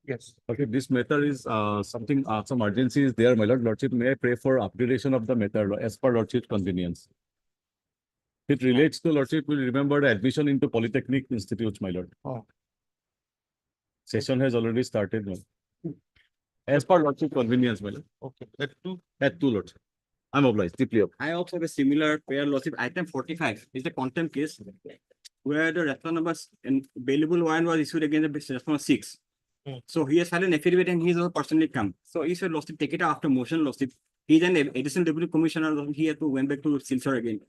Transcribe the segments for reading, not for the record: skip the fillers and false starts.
Yes. Okay, this matter is something, some urgency is there, my lord. Lordship, may I pray for upgradation of the matter as per Lordship's convenience? It relates to Lordship, will remember the admission into Polytechnic Institutes, my lord. Oh. Session has already started, my lord. As per Lordship convenience, my lord. Okay. That At two, Lordship. I'm obliged, deeply obliged. I also have a similar pair lordship. Item 45 is the contempt case where the reference number and bailable warrant was issued against the reference 6. So he has filed an affidavit and he has also personally come. So he said lordship, take it after motion lordship. He's an additional deputy commissioner. He had to went back to Silsar again.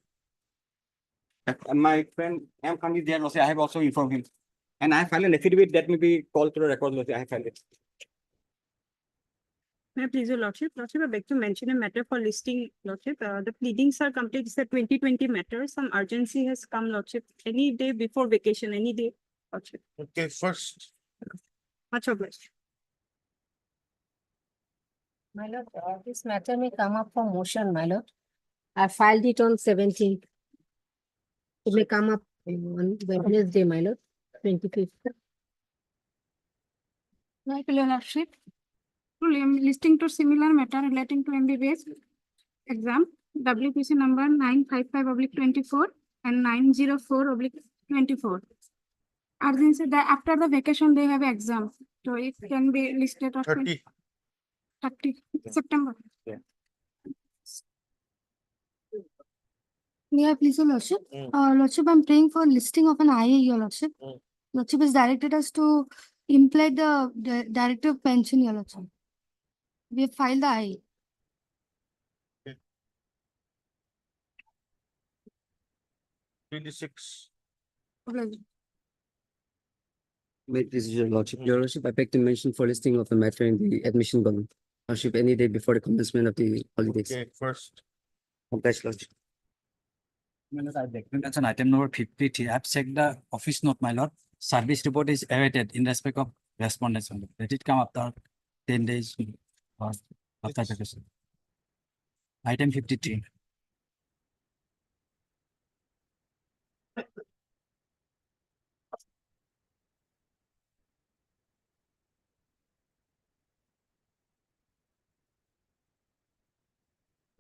And my friend M. Khan is there. Lordship, I have also informed him. And I filed an affidavit that may be called to the record. Lordship, I have filed it. May I please, your lordship? Lordship, I beg to mention a matter for listing, lordship. The pleadings are complete. It's a 2020 matter. Some urgency has come, lordship. Any day before vacation, any day, lordship. okay. First, Much obliged. My lord, this matter may come up for motion, my lord. I filed it on 17th. It may come up on Wednesday, my lord, 25th. Like your lordship, listing to similar matter relating to MBBS exam, WPC number 955/24 and 904/24. Urgency that after the vacation they have exam, so it can be listed as 30. 30 September. Yeah. May I please, your lordship? Mm. Lordship, I'm praying for listing of an IA, your lordship. Mm. Lordship is directed us to implement the directive of pension, your lordship. We have filed the IA. Okay. 26. May it please your lordship. Your lordship, I beg to mention for listing of the matter in the admission ballot. Lordship, any day before the commencement of the holidays. Okay. First, Obliged, lordship. My lord, I beg to mention item number 53. I have checked the office note, my lord. Service report is awaited in respect of respondents. Let it come after 10 days or after vacation. Item 53.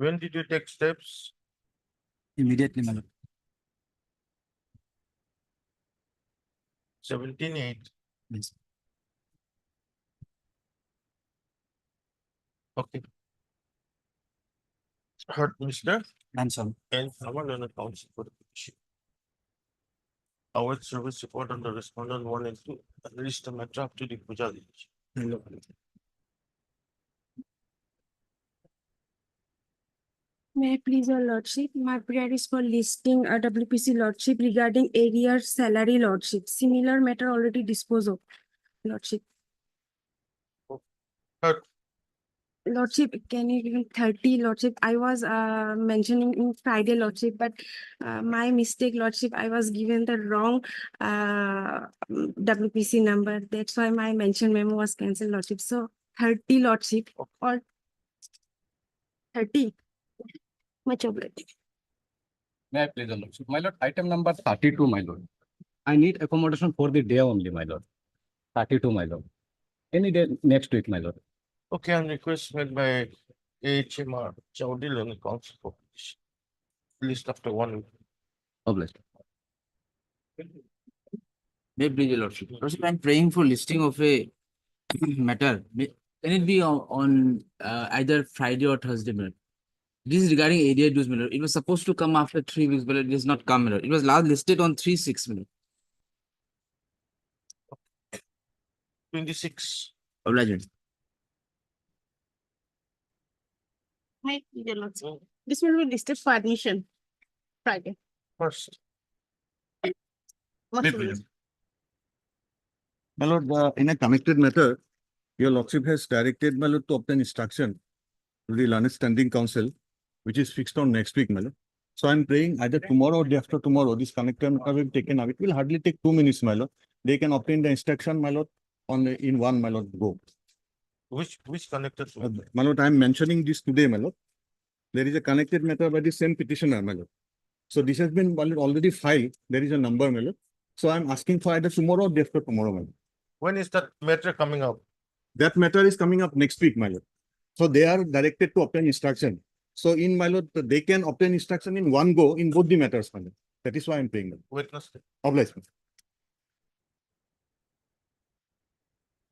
when did you take steps? Immediately, my lord. 17/8. Yes. Okay. Heard, Mr. Answer. And someone on the council for the petition. Our service report on the respondent 1 and 2, and list the matter up to the Provisionalization. May I please, your lordship? My prayer is for listing a WPC lordship regarding area salary lordship. Similar matter already disposed of, lordship. Heard. Lordship, can you give me 30, lordship? I was mentioning in Friday, lordship, but my mistake, lordship, I was given the wrong WPC number. That's why my mention memo was cancelled, lordship. So 30, lordship, or 30. Much obliged. May I please, your lordship? My lord, item number 32, my lord. I need accommodation for the day only, my lord. 32, my lord. Any day next week, my lord. Okay, on request made by AHMR, Chowdhury on the council for petition. List after 1 week. Obliged. May it please your lordship. Lordship, I'm praying for listing of a matter. Can it be on either Friday or Thursday, my lord? This is regarding area dues, my lord. It was supposed to come after 3 weeks, but it has not come, my lord. It was last listed on 3/6, my lord. 26. Obliged. Hi, your lordship. This will be listed for admission. Friday. First. Much May obliged. please. My lord, in a connected matter, your lordship has directed my lord to obtain instruction to the Learned Standing Council, which is fixed on next week, my lord. So I'm praying either tomorrow or day after tomorrow, this connected matter will be taken up. It will hardly take 2 minutes, my lord. They can obtain the instruction, my lord, in one, my lord, go. Which connected? My lord, I'm mentioning this today, my lord. There is a connected matter by the same petitioner, my lord. So this has been, my lord, already filed. There is a number, my lord. So I'm asking for either tomorrow or day after tomorrow, my lord. When is that matter coming up? That matter is coming up next week, my lord. So they are directed to obtain instruction. So in my lord, they can obtain instruction in one go in both the matters, my lord. That is why I'm paying them. Witness. Obliged.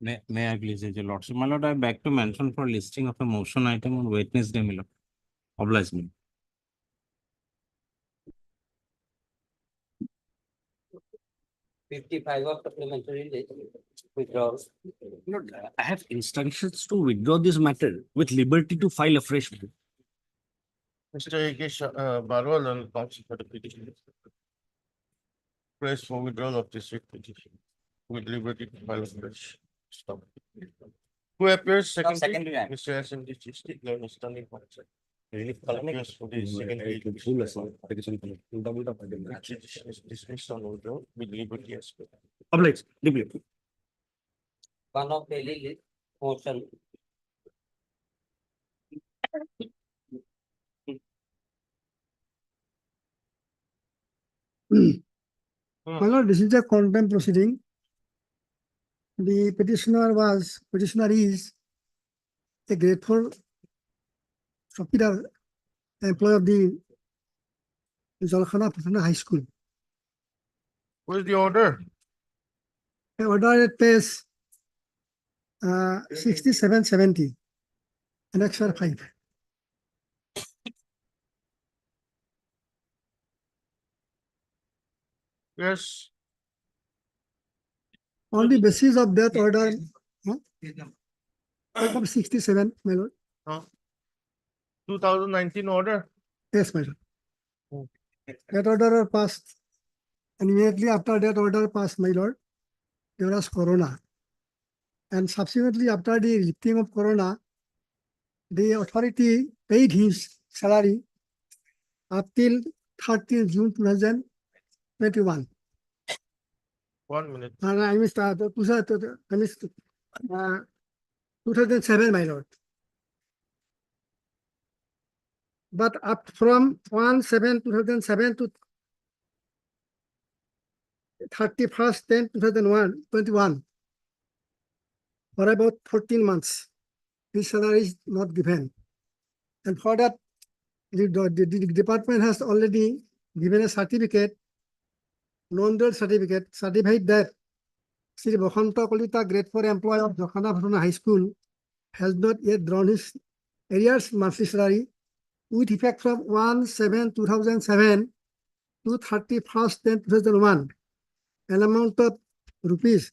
May I please, your lordship? My lord, I beg to mention for listing of a motion item on Wednesday, my lord. Oblige me. $55 of supplementary withdrawals. Lord, I have instructions to withdraw this matter with liberty to file afresh. Mr. Hitesh Barwal and counsel for the petition. Press for withdrawal of this writ petition with liberty to file a fresh. Stop. Who appears second? secondary, I am. Mr. S.M.D. Chisti, learn standing counsel. Relief appears for the second. Petition is dismissed on withdrawal with liberty as well. Oblige, liberty. One of daily motion. My lord, this is a contempt proceeding. The petitioner is a grateful Shopkeeper, employee of the Jalkhana Professional High School. Where's the order? I order at page 6770, Annex 5. Yes. On the basis of that order, from 67, my lord. 2019 order. Yes, my lord. That order passed. And immediately after that order passed, my lord, there was Corona. And subsequently, after the lifting of Corona, the authority paid his salary up till 30th June 2021. 1 minute. And I missed, 2007, my lord. But up from 1/7/2007 to 31/10/2021, for about 14 months, his salary is not given. And for that, the department has already given a certificate, non-deal certificate, certified that Sri Bhakanta Kolita, grade 4 employee of Jalkhana Professional High School, has not yet drawn his arrears monthly salary with effect from 1/7/2007 to 31/10/2001, an amount of rupees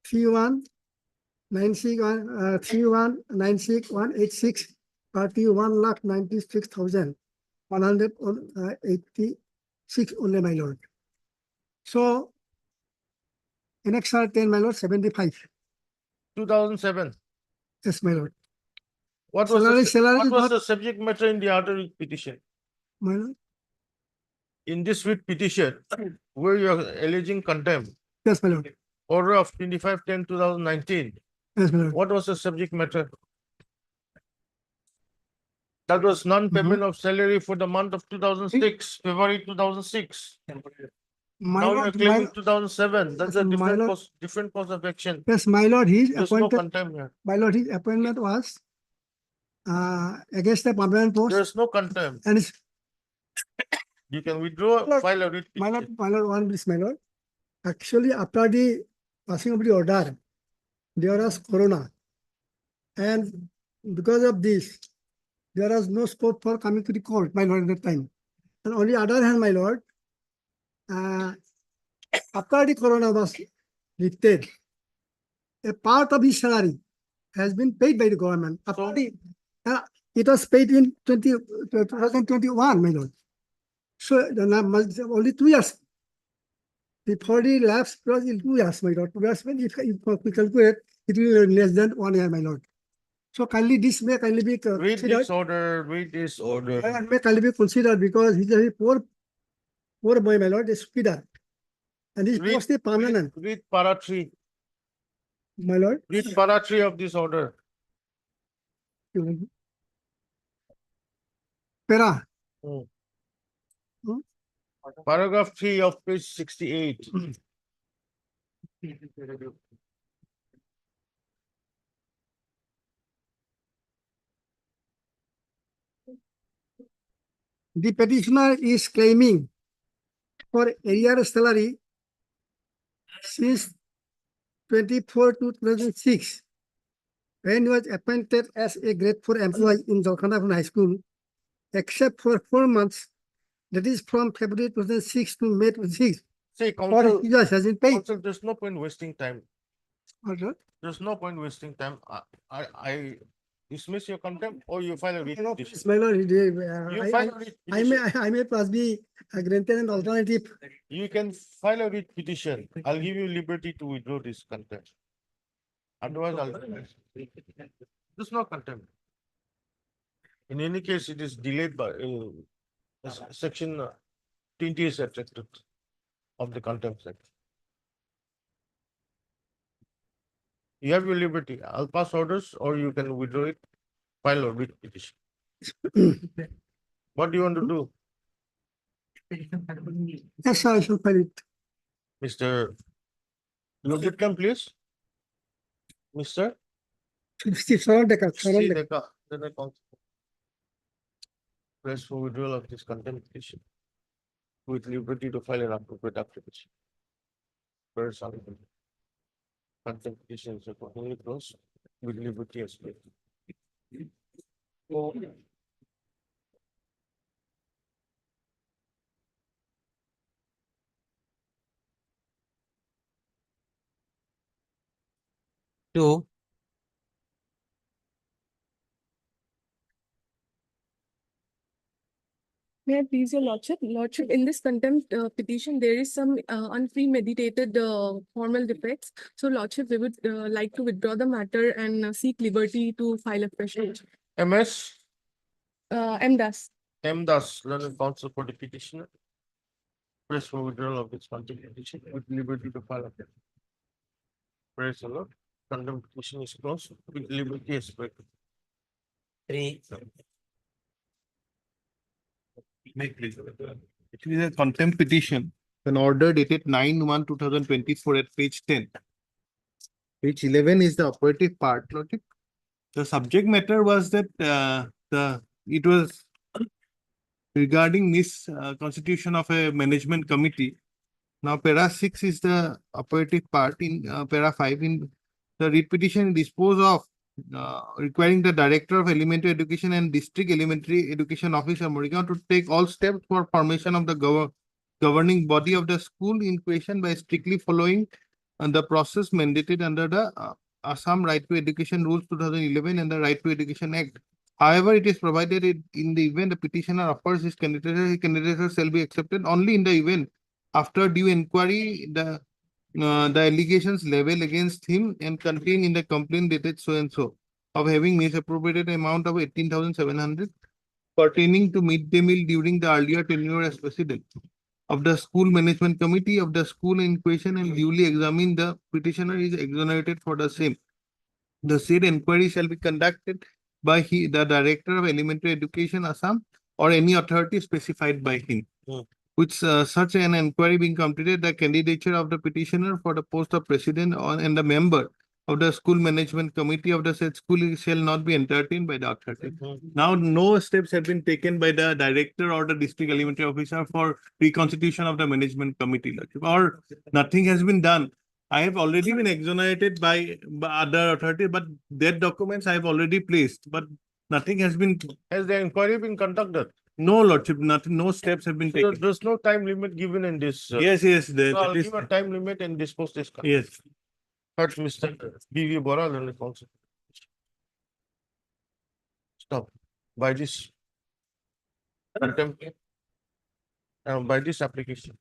3,196,186, 1,96,186 only, my lord. So, annexure 10, my lord, 75. 2007. Yes, my lord. What was Salary what is was not- the subject matter in the other writ petition? My lord. In this writ petition, where you are alleging contempt, Yes, my lord. order of 25/10/2019. Yes, my lord. What was the subject matter? That was non-payment of salary for the month of 2006, February 2006. My Now you are lord, claiming 2007. That's a Yes, my lord. different cause of action. yes, my lord, his There's no appointed, contempt here. my lord, his appointment was against the permanent post, There's no contempt. and his, You can withdraw, Lord, file a writ my petition. lord, one please, my lord. Actually, after the passing of the order, there was Corona, and because of this, there was no scope for coming to the court, my lord, at that time. And on the other hand, my lord, after the Corona was lifted, a part of his salary has been paid by the government. After it was paid in 2021, my lord. So only 2 years. Before the lapse was in 2 years, my lord. 2 years, when if we calculate, it will be less than 1 year, my lord. So kindly this may kindly be Read considered. this order, read this order. And may kindly be considered because he's a very poor boy, my lord, a speeder. And he's Read- mostly permanent, Read para 3. my lord. Read para 3 of this order. Pera. Paragraph 3 of page 68. the petitioner is claiming for arrear salary since 24 to 2006, when he was appointed as a grade 4 employee in Jalkanda High School, except for 4 months, that is from February 2006 to May 2006, See, for council, his years has been paid. council, there's no point wasting time. Okay. There's no point wasting time. I dismiss your contempt or you file a writ No, petition. please, my lord, You file a writ I may, petition. I may plus be granted an alternative. You can file a writ petition. I'll give you liberty to withdraw this contempt. Otherwise, there's no contempt. In any case, it is delayed by section 20 is attracted of the contempt act. You have your liberty. I'll pass orders or you can withdraw it, file a writ petition. What do you want to do, Yes, sir, I shall file it. Mr. Logitcam, please? Mr. Sharon Decker, Sharon C. Decker. Deka, then I call. Press for withdrawal of this contempt petition with liberty to file an appropriate application. First, contempt petition is accordingly closed with liberty as well. Two, May I please your lordship? Lordship, in this contempt petition, there is some unpremeditated formal defects. So lordship, we would like to withdraw the matter and seek liberty to file a fresh charge. MS M. Das. M. Das, learned counsel for the petitioner. Press for withdrawal of this contempt petition with liberty to file a petition. Praise the Lord. Contempt petition is closed with liberty as well. three, Make please. It is a contempt petition, an order dated 9/1/2024 at page 10. Page 11 is the operative part, Lordship. The subject matter was that it was regarding constitution of a management committee. Now, para 6 is the operative part. In para 5, in the writ petition dispose of requiring the Director of Elementary Education and District Elementary Education Officer Morrigan to take all steps for formation of the governing body of the school in question by strictly following the process mandated under the Assam Right to Education Rules 2011 and the Right to Education Act. However, it is provided in the event the petitioner offers his candidature shall be accepted only in the event after due inquiry the allegations leveled against him and contained in the complaint dated so and so of having misappropriated amount of 18,700 pertaining to midday meal during the earlier tenure as president of the school management committee of the school in question and duly examined the petitioner is exonerated for the same. The said inquiry shall be conducted by the Director of Elementary Education Assam or any authority specified by him. With such an inquiry being completed, the candidature of the petitioner for the post of president and the member of the school management committee of the said school shall not be entertained by the authority. Now, no steps have been taken by the director or the district elementary officer for reconstitution of the management committee, or nothing has been done. I have already been exonerated by other authority, but that documents I have already placed, but nothing has been. Has the inquiry been conducted? No, Lordship, nothing, no steps have been So taken. there's no time limit given in this. Yes, So I'll give a time limit and dispose this. Yes. But Mr. B.V. Bora, learned counsel. Stop. By this contempt, by this application,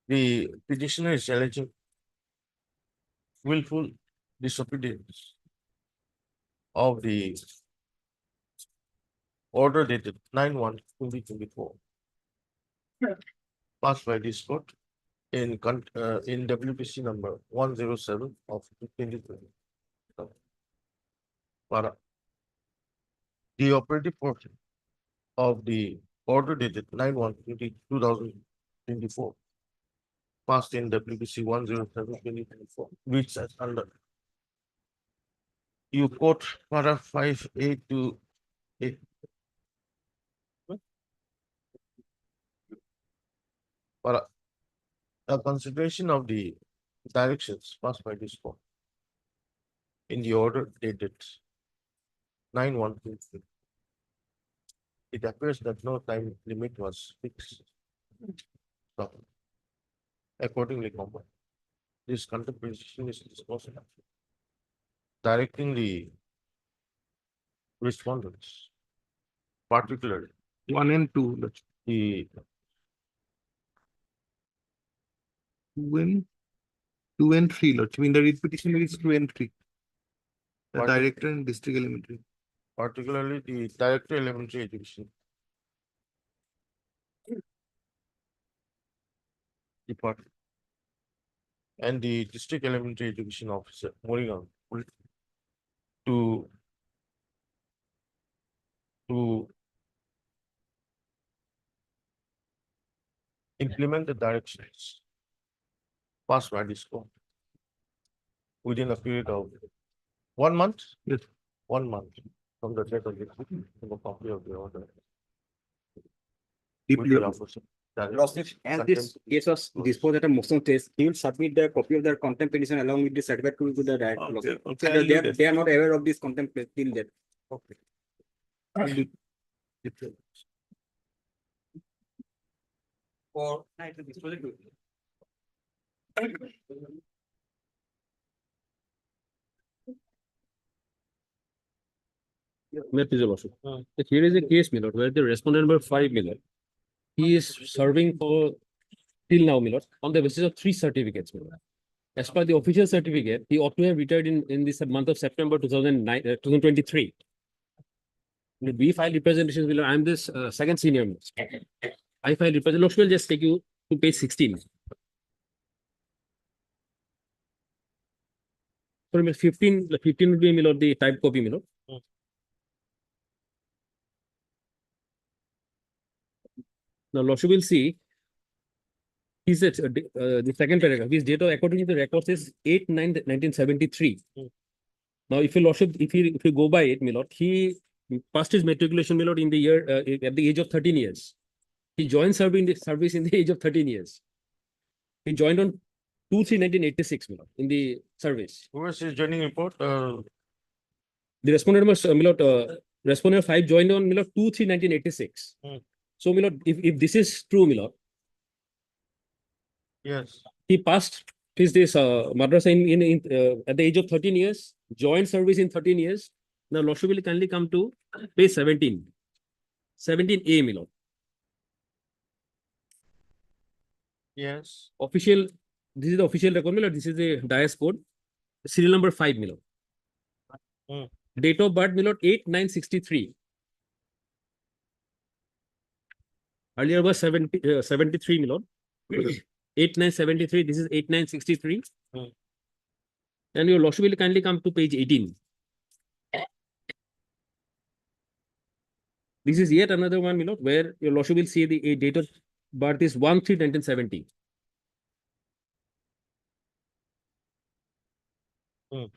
the petitioner is alleging willful disobedience of the order dated 9/1/2024 passed by this court in WPC number 107 of 2020. Para. The operative portion of the order dated 9/1/2024 passed in WPC 107/2024, which says under. You quote para 5A to 8. for a consideration of the directions passed by this court in the order dated 9/1/23. It appears that no time limit was fixed. So, accordingly, this contempt petition is disposed of, directing the respondents, particularly 1 and 2, Lordship. the 2 and 3, Lordship. In the writ petition, it is 2 and 3. The What- director and district elementary. particularly the Director Elementary Education Department and the District Elementary Education Officer, Morigan, to implement the directions passed by this court within a period of 1 month? Yes. 1 month from the date of the copy of the order. Deeply With the approved. officer, that is Lordship, as this case was disposed at a motion test, he will submit the copy of their contempt petition along with the certificate to the director. Okay, Lordship. okay, I'll Because do that. they are not aware of this contempt till that. Okay. I'll do it. For disposal to. May I please, Your Worship? Hmm. Here is a case, my lord, where the respondent number 5, my lord, he is serving for till now, my lord, on the basis of 3 certificates, my lord. As per the official certificate, he ought to have retired in this month of September 2023. We filed representations, my lord. I am this second senior most. I filed representation. Lordship, will just take you to page 16. So, 15 will be, my lord, the type copy, my lord. Now, Lordship will see, he said, the second paragraph, his date of, according to the records, is 8/9/1973. Now, if you Lordship, if you go by it, my lord, he passed his matriculation, my lord, in the year, at the age of 13 years. He joined serving the service in the age of 13 years. He joined on 2/3/1986, my lord, in the service. Who was his joining report? The respondent was, my lord, respondent 5 joined on, my lord, 2/3/1986. Hmm. So, my lord, if this is true, my lord, Yes. he passed his this madrasa at the age of 13 years, joined service in 13 years. Now, Lordship will kindly come to page 17. 17A, my lord. Yes. Official, this is the official record, my lord. This is the dias code. Serial number 5, my lord. Hmm. Date of birth, my lord, 8/9/63. Earlier was 73, my lord. 8/9/73. This is 8/9/63. Hmm. And your Lordship will kindly come to page 18. This is yet another one, my lord, where your Lordship will see the date of birth is 1/3/1970. Hmm.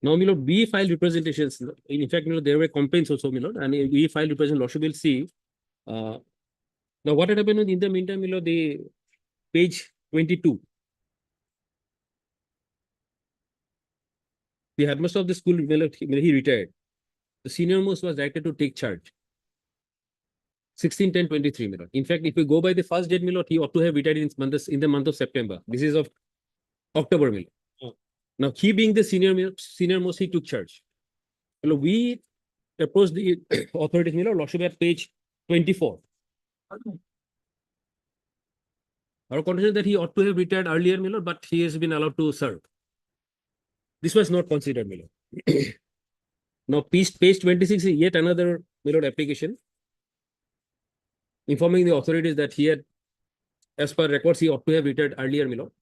Now, my lord, we filed representations. In fact, my lord, there were complaints also, my lord, and we filed representation. Lordship will see. Now, what had happened in the meantime, my lord, the page 22. The headmaster of the school, my lord, he retired. The senior most was directed to take charge. 16/10/23, my lord. In fact, if we go by the first date, my lord, he ought to have retired in the month of September. This is of October, my lord. Hmm. Now, he being the senior most, he took charge. Well, we approached the authorities, my lord, Lordship at page 24. Our condition that he ought to have retired earlier, my lord, but he has been allowed to serve. This was not considered, my lord. Now, page 26 is yet another, my lord, application informing the authorities that he had, as per records, he ought to have retired earlier, my lord.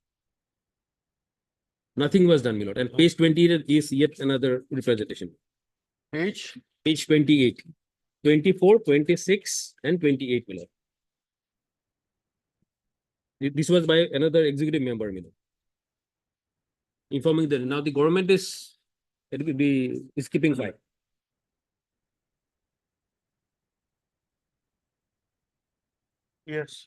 Nothing was done, my lord. And page 28 is yet another representation. Page? Page 28, 24, 26, and 28, my lord. This was by another executive member, my lord. Informing that now the government is keeping quiet. Yes.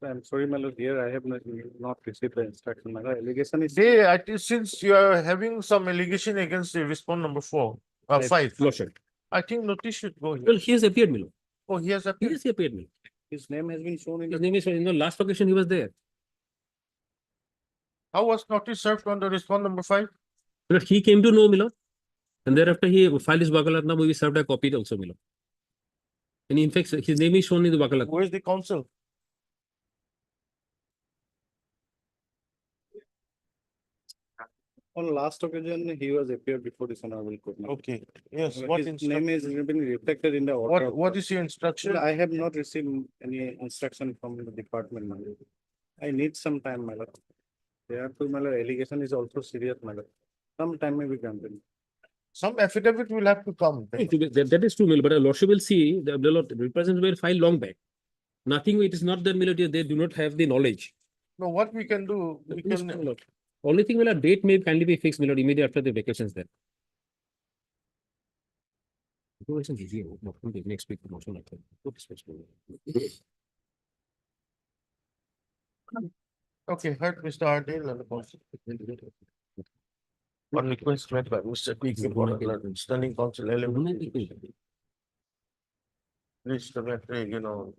I'm sorry, my lord, here I have not received the instruction. My lord, allegation is. They, I think since you are having some allegation against the respond number 4, 5, Lordship. I think notice should go here. Well, he has appeared, my lord. Oh, he has He appeared. has appeared, my lord. His name has been shown in His the. name is, in the last occasion, he was there. How was notice served on the respond number 5? But he came to know, my lord. And thereafter he filed his wakalatnama, we served a copy also, my lord. And in fact, his name is shown in the wakalat. Where is the counsel? On last occasion, he was appeared before this honorable court. my lord. Okay, yes, But what his name instruction? is been reflected in the order. What is your instruction? I have not received any instruction from the department. my lord. I need some time, my lord. Therefore, my lord, allegation is also serious, my lord. Some time may be granted. Some affidavit will have to come. That is true, my lord, but a lordship will see the lord represents were filed long back. Nothing, it is not that, my lord, they do not have the knowledge. No, what we can do, we Please, my can, lord. Only thing, my lord, date may kindly be fixed, my lord, immediately after the vacations then. Vacation is easy, not from the next week, promotion, I think. Good discussion. okay, heard Mr. Ardale and the counsel. On request made by Mr. P. Standing counsel, Eligibility. Please, the matter, you know.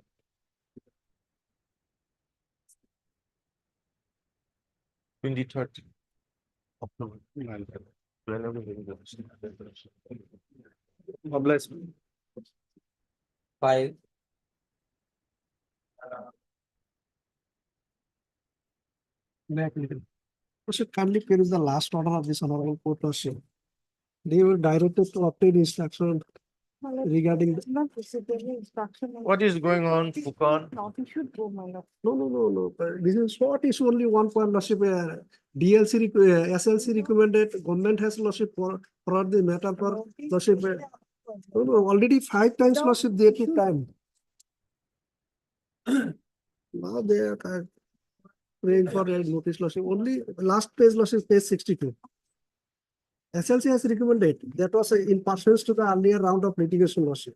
In the 30. October. Whenever we go. God bless. 5. Should kindly peruse the last order of this honorable court lordship. They were directed to obtain instruction regarding the. Not received any instruction. What is going on, Fukan? Notice should go, my lord. No. This is what is only one point lordship. DLC, SLC recommended, government has lordship for the matter for lordship. No, already 5 times lordship they take time. Now they are praying for a notice lordship. Only last page lordship, page 62. SLC has recommended, that was in pursuance to the earlier round of litigation lordship.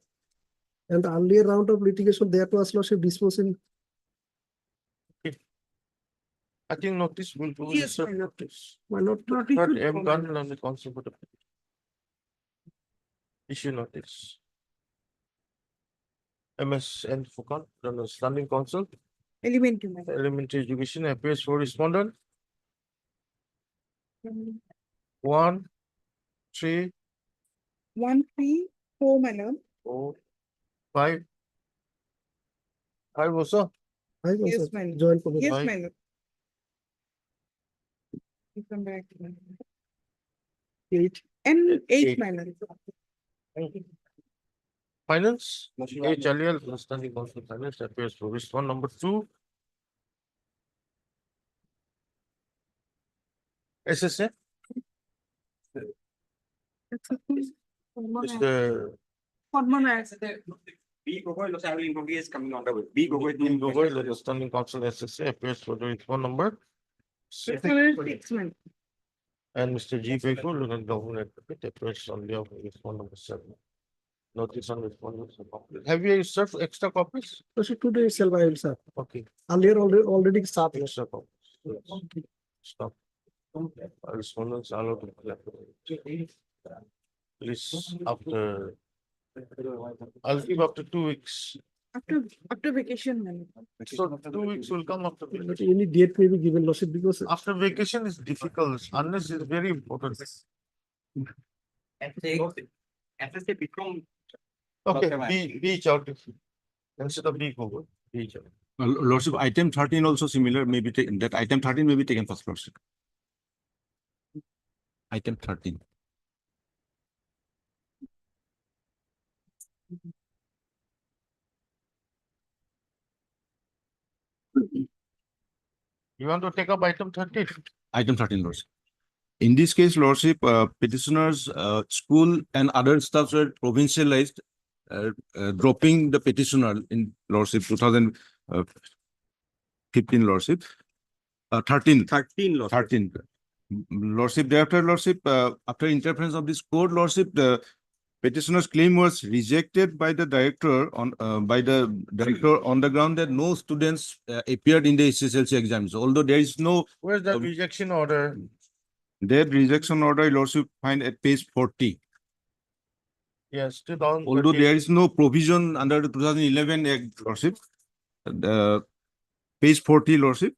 And the earlier round of litigation, that was lordship disposing. I think notice will go. Yes, serve my lord. notice. Why not? Notice But should M. go, my lord. Garden and the council for the issue notice. MS and Fukan, the standing council, Elementary, my lord. elementary education appears for respondent. 1, 3, 1, 3, 4, my lord. 4, 5. 5 also. I was Yes, ma'am. joint committee. Yes, Right. my lord. You come back. my lord. 8. And 8, Eight. my lord. Finance, H. Aliel, the standing council finance appears for respond number 2. SSA, Mr. B. Gogoi, Los Angeles Inquiry is coming on the way. B. Gogoi. Dean Gogoi, the standing council SSA appears for the respond number 6. 6, my lord. And Mr. G. Beko, local government advocate, appears on behalf of respond number 7. Notice on respondents. Have you served extra copies? So today itself I will serve. Okay. Earlier already started. Extra copies. Yes. Stop. Respondents are allowed to collect. Please, after, I'll give after 2 weeks. After vacation, my lord. So 2 weeks will come after But vacation. any date may be given lordship because After vacation is difficult unless it's very important. SSA become. Okay, B out. Instead of B go, B out. Lordship, item 13 also similar, may be taken, that item 13 may be taken first, Lordship. Item 13. You want to take up item 13? Item 13, Lordship. In this case, Lordship, petitioners, school and other stuffs were provincialized, dropping the petitioner in Lordship 2015 Lordship. 13. 13 laws. 13. Lordship, thereafter, Lordship, after interference of this court, Lordship, the petitioner's claim was rejected by the director on the ground that no students appeared in the SSLC exams. Although there is no Where's the rejection order? that rejection order, you'll also find at page 40. Yes, 2000. Although there is no provision under the 2011 Act, Lordship, page 40, Lordship.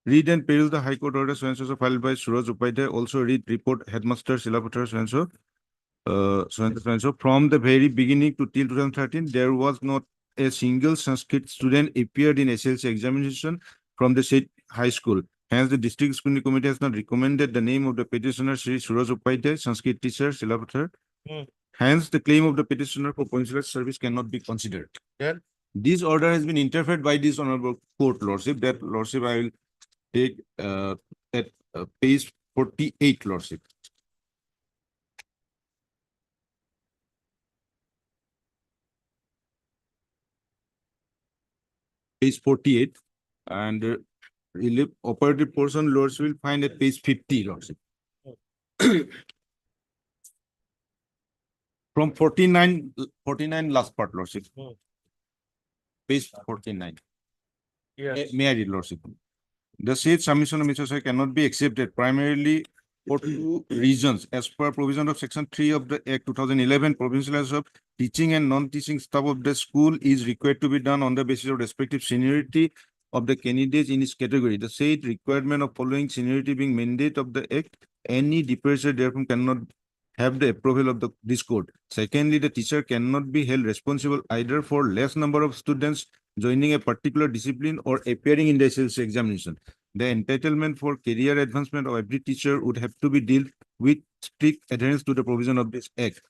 Read and peruse the High Court order so filed by Suraj Upadhyay. Also read report Headmaster Silapathar so. From the very beginning to till 2013, there was not a single Sanskrit student appeared in SLC examination from the said high school. Hence, the District Scrutiny Committee has not recommended the name of the petitioner, Sri Suraj Upadhyay, Sanskrit teacher, Silapathar. Hence, the claim of the petitioner for consular service cannot be considered. Then? This order has been interpreted by this honorable court, Lordship. That, Lordship, I will take at page 48, Lordship. Page 48 and relief operative portion, Lordship, will find at page 50, Lordship. From 49 last part, Lordship. Page 49. Yes. May I read, Lordship? The said submission of Mr. Sai cannot be accepted primarily for two reasons. As per provision of section 3 of the Act 2011, provincialization of teaching and non-teaching staff of the school is required to be done on the basis of respective seniority of the candidates in its category. The said requirement of following seniority being mandate of the Act, any departure therefrom cannot have the approval of this court. Secondly, the teacher cannot be held responsible either for less number of students joining a particular discipline or appearing in the SLC examination. The entitlement for career advancement of every teacher would have to be dealt with strict adherence to the provision of this Act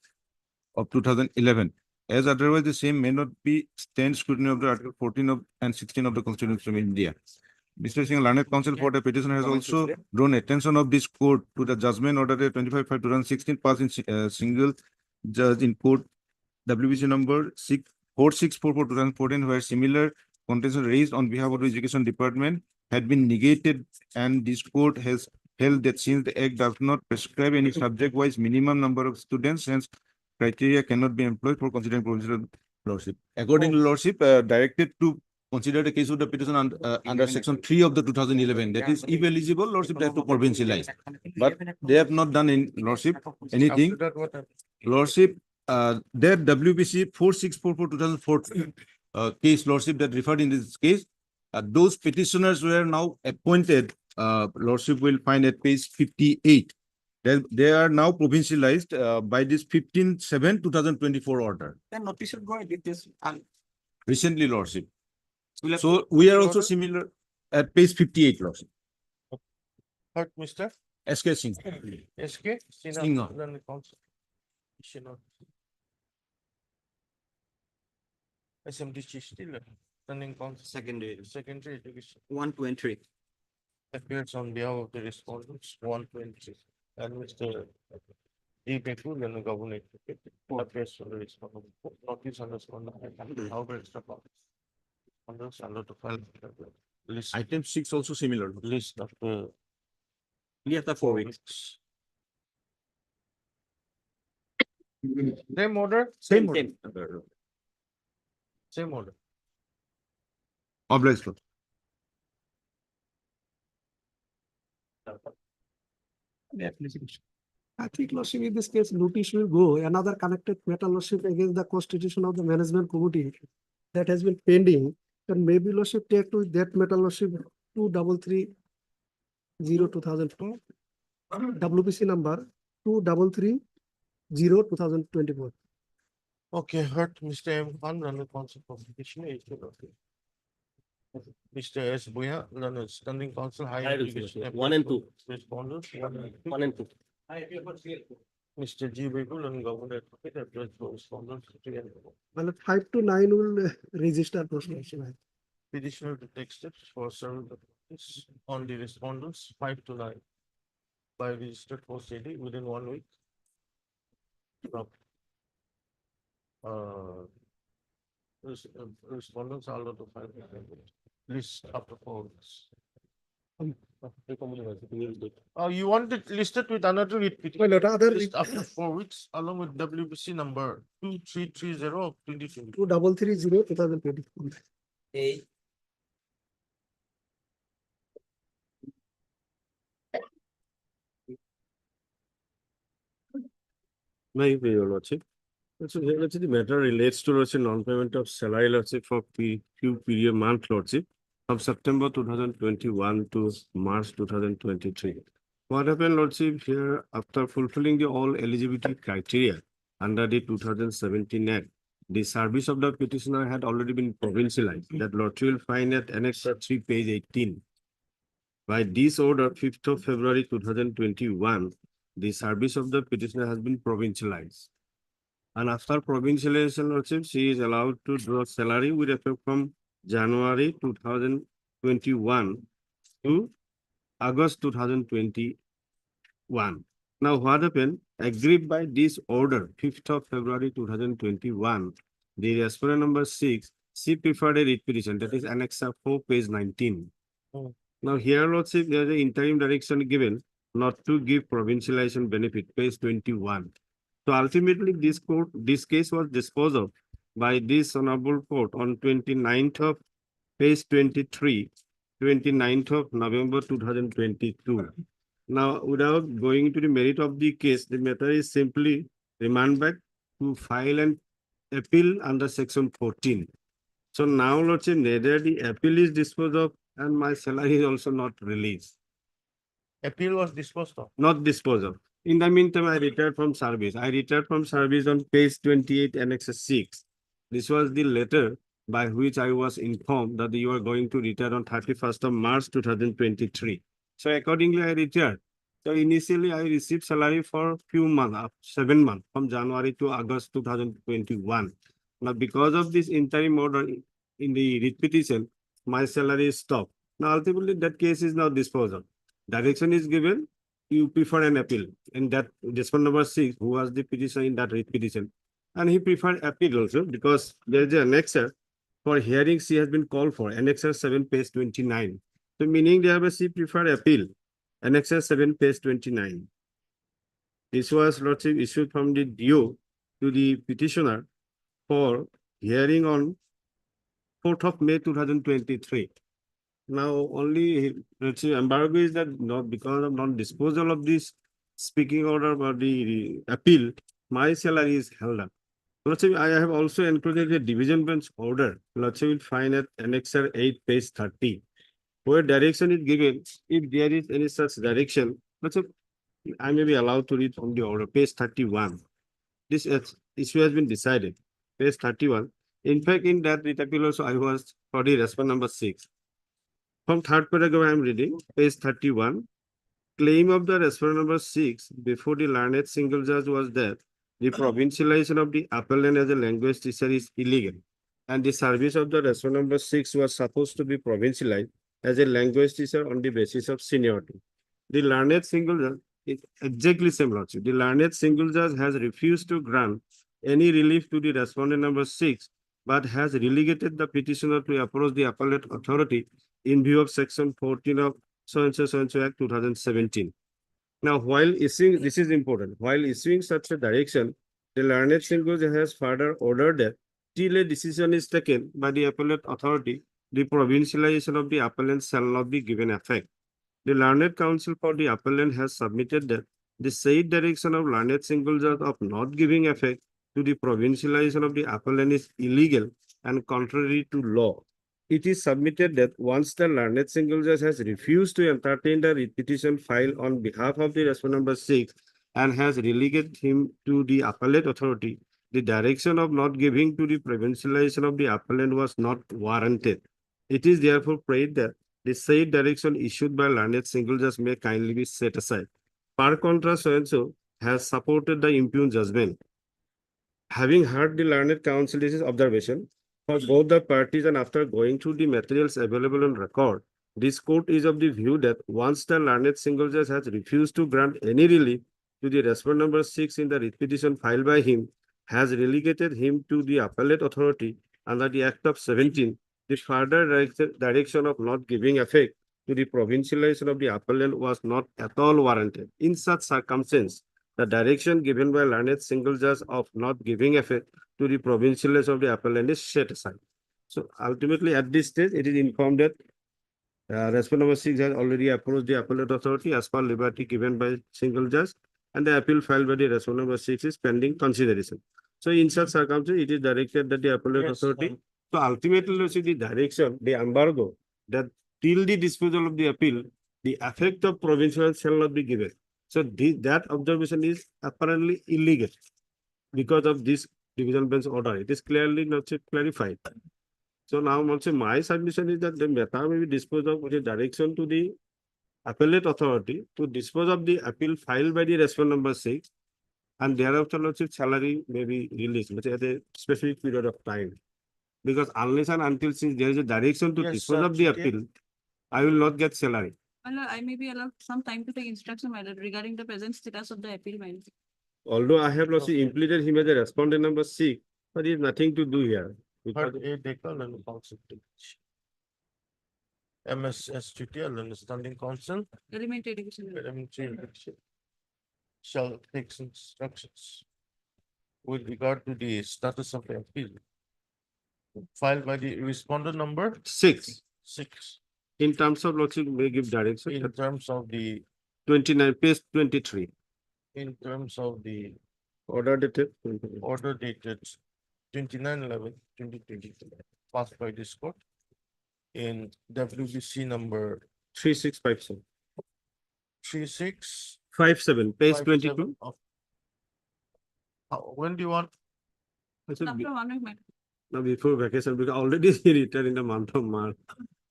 of 2011. As otherwise, the same may not be stand scrutiny of the Article 14 of and 16 of the Constitution of India. Mr. Singh, Learned Counsel for the petitioner has also drawn attention of this court to the judgment order 25/2016 passed in single judge in court WBC number 4644/2014, where similar contention raised on behalf of the Education Department had been negated, and this court has held that since the Act does not prescribe any subject-wise minimum number of students, hence criteria cannot be employed for considering provisional, Lordship. Accordingly, Lordship, directed to consider the case of the petition under section 3 of the 2011. That is, if eligible, Lordship, they have to provincialize. But they have not done in Lordship anything. After that, what happened? Lordship, their WBC 4644/2014 case, Lordship, that referred in this case, those petitioners were now appointed, Lordship will find at page 58. They are now provincialized by this 15/7/2024 order. Then notice should go with this. Recently, Lordship. So we are also similar at page 58, Lordship. What, Mr. SK Singh. SK? Sinha. Then the council. SMD still running council. Secondary. Secondary education 1, 2, and 3. appears on behalf of the respondents, 120. And Mr. D. Bekul and the governor appears on the respondent. Notice on the respondent. How to extra copies. Under to file list. Item 6 also similar. List of the Yes, the 4 weeks. same order, Same order. same order. Obliged, Lord. I think, Lordship, in this case, notice will go another connected matter, Lordship, against the constitution of the management committee that has been pending. And maybe, Lordship, take to that matter, Lordship, 2330/2004, WBC number 2330/2024. Okay, heard Mr. M. Khan, Learned Counsel for Petition. Mr. S. Buya, Learned Standing Counsel, Higher I will Education. finish. 1 and 2. Respondents, 1 and 2. Mr. G. Bekul and Governor Advocate address for respondents, 3 and 4. Well, 5 to 9 will register postulation. Petitioner to take steps for serving the notice on the respondents 5 to 9 by registered post AD within 1 week. From respondents are allowed to file list after 4 weeks. You want it listed with another writ My petition? lord, other List after 4 weeks along with WBC number 2330 of 2020. 2330, 2020. Your lordship. So here, let's say the matter relates to let's say non-payment of salary lordship for few period month lordship from September 2021 to March 2023. What happened lordship here after fulfilling the all eligibility criteria under the 2017 Act, the service of the petitioner had already been provincialized. That lordship will find at Annex 3, page 18. By this order, 5th of February 2021, the service of the petitioner has been provincialized. And after provincialization lordship, she is allowed to draw salary with effect from January 2021 to August 2021. Now, what happened? Agreed by this order, 5th of February 2021, the respondent number 6, she preferred a writ petition, that is Annex 4, page 19. Now, here, lordship, there is an interim direction given not to give provincialization benefit, page 21. So ultimately, this case was disposed of by this honorable court on 29th of page 23, 29th of November 2022. Now, without going into the merit of the case, the matter is simply remand back to file an appeal under section 14. So now, lordship, neither the appeal is disposed of and my salary is also not released. Appeal was disposed of. Not disposed of. In the meantime, I retired from service. I retired from service on page 28, Annex 6. This was the letter by which I was informed that you are going to retire on 31st of March 2023. So accordingly, I retired. So initially, I received salary for few months, 7 months, from January to August 2021. Now, because of this interim order in the writ petition, my salary is stopped. Now, ultimately, that case is now disposed of. Direction is given, you prefer an appeal. And that respondent number 6, who was the petitioner in that writ petition, and he preferred appeal also because there is an annexer for hearing she has been called for, annexer 7, page 29. So meaning thereby she preferred appeal, annexer 7, page 29. This was lordship issued from the DO to the petitioner for hearing on 4th of May 2023. Now, only embargo is that not because of non-disposal of this speaking order or the appeal, my salary is held up. Lordship, I have also included a division bench order. Lordship will find at Annexer 8, page 30, where direction is given. If there is any such direction, Lordship, I may be allowed to read from the order, page 31. This issue has been decided, page 31. In fact, in that writ appeal also, I was for the respondent number 6. From third paragraph, I am reading, page 31. Claim of the respondent number 6 before the learned single judge was that the provincialization of the appellant as a language teacher is illegal, and the service of the respondent number 6 was supposed to be provincialized as a language teacher on the basis of seniority. The learned single judge is exactly same lordship. The learned single judge has refused to grant any relief to the respondent number 6, but has relegated the petitioner to approach the appellate authority in view of section 14 of so and so Act 2017. Now, while issuing, this is important, while issuing such a direction, the learned single judge has further ordered that till a decision is taken by the appellate authority, the provincialization of the appellant shall not be given effect. The learned counsel for the appellant has submitted that the said direction of learned single judge of not giving effect to the provincialization of the appellant is illegal and contrary to law. It is submitted that once the learned single judge has refused to entertain the writ petition filed on behalf of the respondent number 6 and has relegated him to the appellate authority, the direction of not giving to the provincialization of the appellant was not warranted. It is therefore prayed that the said direction issued by learned single judge may kindly be set aside. Per contrast, so has supported the impugned judgment. Having heard the learned counsel, this is observation for both the parties, and after going through the materials available on record, this court is of the view that once the learned single judge has refused to grant any relief to the respondent number 6 in the writ petition filed by him, has relegated him to the appellate authority under the Act of 17, the further direction of not giving effect to the provincialization of the appellant was not at all warranted. In such circumstance, the direction given by learned single judge of not giving effect to the provincialization of the appellant is set aside. So ultimately, at this stage, it is informed that respondent number 6 has already approached the appellate authority as per liberty given by single judge, and the appeal filed by the respondent number 6 is pending consideration. So in such circumstances, it is directed that the appellate Yes, authority. So ultimately, you see the direction, the embargo, that till the disposal of the appeal, the effect of provincial shall not be given. So that observation is apparently illegal because of this division bench order. It is clearly not yet clarified. So now also my submission is that the matter may be disposed of with a direction to the appellate authority to dispose of the appeal filed by the respondent number 6, and thereafter Lordship salary may be released, but at a specific period of time. Because unless and until since there is a direction to Yes, dispose sir, of the GK. appeal, I will not get salary. I may be allowed some time to take instruction, my lord, regarding the present status of the appeal, my lord. Although I have Lordship Okay. implemented him as a respondent number 6, but he has nothing to do here. Because Part A, Decal and Council. MSSTTL and Standing Council. Elementary education. my lord. Elementary education shall take instructions with regard to the status of the appeal filed by the respondent number 6, 6 in terms of Lordship may give direction, in terms of the 29, page 23. in terms of the Order dated. order dated 29/11/2023 passed by this court in WBC number 3657. 3657 page 22. of. When do you want? I said After 1 week, my lord. no, before vacation, because already he returned in the month of March.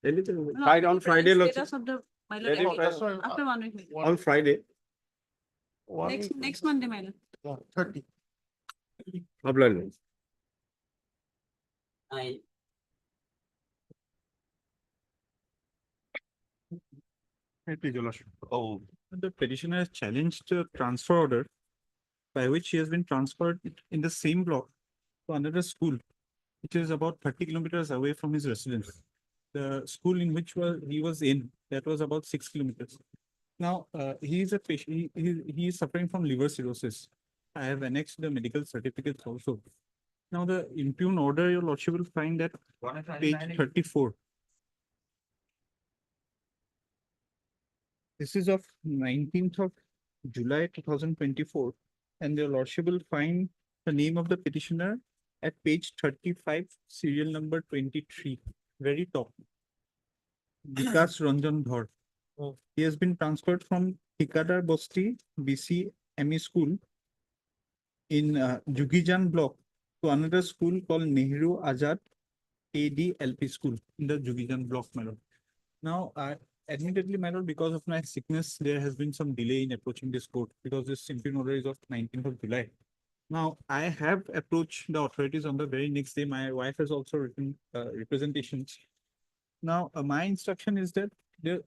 Anything, No, Friday, on the Friday, present Lordship, status of the, my lord, Let him appeal. That's why, After 1 week, my lord. on Friday, Next Monday, my lord. 30. upline. Oh, the petitioner has challenged a transfer order by which he has been transferred in the same block to another school, which is about 30 kilometers away from his residence. The school in which he was in, that was about 6 kilometers. Now, he is a patient, he is suffering from liver cirrhosis. I have annexed the medical certificates also. Now, the impugn order, your lordship will find that page 34. This is of 19th of July 2024, and your lordship will find the name of the petitioner at page 35, serial number 23, very top. Vikas Ranjan Dhar. Oh. He has been transferred from Tikadar Bosti BC ME school in Jugijan block to another school called Nehru Azad ADLP school in the Jugijan block, my lord. Now, admittedly, my lord, because of my sickness, there has been some delay in approaching this court because this impugn order is of 19th of July. Now, I have approached the authorities on the very next day. My wife has also written representations. Now, my instruction is that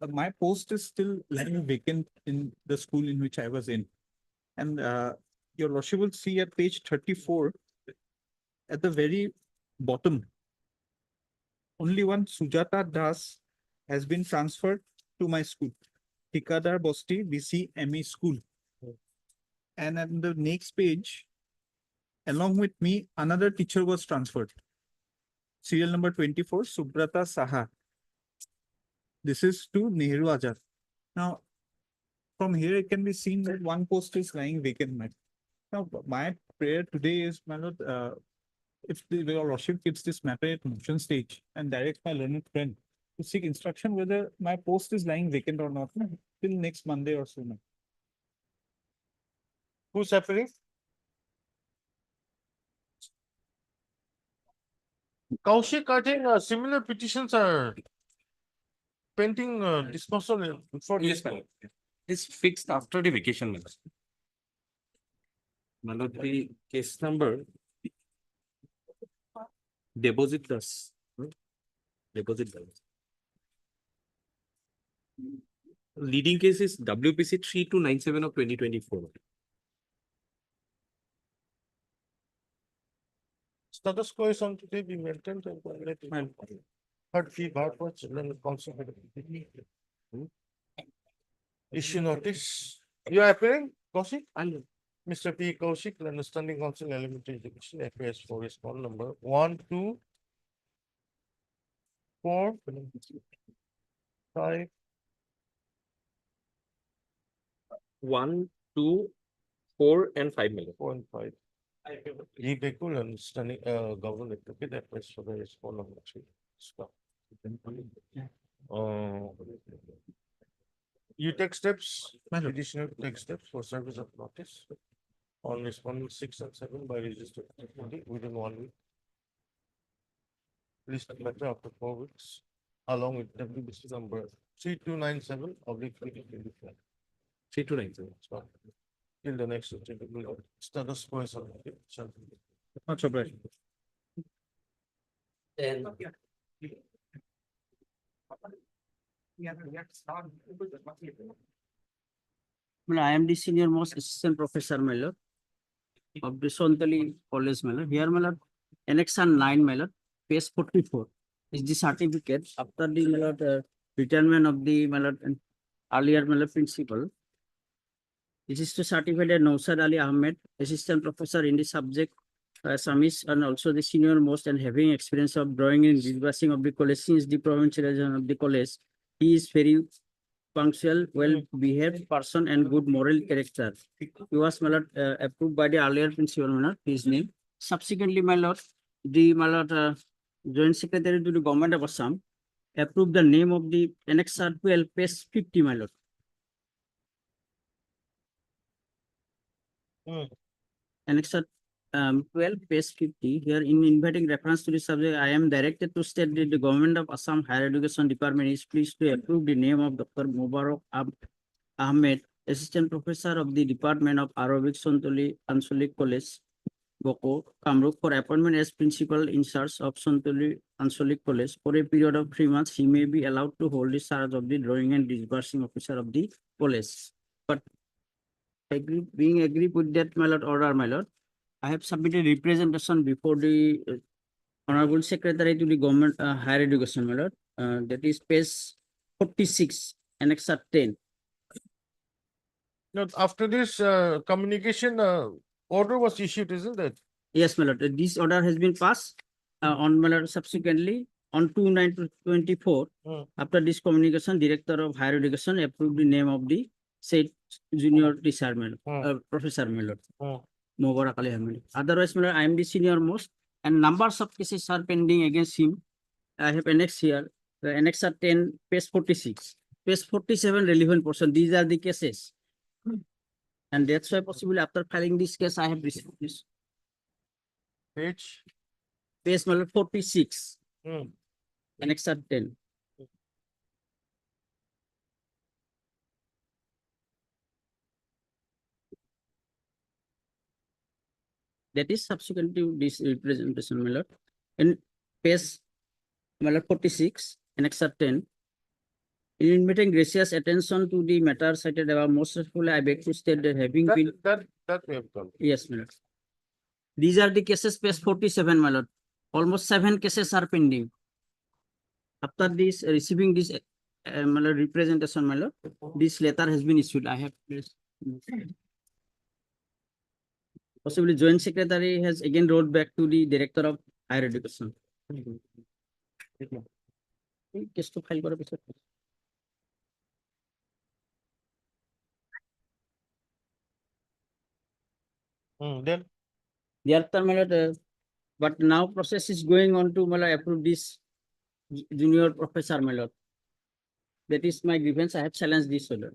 my post is still lying vacant in the school in which I was in. And your lordship will see at page 34, at the very bottom, only one Sujata Das has been transferred to my school, Tikadar Bosti BC ME school. And on the next page, along with me, another teacher was transferred. Serial number 24, Subrata Saha. This is to Nehru Azad. Now, from here it can be seen that one post is lying vacant. Now, my prayer today is, my lord, if your lordship keeps this matter at motion stage and directs my learned friend to seek instruction whether my post is lying vacant or not till next Monday or so. Who's appealing? Kaushik, I think similar petitions are pending disposal before this. It's fixed after the vacation, my lord. My lord, the case number deposit does. Deposit does. Leading case is WPC 3297 of 2024. Status quo is on today be maintained and violated. Third fee, Bharpach, and then also. issue notice. You are appearing, Kaushik? Mr. P. Kaushik, London Standing Council, Elementary Education, appears for his call number 1, 2, 4, 5, 1, 2, 4, and 5 million. 4 and 5. G. Bekul, London Standing Government Advocate, appears for his call number 3. Stop. You take steps, additional take steps for service of notice on respondent 6 and 7 by registered authority within 1 week. List matter after 4 weeks, along with WBC number 3297/2024. 3297. Till the next status quo is updated, shall be. Much obliged. Well, I am the senior most assistant professor, my lord, of the Sontali College, my lord. Here, my lord, Annex 9, my lord, page 44 is the certificate after the, my lord, retirement of the, my lord, earlier, my lord, principal. This is to certify that Nausad Ali Ahmed, assistant professor in the subject, Samis, and also the senior most and having experience of drawing and disbursing of the college since the provincialization of the college. He is very punctual, well-behaved person and good moral character. He was, my lord, approved by the earlier principal, my lord, his name. Subsequently, my lord, the, my lord, Joint Secretary to the Government of Assam approved the name of the Annex 12, page 50, my lord. Annex 12, page 50. Here, in inviting reference to the subject, I am directed to state that the Government of Assam Higher Education Department is pleased to approve the name of Dr. Mubarak Ahmed, Assistant Professor of the Department of Arabic Sontoli Ansolik College, Boko, Kamruk, for appointment as Principal in charge of Sontoli Ansolik College. For a period of 3 months, he may be allowed to hold the charge of the drawing and disbursing officer of the college. But being agreed with that, my lord, order, my lord, I have submitted representation before the Honorable Secretary to the Government Higher Education, my lord. That is page 46, Annex 10. Now, after this communication, order was issued, isn't it? Yes, my lord. This order has been passed on, my lord, subsequently on 2/9/24. After this communication, Director of Higher Education approved the name of the said junior teacher, my lord, Professor, my lord. Mubarak Ali Ahmed. Otherwise, my lord, I am the senior most, and numbers of cases are pending against him. I have annexed here. The annex 10, page 46, page 47, relevant portion. These are the cases. And that's why possibly after filing this case, I have received this. Page? Page 46. Annex 10. That is subsequent to this representation, my lord. In page 46, Annex 10. In inviting gracious attention to the matter cited above, most respectfully, I beg to state that having been. That we have done. Yes, my lord. These are the cases, page 47, my lord. Almost 7 cases are pending. After this, receiving this my lord, representation, my lord, this letter has been issued. I have placed. Possibly, Joint Secretary has again wrote back to the Director of Higher Education. Case to file kora pisot. Then? The other, my lord, but now process is going on to, my lord, approve this junior professor, my lord. That is my grievance. I have challenged this order.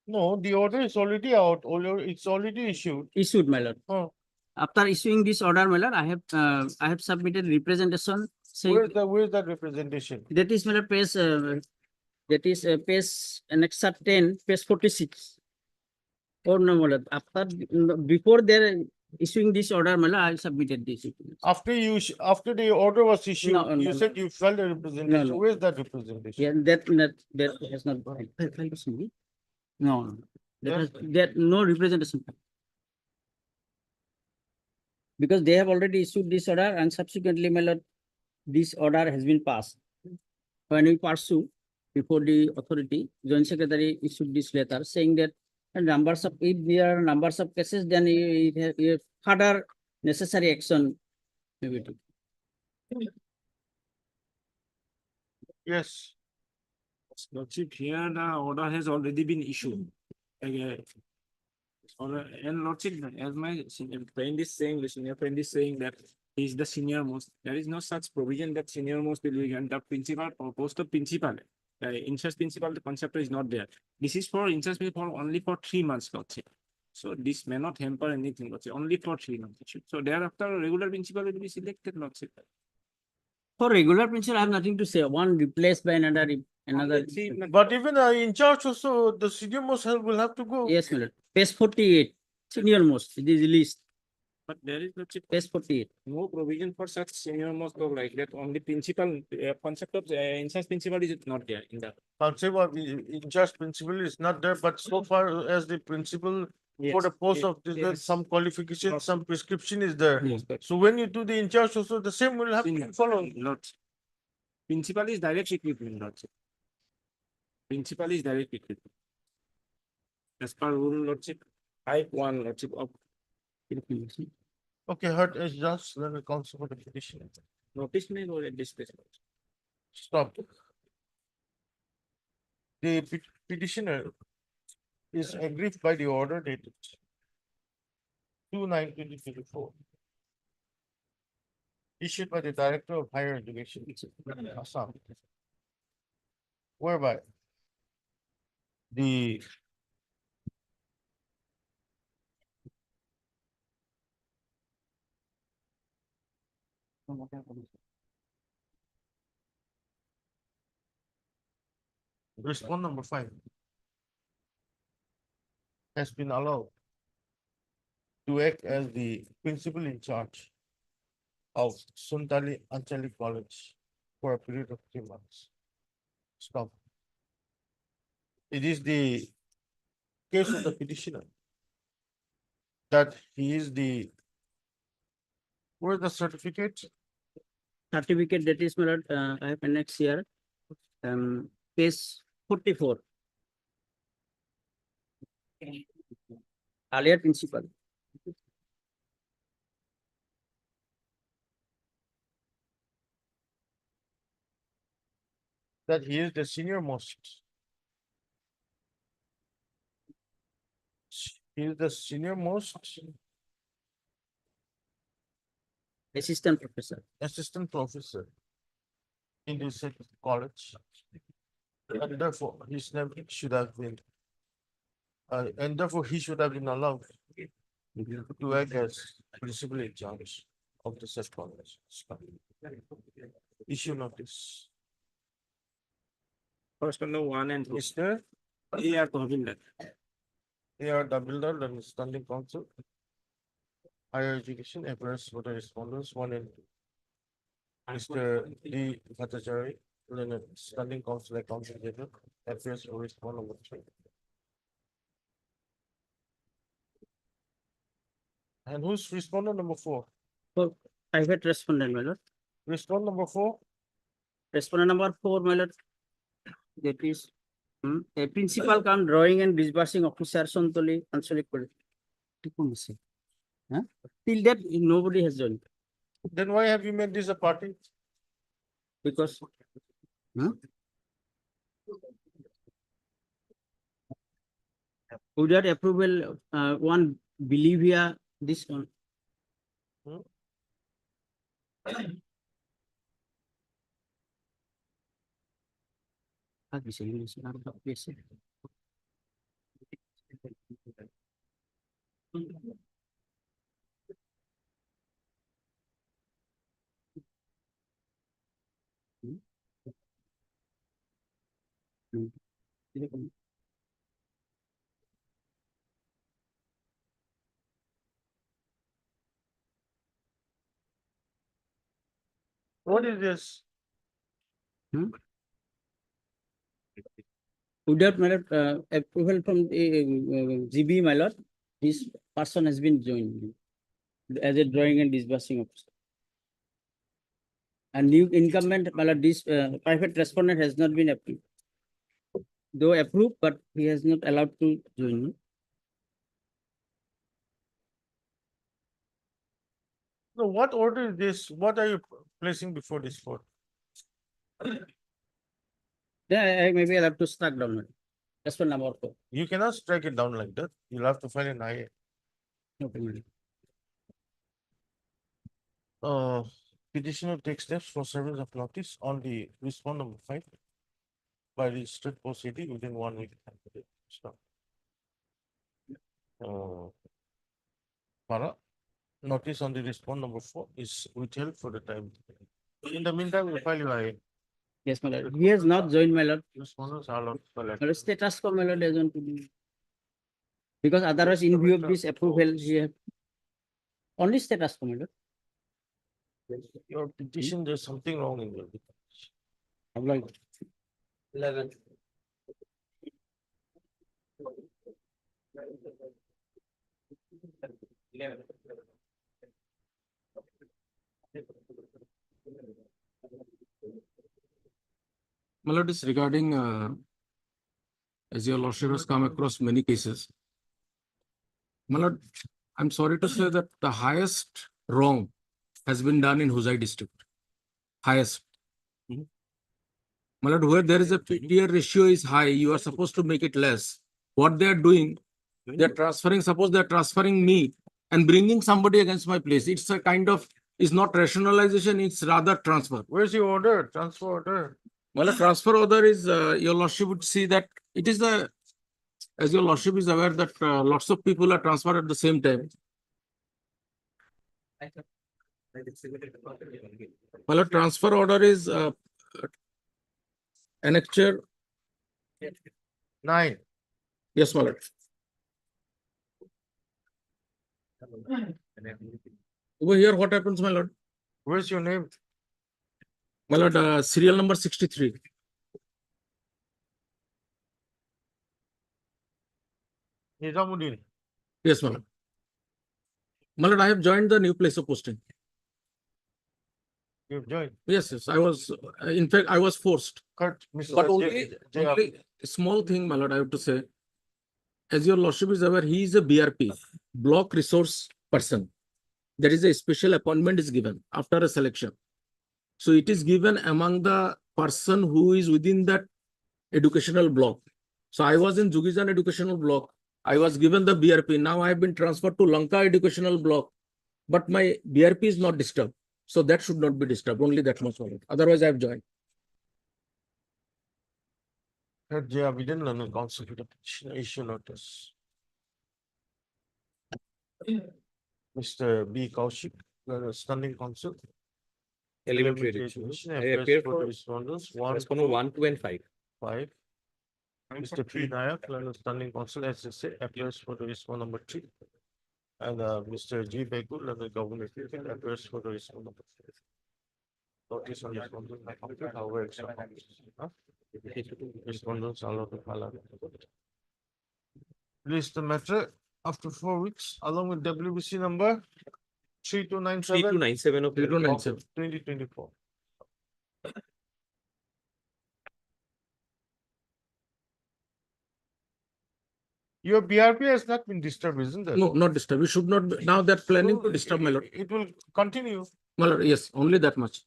No, the order is already out. It's already issued. Issued, my lord. After issuing this order, my lord, I have submitted representation. Where's that representation? That is, my lord, page. That is page Annex 10, page 46. Or no, my lord. After before their issuing this order, my lord, I submitted this. After the order was issued, No, you no, said you filed a representation. No. Where's that representation? Yeah, that has not been. No, that no representation. Because they have already issued this order and subsequently, my lord, this order has been passed. When we pursue, before the authority, Joint Secretary issued this letter saying that numbers of, if there are numbers of cases, then you further necessary action may be taken. Yes. Lordship, here the order has already been issued. And Lordship, as my senior friend is saying, the senior friend is saying that he is the senior most. There is no such provision that senior most will be the principal or post of principal. Interest principal, the concept is not there. This is for interest principal only for 3 months, Lordship. So this may not hamper anything, Lordship, only for 3 months. So thereafter, regular principal will be selected, Lordship. For regular principal, I have nothing to say. One replaced by another. But even in charge also, the senior most will have to go. Yes, my lord. Page 48, senior most, it is list. But there is Page 48. no provision for such senior most or like that. Only principal concept of instance principal is not there in the Concept of in charge principal is not there, but so far as the principal for the post of this, some qualification, some prescription is there. Yes. So when you do the in charge also, the same will have to follow. Lordship. Principal is direct recruitment, Lordship. Principal is direct recruitment. As per rule, Lordship, type 1, Lordship of Okay, heard is just let me counsel for the petition. notice me or display. Stop. The petitioner is aggrieved by the order dated 2/9/2024 issued by the Director of Higher Education, Assam, whereby the respond number 5 has been allowed to act as the principal in charge of Suntali Anchali College for a period of 3 months. Stop. It is the case of the petitioner that he is the, where the certificate? Certificate that is, my lord, I have annexed here. Page 44. Earlier principal. That he is the senior most. He is the senior most Assistant professor. assistant professor in this college. And therefore, his name should have been, and therefore he should have been allowed to act as principal in charge of the said college. Issue notice. First on the 1 and 2. Is there AR Provisional. AR Dumbledore and Standing Council? Higher Education, appearance for the respondents 1 and 2. Mr. D. Bhattacharya, Leonard, Standing Council, Council General, appearance for respond number 3. And who's respondent number 4? For private respondent, my lord. Respond number 4? Respondent number 4, my lord. That is a principal come drawing and disbursing officer Sontoli Anchalik. Till that, nobody has joined. Then why have you made this a party? Because without approval, one believe here this one. What is this? Without my lord, approval from the GB, my lord, this person has been joined as a drawing and disbursing officer. And new incumbent, my lord, this private respondent has not been approved. though approved, but he has not allowed to join. No, what order is this? What are you placing before this for? Then I maybe I'll have to strike down it. That's one number four. You cannot strike it down like that. You'll have to file an IA. Okay, madam. Petitioner takes steps for service of notice on the response number 5 by the strict proceeding within 1 week. Stop. Para, notice on the response number 4 is withheld for the time. In the meantime, we file your IA. Yes, my lord. He has not joined, my lord. Respondents are allowed to file My lord, status quo, my lord, doesn't to do. Because otherwise, in view of this approval, he have only status quo, my lord. your petition, there's something wrong in your. I'm like, 11. My lord, is regarding, as your lordship has come across many cases. My lord, I'm sorry to say that the highest wrong has been done in Huzai district. Highest. My lord, where there is a PTR ratio is high, you are supposed to make it less. What they are doing, they're transferring, suppose they're transferring me and bringing somebody against my place. It's a kind of, it's not rationalization, it's rather transfer. Where's your order? Transfer order. Well, a transfer order is, your lordship would see that it is the, as your lordship is aware that lots of people are transferred at the same time. Well, a transfer order is annexure. 9. Yes, my lord. Over here, what happens, my lord? Where's your name? My lord, serial number 63. Nizamuddin. Yes, my lord. My lord, I have joined the new place of posting. You've joined. Yes, yes, I was, in fact, I was forced. Kurt, Mr. But only a small thing, my lord, I have to say. As your lordship is aware, he is a BRP, block resource person. There is a special appointment is given after a selection. So it is given among the person who is within that educational block. So I was in Jugijan educational block. I was given the BRP. Now I have been transferred to Lanka educational block, but my BRP is not disturbed. So that should not be disturbed. Only that much. Otherwise, I have joined. Kurt J. Abidin, London Council for the petition issue notice. Mr. B. Kaushik, standing counsel. Elementary Education. I appear for for respondents. Respondent 1, 2, and 5. 5. Mr. P. Nayak, standing counsel, SSA, appears for the response number 3. And Mr. G. Bekul, the government appears for the response number 4. Notice on respondent, however, it's not published. Respondents are allowed to file. Release the matter after 4 weeks along with WBC number 3297. 3297 of 3297. 2024. Your BRP has not been disturbed, isn't it? No, not disturbed. We should not. Now they're planning to disturb, my lord. It will continue. My lord, yes, only that much.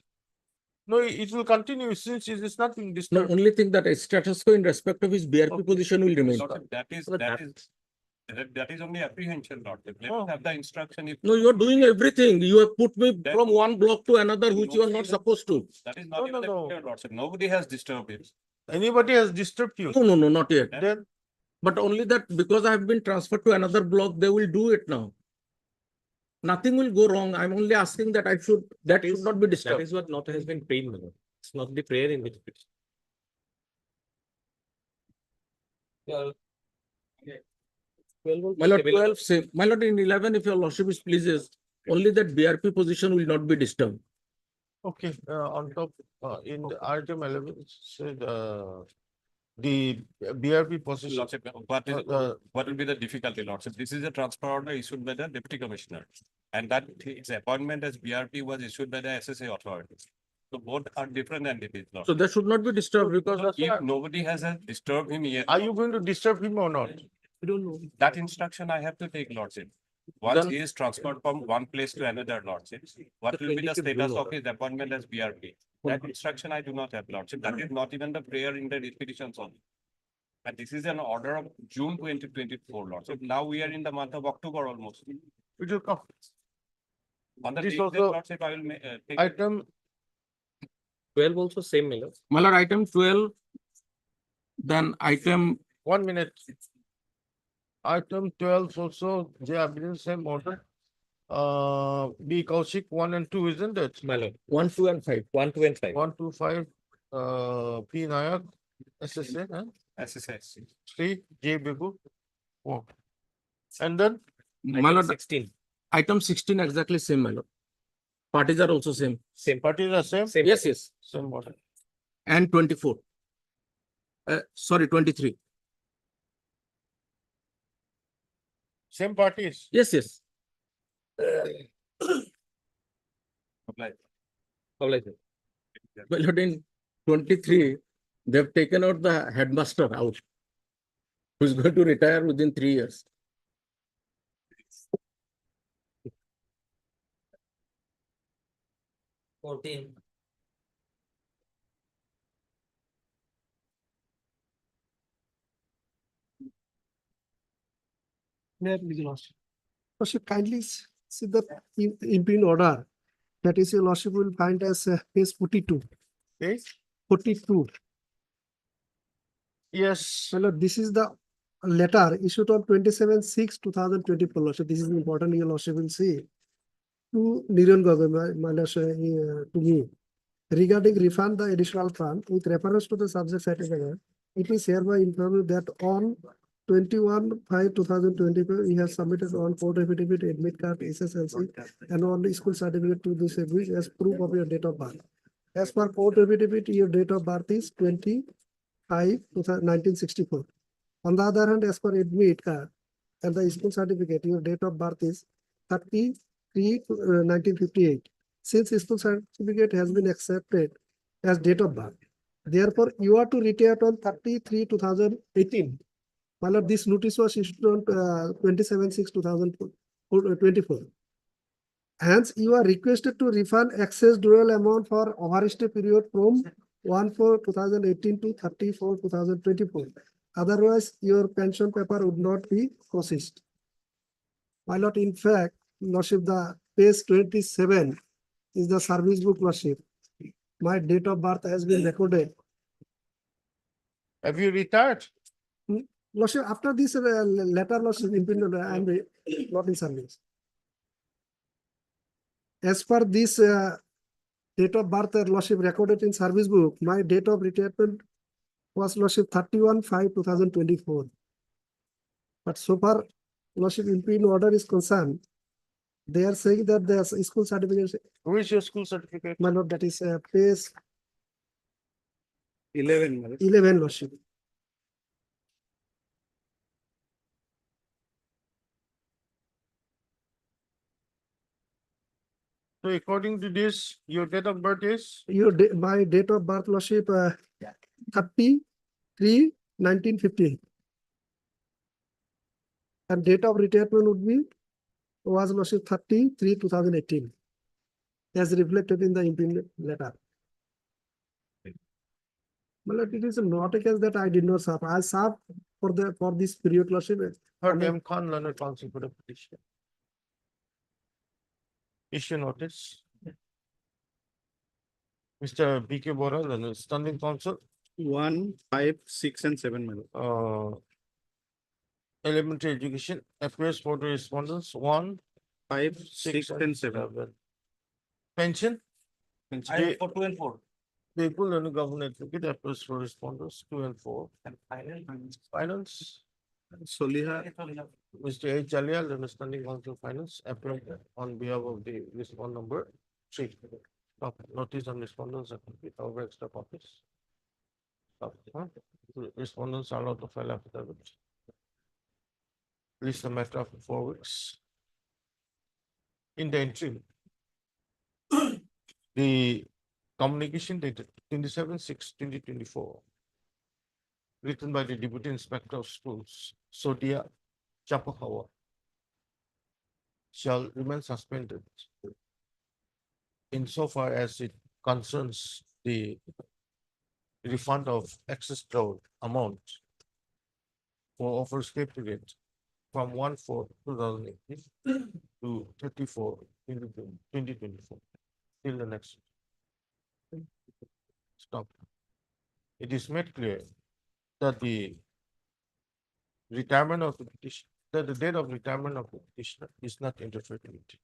No, it will continue since it is not being No, disturbed. only thing that a status quo in respect of his BRP position will remain. That is only apprehension, not the Oh. have the instruction. If No, you are doing everything. You have put me from one block to another, which you are not supposed to. that is not No, in the no. clear, Lordship. Nobody has disturbed it. Anybody has disturbed you? No, no, no, not yet. Then But only that because I have been transferred to another block, they will do it now. Nothing will go wrong. I'm only asking that that should not be That disturbed. is what not has been prayed, my lord. It's not the prayer in which it is. Well, My lord, 12, same. My lord, in 11, if your lordship is pleases, only that BRP position will not be disturbed. okay, on top, in the item 11, it said, the BRP position. Lordship, what will be the difficulty, Lordship? This is a transfer order issued by the Deputy Commissioner. And that its appointment as BRP was issued by the SSA authority. So both are different entities, So Lordship. that should not be disturbed because If nobody has disturbed him yet, Are you going to disturb him or not? we don't know. that instruction I have to take, Lordship. Once Then- he is transferred from one place to another, Lordship, what will be the 25th status June of his appointment as BRP? That instruction I do not have, Lordship. That is not even the prayer in the petitions only. And this is an order of June 2024, Lordship. Now we are in the month of October almost. It will come. On the This date, also- Lordship, I will take. Item 12 also same, my lord. My lord, item 12, then item, 1 minute. Item 12 also, they are in the same order. B Kaushik 1 and 2, isn't it? My lord, 1, 2 and 5, 1, 2 and 5. 1, 2, 5, P Nayak, SSA, huh? SSS. 3, J Bibu, 4. And then, My lord, 16. item 16 exactly same, my lord. Parties are also same. Same. Parties are same? Same. Yes, yes. Same order. And 24. Sorry, 23. Same parties? Yes, yes. Apply. Apply, sir. But in 23, they've taken out the headmaster out, who's going to retire within 3 years. Lordship, kindly see the improved order. That is, your lordship will find as page 42. Page? 42. Yes. My lord, this is the letter issued on 27/6/2024. Lordship, this is important. Your lordship will see to Nirian government, my lordship, to me, regarding refund the additional fund with reference to the subject certificate. It is hereby informed that on 21/5/2024, he has submitted on court affidavit, admit card, SSLC, and on the school certificate to this which as proof of your date of birth. As per court affidavit, your date of birth is 25/1964. On the other hand, as per admit card and the school certificate, your date of birth is 30/3/1958. Since school certificate has been accepted as date of birth, therefore you are to retire on 30/3/2018. My lord, this notice was issued on 27/6/2024. Hence, you are requested to refund excess dual amount for overstay period from 1/4/2018 to 30/4/2024. Otherwise, your pension paper would not be processed. My lord, in fact, lordship, the page 27 is the service book, lordship. My date of birth has been recorded. Have you retired? Lordship, after this letter, lordship, I am not in service. As per this date of birth, lordship recorded in service book, my date of retirement was lordship 31/5/2024. But so far, lordship, in order is concerned, they are saying that the school certificate. Who is your school certificate? My lord, that is page 11, my lord. 11, lordship. So according to this, your date of birth is? My date of birth, lordship, 30/3/1958. And date of retirement would be was lordship 30/3/2018, as reflected in the implement letter. But it is not a case that I did not serve. I served for this period, lordship. Heard M. Khan, Learned Counsel for the petition. Issue notice. Mr. B.K. Bora, Learned Standing Counsel. 1, 5, 6, and 7, my lord. Elementary education, affairs for the respondents, 1, 5, 6, and 7. Pension, I have for 2 and 4. people and government advocate, affairs for respondents, 2 and 4. Finance, Soliha, Mr. H. Alia, Learned Standing Counsel Finance, applied on behalf of the respond number 3. Okay, notice on respondents are complete, over extra copies. Respondents are allowed to file affidavit. List the matter after 4 weeks. In the interim, the Communication dated 27/6/2024. Written by the Deputy Inspector of Schools, Sodia Chapahawa, shall remain suspended insofar as it concerns the refund of excess crowd amount for overstay period from 1/4/2018 to 30/4/2024 till the next. Stop. It is made clear that the retirement of the petition, that the date of retirement of the petitioner is not interfered with.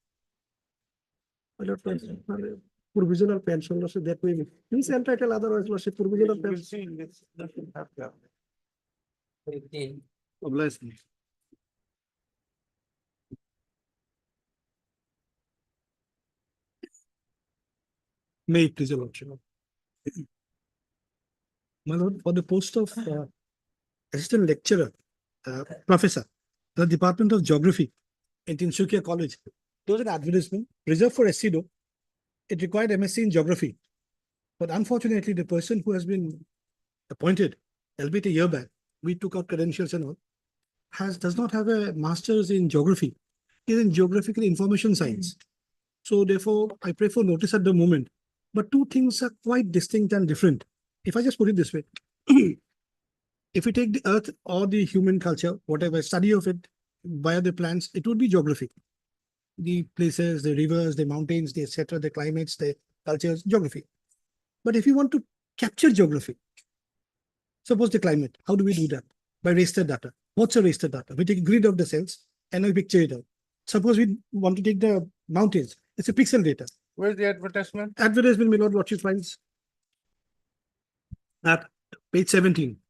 Provisional pension loss that way. Please entitle otherwise loss provisional You will pension. see in this, that will have that. Obviously. May it please your lordship. My lord, for the post of assistant lecturer, professor, the Department of Geography at Tinsukia College, there was an advertisement reserved for SCDO. It required MSc in geography. But unfortunately, the person who has been appointed, albeit a year back, we took out credentials and all, does not have a master's in geography. He is in geographical information science. So therefore, I pray for notice at the moment. But two things are quite distinct and different. If I just put it this way, if we take the earth or the human culture, whatever study of it via the plants, it would be geography. The places, the rivers, the mountains, the etc., the climates, the cultures, geography. But if you want to capture geography, suppose the climate, how do we do that? By raster data. What's a raster data? We take a grid of the cells and we picture it out. Suppose we want to take the mountains, it's a pixel data. Where's the advertisement? Advertisement, my lord, what you finds at page 17.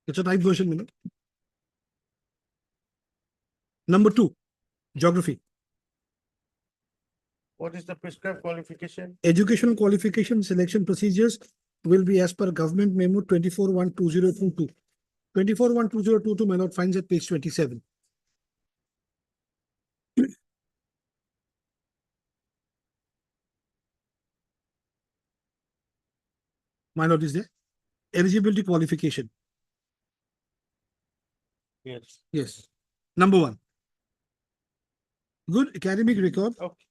It's a type version, my lord. Number 2, geography. What is the prescribed qualification? Educational qualification selection procedures will be as per government memo 24/1/2022. 24/1/2022, my lord, finds at page 27. My lord, is there? Eligibility qualification. Yes. Yes. Number 1. Good academic record. Okay.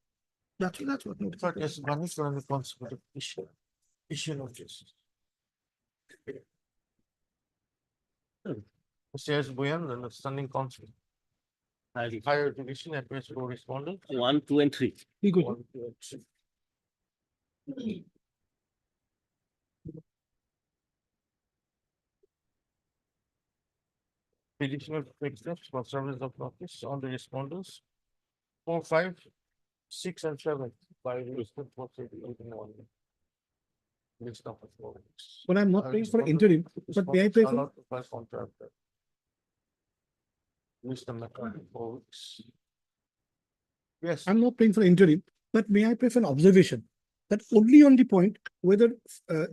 That's what. But yes, one is on the consequent issue of justice. Says Boyan, the standing counsel. Higher education and best correspondent. 1, 2, and 3. Be good. 1, 2, and 3. Petitioner takes steps for service of notice on the respondents. 4, 5, 6, and 7 by listed for list of 4 weeks. But I'm not paying for interim, but may I pay for? Allowed to file contract. List the matter 4 weeks. Yes. I'm not paying for interim, but may I pay for an observation that only on the point whether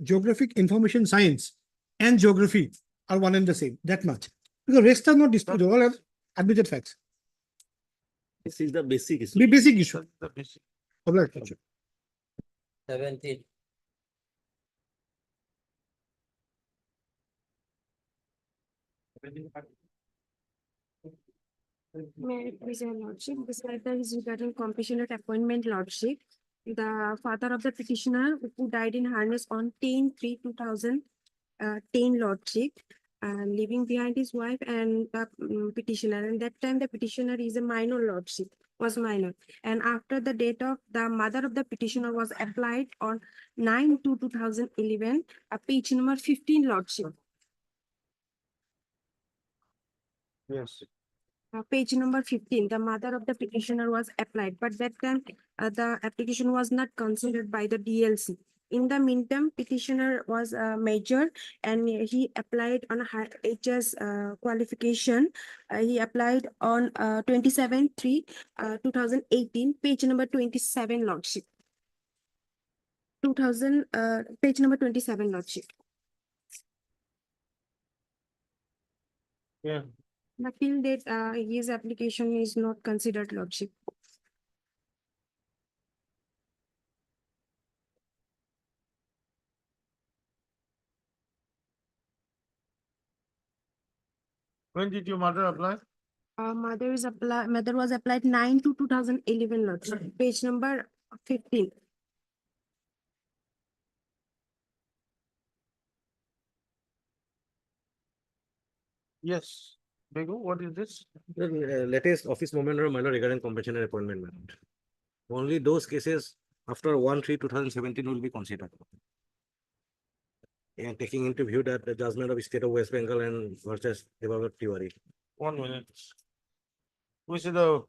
geographic information science and geography are one and the same, that much. Because rest are not disputed, all are admitted facts. This is the basic issue. The basic issue. The basic. Obliged. 17. May I please your lordship, this matter is regarding compassionate appointment lordship. The father of the petitioner who died in harness on 10/3/2010 lordship, and leaving behind his wife and the petitioner. And that time the petitioner is a minor lordship, was minor. And after the date of the mother of the petitioner was applied on 9/2/2011, page number 15 lordship. Yes. Page number 15, the mother of the petitioner was applied, but that time the application was not considered by the DLC. In the meantime, petitioner was major and he applied on a HS qualification. He applied on 27/3/2018, page number 27 lordship. 2000, page number 27 lordship. Yeah. But till date, his application is not considered lordship. When did your mother apply? Mother was applied 9/2/2011, Lordship. Page number 15. Yes. Begu, what is this? The latest office memorandum, my lord, regarding compensation appointment, my lord. Only those cases after 1/3/2017 will be considered. And taking into view that the judgment of state of West Bengal and versus Debabat Tiwari. 1 minute. Which is the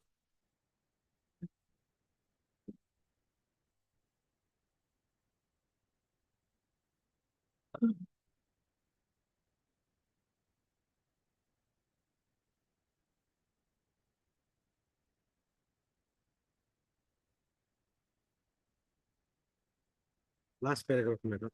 Last paragraph, my lord.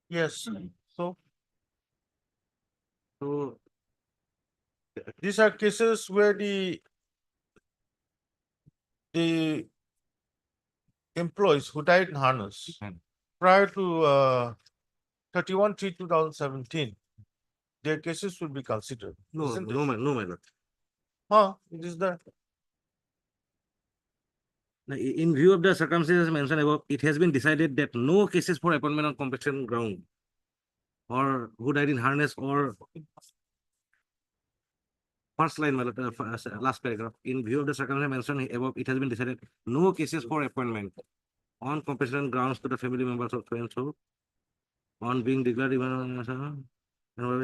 yes. So So these are cases where the employees who died in harness prior to 31/3/2017, their cases will be considered. no, isn't it? no, my lord. Huh? It is the Now, in view of the circumstances mentioned above, it has been decided that no cases for appointment on compensation ground or who died in harness or first line, my lord, last paragraph. In view of the circumstances mentioned above, it has been decided no cases for appointment on compensation grounds to the family members of so and so on being declared even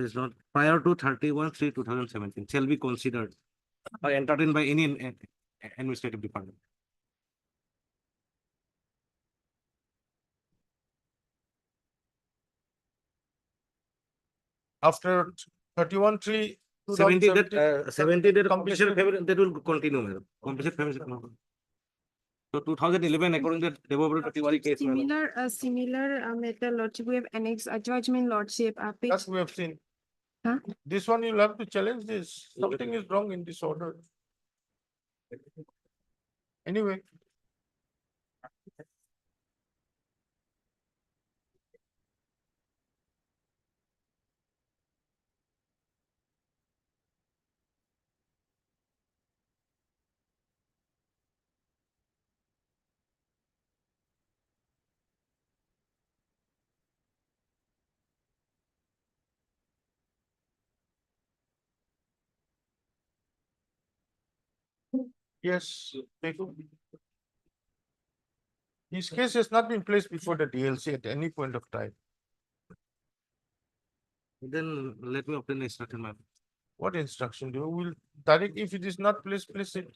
is not prior to 31/3/2017 shall be considered or entertained by any administrative department. after 31/3. 70 that 70 that compensation compensation family that will continue, madam. Compensation family. So 2011, according to the Debabat Tiwari case, madam. Similar matter, Lordship. We have annexed a judgment, Lordship. Page. That we have seen. Huh? This one you'll have to challenge this. Something is wrong in this order. Anyway. Yes. His case has not been placed before the DLC at any point of time. Then let me obtain the instruction, madam. What instruction do you will direct if it is not placed, place it.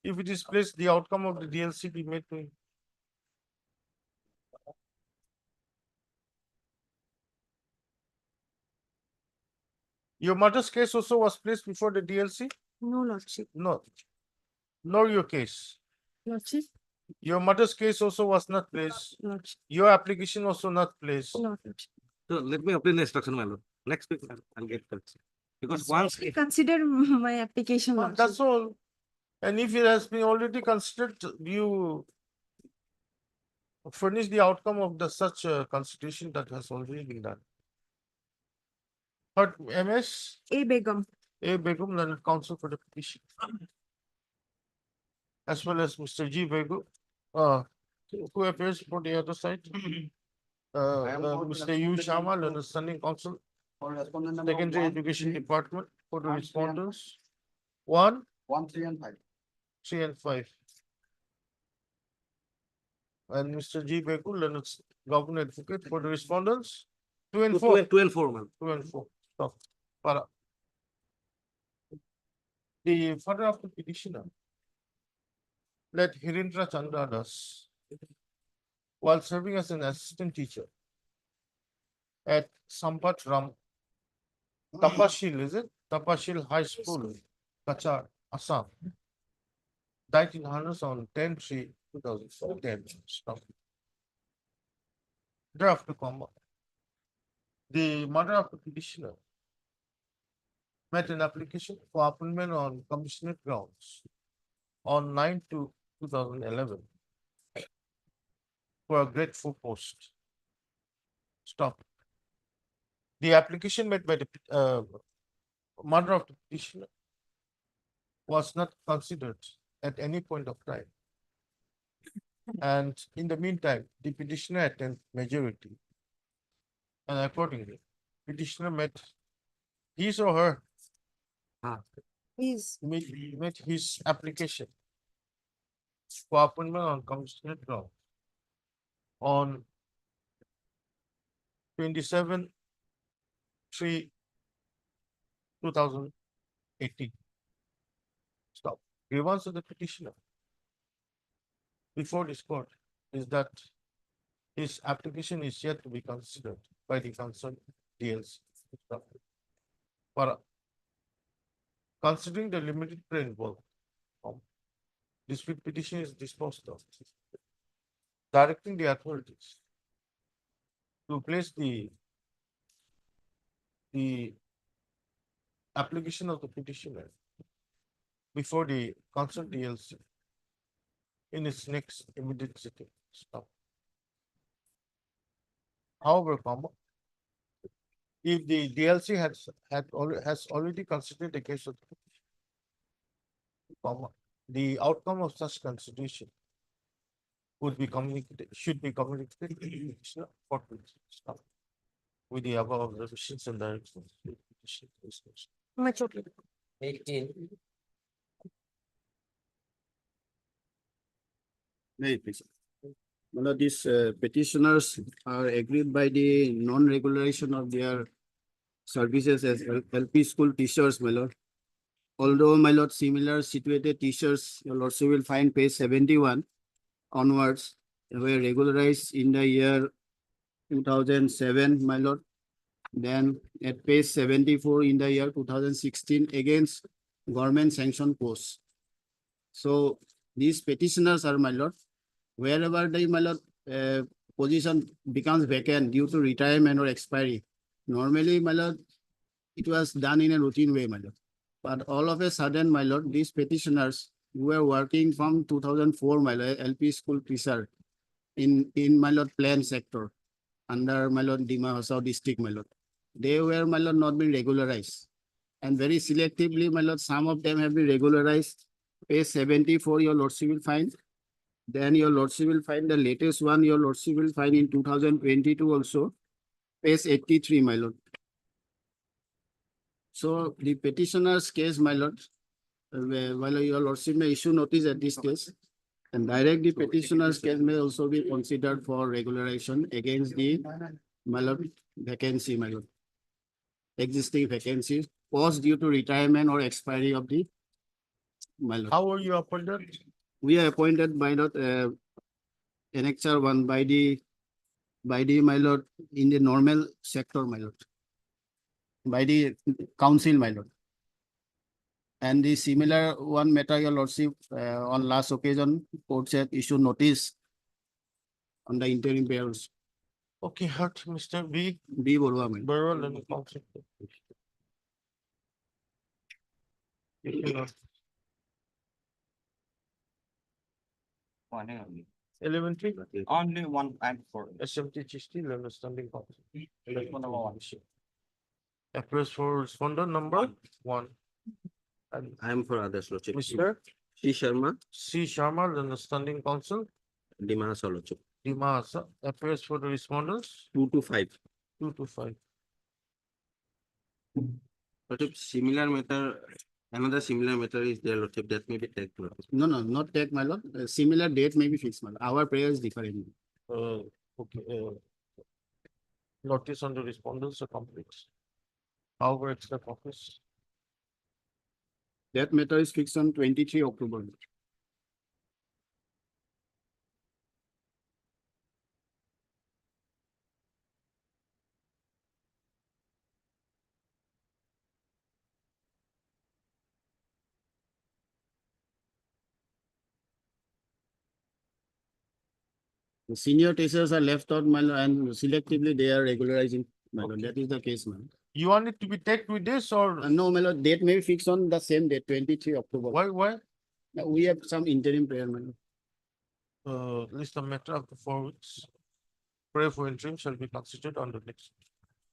If it is placed, the outcome of the DLC be made to him. Your mother's case also was placed before the DLC? No, Lordship. No. Nor your case. Lordship. Your mother's case also was not placed. Lordship. Your application also not placed. No, Lordship. So let me obtain the instruction, my lord. Next week, I'll get that. Because once We consider my application, Lordship. That's all. And if it has been already considered, you furnish the outcome of the such constitution that has already been done. But MS A. Begum. A. Begum, learned counsel for the petition. As well as Mr. G. Begum, who appears for the other side. Mr. U. Sharma, learned standing counsel, Secondary Education Department for the respondents. 1, 3 and 5. 3 and 5. And Mr. G. Bekul, learned government advocate for the respondents. 2 and 4. 2 and 4, madam. 2 and 4. Stop. Para. The father of the petitioner Let Hirindra Chandra Das, while serving as an assistant teacher at Sampat Ram Tapashil, is it? Tapashil High School, Kachar, Assam. Died in harness on 10/3/2010. Stop. Draft to comma. The mother of the petitioner met an application for appointment on compassionate grounds on 9/2/2011 for a grade 4 post. Stop. The application made by the mother of the petitioner was not considered at any point of time. And in the meantime, the petitioner attained majority. And accordingly, petitioner met his or her met his application for appointment on compassionate ground on 27/3/2018. Stop. Grievance of the petitioner before this court is that his application is yet to be considered by the concerned DLC. Stop. For considering the limited play involved, this petition is disposed of, directing the authorities to place the application of the petitioner before the concerned DLC in its next immediate sitting. Stop. However, if the DLC has already considered the case of the petition, the outcome of such consideration would be communicated, should be communicated to the petitioner forthwith. Stop. With the above observations and directions. Much okay. 18. Very please. Well, these petitioners are agreed by the non-regularization of their services as LP school teachers, my lord. Although, my lord, similar situated teachers, your lordship will find page 71 onwards, were regularized in the year 2007, my lord. Then at page 74 in the year 2016 against government sanctioned posts. So these petitioners are, my lord, wherever the, my lord, position becomes vacant due to retirement or expiry. Normally, my lord, it was done in a routine way, my lord. But all of a sudden, my lord, these petitioners who were working from 2004, my lord, LP school teacher in my lord, plan sector under my lord, Dima Hasao district, my lord. They were, my lord, not been regularized. And very selectively, my lord, some of them have been regularized. Page 74, your lordship will find. Then your lordship will find the latest one, your lordship will find in 2022 also. Page 83, my lord. So the petitioner's case, my lord, while your lordship may issue notice at this case, and direct the petitioner's case may also be considered for regularization against the, my lord, vacancy, my lord. Existing vacancies was due to retirement or expiry of the, my lord. How were you appointed? We are appointed by not annexure 1 by the, my lord, in the normal sector, my lord. By the council, my lord. And the similar one matter, your lordship, on last occasion, court said issue notice on the interim payers. Okay, heard Mr. B. B. Borua, my lord. Burwell and council. One only. Elementary, Only one and four. SMT Chisti, level standing council. Telephone number one. Appears for respondent number 1. And I am for others, lordship. Mr. C. Sharma, C. Sharma, then the standing council. Dima Hasao, lordship. Dimasa appears for the respondents 2 to 5. 2 to 5. Lordship, similar matter, another similar matter is there, lordship, that may be taken. lordship. No, not take, my lord. Similar date may be fixed, my lord. Our prayer is different. Okay. Notice on the respondents are complete. However, extra office. That matter is fixed on 23 October. The senior teachers are left out, my lord, and selectively they are regularizing, my lord. Okay. That is the case, man. You want it to be tagged with this or No, my lord, date may be fixed on the same date, 23 October. why? We have some interim prayer, my lord. List the matter after 4 weeks. Prayer for interim shall be considered on the next.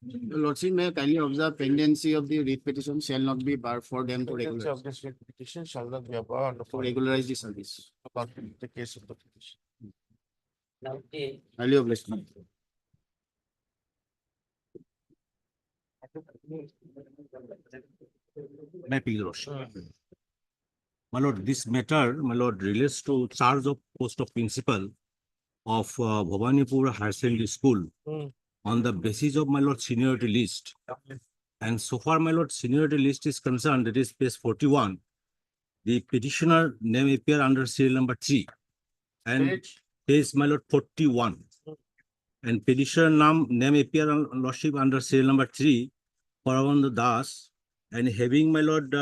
Your lordship may kindly observe pendency of the writ petition shall not be barred for them to Pendency regularize, of this petition shall not be above and to regularize the service. about the case of the petition. Highly obliged, my lord. My appeal, Your Lordship. My lord, this matter, my lord, relates to charge of post of principal of Bhavanipur Higher Secondary School Hmm. on the basis of my lord seniority list. And so far, my lord, seniority list is concerned, that is page 41. The petitioner name appear under serial number 3. And Page, page, my lord, 41. And petitioner name appear on lordship under serial number 3, Paravanda Das, and having, my lord,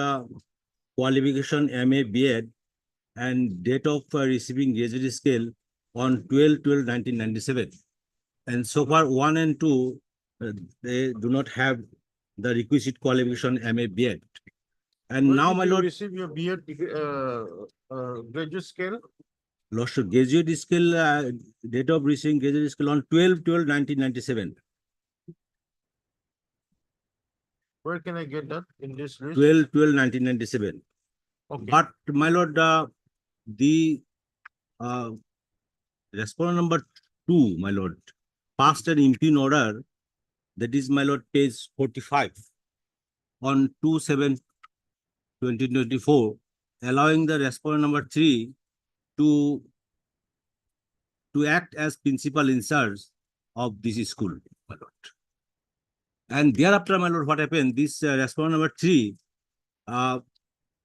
qualification MA B.Ed and date of receiving graduate scale on 12/12/1997. And so far, 1 and 2, they do not have the requisite qualification MA B.Ed. And where now, did my you lord, receive your B.Ed graduate scale? lordship, graduate skill, date of receiving graduate skill on 12/12/1997. Where can I get that in this list? 12/12/1997. Okay. But my lord, the respondent number 2, my lord, passed an impugn order, that is, my lord, page 45 on 2/7/2024, allowing the respondent number 3 to act as principal in charge of this school, my lord. And thereafter, my lord, what happened? This respondent number 3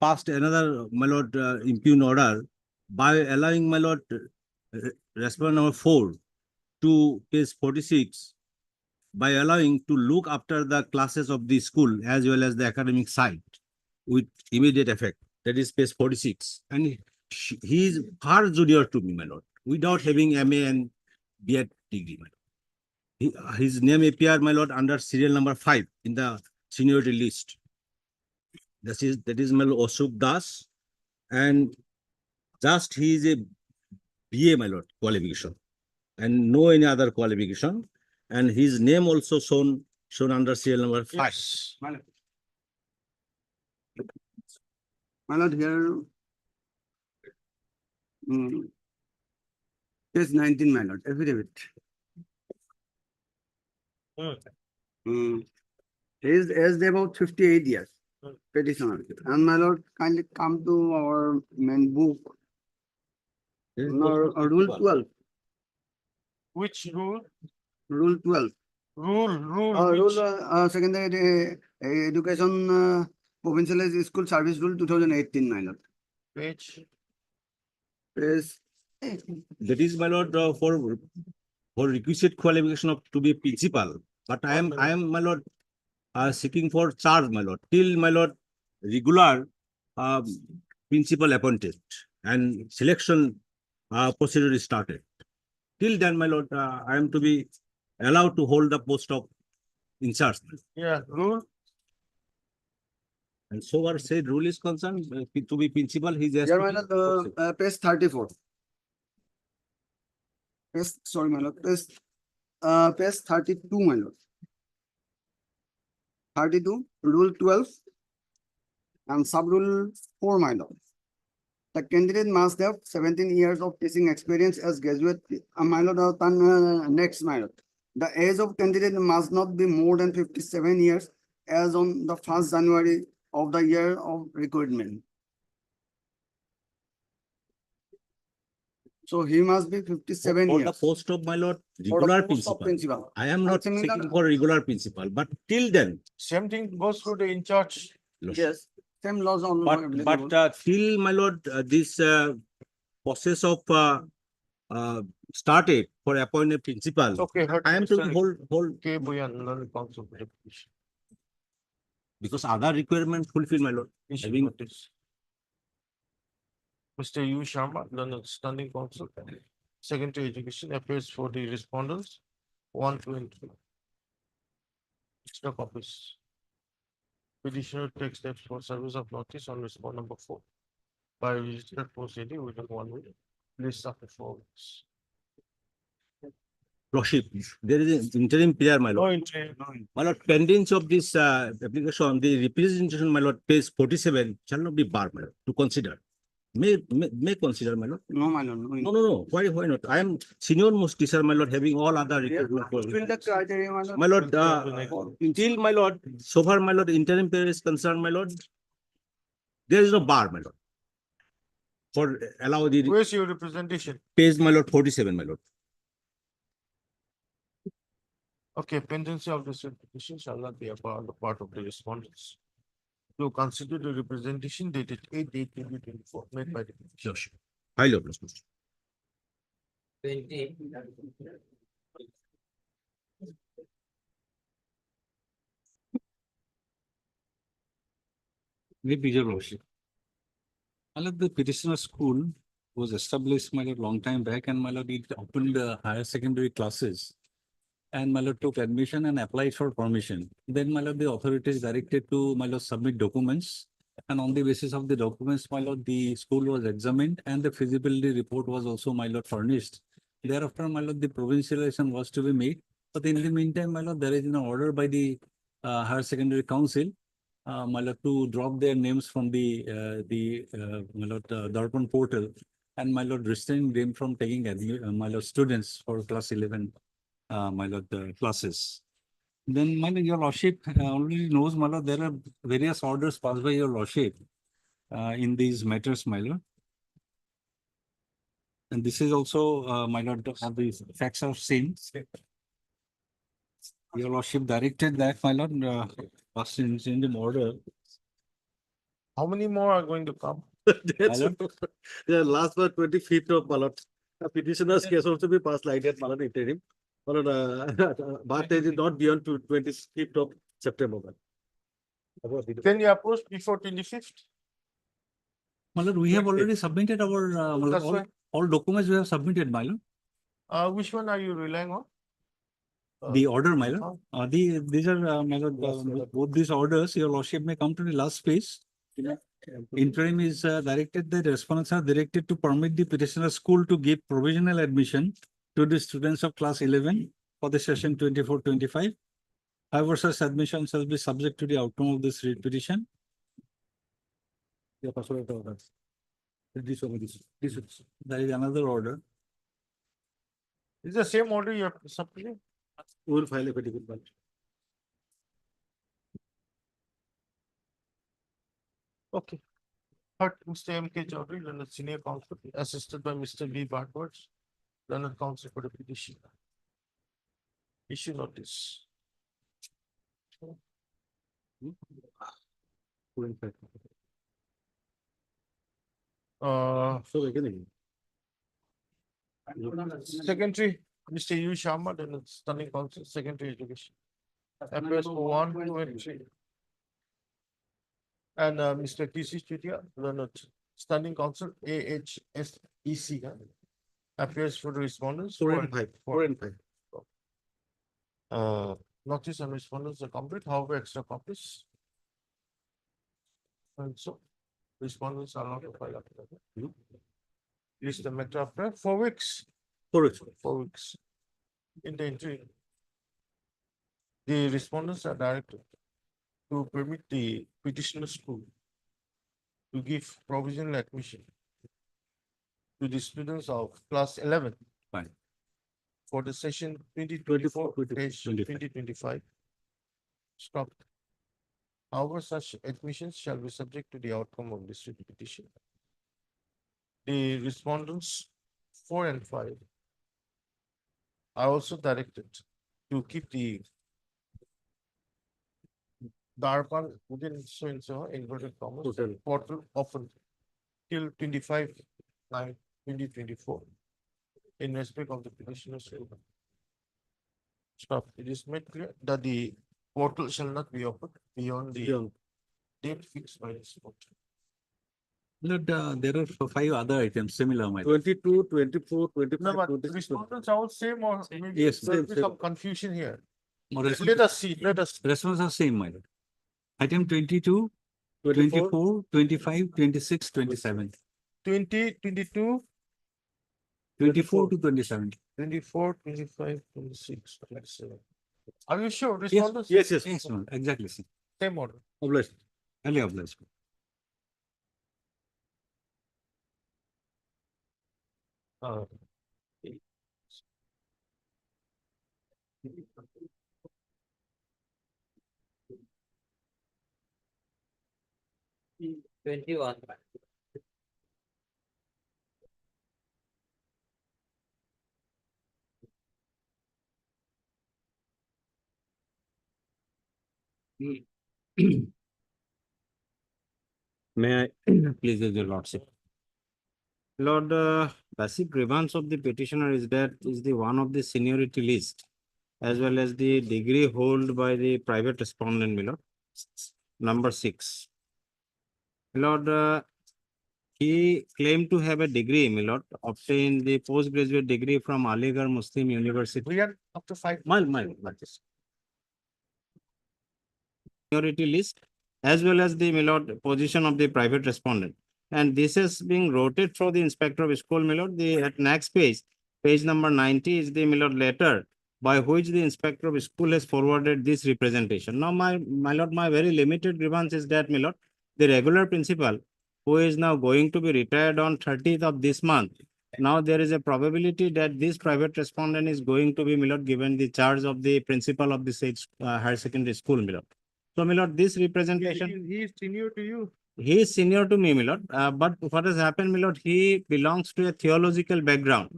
passed another, my lord, impugn order by allowing, my lord, respondent number 4 to page 46 by allowing to look after the classes of the school as well as the academic side with immediate effect. That is page 46. And he is far junior to me, my lord, without having MA and B.Ed degree, my lord. His name appear, my lord, under serial number 5 in the seniority list. That is my lord, Ashok Das, and just he is a BA, my lord, qualification, and no any other qualification. And his name also shown under serial number 5. Yes. My lord, here. Page 19, my lord, affidavit. His age about 58 years, petitioner. And my lord, kindly come to our main book, rule 12. Which rule? Rule 12. Rule. Secondary education, provincialized school service rule 2018, my lord. Page. Page. That is, my lord, for requisite qualification of to be principal. But I am, my lord, seeking for charge, my lord, till, my lord, regular principal appointed and selection procedure is started. Till then, my lord, I am to be allowed to hold the post of in charge. Yeah, rule. And so far said rule is concerned, to be principal, he just. Your my lord, page 34. Sorry, my lord, page 32, my lord. 32, rule 12, and sub rule 4, my lord. The candidate must have 17 years of teaching experience as graduate, my lord, next, my lord. The age of candidate must not be more than 57 years as on the 1st January of the year of recruitment. So he must be 57 For years. the post of, my lord, For the regular post of principal. I am And not similar- seeking for regular principal, but till then. Same thing goes through the in charge. Yes, same laws on. But till, my lord, this process of started for appointed principal. Okay. I am to hold Okay, council petition. because other requirement fulfill, my lord. Issue Having- notice. Mr. U. Sharma, London Standing Council. secondary education appears for the respondents, 1, 2, and 3. Extra copies. Petitioner takes steps for service of notice on respond number 4. By registered proceeding within 1 week, list after 4 weeks. Lordship, there is an interim period, my No lord. entry, no entry. My lord, pending of this application, the representation, my lord, page 47 shall not be barred, my lord, to consider. May consider, my lord. No, my lord. No. Why not? I am senior most teacher, my lord, having all other recruitment. My lord, until my lord, so far, my lord, interim period is concerned, my lord, there is no bar, my lord. For allow the Where's your representation? page, my lord, 47, my lord. Okay, pendency of this petition shall not be a part of the respondents. To consider the representation dated 8/8/2024 made by the petitioner. Lordship. High lord, Lordship. Great pleasure, Lordship. My lord, the petitioner school was established, my lord, long time back, and my lord, it opened higher secondary classes. And my lord took admission and applied for permission. Then my lord, the authorities directed to my lord submit documents. And on the basis of the documents, my lord, the school was examined and the feasibility report was also, my lord, furnished. Thereafter, my lord, the provincialization was to be made. But in the meantime, my lord, there is an order by the higher secondary council, my lord, to drop their names from the my lord, Darpan portal, and my lord, restraining them from taking my lord, students for class 11, my lord, classes. Then, my lord, your lordship already knows, my lord, there are various orders passed by your lordship in these matters, my lord. And this is also, my lord, how the facts are seen. Your lordship directed that, my lord, passed in the order. How many more are going to come? That's the last but 25th of ballot. The petitioner's case also be passed like that, ballot interim. But it is not beyond to 25th of September. Can you approach before 25th? My lord, we have already submitted our, my lord, That's why. all documents we have submitted, my lord. Which one are you relying on? The order, my lord. These are, my lord, both these orders, your lordship may come to the last page. Interim is directed, the respondents are directed to permit the petitioner school to give provisional admission to the students of class 11 for the session 24-25. However, such admission shall be subject to the outcome of this writ petition. This, there is another order. Is the same order you have submitted? We will file a petition. Okay. Third, Mr. M.K. Chaudhary, Learned Senior Counsel, assisted by Mr. B. Backward, Learned Counsel for the petition. Issue notice. So again. Secretary, Mr. U. Sharma, then Standing Counsel, Secretary Education. Appears for 1, 2, and 3. And Mr. T.C. Chutia, Learned Standing Counsel, AHSEC, appears for the respondents. 4 and 5. 4 and 5. Notice and respondents are complete, however, extra copies. And so, respondents are not to file after that. List the matter after 4 weeks. 4 weeks. 4 weeks. In the interim, the respondents are directed to permit the petitioner school to give provisional admission to the students of class 11. Fine. For the session 2024-2025. 2025. Stop. However, such admissions shall be subject to the outcome of this writ petition. The respondents 4 and 5 are also directed to keep the Darpan within so and so inverted commas portal open till 25/9/2024 in respect of the petitioner's school. Stop. It is made clear that the portal shall not be opened beyond the date fixed by this portal. Lord, there are five other items similar, my lord. 22, 24, 25, No, but 26. respondents are all same or maybe Yes, there will same, be same. some confusion here. More Let us see, let us. responses are same, my lord. Item 22, 24. 24, 25, 26, 27. 20, 22, 24 to 27. 24, 25, 26, 27. Are you sure? Yes, Respondents? yes, yes, yes, ma'am. Exactly same. Same order. Obliged. Highly obliged. Uh, May I please, your lordship? Lord, basic grievance of the petitioner is that is the one of the seniority list as well as the degree held by the private respondent, my lord. Number 6. Lord, he claimed to have a degree, my lord, obtained the postgraduate degree from Aligarh Muslim University. we are up to 5. Seniority list as well as the, my lord, position of the private respondent. And this is being routed through the inspector of school, my lord. The at next page, page number 90 is the, my lord, letter by which the inspector of school has forwarded this representation. Now, my lord, my very limited grievance is that, my lord, the regular principal who is now going to be retired on 30th of this month. Now there is a probability that this private respondent is going to be, my lord, given the charge of the principal of the state higher secondary school, my lord. So, my lord, this representation. He is senior to you. He is senior to me, my lord. But what has happened, my lord, he belongs to a theological background.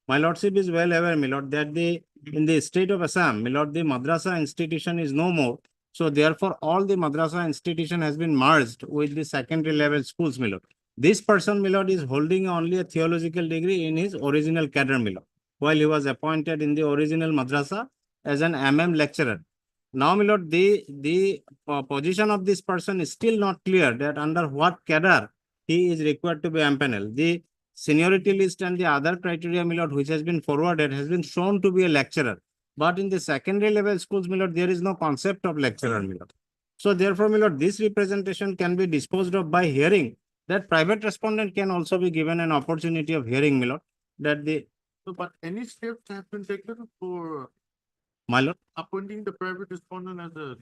My lordship is well aware, my lord, that in the state of Assam, my lord, the madrasa institution is no more. So therefore, all the madrasa institution has been merged with the secondary level schools, my lord. This person, my lord, is holding only a theological degree in his original cadre, my lord, while he was appointed in the original madrasa as an MM lecturer. Now, my lord, the position of this person is still not clear that under what cadre he is required to be empaneled. The seniority list and the other criteria, my lord, which has been forwarded has been shown to be a lecturer. But in the secondary level schools, my lord, there is no concept of lecturer, my lord. So therefore, my lord, this representation can be disposed of by hearing that private respondent can also be given an opportunity of hearing, my lord, that the. So, but any steps have been taken for My lord. appointing the private respondent as a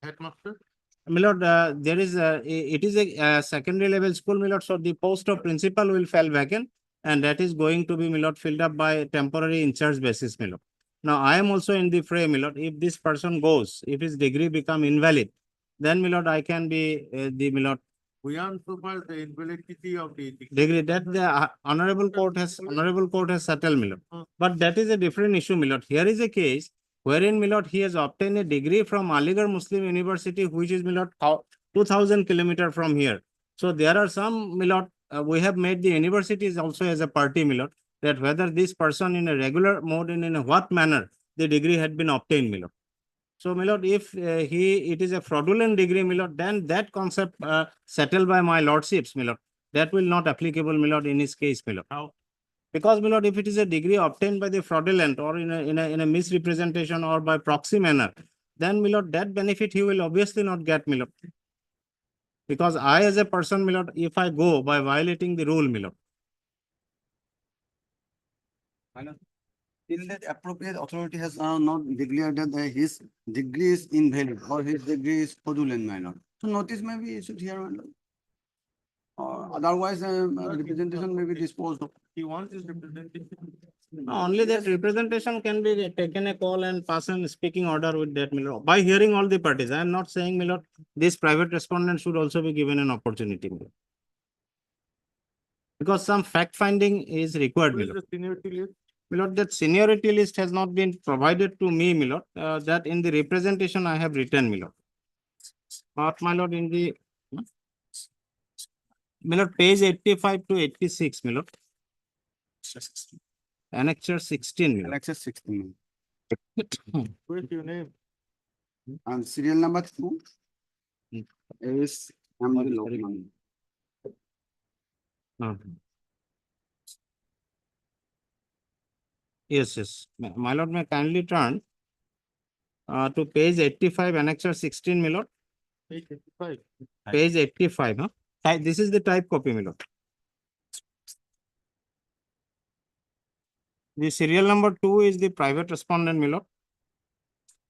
headmaster? My lord, it is a secondary level school, my lord, so the post of principal will fall vacant and that is going to be, my lord, filled up by temporary in charge basis, my lord. Now, I am also in the fray, my lord. If this person goes, if his degree become invalid, then, my lord, I can be my lord. We answer the invalidity of the Degree that the honorable court has settled, my lord. But that is a different issue, my lord. Here is a case wherein, my lord, he has obtained a degree from Aligarh Muslim University, which is, my lord, 2000 kilometers from here. So there are some, my lord, we have made the universities also as a party, my lord, that whether this person in a regular mode and in a what manner the degree had been obtained, my lord. So, my lord, if it is a fraudulent degree, my lord, then that concept settled by my lordships, my lord, that will not applicable, my lord, in his case, my lord. How? Because, my lord, if it is a degree obtained by the fraudulent or in a misrepresentation or by proxy manner, then, my lord, that benefit he will obviously not get, my lord. Because I, as a person, my lord, if I go by violating the rule, my lord. Till that appropriate authority has not declared that his degree is invalid or his degree is fraudulent, my lord. So notice may be issued here, my lord. Or otherwise, representation may be disposed of. He wants his representation. Only that representation can be taken a call and pass an speaking order with that, my lord, by hearing all the parties. I am not saying, my lord, this private respondent should also be given an opportunity, my lord. Because some fact finding is required, my Who is lord. the seniority list? My lord, that seniority list has not been provided to me, my lord. That in the representation I have written, my lord. But, my lord, in the my lord, page 85 to 86, my lord. Annexure 16, my lord. Annexure 16. What is your name? And serial number 2 is M. Lokman. Yes, yes. My lord, may kindly turn to page 85, annexure 16, my lord. Page 85. Page 85, huh? This is the type copy, my lord. The serial number 2 is the private respondent, my lord.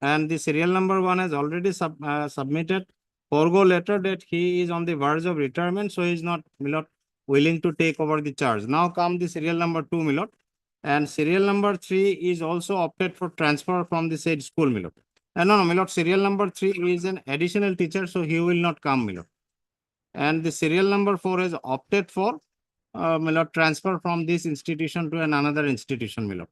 And the serial number 1 has already submitted forego letter that he is on the verge of retirement, so he is not, my lord, willing to take over the charge. Now come the serial number 2, my lord. And serial number 3 is also opted for transfer from the said school, my lord. No, my lord, serial number 3 is an additional teacher, so he will not come, my lord. And the serial number 4 is opted for, my lord, transfer from this institution to another institution, my lord.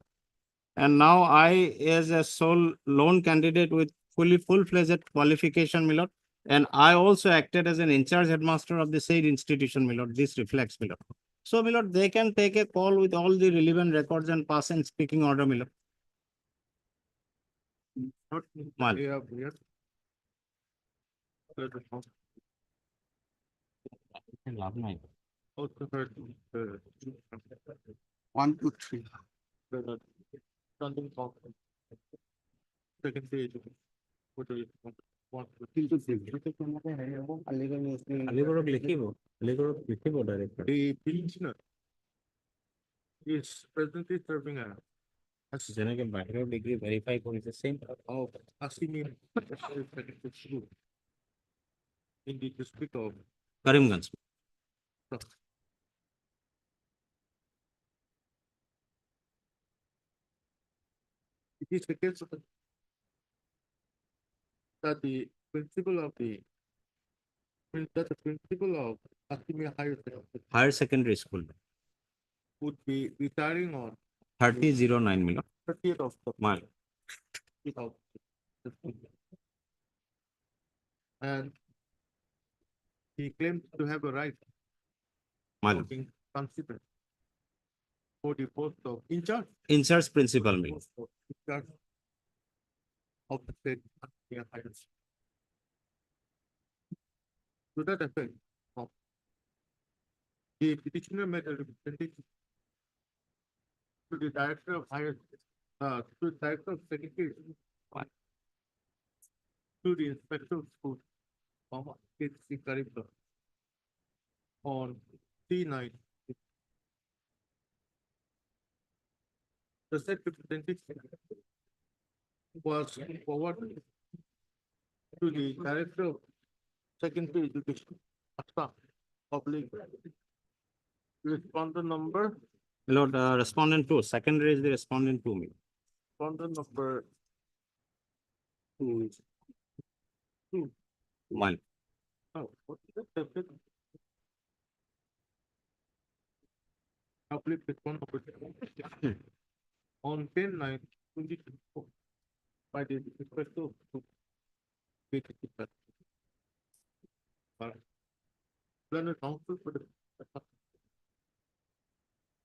And now I, as a sole loan candidate with full-fledged qualification, my lord, and I also acted as an in-charge headmaster of the said institution, my lord. This reflects, my lord. So, my lord, they can take a call with all the relevant records and pass in speaking order, my lord. Not Mal. yeah, yeah. 1, 2, 3. Second page. What are you? আলিগড়ক লিখিব direct. The petitioner is presently serving as যেনেকে বাহিৰৰ degree verify কৰিছে same. Assimi in the district of Karimganj. It is the case that the principal of Assimi Higher secondary school. would be retiring on 3009 million. 30th of Mal. 2000. And he claims to have a right Mal. of being considered for the post of In-charge principal million. in charge of the state. To that effect, the petitioner made a representation to the director of to the director of secretary, to the inspector of school, curriculum on C9. The said representation was forwarded to the director of secondary education, public. Respondent number, Lord, respondent 2. Secondary is the respondent 2 million. respondent number 2. Mal. Oh, what is that? Public respondent number 2. On 10/9/2024 by the inspector of school. Plan a council for the.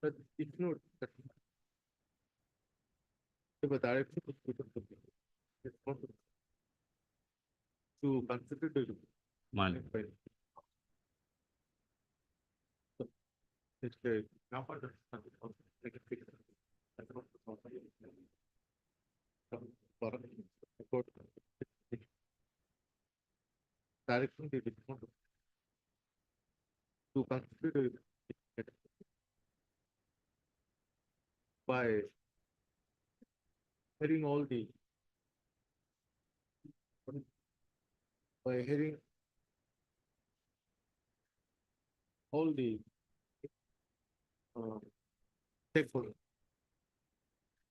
But ignore that. The director of school to consider the. Mal. It's now for the. Direction the to consider it by hearing all the stakeholders.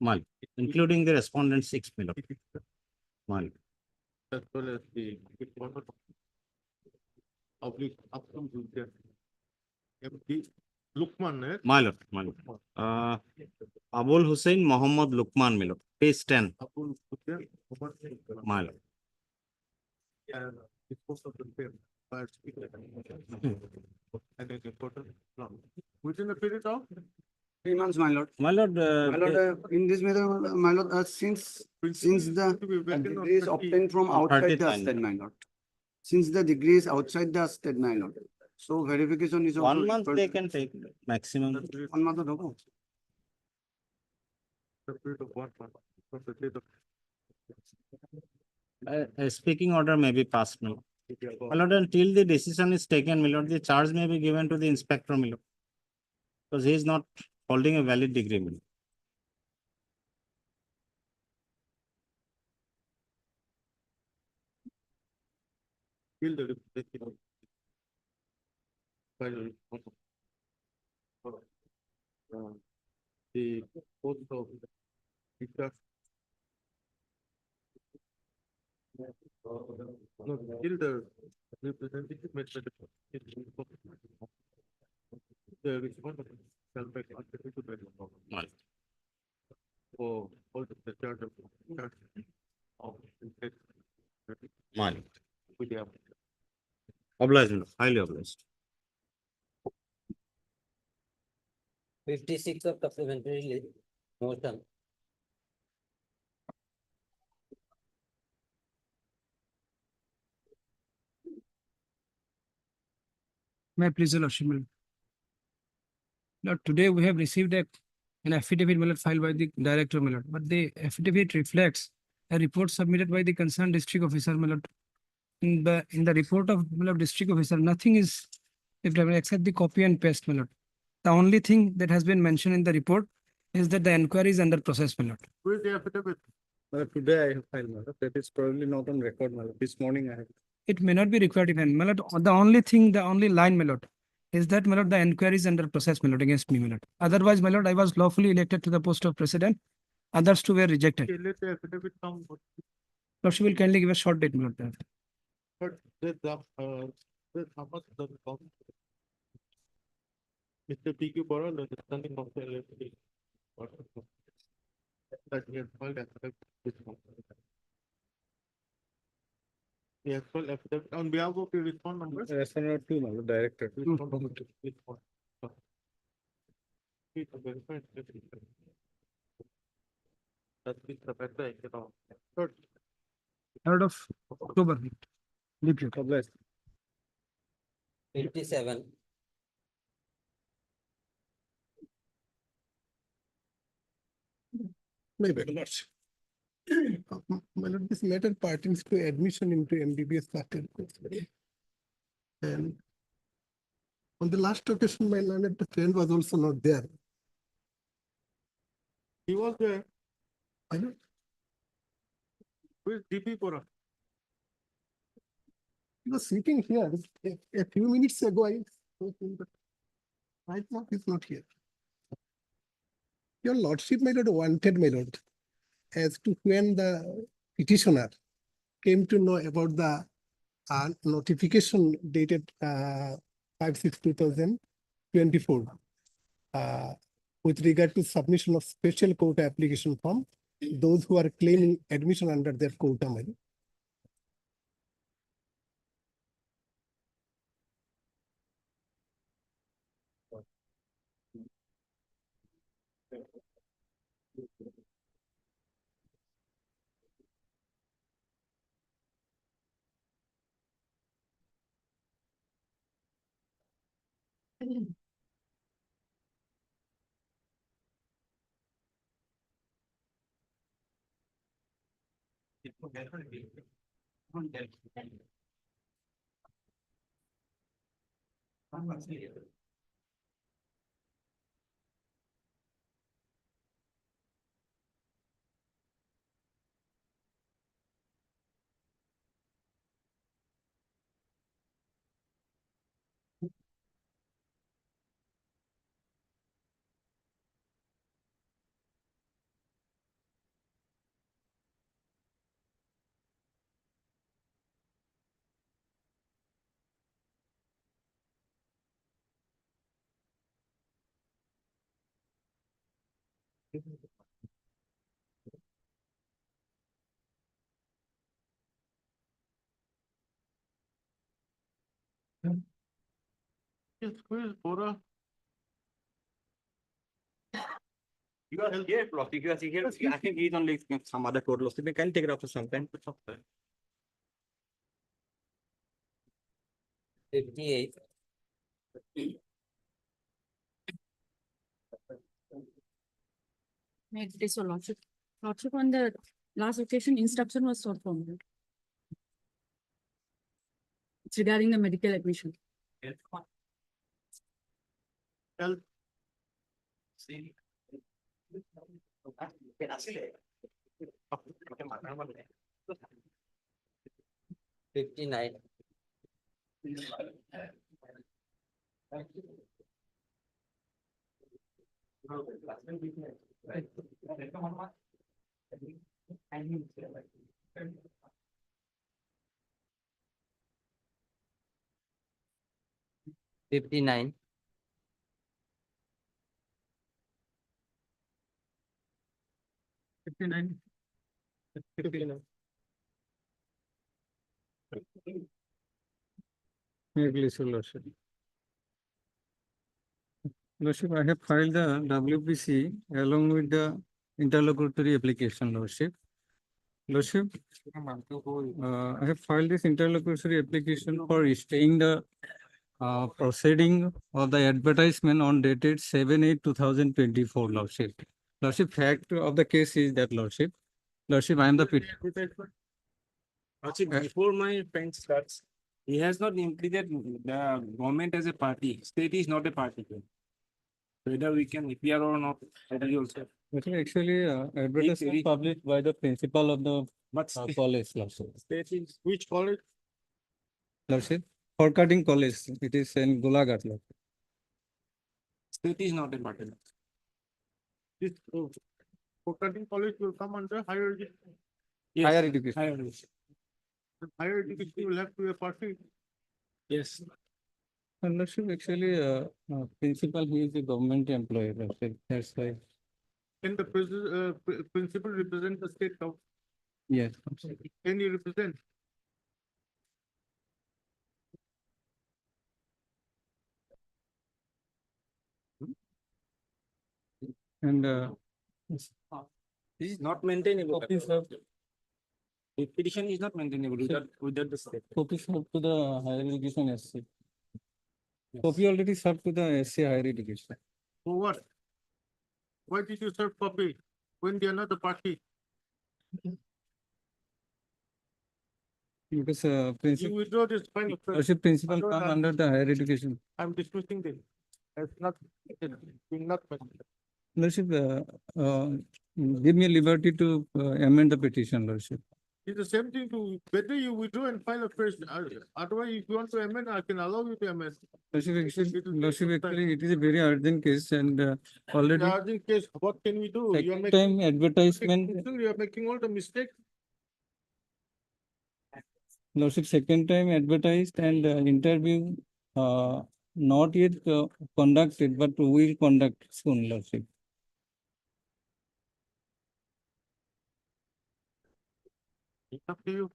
Mal. Including the respondent 6 million. Mal. As well as the public upcome MD Lukman. Malot. Abul Hussein Mohammad Lukman Milot. Page 10. Abul Hussein Malot. and dispose of the same by speaker. And an important plan. Within a period of 3 months, my lord. My lord, My lord, in this matter, my lord, since the to be vacant on degree is 30 obtained from on outside the 39. state, my lord. Since the degree is outside the state, my lord. So verification is. 1 month they can take maximum. 1 month. Speaking order may be passed now. My lord, until the decision is taken, my lord, the charge may be given to the inspector, my lord. Because he is not holding a valid degree, my lord. The post of instruction. No, till the representative made the respondent shall make answer to the for all the charge of Malik. with the Obliged, my lord, highly obliged. 56 of supplementary motion. May I please, your lordship, my lord. Lord, today we have received an affidavit, my lord, filed by the director, my lord, but the affidavit reflects a report submitted by the concerned district officer, my lord. In the report of, my lord, district officer, nothing is except the copy and paste, my lord. The only thing that has been mentioned in the report is that the inquiry is under process, my lord. Where is the affidavit? Today I have filed, my lord. That is probably not on record, my lord. This morning I have. It may not be required even, my lord. The only thing, the only line, my lord, is that, my lord, the inquiry is under process, my lord, against me, my lord. Otherwise, my lord, I was lawfully elected to the post of president. Others too were rejected. Okay, let the affidavit come. Lordship will kindly give a short date, my lord. But the how much the count? Mr. PQ Bora, the standing of the eligibility. That he has filed affidavit this month. He has filed affidavit on behalf of the respond number. Respondent 2, my lord, director. Respond. Please verify it. That is the better, you know. Third. 3rd of October. Leave you. Obliged. 57. Maybe not. My lord, this matter pertains to admission into MBBS lateral course. And on the last occasion, my learned friend was also not there. He was there. I know. With DP Bora. He was sitting here a few minutes ago. But right now he's not here. Your lordship, my lord, wanted, my lord, as to when the petitioner came to know about the notification dated 5/6/2024 with regard to submission of special quota application form, those who are claiming admission under their quota, my lord. Yes, where is Bora? You are here, Lordship. You are here. I think he's only some other court, Lordship. We can take it after some time. 58. Make this a lordship. Lordship, on the last occasion, instruction was sought from you. It's regarding the medical admission. Health. 59. $59. Lordship. Lordship, I have filed the WPC along with the interlocutory application, Lordship. Lordship, I have filed this interlocutory application for staying the proceeding of the advertisement on dated 7/8/2024, Lordship. Lordship, fact of the case is that, Lordship, I am the Lordship, before my friend starts, he has not included the government as a party. State is not a party. Whether we can appear or not, that is also. Actually, advertisement published by the principal of the But college, Lordship. state is, Which college? Lordship, Forcarding College, it is in Gulagat, Lordship. state is not a party. This Postponement college will come under higher education. Yes, Higher education. higher education. Higher education will have to be a party. Yes. And Lordship, actually, principal, he is a government employee, Lordship. That's why. Can the principal represent the state council? Yes. Can you represent? And This is not maintainable. copies of The petition is not maintainable without the state. copies served to the higher education SC. Copy already served to the SC higher education. For what? Why did you serve copy when they are not the party? Because You principal, withdraw this final. Lordship, principal Otherwise, come under the higher education. I'm dismissing them. It's not, being not. Lordship, give me liberty to amend the petition, Lordship. It's the same thing to, better you withdraw and file a fresh, otherwise if you want to amend, I can allow you to amend. Lordship, actually, it is a very urgent case and already The urgent case, what can we do? You are second making, time advertisement, you are making all the mistakes. Lordship, second time advertised and interview not yet conducted, but will conduct soon, Lordship. It's up to you.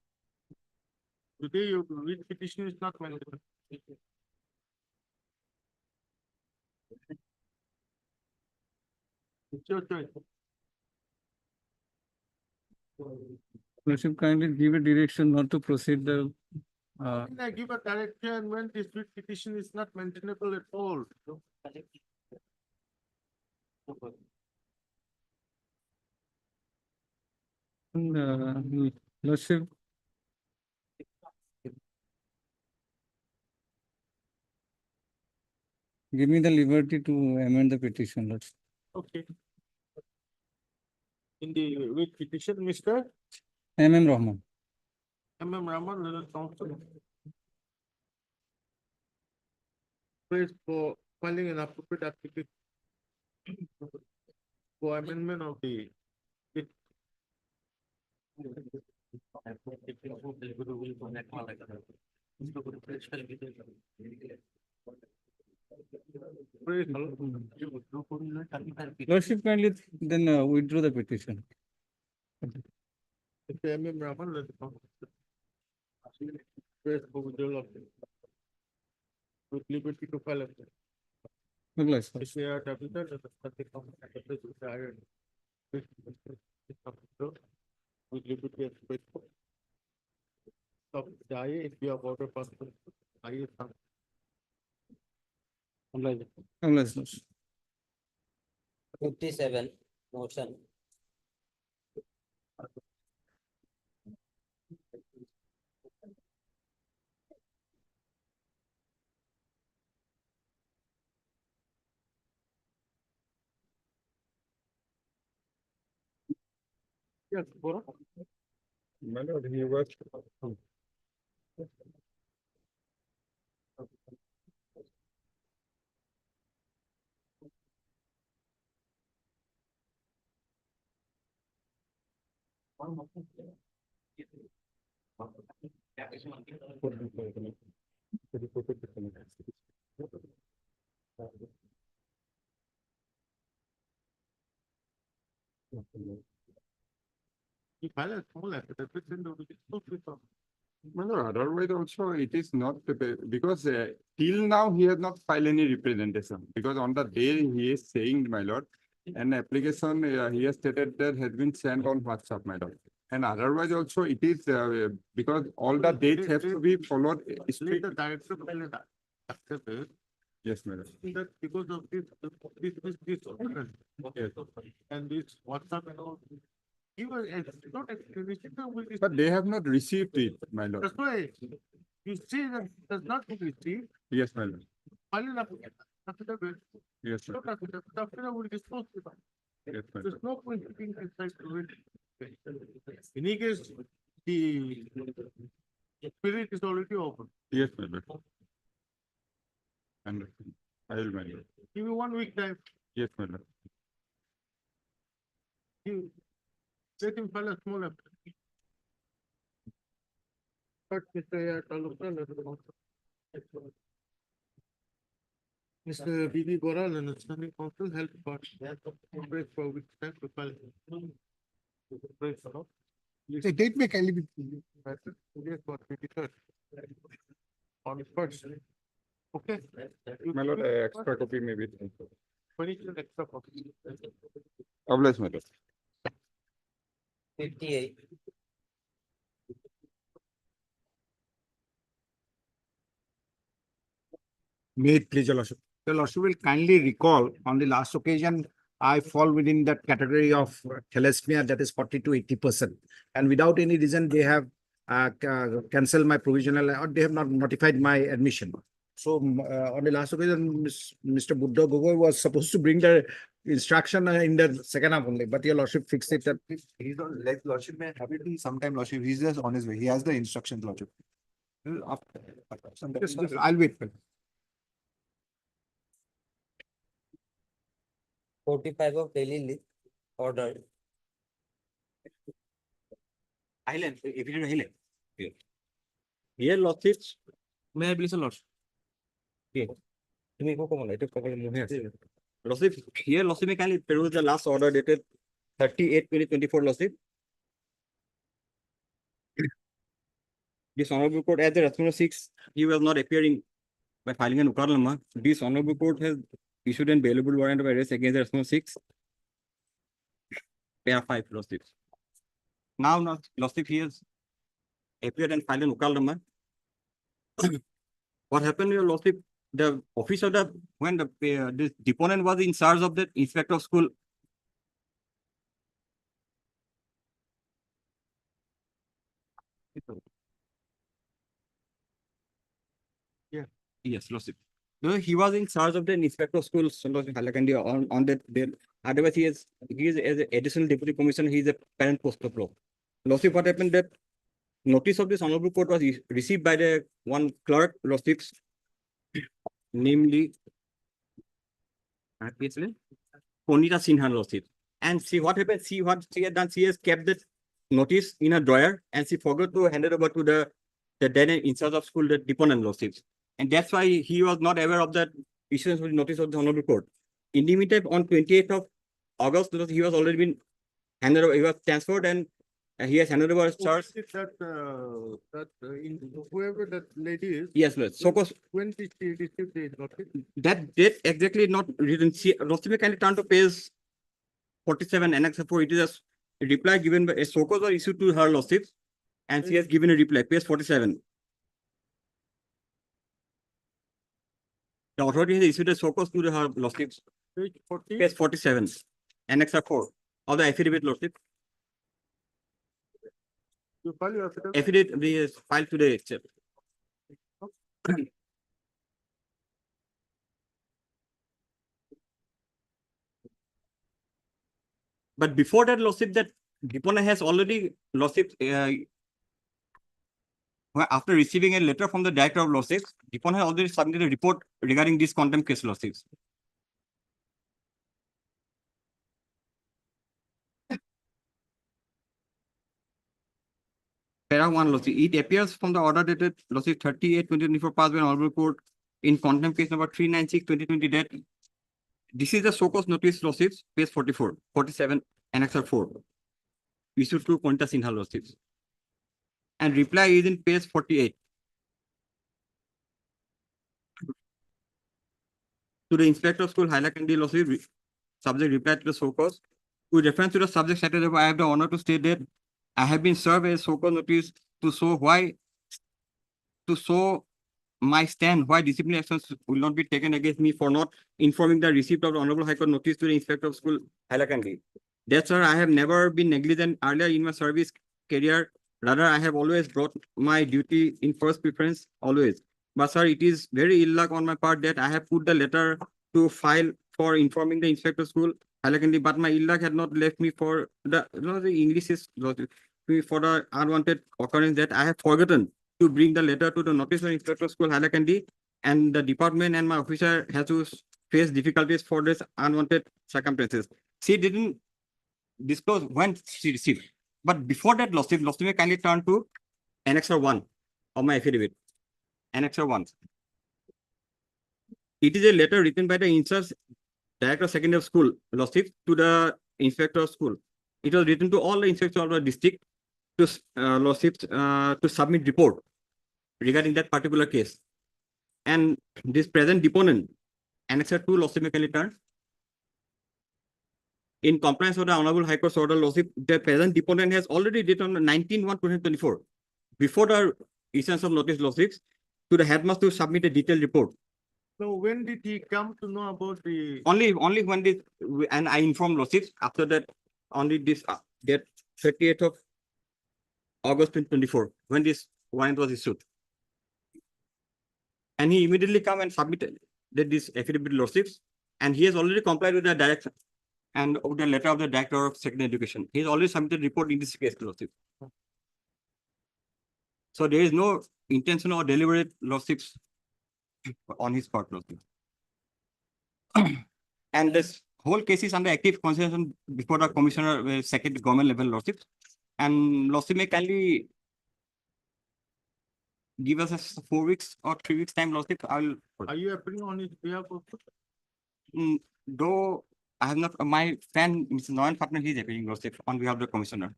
Today, your writ petition is not mandatory. It's your choice. Lordship, kindly give a direction not to proceed the Can I give a direction when this writ petition is not maintainable at all? Lordship, give me the liberty to amend the petition, Lordship. Okay. In the writ petition, Mr. M.M. Rahman. M.M. Rahman, let us counsel. Praise for filing an appropriate application for amendment of the. Praise Lordship, kindly then withdraw the petition. Mr. M.M. Rahman, let us counsel. Praise for withdrawal of with liberty to file a. Yes, sir. If they are capital, let us take the iron. With liberty and faithful. Stop the IA if you have order passport. IA Obliged. 57, motion. Yes, Bora. My lord, he was. You file a small application to be so quick. My lord, otherwise also it is not because till now he has not filed any representation because on the day he is saying, my lord, an application he has stated that has been sent on WhatsApp, my lord. And otherwise also it is because all the dates have to be followed. Let the director file it accepted. Yes, madam. That because of this. Okay. And this WhatsApp and all. You were not explanation. But they have not received it, my lord. That's why you say that does not be received. Yes, my lord. File an affidavit. Yes, Not affidavit. The affidavit will dispose of it. yes, my There's lord. no point keeping inside to it. In any case, the spirit is already open. Yes, my lord. Understand. I will, my lord. Give you 1 week time. Yes, my lord. You let him file a small application. But Mr. Mr. B.B. Goral and the standing council help but for which time to file. The date may kindly be. Yes, for 23rd. On the first. Okay. My lord, extra copy maybe. 23rd extra copy. Obliged, my lord. 58. May it please your lordship. Your lordship will kindly recall on the last occasion, I fall within that category of thalassemia that is 40 to 80%. And without any reason, they have cancelled my provisional or they have not notified my admission. So on the last occasion, Mr. Buddha Gogoi was supposed to bring the instruction in the second half only, but your lordship fixed it. That He's on, like, lordship may have it in sometime, lordship. He's just on his way. He has the instructions, lordship. I'll wait. 45 of daily list order. Island, if it is Highland. Here, lordships, may I please, lordship? Here. Let me go come on, it is probably here. Lordship, here, lordship, may kindly peruse the last order dated 38/2024, lordship. This honorable court, as the Rationalization 6, he was not appearing by filing an Ukarlama. This honorable court has issued an bailable warrant of arrest against the Rationalization 6. Pair 5, lordship. Now, lordship, he has appeared and filed an Ukarlama. What happened, your lordship? The office of the when the this deponent was in charge of the inspector of school. Yeah. Yes, lordship. No, he was in charge of the inspector of schools on that day. Otherwise, he is as an additional deputy commissioner. He is a parent post of law. Lordship, what happened that notice of this honorable court was received by the one clerk, lordship, namely Ponita Sinha, lordship. And see what happened, see what she had done. She has kept the notice in a drawer and she forgot to hand it over to the then in charge of school, the deponent, lordships. And that's why he was not aware of that issuance of the notice of the honorable court. In the meantime, on 28th of August, he was already been handed over, he was transferred and he has handed over his charge. Whoever that lady is. Yes, Lord. So, When did she receive the notice? that date exactly not written. See, Rostimi kindly turn to page 47, annex 4. It is a reply given by a SOCOs or issued to her lordship, and she has given a reply, page 47. The authority has issued a show cause to the her lordships. Page 40. Page 47, Annex 4 of the affidavit lordship. You file your affidavit. Affidavit is filed today itself. But before that lordship, that deponent has already lordship, after receiving a letter from the director of lordships, deponent has already submitted a report regarding this contempt case lordships. Para 1 lordship. It appears from the order dated lordship 38/2024 passed by an honorable court in contempt case number 396/2020 that this is the show cause notice lordships, page 44, 47, Annex 4. Issued to Quinta Sinha lordships. And reply is in page 48. To the inspector of school, Hailakandi lordship, subject reply to the show cause. With reference to the subject stated, I have the honor to state that I have been served a show cause notice to show my stand why disciplinary actions will not be taken against me for not informing the receipt of the Honorable High Court notice to the inspector of school, Hailakandi. That, sir, I have never been negligent earlier in my service career. Rather, I have always brought my duty in first preference, always. But, sir, it is very ill luck on my part that I have put the letter to file for informing the inspector of school, Hailakandi, but my ill luck had not left me for the, the English is for the unwanted occurrence that I have forgotten to bring the letter to the notice of inspector of school, Hailakandi, and the department and my officer has to face difficulties for this unwanted circumstances. She didn't disclose when she received. But before that lordship may kindly turn to Annex 1 of my affidavit. Annex 1. It is a letter written by the in-charge director of secondary school, lordship, to the inspector of school. It was written to all the inspectors of the district to lordships to submit report regarding that particular case. And this present deponent, Annex 2 lordship may kindly turn. In compliance with the Honorable High Court's order, lordship, the present deponent has already written on 19/1/2024, before the issuance of notice lordships, to the headmaster to submit a detailed report. So when did he come to know about the? Only when this, and I informed lordships after that, only this, that 30th of August 2024, when this warrant was issued. And he immediately come and submitted this affidavit lordships, and he has already complied with the direction and with the letter of the director of secondary education. He has already submitted report in this case lordship. So there is no intentional or deliberate lordships on his part lordship. And this whole case is under active consideration before the commissioner, second government level lordships. And lordship may kindly give us a 4 weeks or 3 weeks time lordship. Are you appearing on his behalf also? Though I have not, my friend, Mr. Noyan Partner, he is appearing lordship on behalf of the commissioner.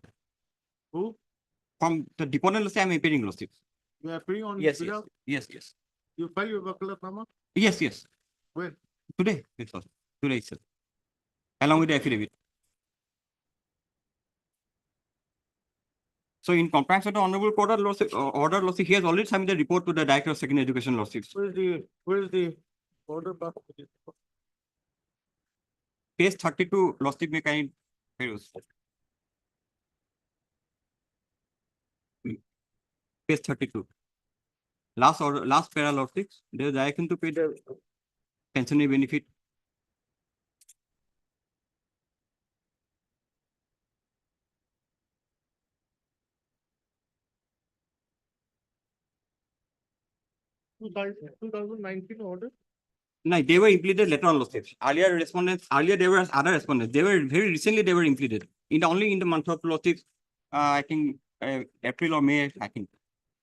Who? From the deponent lordship, I am appearing lordship. You are appearing on his Yes, behalf? yes. You file your Wakalatnama? Yes. When? Today, today itself. Along with the affidavit. So in compliance with the Honorable Court order lordship, he has already submitted a report to the Director of Secondary Education lordships. Where is the order back? Page 32 lordship may kind peruse. Page 32. Last order, last para lordships, there is direction to pay the pensionary benefit. Two 2019 order? No, they were impleted later on lordships. Earlier there were other respondents. They were very recently they were impleted. Only in the month of lordships, I think April or May, I think.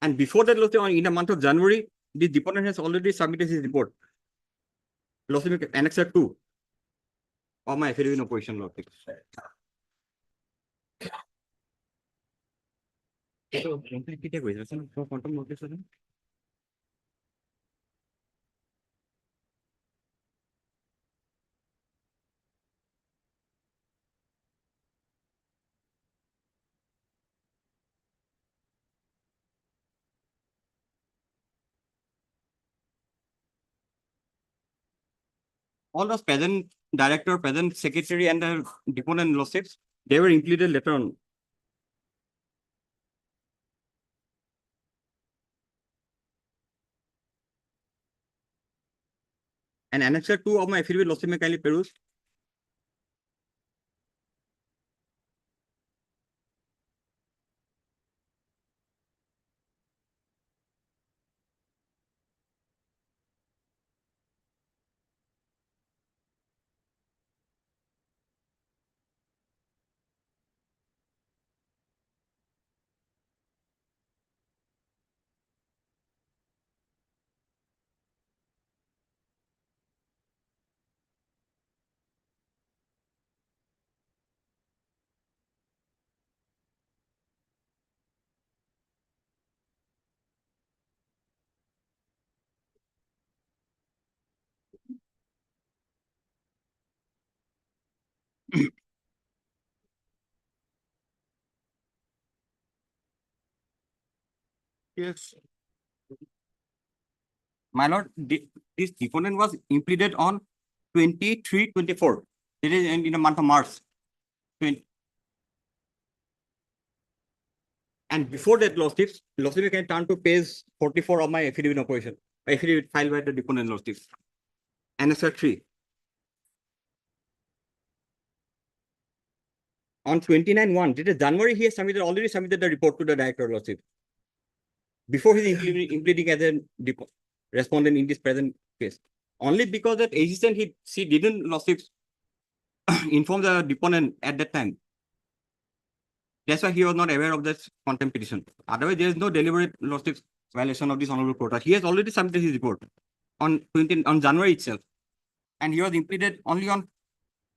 And before that lordship, in the month of January, the deponent has already submitted his report. Lordship Annex 2 of my affidavit in opposition lordship. all those present director, present secretary, and the deponent lordships, they were included later on. And annexure 2 of my affidavit lordship may kindly peruse. Yes. My lord, this deponent was implemented on 23-24. It is in the month of March. 20. And before that, lordships, you can turn to page 44 of my affidavit operation. Affidavit filed by the deponent lordships. Annexure 3. On 29-1, it is January, he has already submitted the report to the director lordship. Before his implementing as a respondent in this present case. Only because that assistant, she didn't lordships inform the deponent at that time. That's why he was not aware of this contempt petition. Otherwise, there is no deliberate lordships violation of this honorable quota. He has already submitted his report on January itself. And he was implemented only on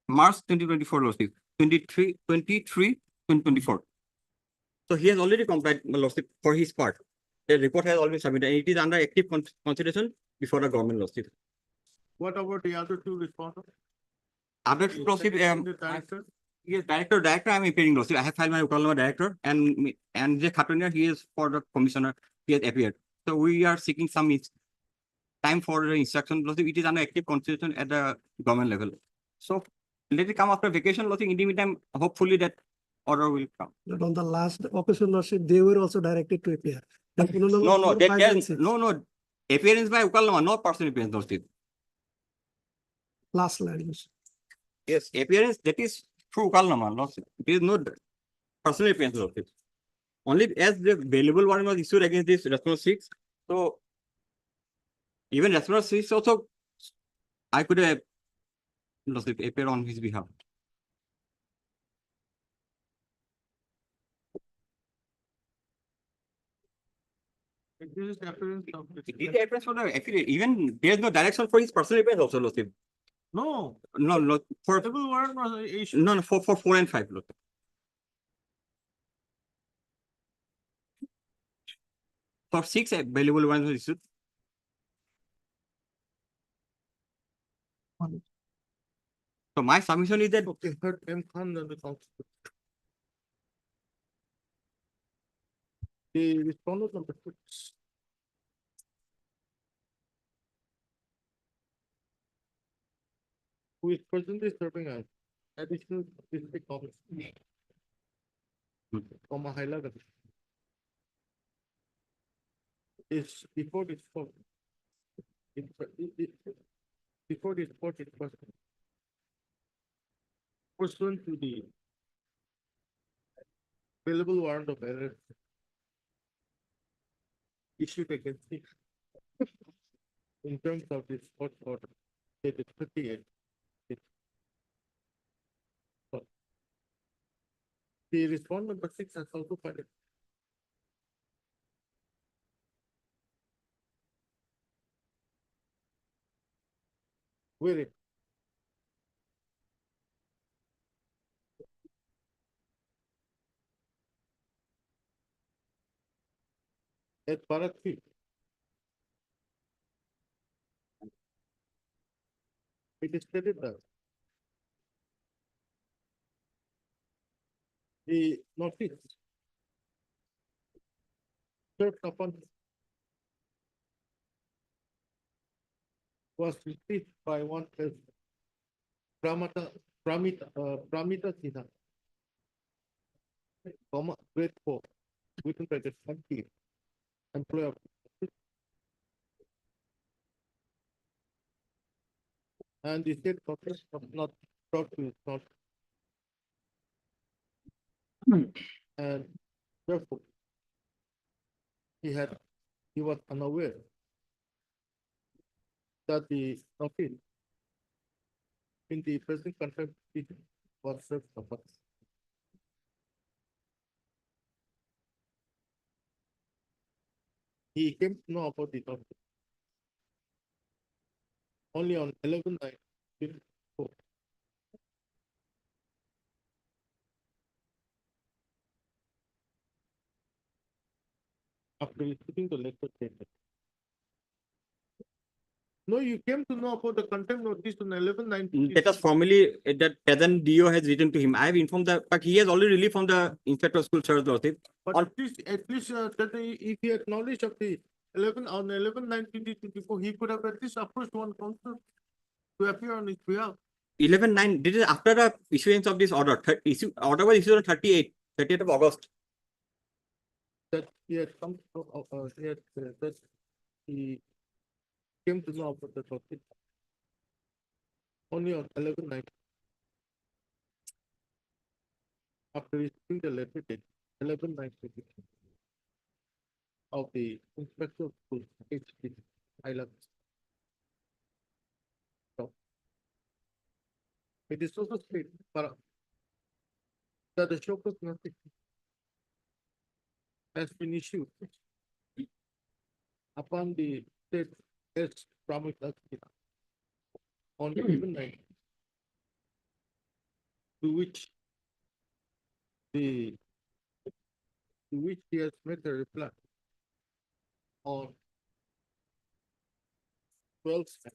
March 2024 lordship, 2024. So he has already complied lordship for his part. The report has already submitted and it is under active consideration before the government lordship. What about the other two respondents? Other lordship, yes, director, I'm appearing lordship. I have filed my Ukalama director and the Khatuniya, he is for the commissioner, he has appeared. So we are seeking some time for the instruction lordship. It is under active consideration at the government level. So let it come after vacation lordship. In the meantime, hopefully that order will come. But on the last occasion, lordship, they were also directed to appear. No, no. Appearance by Ukalama, not personal appearance lordship. Last line. Yes, appearance, that is through Ukalama lordship. It is not personal appearance lordship. Only as the available warrant was issued against this response 6. So even response 6 also, I could have lordship appear on his behalf. This is the appearance of the. It is appearance for the affiliate. Even there is no direction for his personal appearance also lordship. No, No, for available warrant was issued. no, for 4 and 5 lordship. For 6 available ones was issued. So my submission is that Okay, third M Khan and the constitution. The respondent number 6. Who is presently serving as additional district officer. Comma Hailagati. Is before this court. Before this court is present. Pursuant to the available warrant of arrest issued against him in terms of this court order dated 58. The respondent number 6 has also filed it. Where it? At Bharat 3. It is stated that the notice served upon was received by one person Pramita Sinha, comma, grade 4, within bracket, employee, employer. And the state process of not brought to his not. And therefore, he was unaware that the notice in the present contempt petition was served upon. He came to know about the notice only on 11/9/2024. After receiving the letter statement. No, you came to know about the contempt notice on 11/9. That was formally that present DO has written to him. I have informed the, but he has already relieved from the inspector of school service lordship. But at least that if he had knowledge of the 11/9/2024, he could have at least approached one counsel to appear on his behalf. 11/9, this is after the issuance of this order. Order was issued on 30th of August. That he had come to, that he came to know about the topic only on 11/9. After receiving the letter date 11/9 of the inspector of schools, HP, Island. So, it is also stated that the Shokas notice has been issued upon the state as promised on 11/9, to which he has made a reply on 12/9.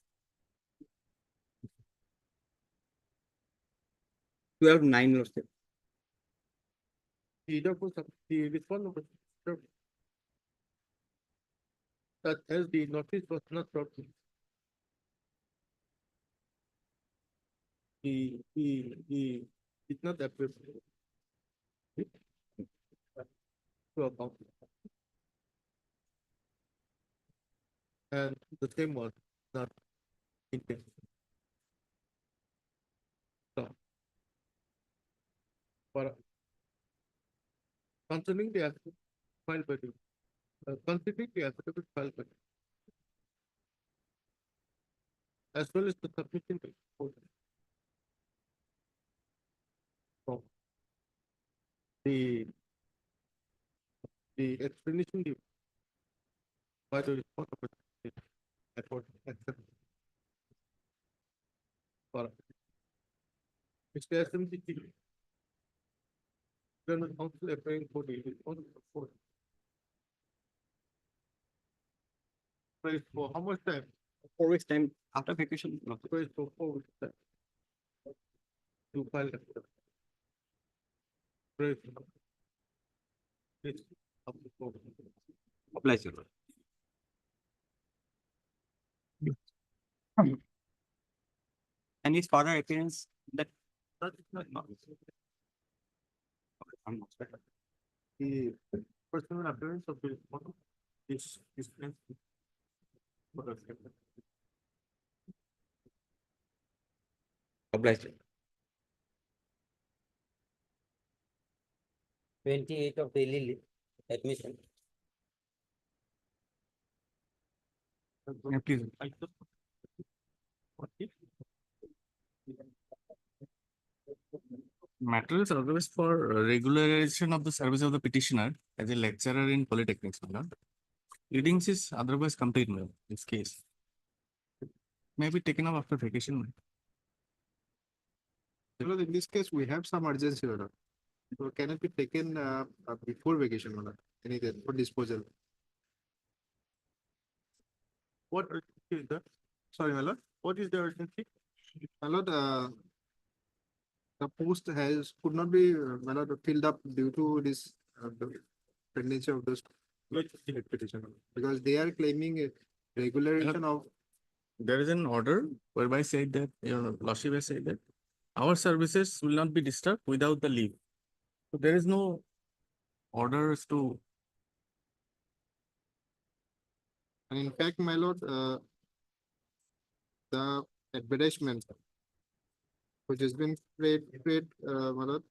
12/9 lordship. He therefore the respondent that as the notice was not brought to he did not appear to account. And the same was not intended. So, for concerning the affidavit filed by the considering the affidavit filed by as well as the submission to court. So, the explanation given by the respondent that was accepted for Mr. SMC General Counsel appearing for the responsible for praise for how much time? 4 weeks time after vacation. Praise for 4 weeks time to file the praise. It's up to 4 weeks. Applies, Your Lord. And his further appearance that That is not. The personal appearance of the respondent is obliged. 28 of daily admission. Yeah, please. Matter is otherwise for regularization of the service of the petitioner as a lecturer in polytechnics. Readings is otherwise complete in this case. May be taken up after vacation. Because in this case, we have some urgency order. So can it be taken before vacation order? Anything for disposal? What urgency is that? Sorry, my lord. What is the urgency? My lord, the post could not be my lord, filled up due to this the pendency of this petition, because they are claiming a regulation of. There is an order whereby said that your lordship has said that our services will not be disturbed without the leave. So there is no orders to. And in fact, my lord, the advertisement which has been created, my lord,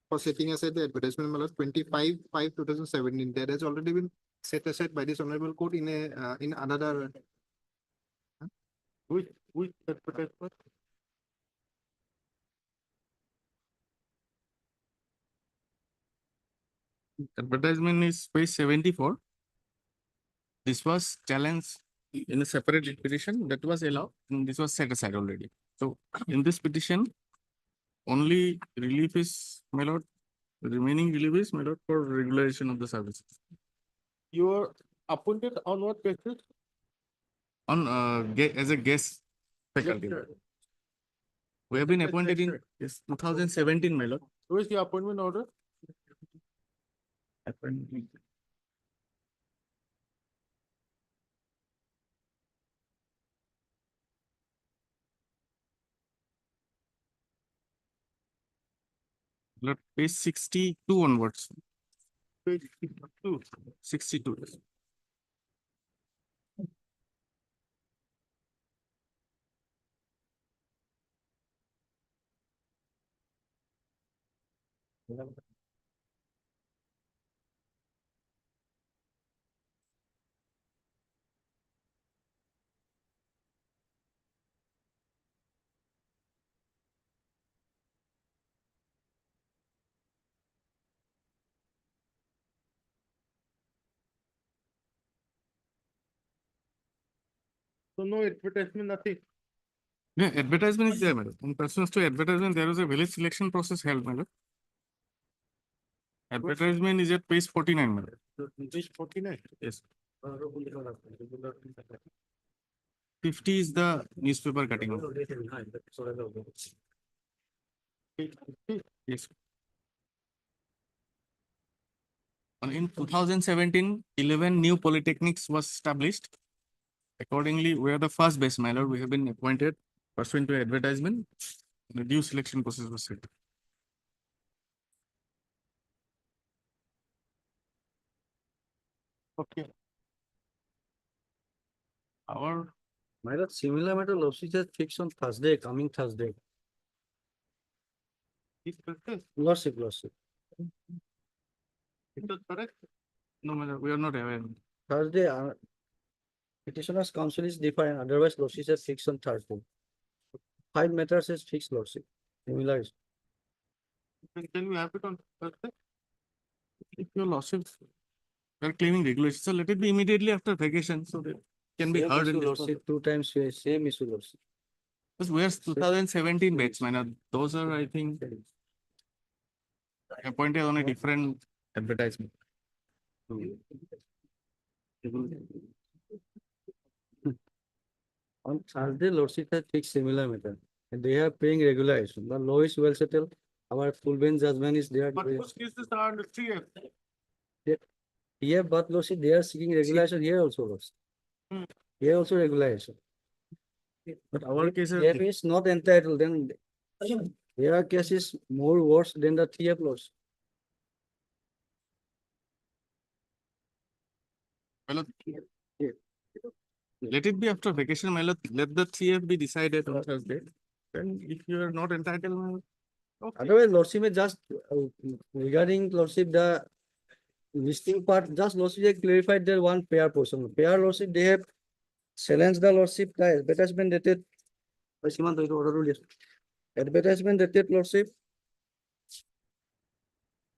for setting aside the advertisement, my lord, 25/5/2017, that has already been set aside by this honorable court in a in another. Which advertisement? Advertisement is page 74. This was challenged in a separate petition that was allowed, and this was set aside already. So in this petition, only relief is, my lord, the remaining relief is, my lord, for regularization of the services. You were appointed on what basis? On as a guest faculty. We have been appointed in 2017, my lord. Who is the appointment order? Appointment. Lord, page 62 onwards. Page 62. 62. So no advertisement, nothing. Yeah, advertisement is there, madam. In pursuance to advertisement, there was a village selection process held, madam. Advertisement is at page 49, madam. Page 49. Yes. 50 is the newspaper cutting. Yes. And in 2017, 11 new polytechnics was established. Accordingly, we are the first base mailer. We have been appointed pursuant to advertisement. The due selection process was set. Okay. Our My lord, similar matter lawsuit is fixed on Thursday, coming Thursday. Is correct? Lawsuit. It was correct. no, madam, we are not aware. Thursday, petitioner's counsel is different, otherwise lawsuit is fixed on Thursday. 5 matters is fixed lawsuit. Similar is. Can we have it on Thursday? If your lawsuits are claiming regulation, so let it be immediately after vacation, so that can be Same heard issue in this. lawsuit 2 times, same issue lawsuit. Because where's 2017 batch, man? Those are, I think, appointed on a different advertisement. On Thursday, lordship has fixed similar matter. And they are paying regulation. The law is well settled. Our full bench judgment is there. But whose cases are under 3F? Here, but lordship, they are seeking regulation here also. Lordship. Here also regulation. But our case If is not entitled, then their case is more worse than the 3F laws. let it be after vacation, my lord. Let the 3F be decided on Thursday. Then if you are not entitled, my lord, okay. Otherwise, lordship may just regarding lordship, the listing part, just lordship has clarified their one pair portion. Pair lordship, they have challenged the lordship, the advertisement dated. Advertisement dated lordship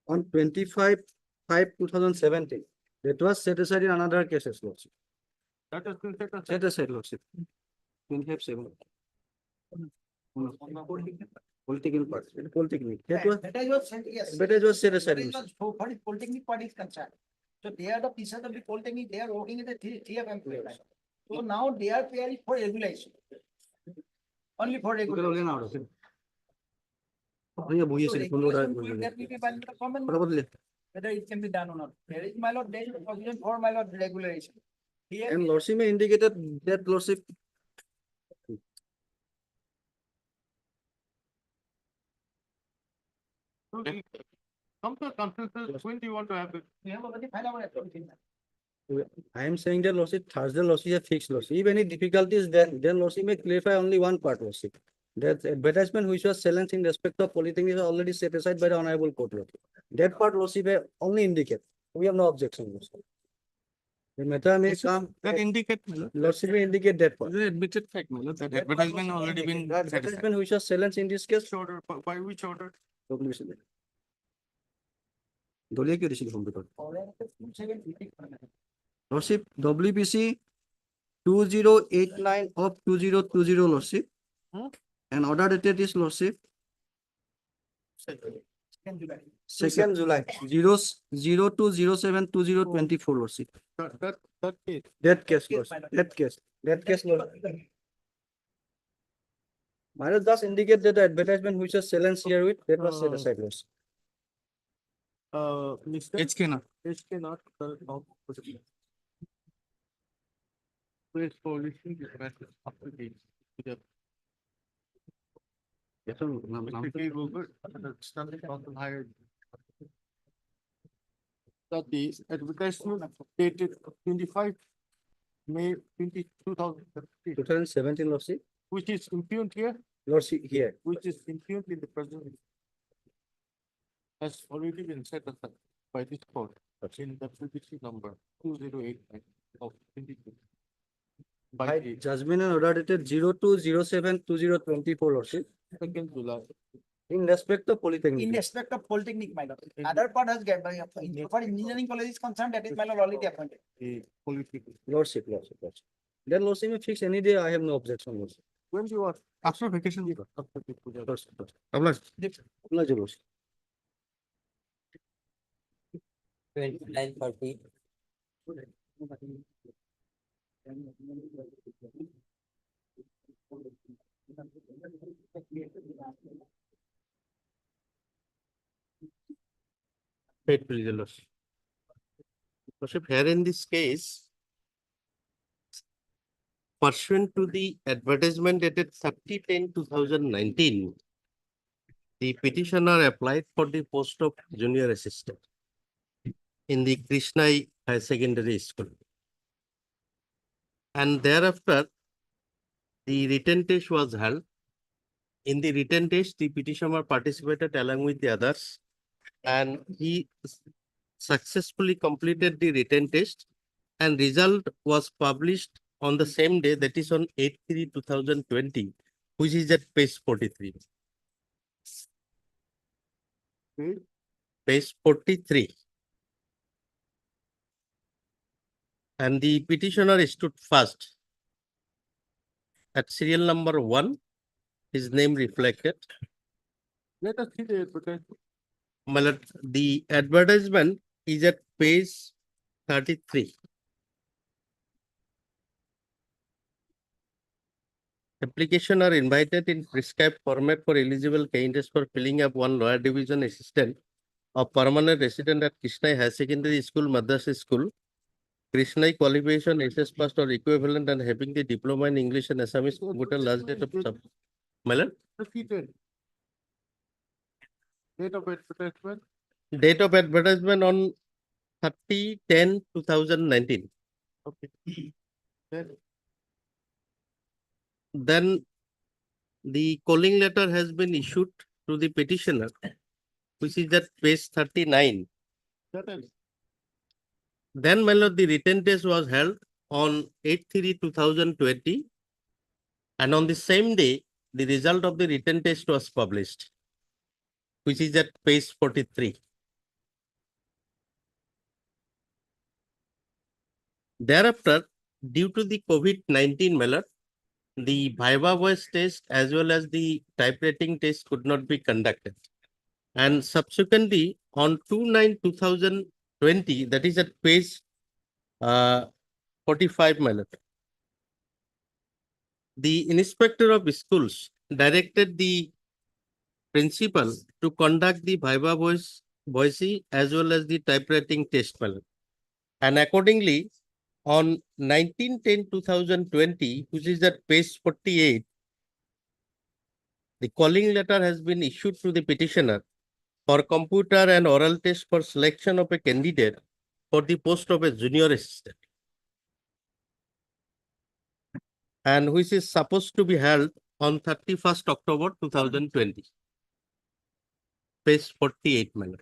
on 25/5/2017. That was set aside in another cases lordship. That has been set aside. Set aside lordship. 25/7. Political part, polytechnic. That was set aside. So far as polytechnic part is concerned. So they are the pieces of the polytechnic, they are working in the 3F employees. So now they are paying for regulation. Only for regulation. That will be by the common law, whether it can be done or not. There is, my lord, there is a provision for, my lord, regulation. Here, And lordship may indicated that lordship Okay. Come to a consensus, when do you want to have it? We have already filed our application. I am saying that lordship, Thursday lordship is a fixed lordship. If any difficulties, then lordship may clarify only one part lordship. That advertisement which was challenged in respect of polytechnic is already set aside by the honorable court lordship. That part lordship may only indicate. We have no objection lordship. The matter may come, That indicate, my lord. lordship may indicate that part. This is admitted fact, my lord, that advertisement already been The set aside. advertisement which was challenged in this case. Which order, by which order? দলীয় কি দিছিল computer lordship WPC 2089 of 2020 lordship and order dated is lordship 2nd July 02072024 lordship. That case. That case lordship. Minus thus indicate that the advertisement which was challenged here with that was set aside lordship. Mr. HK not. HK not. Place policy is matter up to date. Mr. K. Wilbur, standing counsel hired. That the advertisement dated 25 May 2017, 2017 lordship. which is impugned here, Lordship here. which is impugned in the present, has already been set aside by this court in the PPC number 2089 of 22. By By the judgment and order dated 02072024 lordship. 2nd July. In respect of polytechnic. In respect of polytechnic, my lord. Other part has get, for engineering college is concerned, that is my lord already appointed. The political. Lordship. Then lordship may fix any day, I have no objection lordship. When you are After vacation. after the puja. Lordship. Obliged. Lordship. 2940. Paid prisoners. Worship, here in this case, pursuant to the advertisement dated 30/10/2019, the petitioner applied for the post of junior assistant in the Krishnai Higher Secondary School. And thereafter, the written test was held. In the written test, the petitioner participated along with the others, and he successfully completed the written test, and result was published on the same day, that is on 8/3/2020, which is at page 43. Page 43. And the petitioner stood first. At serial number 1, his name reflected. Let us see the advertisement. My lord, the advertisement is at page 33. Application are invited in prescribed format for eligible candidates for filling up one lower division assistant of permanent resident at Krishnai Higher Secondary School, Madrasa School. Krishnai qualification, SS passed or equivalent, and having the diploma in English and Assamese computer last date of sub. My lord? Repeated. Date of advertisement. Date of advertisement on 30/10/2019. Okay. Then the calling letter has been issued to the petitioner, which is at page 39. That is. Then, my lord, the written test was held on 8/3/2020, and on the same day, the result of the written test was published, which is at page 43. Thereafter, due to the COVID-19, my lord, the Viva voice test as well as the typewriting test could not be conducted. And subsequently, on 2/9/2020, that is at page 45, my lord, the inspector of schools directed the principal to conduct the Viva voice as well as the typewriting test, my lord. And accordingly, on 19/10/2020, which is at page 48, the calling letter has been issued to the petitioner, for computer and oral test for selection of a candidate for the post of a junior assistant, and which is supposed to be held on 31st October 2020. Page 48, my lord.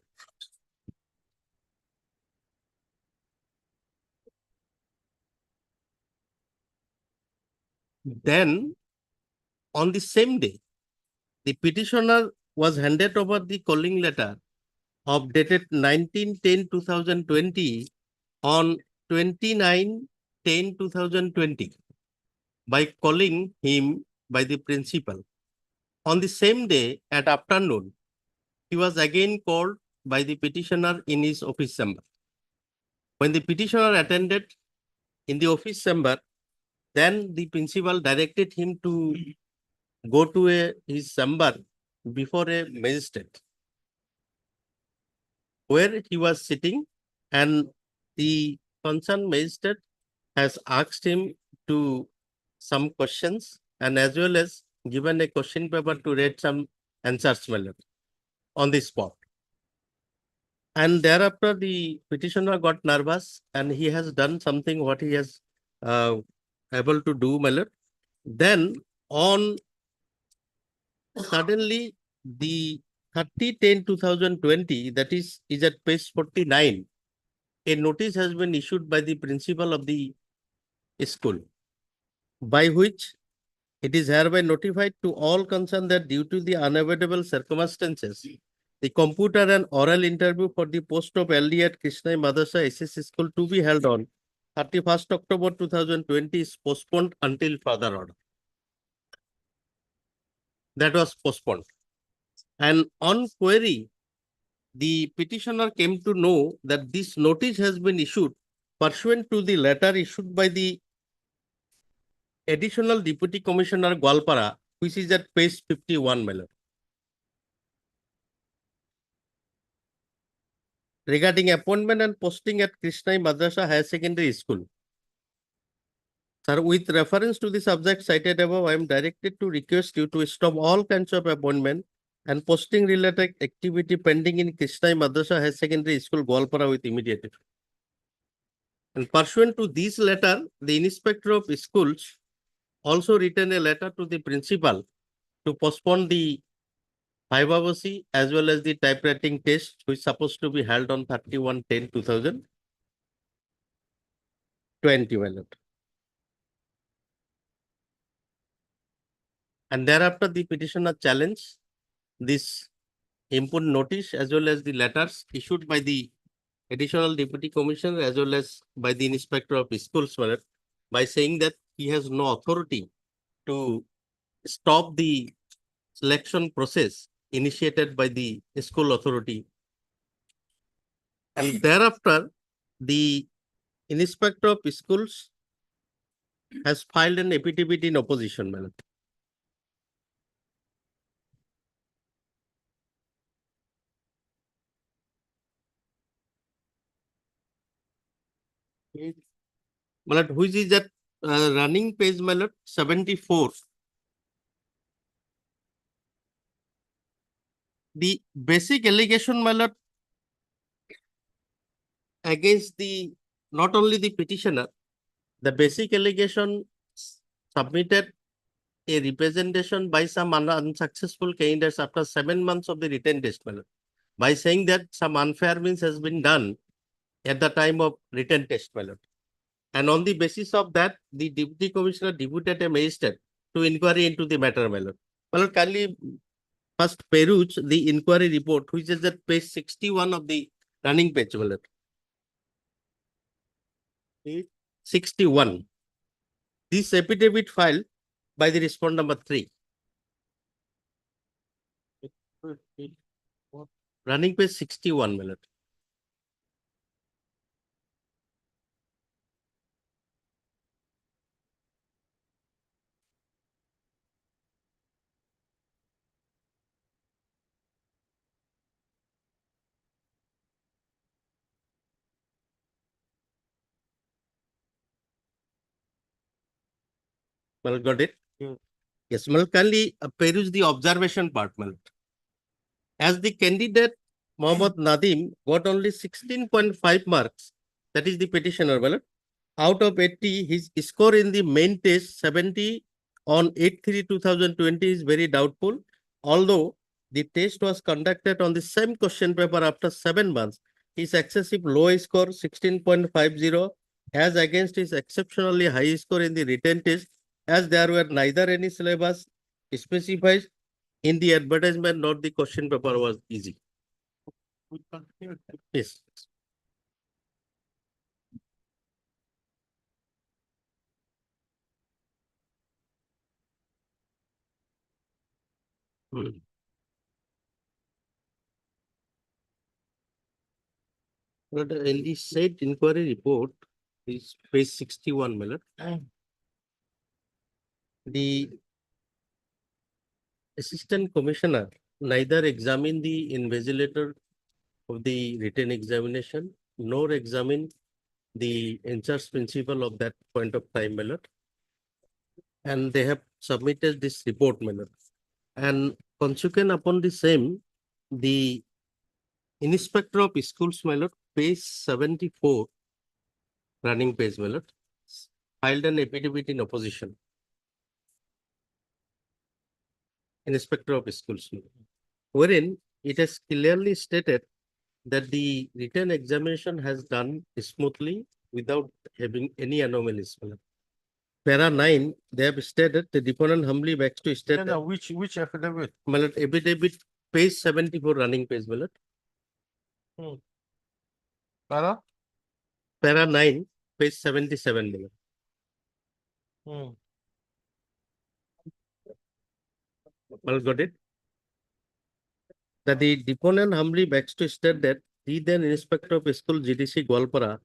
Then, on the same day, the petitioner was handed over the calling letter of dated 19/10/2020 on 29/10/2020 by calling him by the principal. On the same day at afternoon, he was again called by the petitioner in his office chamber. When the petitioner attended in the office chamber, then the principal directed him to go to his chamber before a magistrate, where he was sitting, and the concerned magistrate has asked him to some questions and as well as given a question paper to read some answers on the spot. And thereafter, the petitioner got nervous and he has done something what he has able to do, my lord. Then on suddenly the 30/10/2020, that is at page 49, a notice has been issued by the principal of the school, by which it is hereby notified to all concerned that due to the unavoidable circumstances, the computer and oral interview for the post of LD at Krishnai Madrasa SS School to be held on 31st October 2020 is postponed until further order. That was postponed. And on query, the petitioner came to know that this notice has been issued pursuant to the letter issued by the Additional Deputy Commissioner Gwalpara, which is at page 51, my lord, regarding appointment and posting at Krishnai Madrasa Higher Secondary School. Sir, with reference to the subject cited above, I am directed to request you to stop all kinds of appointment and posting related activity pending in Krishnai Madrasa Higher Secondary School, Gwalpara with immediate effect. And pursuant to this letter, the Inspector of Schools also written a letter to the principal to postpone the Vivavacy as well as the typewriting test, which is supposed to be held on 31/10/2020, my lord. And thereafter, the petitioner challenged this input notice as well as the letters issued by the Additional Deputy Commissioner as well as by the Inspector of Schools, my lord, by saying that he has no authority to stop the selection process initiated by the school authority. And thereafter, the Inspector of Schools has filed an affidavit in opposition, my lord. My lord, which is at running page, my lord, 74. The basic allegation, my lord, against the not only the petitioner, the basic allegation submitted a representation by some unsuccessful candidates after 7 months of the written test, my lord, by saying that some unfair means has been done at the time of written test, my lord. And on the basis of that, the Deputy Commissioner deputed a magistrate to inquiry into the matter, my lord. My lord, kindly first peruse the inquiry report, which is at page 61 of the running page, my lord. Page 61. This affidavit filed by the respondent number 3. Running page 61, my lord. Well, got it? Yes, well, kindly peruse the observation part, my lord. As the candidate Mohammad Nadim got only 16.5 marks. That is the petitioner, well, out of 80, his score in the main test 70 on 8/3/2020 is very doubtful. Although the test was conducted on the same question paper after 7 months, his excessive low score 16.50 as against his exceptionally high score in the written test, as there were neither any syllabus specified in the advertisement nor the question paper was easy. Yes. But in the said inquiry report is page 61, Miller. The assistant commissioner neither examined the invigilator of the written examination nor examined the in charge principal of that point of time, Miller. And they have submitted this report, Miller. And consequent upon the same, the inspector of schools, Miller, page 74, running page, Miller, filed an affidavit in opposition. Inspector of schools, wherein it has clearly stated that the written examination has done smoothly without having any anomalies. Para 9, they have stated the deponent humbly begs to state. No, which affidavit? Mallet affidavit, page 74, running page, Mallet. Para? Para 9, page 77, Mallet. Well, got it? That the deponent humbly begs to state that he then inspector of school GDC Gwalpara,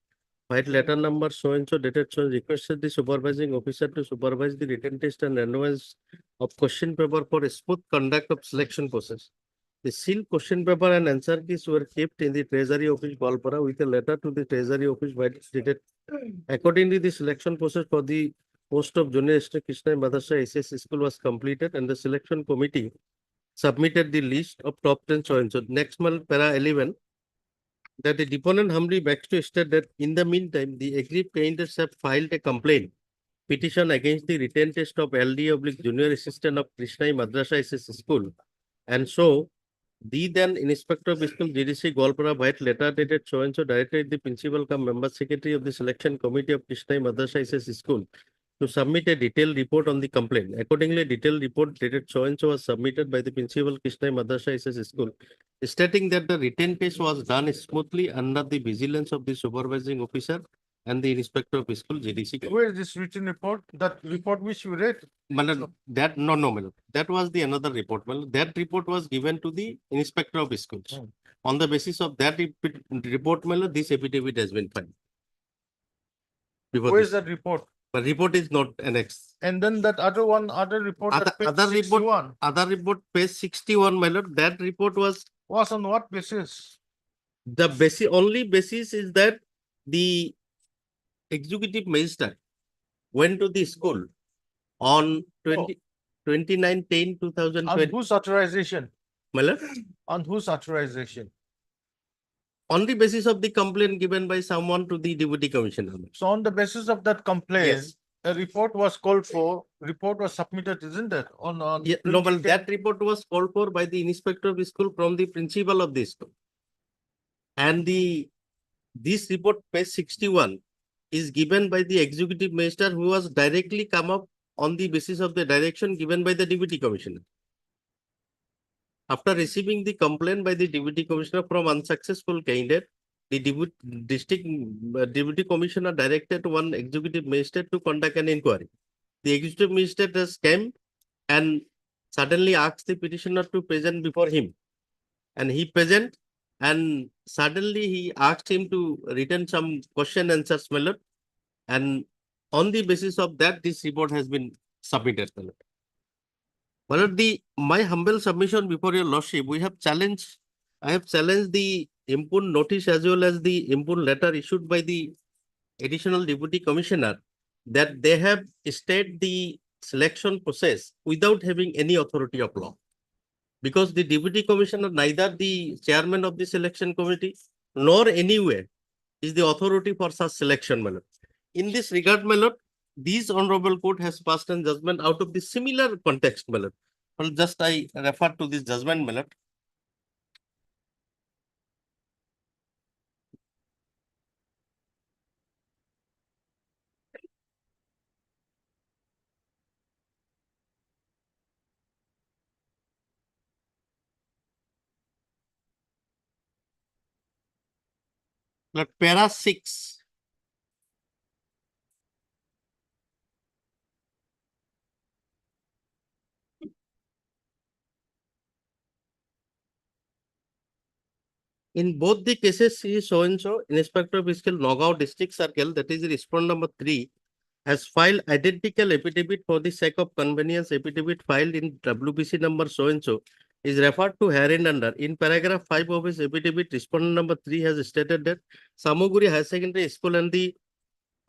white letter number so and so dated so requested the supervising officer to supervise the written test and randomize of question paper for a smooth conduct of selection process. The sealed question paper and answer keys were kept in the Treasury Office Gwalpara with a letter to the Treasury Office white dated. Accordingly, the selection process for the post of Junior District Krishna Madrasa SS School was completed and the selection committee submitted the list of top 10 choices. So next month, para 11, that the deponent humbly begs to state that in the meantime, the aggrieved plaintiffs have filed a complaint petition against the written test of LD / Junior Assistant of Krishna Madrasa SS School. And so, the then Inspector of School GDC Gwalpara white letter dated so and so directed the principal cum member secretary of the selection committee of Krishna Madrasa SS School to submit a detailed report on the complaint. Accordingly, a detailed report dated so and so was submitted by the principal Krishna Madrasa SS School, stating that the written test was done smoothly under the vigilance of the supervising officer and the inspector of school GDC. Where is this written report? That report which you read? That no, that was the another report. Well, that report was given to the inspector of schools. On the basis of that report, this affidavit has been filed. Where is that report? The report is not annexed. And then that other report, Other report, page 61, my lord, that report was on what basis? The only basis is that the executive magistrate went to the school on 29/10/2020. On whose authorization? My lord? On whose authorization? On the basis of the complaint given by someone to the deputy commissioner. So on the basis of that complaint, Yes. a report was called for, report was submitted, isn't it? Yeah, no, but that report was called for by the inspector of the school from the principal of the school. And this report, page 61, is given by the executive minister who was directly come up on the basis of the direction given by the deputy commissioner. After receiving the complaint by the deputy commissioner from unsuccessful candidate, the deputy commissioner directed one executive magistrate to conduct an inquiry. The executive magistrate has came and suddenly asked the petitioner to present before him. And he present and suddenly he asked him to return some question answers, my lord. And on the basis of that, this report has been submitted, my lord. My lord, my humble submission before your lordship, I have challenged the impugned notice as well as the impugned letter issued by the additional deputy commissioner that they have stayed the selection process without having any authority of law. because the deputy commissioner, neither the chairman of the selection committee nor anywhere is the authority for such selection, my lord. In this regard, my lord, this honorable court has passed a judgment out of the similar context, my lord. Well, just I refer to this judgment, my lord. Lord, para 6. In both the cases, he is so and so, Inspector of Fiscal, Nagaon District Circle, that is respondent number 3, has filed identical affidavit for the sake of convenience. Affidavit filed in WBC number so and so is referred to herein under. In paragraph 5 of his affidavit, respondent number 3 has stated that Samoguri Higher Secondary School and the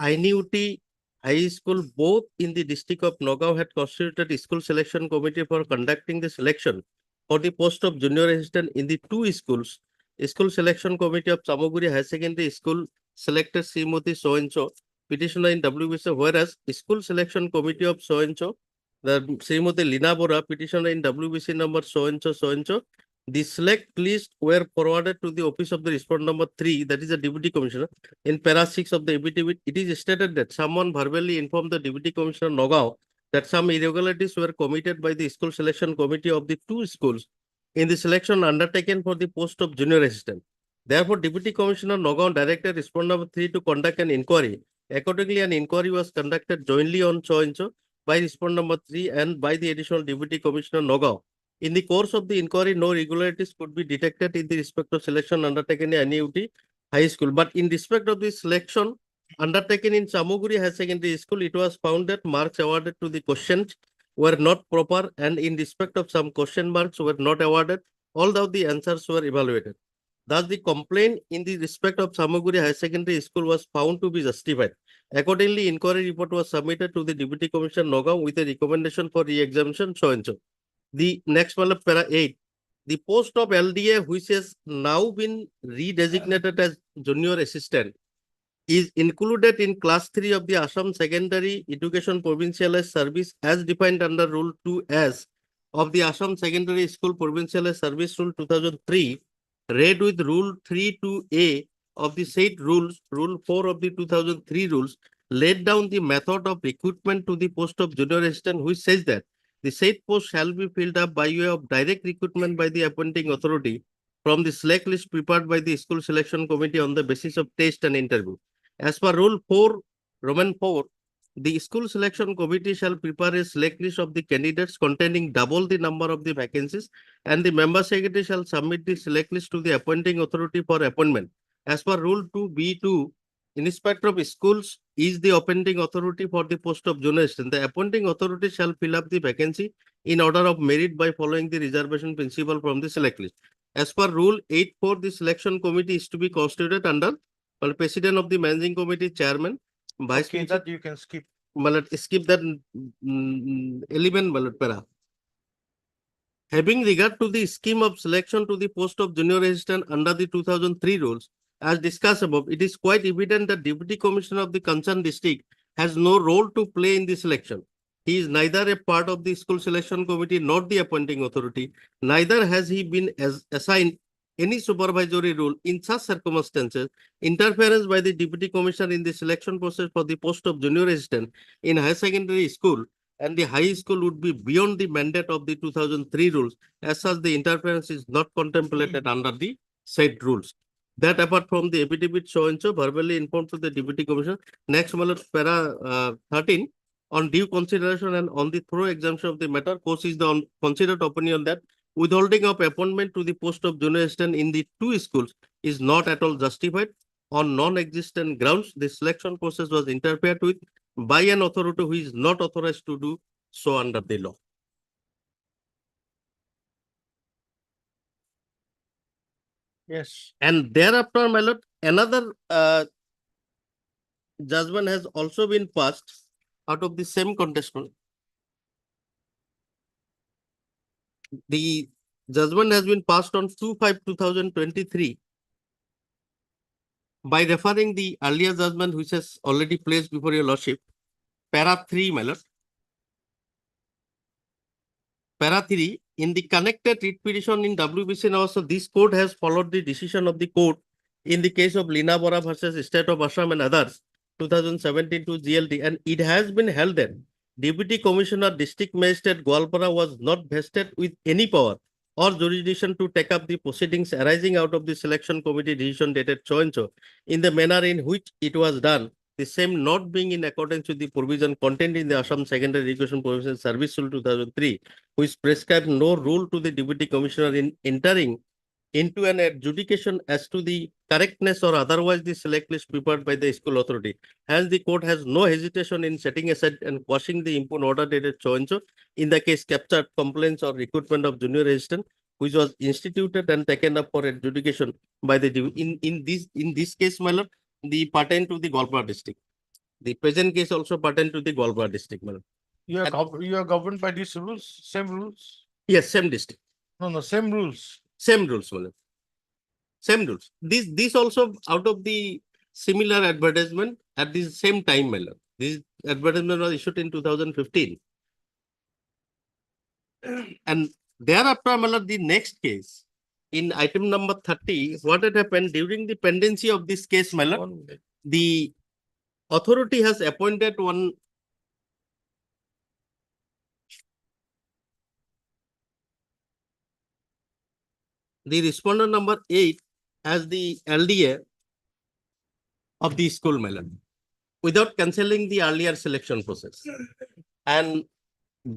Ainuti High School, both in the district of Nagaon, had constituted a school selection committee for conducting the selection for the post of junior assistant in the two schools. School selection committee of Samoguri High Secondary School selected Srimati so and so petitioner in WBC, whereas school selection committee of so and so, the Srimati Lina Bora petitioner in WBC number so and so, the select list were forwarded to the office of the respondent number 3, that is the deputy commissioner. In para 6 of the affidavit, it is stated that someone verbally informed the deputy commissioner Nagaon that some irregularities were committed by the school selection committee of the two schools in the selection undertaken for the post of junior assistant. Therefore, Deputy Commissioner Nagaon directed respondent number 3 to conduct an inquiry. Accordingly, an inquiry was conducted jointly on so and so by respondent number 3 and by the additional Deputy Commissioner Nagaon. In the course of the inquiry, no irregularities could be detected in the respect of selection undertaken in NUT High School. But in respect of the selection undertaken in Samoguri High Secondary School, it was found that marks awarded to the questions were not proper, and in respect of some question marks were not awarded, although the answers were evaluated. Thus, the complaint in the respect of Samoguri High Secondary School was found to be justified. Accordingly, inquiry report was submitted to the Deputy Commissioner Nagaon with a recommendation for re-examination so and so. The next one, para 8. The post of LDA, which has now been redesignated as junior assistant, is included in class 3 of the Assam Secondary Education Provincialized Service as defined under Rule 2S of the Assam Secondary School Provincialized Service Rule 2003, read with Rule 32A of the said rules, Rule 4 of the 2003 rules, laid down the method of recruitment to the post of junior assistant, which says that the said post shall be filled up by way of direct recruitment by the appointing authority from the select list prepared by the school selection committee on the basis of test and interview. As per Rule 4, Roman 4, the school selection committee shall prepare a select list of the candidates containing double the number of the vacancies, and the member secretary shall submit the select list to the appointing authority for appointment. As per Rule 2B2, Inspector of Schools is the appointing authority for the post of junior assistant. The appointing authority shall fill up the vacancy in order of merit by following the reservation principle from the select list. As per Rule 8.4, the selection committee is to be constituted under President of the Managing Committee, Chairman, Vice Okay, Principal. that you can skip. Skip that element, para. Having regard to the scheme of selection to the post of junior assistant under the 2003 rules, as discussed above, it is quite evident that Deputy Commissioner of the concerned district has no role to play in the selection. He is neither a part of the school selection committee nor the appointing authority. Neither has he been assigned any supervisory role. In such circumstances, interference by the Deputy Commissioner in the selection process for the post of junior assistant in higher secondary school and the high school would be beyond the mandate of the 2003 rules. As such, the interference is not contemplated under the said rules. That apart from the affidavit so and so verbally informed to the Deputy Commissioner. Next, para 13. On due consideration and on the thorough examination of the matter, course is the considered opinion that withholding of appointment to the post of junior assistant in the two schools is not at all justified. On non-existent grounds, the selection process was interfered with by an authority who is not authorized to do so under the law. Yes. And thereafter, my lord, another judgment has also been passed out of the same contestant. The judgment has been passed on 2/5/2023 by referring the earlier judgment which has already placed before your lordship, para 3, my lord. Para 3, in the connected writ petition in WBC also, this court has followed the decision of the court in the case of Lina Bora versus State of Assam and others, 2017 to GLT, and it has been held that Deputy Commissioner District Magistrate Goalpara was not vested with any power or jurisdiction to take up the proceedings arising out of the selection committee decision dated so and so in the manner in which it was done, the same not being in accordance with the provision contained in the Assam Secondary Education Provision Service Rule 2003, which prescribes no rule to the Deputy Commissioner in entering into an adjudication as to the correctness or otherwise the select list prepared by the school authority. Hence, the court has no hesitation in setting aside and quashing the impugned order dated so and so in the case captured complaints or recruitment of junior assistant, which was instituted and taken up for adjudication by the in this case, my lord, the pertain to the Golpara district. The present case also pertain to the Golpara district, my lord. You are governed by these rules, same rules? Yes, same district. No, same rules. Same rules, my lord. Same rules. This also out of the similar advertisement at the same time, my lord. This advertisement was issued in 2015. And thereafter, my lord, the next case, in item number 30, what had happened during the pendency of this case, my lord, the authority has appointed one the respondent number 8 as the LDA of the school, my lord, without cancelling the earlier selection process. And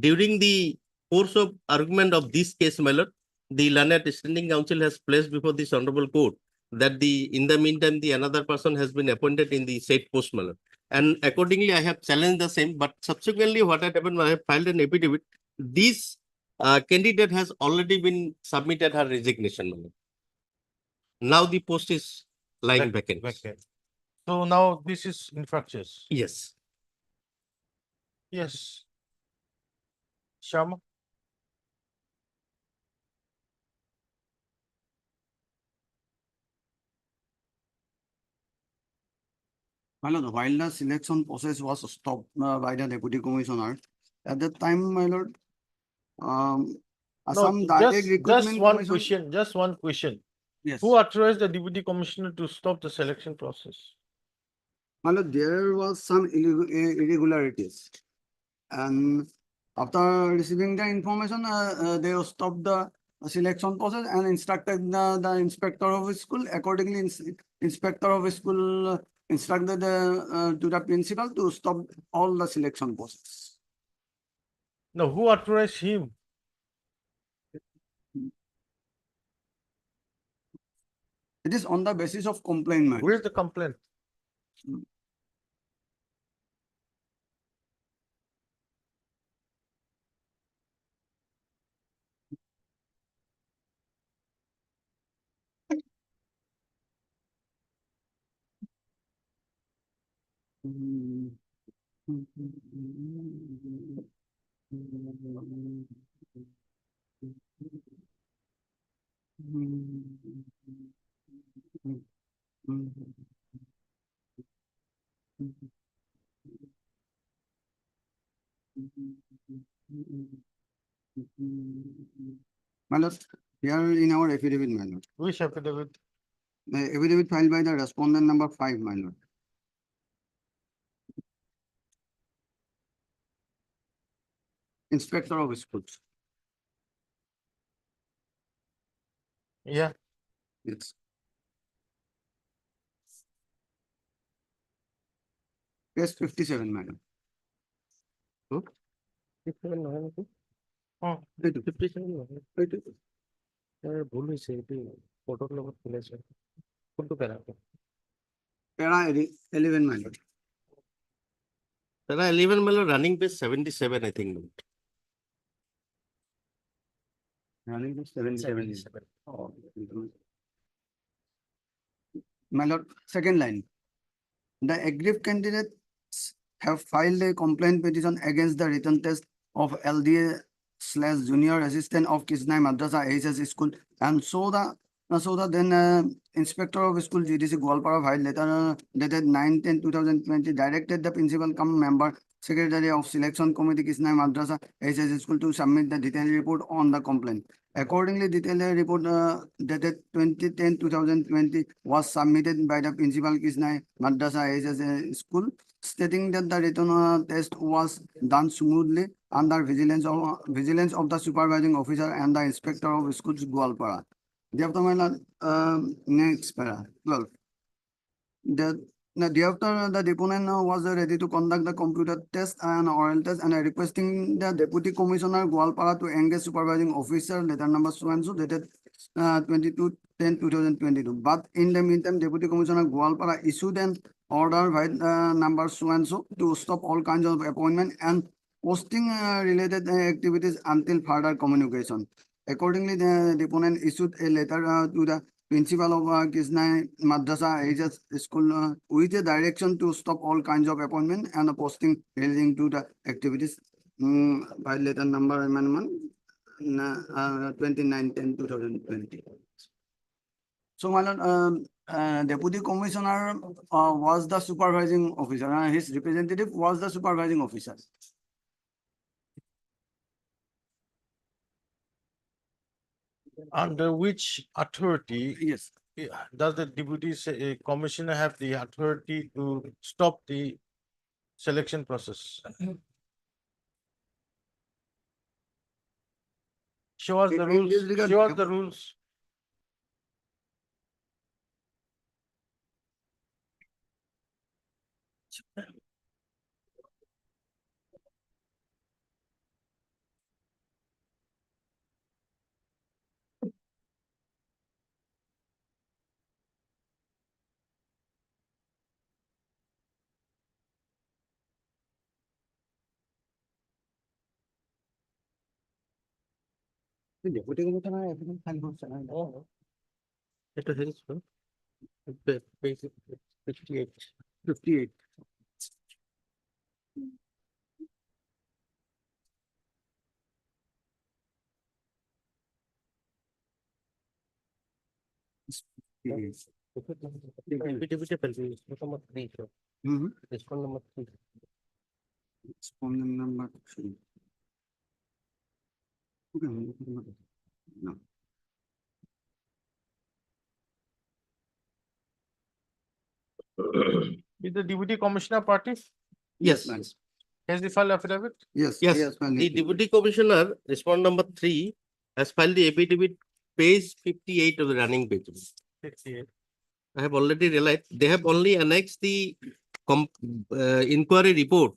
during the course of argument of this case, my lord, the learned standing council has placed before this honorable court that in the meantime, the another person has been appointed in the said post, my lord. And accordingly, I have challenged the same, but subsequently what had happened, I have filed an affidavit. This candidate has already been submitted her resignation, my lord. Now the post is lying vacant. So now this is infractious. Yes. Yes. Shama? My lord, while the selection process was stopped by the deputy commissioner, at that time, my lord, Assam direct recruitment commission. Just one question. Yes. Who authorized the deputy commissioner to stop the selection process? My lord, there was some irregularities. And after receiving the information, they stopped the selection process and instructed the inspector of school. Accordingly, inspector of school instructed to the principal to stop all the selection process. No, who authorized him? It is on the basis of complaint, ma'am. Where's the complaint? My lord, here in our affidavit, my lord. Which affidavit? The affidavit filed by the respondent number 5, my lord. Inspector of schools. Yeah. Yes. Page 57, madam. Oh. 57 ভুল হয়েছে এটি ফটোর লগত ফেলেছে কোনটো প্যারা Para 11, my lord. প্যারা 11 মানে running page 77 I think. Running to 77. Oh, my lord, second line. The aggrieved candidates have filed a complaint petition against the written test of LDA slash junior assistant of Kisnai Madrasa HS School, and so the then Inspector of School GDC Gwalpara filed letter dated 9/10/2020 directed the principal cum member secretary of selection committee Kisnai Madrasa HS School to submit the detailed report on the complaint. Accordingly, detailed report dated 20/10/2020 was submitted by the principal Kisnai Madrasa HS School, stating that the written test was done smoothly under vigilance of the supervising officer and the inspector of schools Gwalpara. Thereafter, my lord, next para 12. Thereafter, the deponent was ready to conduct the computer test and oral test, and requesting the deputy commissioner Gwalpara to engage supervising officer letter number so and so dated 22/10/2022. But in the meantime, deputy commissioner Gwalpara issued an order by number so and so to stop all kinds of appointment and posting related activities until further communication. Accordingly, the deponent issued a letter to the principal of Kisnai Madrasa HS School with a direction to stop all kinds of appointment and posting relating to the activities by letter number amendment 29/10/2020. So, my lord, deputy commissioner was the supervising officer. His representative was the supervising officer. Under which authority Yes. does the deputy commissioner have the authority to stop the selection process? Show us the In rules. this regard, Show us the rules. The deputy commissioner everything file করছে না? এটা help basic 58. 58. Yes. Affidavit পেলবি number 3 sir. Respond number 3. Respondent number 3. Okay. No. Is the deputy commissioner party? Yes. Has the file affidavit? Yes. Yes, Yes, ma'am. the deputy commissioner, respond number 3, has filed the affidavit page 58 of the running page. 68. I have already realized they have only annexed the inquiry report,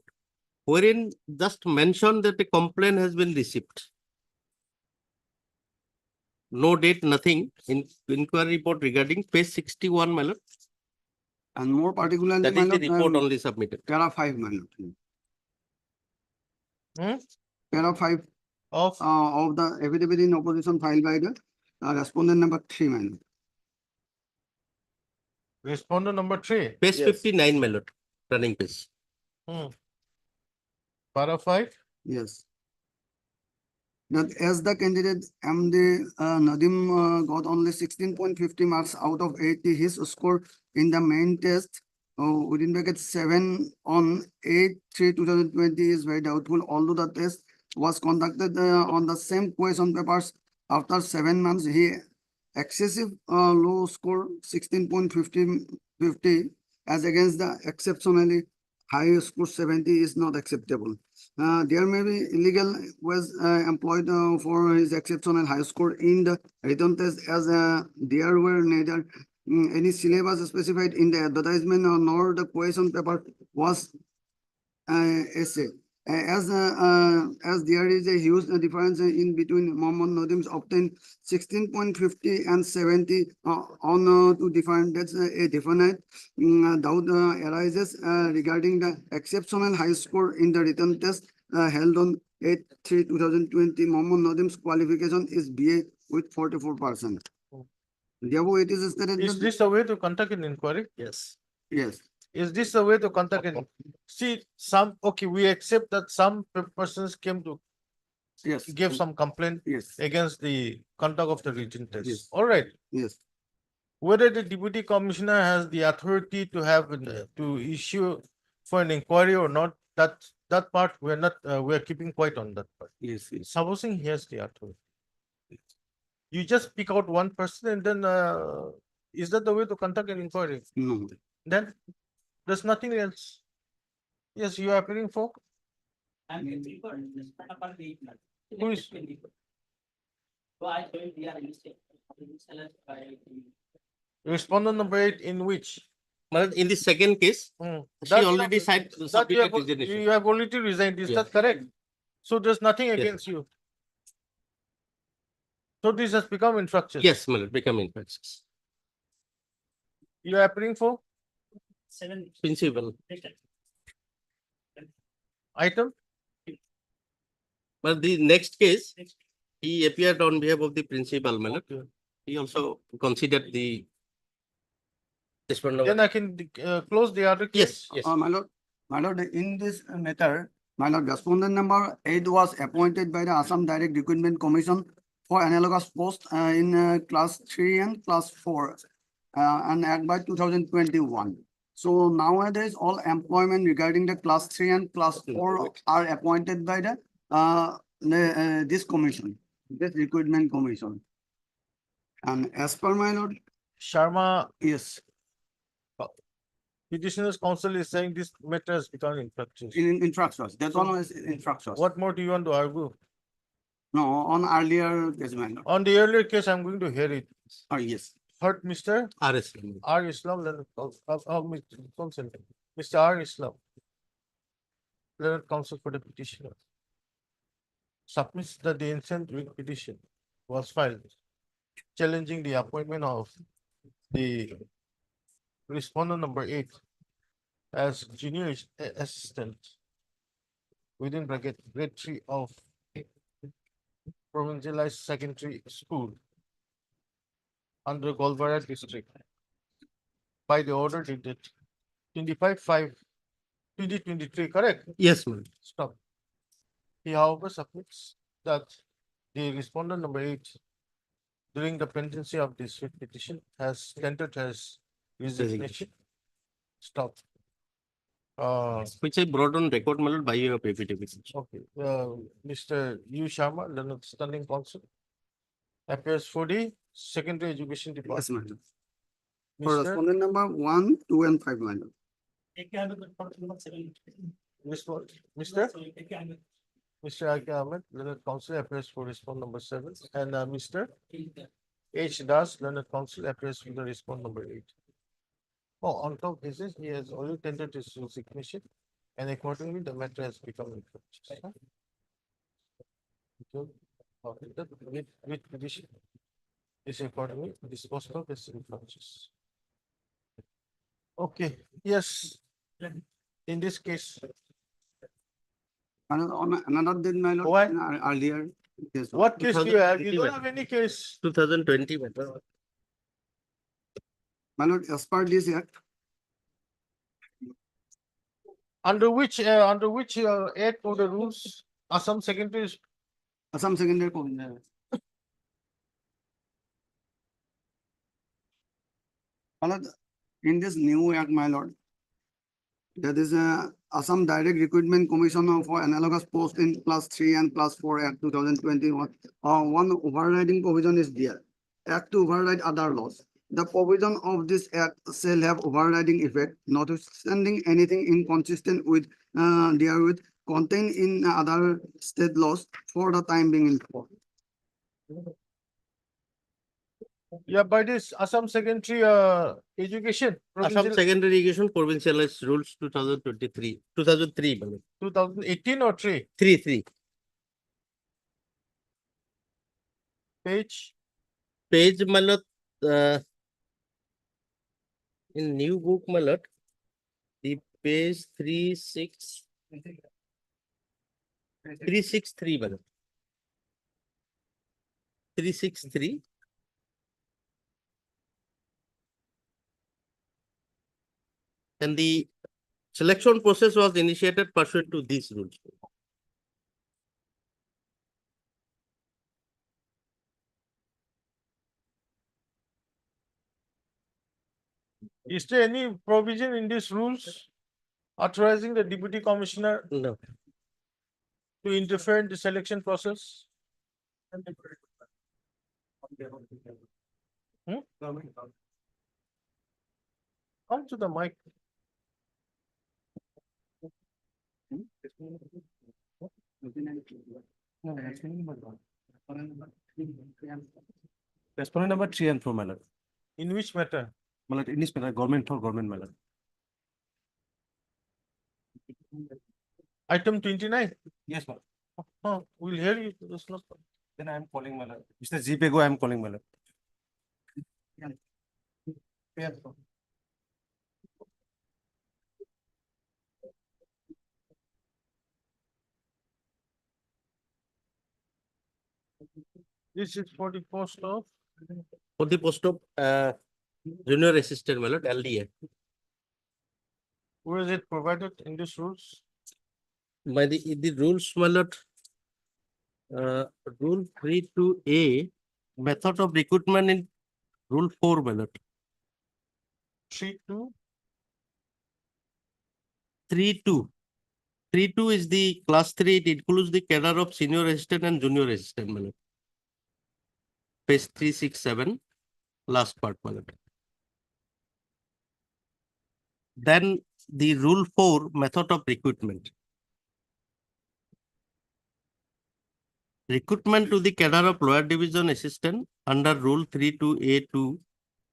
wherein just mentioned that a complaint has been received. No date, nothing. In inquiry report regarding page 61, my lord. And more particularly, That my is the lord, report only submitted. para 5, my lord. Para 5 of the affidavit in opposition filed by the respondent number 3, my lord. Respondent number 3. Page 59, my lord, running page. Para 5. Yes. That as the candidate MD Nadim got only 16.50 marks out of 80, his score in the main test within bracket 7 on 8/3/2020 is very doubtful, although the test was conducted on the same question papers. After 7 months, he excessive low score 16.50 as against the exceptionally high score 70 is not acceptable. There may be illegal was employed for his exceptional high score in the written test, as there were neither any syllabus specified in the advertisement nor the question paper was essay. As there is a huge difference in between Mohammad Nadim's obtained 16.50 and 70 on two different, that's a definite doubt arises regarding the exceptional high score in the written test held on 8/3/2020. Mohammad Nadim's qualification is BA with 44%. Therefore, it is stated Is that- this the way to conduct an inquiry? Yes. Yes. Is this the way to conduct an? See, we accept that some persons came to Yes. gave some complaint Yes, against the conduct of the written test. Yes. All right. yes, Whether the deputy commissioner has the authority to have, to issue for an inquiry or not, that part we're not, we're keeping quiet on that part. yes, yes. Supposing he has the authority. You just pick out one person and then, is that the way to conduct an inquiry? No, Then there's nothing else. Yes, you are appealing for? Who is? Respondent number 8 in which? Well, in the second case, Hmm. she That you already have- said that you submitted have al- resignation. You have already resigned, is Yeah. that correct? So there's nothing Yes. against you. So this has become infractions. Yes, my lord, become infractions. You are appealing for Principal. item? But the next case, he appeared on behalf of the principal, my lord. He also considered the. This one. Then I can close the other case. Yes, yes. my lord, in this matter, my lord, respondent number 8 was appointed by the Assam Direct Recruitment Commission for analogous post in class 3 and class 4 and act by 2021. So nowadays, all employment regarding the class 3 and class 4 are appointed by this commission, this recruitment commission. And as per my lord, Sharma, yes, petitioner's counsel is saying this matter has become infractions. in infractions, that So- one was infractions. What more do you want to argue? No, on earlier case, my lord. On the earlier case, I'm going to hear it. Yes. Heard Mr. RS. R. Islam, Mr. R. Islam. Learned counsel for the petitioner. Submits that the instant writ petition was filed challenging the appointment of the respondent number 8 as junior assistant within bracket grade 3 of provincialized secondary school under Golbara district by the order dated 25/5/2023, correct? Yes, my lord. Stop. He however submits that the respondent number 8 during the pendency of this writ petition has tendered his resignation. Stop. Which I brought on record, my lord, by your affidavit. Okay, Mr. U. Sharma, Learned Standing Counsel, appears for the secondary education Yes, department. my lord. For Mr. respondent number 1, 2, and 5, my lord. Mr. Mr. Ake Ahmed, Learned Counsel, appears for respondent number 7, and Mr. H. Das, Learned Counsel, appears for the respondent number 8. Oh, on top of this, he has already tendered his resignation, and accordingly, the matter has become infractions. With petition is accordingly disposed of as infractions. Okay, yes. In this case, On another date, my lord. Why? Earlier. Yes. what case do you have? You 2020 don't have any case. 2020, my lord. My lord, as per this act, Under which act or the rules, Assam Secretary Assam Secondary Commission. My lord, in this new act, my lord, that is Assam Direct Recruitment Commission for analogous post in class 3 and class 4 Act 2021. One overriding provision is there. Act to override other laws. The provision of this act shall have overriding effect, notwithstanding anything inconsistent with therewith contained in other state laws for the time being in force. Yeah, by this Assam Secretary Education. Assam Provincial Secondary Education Provincialized Rules 2023, 2003, my lord. 2018 or 3 3. page. Page, my lord, in new book, my lord, the page 363, my lord. 363. And the selection process was initiated pursuant to these rules. Is there any provision in these rules authorizing the deputy commissioner No. to interfere in the selection process? Come to the mic. Respondent number 3 and 4, my lord. In which matter? My lord, in this matter, government for government, my lord. Item 29. Yes, my lord. We'll hear you. There's no problem. Then I am calling, my lord. Mr. Zipego, I am calling, my lord. This is for the post of For the post of junior assistant, my lord, LDA. where is it provided in these rules? By the rules, my lord, rule 3(2)A, method of recruitment in rule 4, my lord. 3(2). 3(2). 3(2) is the class 3. It includes the cadre of senior assistant and junior assistant, my lord. Page 367, last part, my lord. Then the rule 4, method of recruitment. Recruitment to the cadre of lower division assistant under rule 3(2)A2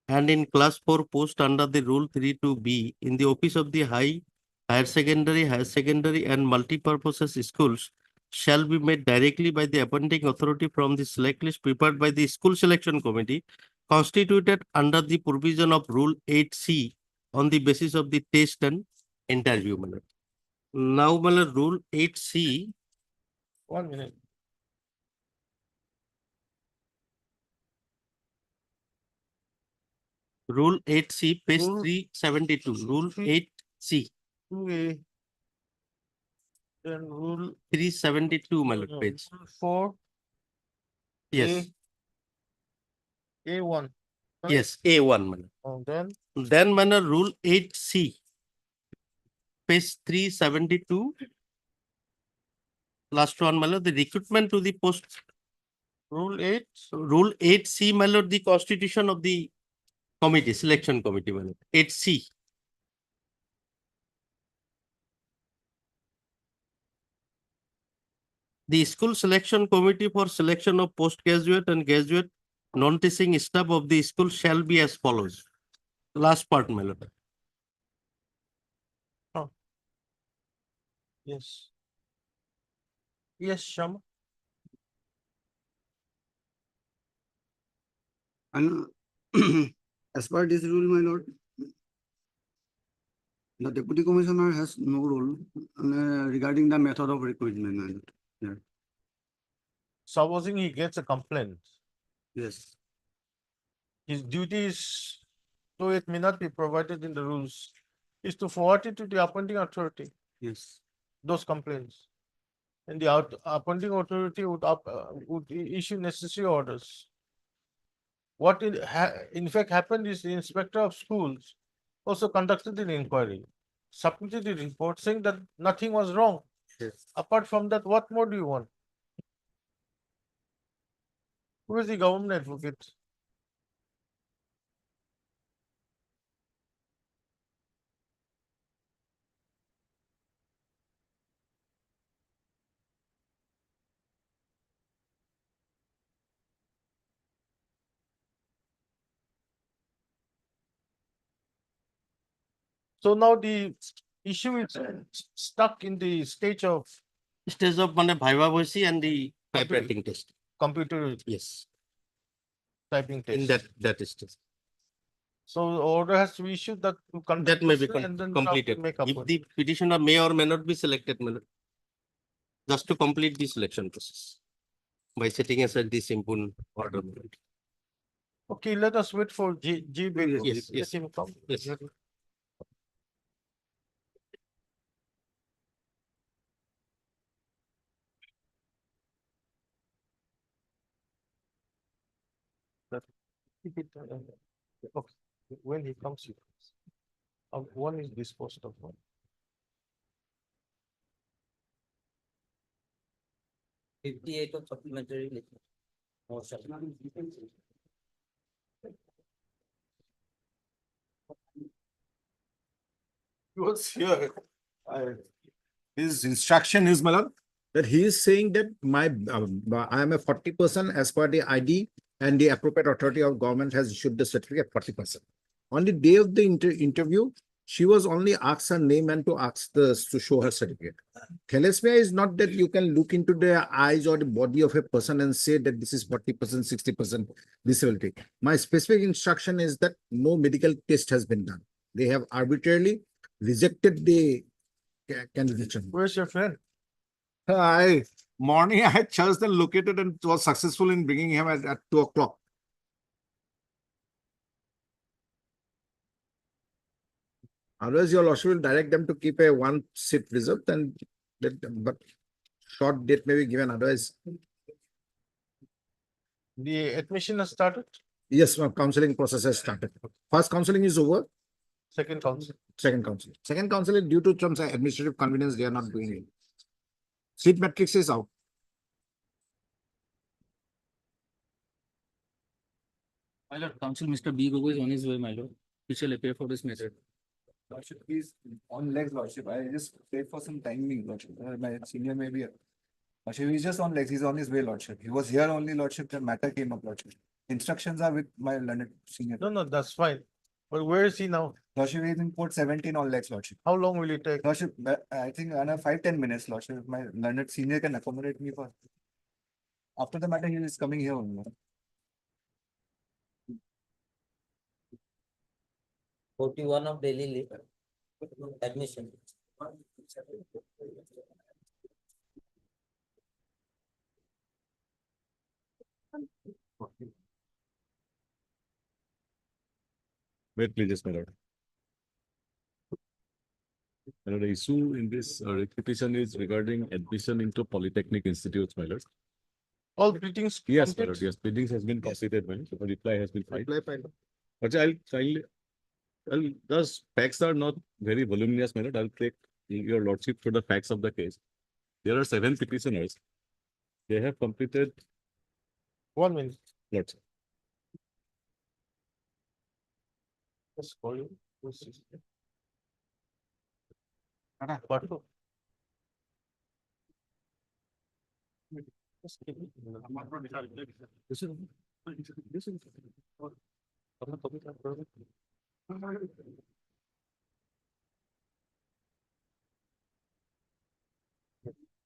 and in class 4 post under the rule 3(2)B in the office of the higher secondary and multipurpose schools shall be made directly by the appointing authority from the select list prepared by the school selection committee constituted under the provision of rule 8C on the basis of the test and interview. Now, rule 8C. 1 minute. Rule 8C, page Rule 372. Rule 8C. 2A. Then rule 372, my lord, page. 4. Yes. A1. Yes, A1, my lord. Then Then, rule 8C, page 372. Last one, my lord, the recruitment to the post. rule 8. Rule 8C, my lord, the constitution of the committee, selection committee, my lord. 8C. The school selection committee for selection of postgraduate and graduate non-teaching staff of the school shall be as follows. Last part, my lord. Yes. Yes, Shama. And as per this rule, my lord, the deputy commissioner has no role regarding the method of recruitment, my lord. Yeah. Supposing he gets a complaint, Yes. his duty is, though it may not be provided in the rules, is to forward it to the appointing authority, Yes. those complaints. And the appointing authority would issue necessary orders. What in fact happened is the inspector of schools also conducted an inquiry, submitted a report saying that nothing was wrong. Yes. Apart from that, what more do you want? Who is the government advocate? So now the issue is stuck in the stage of Viva voice and the typewriting test. computer Yes. typing test. In that stage. So the order has to be issued that to conduct That may be this and then completed. make If appointment. the petitioner may or may not be selected, my lord, just to complete the selection process by setting aside the simple order. My lord. Okay, let us wait for G. Bego. Yes, Let yes. him come. Yes. Keep it, okay, when he comes, you. One is disposed of one. Fifty-eight of supplementary motion. He was here. His instruction is, my lord, that he is saying that I am a 40% as per the ID and the appropriate authority of government has issued the certificate 40%. On the day of the interview, she was only asked her name and to show her certificate. Thalassemia is not that you can look into the eyes or the body of a person and say that this is 40%, 60% disability. My specific instruction is that no medical test has been done. They have arbitrarily rejected the candidature. Where's your friend? Morning, I had chose and located and was successful in bringing him at 2 o'clock. Otherwise, your lordship will direct them to keep a one seat reserved and but short date may be given. Otherwise, The admission has started, yes, counseling process has started. First counseling is over. second council. Second counseling. Second counseling, due to some administrative convenience, they are not doing it. Seat matrix is out. My lord, counsel Mr. B. Gogo is on his way, my lord. He shall appear for this matter. Lordship, he's on legs, Lordship. I just prayed for some timing, Lordship. My senior may be here. Lordship, he's just on legs. He's on his way, Lordship. He was here only, Lordship. The matter came up, Lordship. Instructions are with my learned senior. No, that's fine. But where is he now? Lordship, he's in port 17 on legs, Lordship. How long will it take? Lordship, I think another 5-10 minutes, Lordship. If my learned senior can accommodate me for. After the matter, he is coming here only. 41 of daily leave. Admission. Wait, please, my lord. The issue in this petition is regarding admission into polytechnic institutes, my lord. All pleadings. Yes, my complete? lord. Yes, pleadings has been completed, my lord. So the reply has been filed. But those facts are not very voluminous, my lord. I'll take your lordship through the facts of the case. There are 7 petitioners. They have completed 1 minute. lordship. Just call you. What?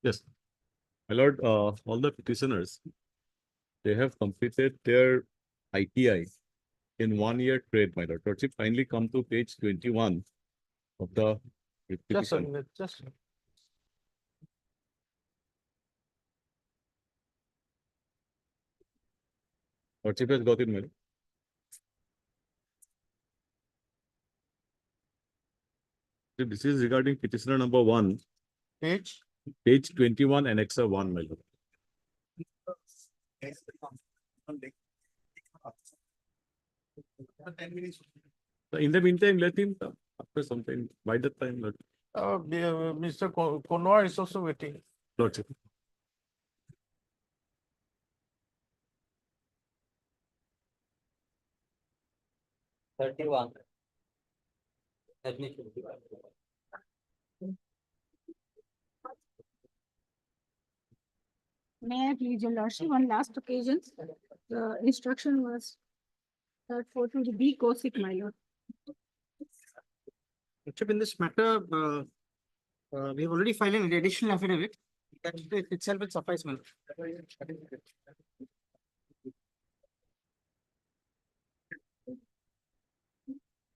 Yes, my lord, all the petitioners, they have completed their ITI in 1 year trade, my lord. Lordship, kindly come to page 21 of the Just a petition. minute, just. Lordship has got it, my lord. This is regarding petitioner number 1, Page. page 21, annexer 1, my lord. In the meantime, let him come after some time. By that time, Lord. Mr. Konwar is also waiting. Lordship. $31. Admission. May I please, your lordship, on last occasion, the instruction was that for to be Kosik, my lord. Lordship, in this matter, we have already filed an additional affidavit. That itself will suffice, my lord.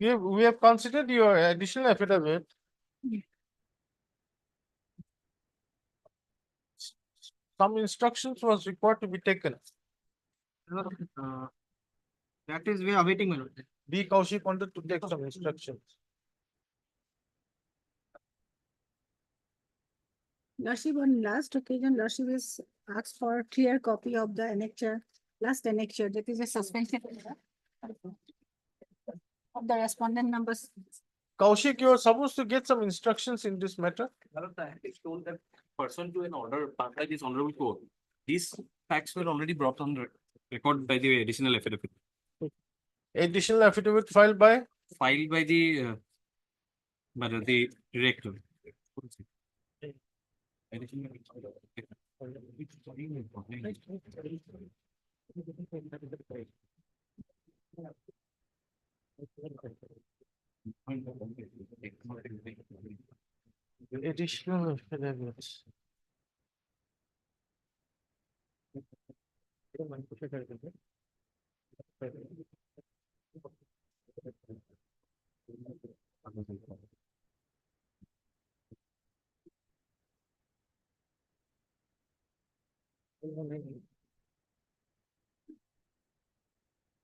We have considered your additional affidavit. Some instructions was required to be taken. That is, we are awaiting, my lord. B. Kaushik wanted to take some instructions. Lordship, on last occasion, lordship is asked for a clear copy of the annexure, last annexure, that is a suspension of the respondent numbers. Kaushik, you are supposed to get some instructions in this matter. I told that person to an order passed by this honorable court. These facts were already brought on record by the additional affidavit. Additional affidavit filed by Filed by the director. additional affidavits.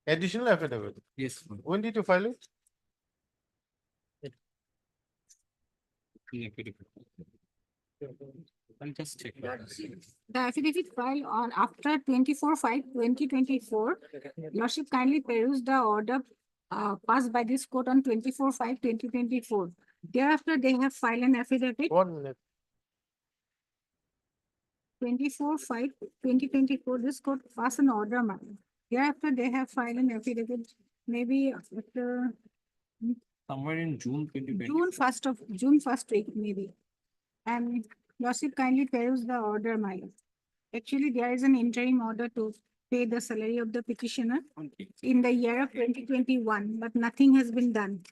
Additional affidavit. Yes. When did you file it? I'll just check. The affidavit filed on after 24/5/2024. Lordship kindly peruse the order passed by this court on 24/5/2024. Thereafter, they have filed an affidavit 1 minute. 24/5/2024. This court passed an order, ma'am. Thereafter, they have filed an affidavit, maybe after Somewhere in June 2020. June first week, maybe. And Lordship kindly peruse the order, my lord. Actually, there is an interim order to pay the salary of the petitioner in the year of 2021, but nothing has been done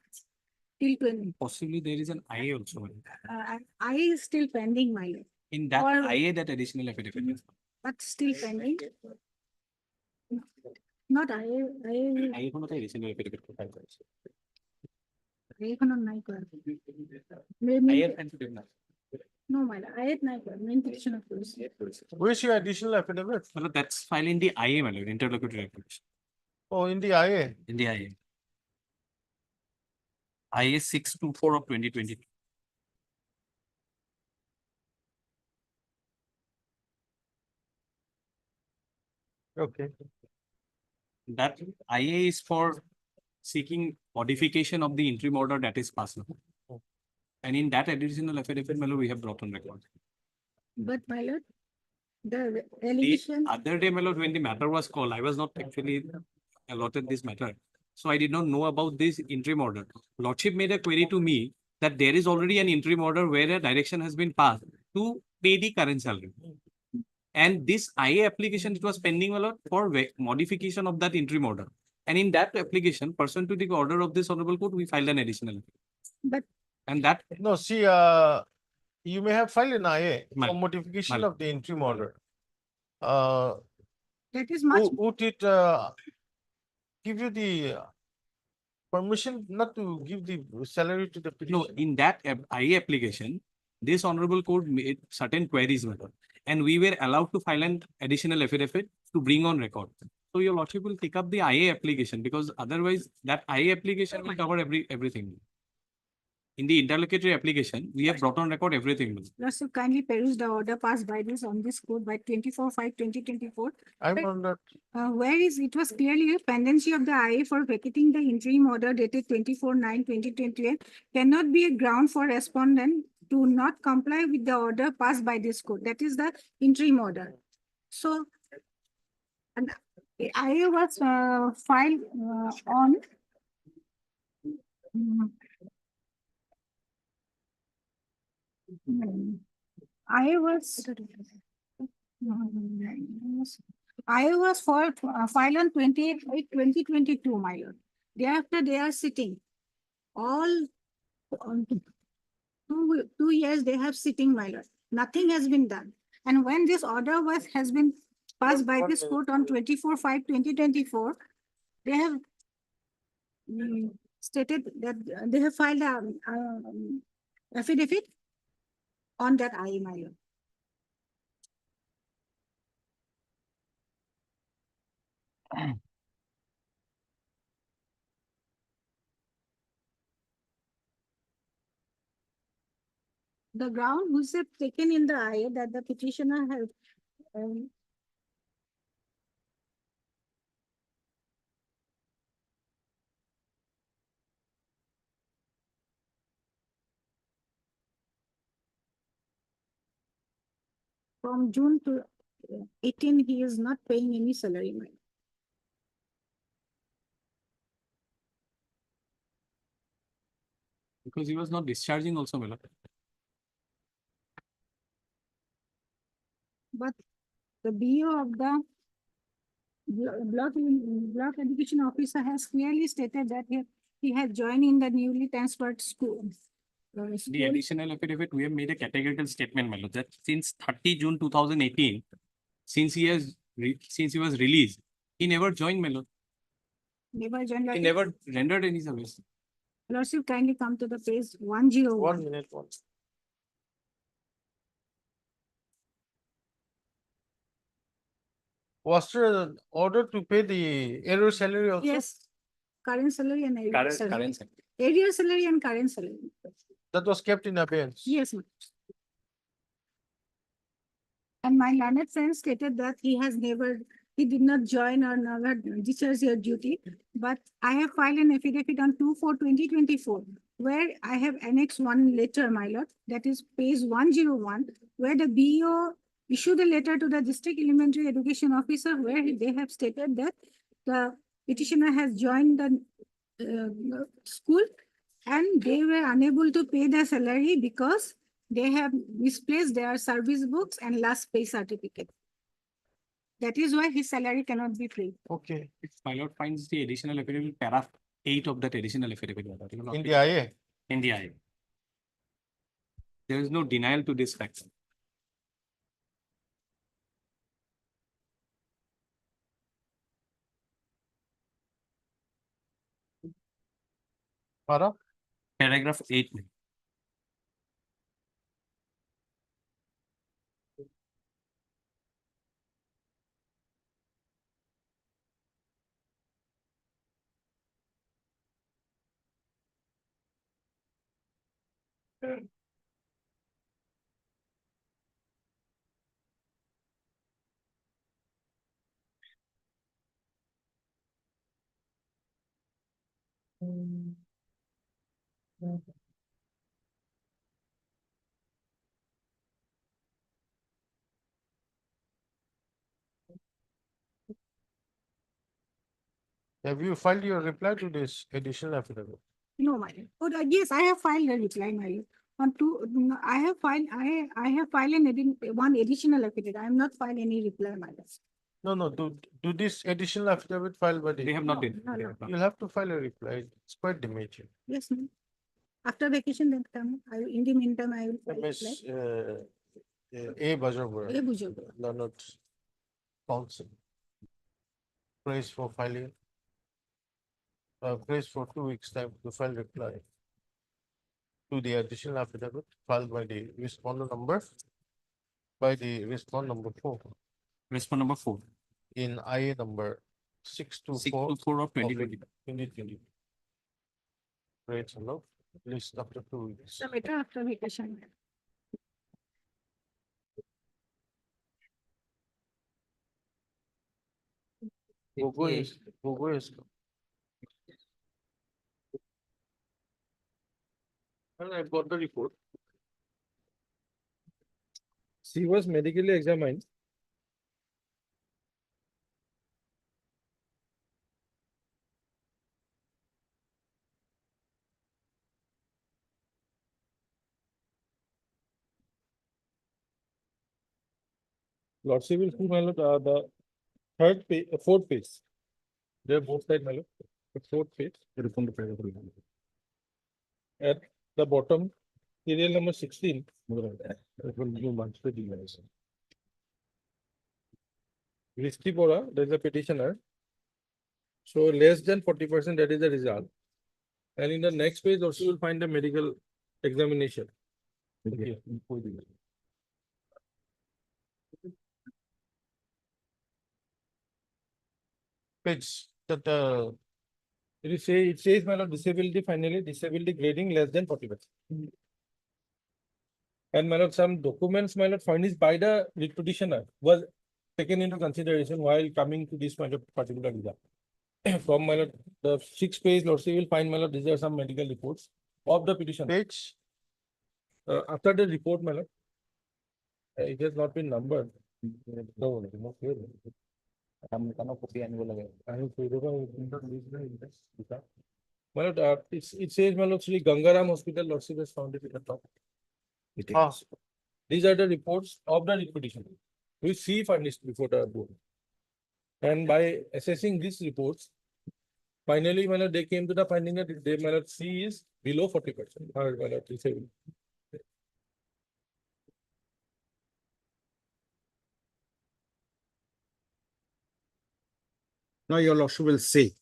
till 20. Possibly there is an IA also. I is still pending, my lord, In that Or- IA, that additional affidavit. is- but still pending. Not IA কোনো তাই additional affidavit file করেছে। এখনো নাই করা। IA affidavit না। No, my lord, I নাই করা, main petition of police. Where's your additional affidavit? Well, that's filed in the IA, my lord, interlocutory application. Oh, in the IA. In the IA. IA 624 of 2022. Okay. That IA is for seeking modification of the interim order that is passed now. And in that additional affidavit, my lord, we have brought on record. But my lord, the The allegation, other day, my lord, when the matter was called, I was not actually allotted this matter. So I did not know about this interim order. Lordship made a query to me that there is already an interim order where a direction has been passed to pay the current salary. And this IA application, it was pending, my lord, for modification of that interim order. And in that application, pursuant to the order of this honorable court, we filed an additional. But- And that, No, see, you may have filed an IA Mal- for modification Mal- of the interim order. that is much, Would it give you the permission not to give the salary to the no, petitioner? in that IA application, this honorable court made certain queries, my lord. And we were allowed to file an additional affidavit to bring on record. So your lordship will pick up the IA application because otherwise that IA application will cover everything. In the interlocutory application, we have brought on record everything. my lord. Lordship kindly peruse the order passed by this on this court by 24/5/2024. I'm on that. Where is, it was clearly a pendency of the IA for vacating the interim order dated 24/9/2028 cannot be a ground for respondent to not comply with the order passed by this court. That is the interim order. So, and IA was filed on I was filed on 28/8/2022, my lord. Thereafter, they are sitting. All on 2 years they have sitting, my lord. Nothing has been done. And when this order has been passed by this court on 24/5/2024, they have stated that they have filed a affidavit on that IA, my lord. The ground which is taken in the IA that the petitioner has from June to 18, he is not paying any salary. My lord. Because he was not discharging also, my lord. But the BO of the block education officer has clearly stated that he had joined in the newly transferred school. The School. additional affidavit, we have made a categorical statement, my lord, that since 30 June 2018, since he was released, he never joined, my lord. Never joined. He never rendered any service. Lordship, kindly come to the page 101. 1 minute, one. Was there an order to pay the error salary also? Yes, current salary and arrear Current, salary. current. Arrear salary and current salary. That was kept in abeyance. Yes, ma'am. And my learned friend stated that he did not join or never discharged your duty. But I have filed an affidavit on 2/4/2024, where I have annexed one letter, my lord, that is page 101, where the BO issued a letter to the district elementary education officer, where they have stated that the petitioner has joined the school and they were unable to pay the salary because they have misplaced their service books and last pay certificate. That is why his salary cannot be paid. Okay, If my lord finds the additional affidavit, paragraph 8 of that additional affidavit, my lord, you will not in pay. the IA. In the IA. There is no denial to this fact. Para? Paragraph 8. Have you filed your reply to this additional affidavit? No, my lord. Oh, yes, I have filed a reply, my lord. On two, no, I have filed one additional affidavit. I have not filed any reply, my lord. No, do this additional affidavit filed by They the, have not been. No, They no. have not. you'll have to file a reply. It's quite damaging. Yes, ma'am. After vacation, then come. In the meantime, I will file reply. Miss, A. Bajabura, Eh, Bujurga. Learned Council. Praise for filing. Praise for 2 weeks time to file reply to the additional affidavit filed by the respondent number, by the respondent number 4 Respond number 4. in IA number 624 624 of 2020. 2020. Great, hello, list after 2 weeks. The matter after vacation. Gogo is. Well, I've got the report. She was medically examined. Lordship will see, my lord, the third page, fourth page. They're both sides, my lord. The fourth page. At the bottom, serial number 16. Ristipora, there is a petitioner. So less than 40%, that is the result. And in the next page also you will find the medical examination. Okay. Page that it says my lord, disability finally, disability grading less than 40%. And my lord, some documents, my lord, furnished by the petitioner was taken into consideration while coming to this my lord particular result. From my lord, the 6th page, lordship will find my lord, these are some medical reports of the petition. Page after the report, my lord, It has not been numbered. No, no, clear. Well, it says, Malot, Sri Gangaram Hospital, Lordship has found it at the top. These are the reports of the repetition. We see furnished before the board. And by assessing these reports, finally, Malot, they came to the finding that they, Malot, C is below 40%. Or, Malot, we say. Now your lordship will say,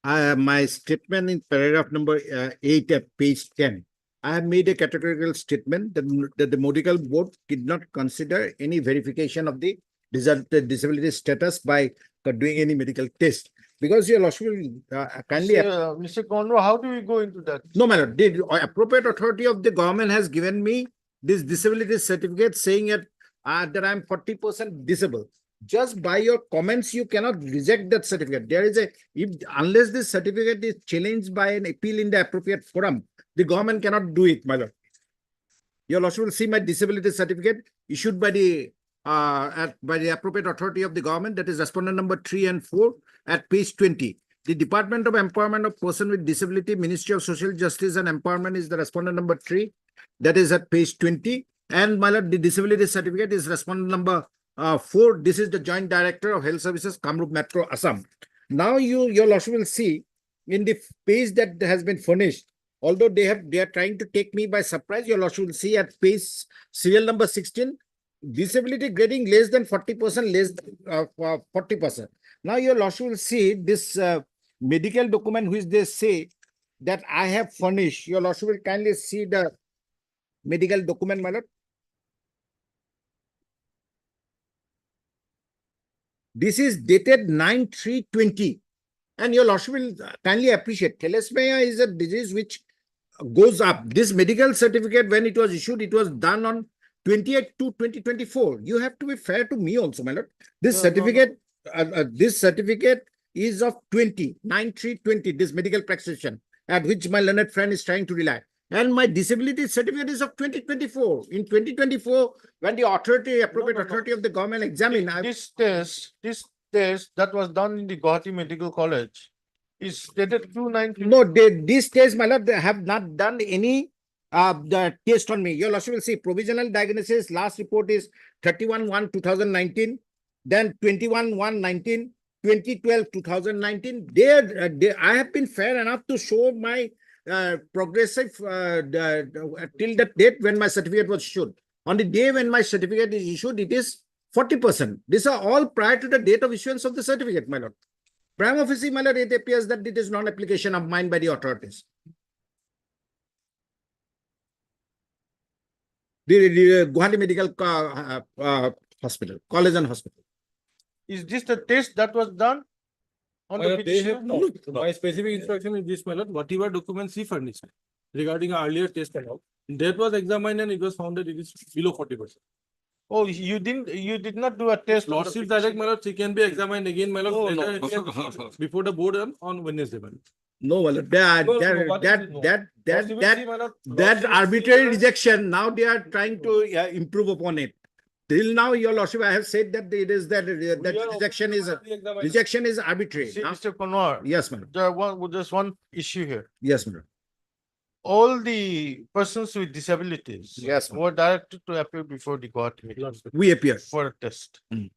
my statement in paragraph number 8 at page 10. I have made a categorical statement that the medical board did not consider any verification of the disability status by doing any medical test. Because your lordship will kindly. Mr. Conroy, how do we go into that? No, madam, the appropriate authority of the government has given me this disability certificate saying that I am 40% disabled. Just by your comments, you cannot reject that certificate. There is unless this certificate is challenged by an appeal in the appropriate forum, the government cannot do it, my lord. Your lordship will see my disability certificate issued by the appropriate authority of the government, that is respondent number 3 and 4 at page 20. The Department of Empowerment of Person with Disability, Ministry of Social Justice and Empowerment is the respondent number 3, that is at page 20. And my lord, the disability certificate is respondent number 4. This is the Joint Director of Health Services, Kamrup Metro, Assam. Now your lordship will see in the page that has been furnished, although they are trying to take me by surprise, your lordship will see at page serial number 16, disability grading less than 40%, less than 40%. Now your lordship will see this medical document which they say that I have furnished. Your lordship will kindly see the medical document, my lord. This is dated 9/3/20, and your lordship will kindly appreciate. Thalassemia is a disease which goes up. This medical certificate, when it was issued, it was done on 28/2/2024. You have to be fair to me also, my lord. This certificate, this certificate is of 9/3/20. This medical practitioner, at which my learned friend is trying to rely. And my disability certificate is of 2024. In 2024, when the appropriate authority of the government examined, This test that was done in the Guwahati Medical College is dated 2/9. no, these tests, my lord, they have not done any the test on me. Your lordship will see provisional diagnosis. Last report is 31/1/2019, then 21/1/19, 2012/2019. I have been fair enough to show my progressive till the date when my certificate was issued. On the day when my certificate is issued, it is 40%. These are all prior to the date of issuance of the certificate, my lord. Prima facie, my lord, it appears that it is non-application of mine by the authorities. The Guwahati Medical Hospital, College and Hospital. Is this the test that was done? On the They have petition? not. My specific instruction is this, my lord, whatever documents he furnished regarding an earlier test and all, that was examined and it was found that it is below 40%. Oh, you did not do a test. on the Lordship direct, petition? my lord, it can be examined again, my lord, No, later again before the board on Wednesday, my lord. No, well, what is it, no? that arbitrary rejection, now they are trying to improve upon it. Till now, your lordship, I have said that it is that rejection is arbitrary. See, Now- Mr. Conwar, Yes, madam. there's one issue here. Yes, madam. All the persons with disabilities Yes, ma'am. were directed to appear before the Guwahati Medical We appear. for a test. Mm.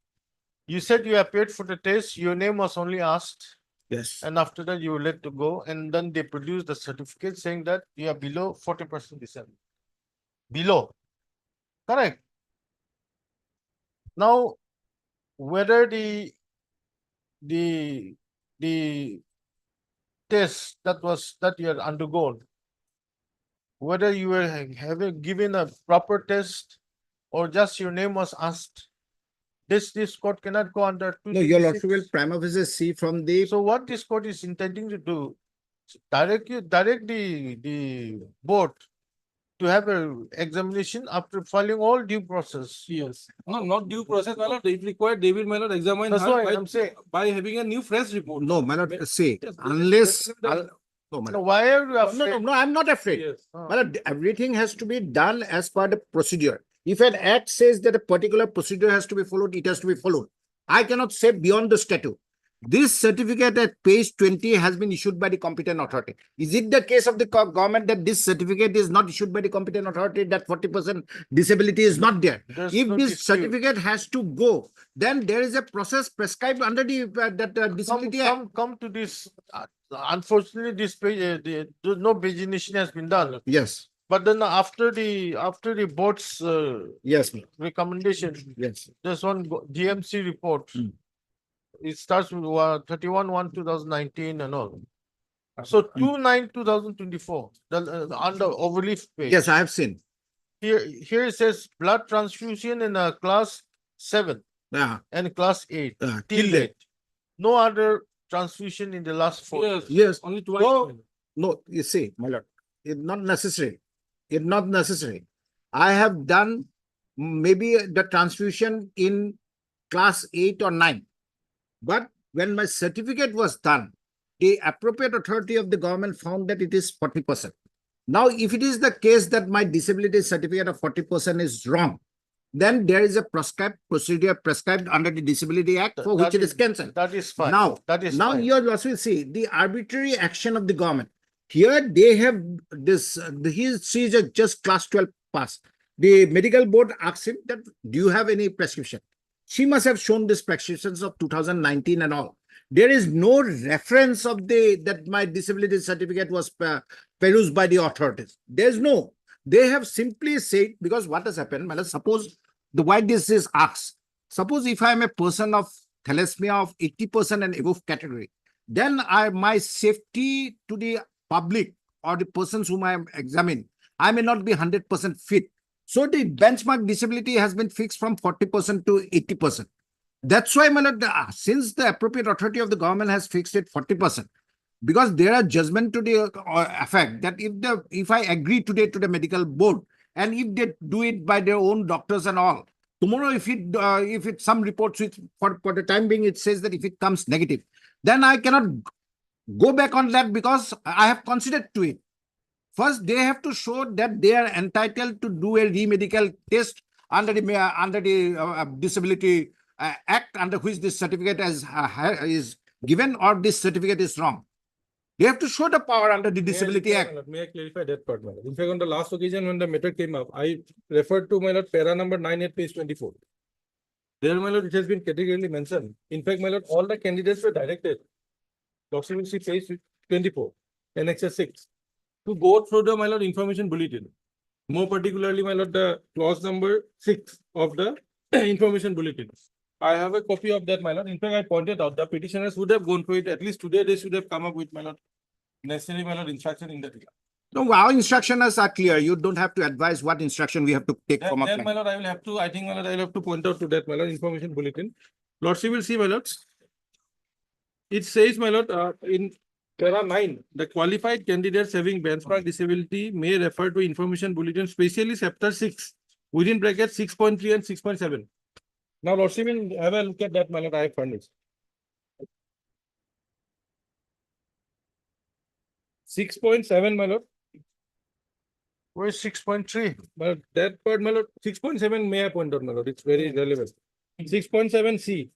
You said you appeared for the test, your name was only asked, Yes. and after that you were let to go, and then they produced the certificate saying that you are below 40% disabled. Below. Correct. Now, whether the test that you had undergone, whether you were having given a proper test or just your name was asked, this court cannot go under. No, your lordship will 226. prima facie see from the, So what this court is intending to do, direct the board to have a examination after filing all due process. Yes. No, not due process, my lord. If required, they will, my lord, examine That's her why by, I'm saying. by having a new fresh report. no, my lord, say, Yes, unless, that- no, my No, lord. why are you No, afraid? no, I'm not afraid. Yes. My lord, everything has to be done as per the procedure. If an act says that a particular procedure has to be followed, it has to be followed. I cannot say beyond the statute. This certificate at page 20 has been issued by the competent authority. Is it the case of the government that this certificate is not issued by the competent authority, that 40% disability is not there? There's If no this dispute. certificate has to go, then there is a process prescribed under the Disability Act. Come to this. Unfortunately, this page, no pagination has been done. Yes, But then after the board's yes, recommendation, yes. there's one GMC report. It starts with 31/1/2019 and all. So 2/9/2024, under overleaf page. Yes, I have seen. Here it says blood transfusion in a class 7 Yeah. and class 8 Till till date. date. No other transfusion in the last 4 years. Yes. Only twice. No, you see, my lord, it's not necessary. It's not necessary. I have done maybe the transfusion in class 8 or 9. But when my certificate was done, the appropriate authority of the government found that it is 40%. Now, if it is the case that my disability certificate of 40% is wrong, then there is a prescribed procedure prescribed under the Disability Act for which it is cancelled. That is fine. Now, that is now fine. you also see the arbitrary action of the government. Here they have this, she is just class 12 pass. The medical board asks him that, do you have any prescription? She must have shown these prescriptions of 2019 and all. There is no reference of that my disability certificate was perused by the authorities. There's no. They have simply said, because what has happened, suppose why this is asked. Suppose if I am a person of thalassemia of 80% and above category, then my safety to the public or the persons whom I am examining, I may not be 100% fit. So the benchmark disability has been fixed from 40% to 80%. That's why, since the appropriate authority of the government has fixed it 40%, because there are judgment to the effect that if I agree today to the medical board, and if they do it by their own doctors and all, tomorrow if it some reports which for the time being it says that if it comes negative, then I cannot go back on that because I have considered to it. First, they have to show that they are entitled to do a re-medical test under the Disability Act, under which this certificate is given, or this certificate is wrong. They have to show the power under the Disability Act. May I clarify that part, my lord? In fact, on the last occasion when the matter came up, I referred to, my lord, para number 9 at page 24. There, my lord, it has been categorically mentioned. In fact, my lord, all the candidates were directed. Doctor will see page 24, annexure 6, to go through the, my lord, information bulletin. More particularly, my lord, the clause number 6 of the information bulletin. I have a copy of that, my lord. In fact, I pointed out the petitioners would have gone through it. At least today, they should have come up with, my lord, necessary, my lord, instruction in that regard. No, our instructions are clear. You don't have to advise what instruction we have to take from a Then, my client. lord, I will have to, I think, my lord, I will have to point out to that, my lord, information bulletin. Lordship will see, my lords. It says, my lord, in para 9, the qualified candidates having benchmark disability may refer to information bulletin, specially chapter 6, within bracket 6.3 and 6.7. Now, Lordship will have a look at that, my lord, I have furnished. 6.7, my lord. Where is 6.3? But that part, my lord, 6.7 may I point out, my lord, it's very relevant. 6.7C.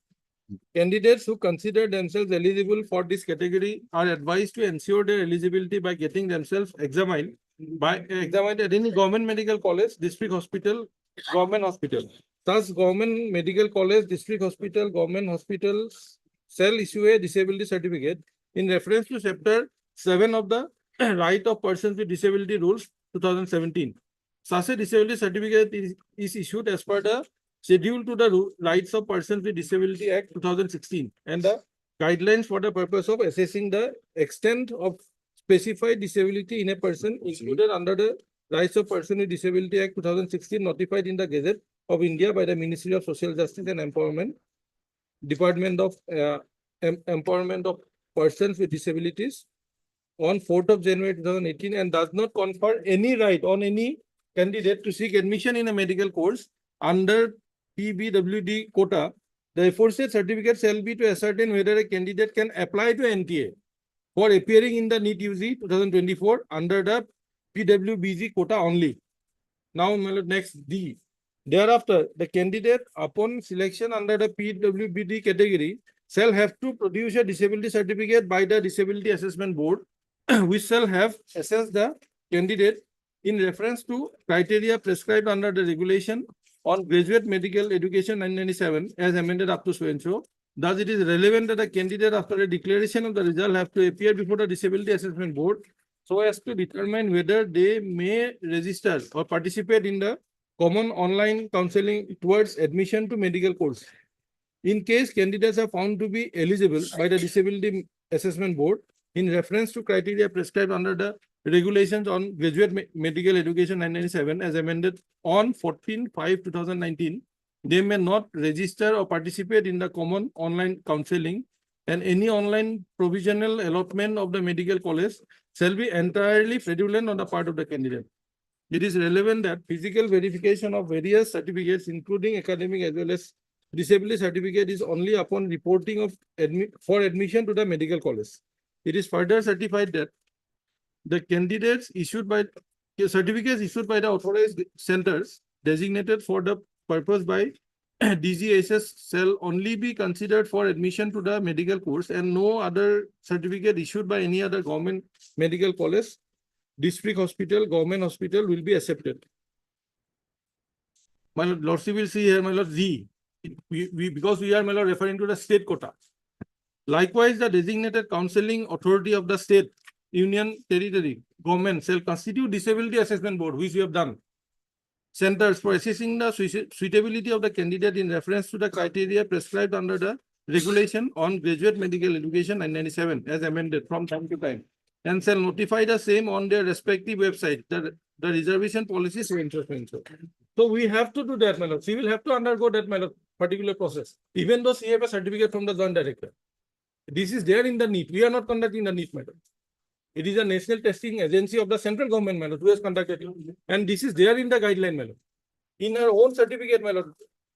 Candidates who consider themselves eligible for this category are advised to ensure their eligibility by getting themselves examined at any government medical college, district hospital, government hospital. Thus, government medical college, district hospital, government hospitals shall issue a disability certificate in reference to chapter 7 of the Right of Persons with Disability Rules 2017. Such a disability certificate is issued as per the schedule to the Rights of Persons with Disability Act 2016 and the guidelines for the purpose of assessing the extent of specified disability in a person included under the Rights of Persons with Disability Act 2016, notified in the Gazette of India by the Ministry of Social Justice and Empowerment, Department of Empowerment of Persons with Disabilities on 4th of January 2018, and does not confer any right on any candidate to seek admission in a medical course under PBWD quota. The aforesaid certificate shall be to ascertain whether a candidate can apply to NTA for appearing in the NEET UG 2024 under the PWBG quota only. Now, next D. Thereafter, the candidate upon selection under the PWBD category shall have to produce a disability certificate by the Disability Assessment Board, which shall have assessed the candidate in reference to criteria prescribed under the regulation on graduate medical education 997 as amended up to so and so. Thus, it is relevant that the candidate after a declaration of the result have to appear before the Disability Assessment Board so as to determine whether they may register or participate in the common online counseling towards admission to medical course. In case candidates are found to be eligible by the Disability Assessment Board in reference to criteria prescribed under the regulations on graduate medical education 997 as amended on 14/5/2019, they may not register or participate in the common online counseling, and any online provisional allotment of the medical college shall be entirely fraudulent on the part of the candidate. It is relevant that physical verification of various certificates, including academic as well as disability certificate, is only upon reporting of for admission to the medical college. It is further certified that the candidates issued by certificates issued by the authorized centers designated for the purpose by DGHS shall only be considered for admission to the medical course, and no other certificate issued by any other government medical college, district hospital, government hospital will be accepted. My lordship will see here, my lord, Z. Because we are, my lord, referring to the state quota. Likewise, the designated counseling authority of the state, union, territory, government shall constitute disability assessment board, which we have done. Centers for assessing the suitability of the candidate in reference to the criteria prescribed under the regulation on graduate medical education 997 as amended from time to time, and shall notify the same on their respective website, the reservation policies for interest. So we have to do that, my lord. She will have to undergo that, my lord, particular process, even though she have a certificate from the joint director. This is there in the NEET. We are not conducting the NEET, madam. It is a national testing agency of the central government, my lord, who has conducted it. And this is there in the guideline, my lord. In her own certificate, my lord,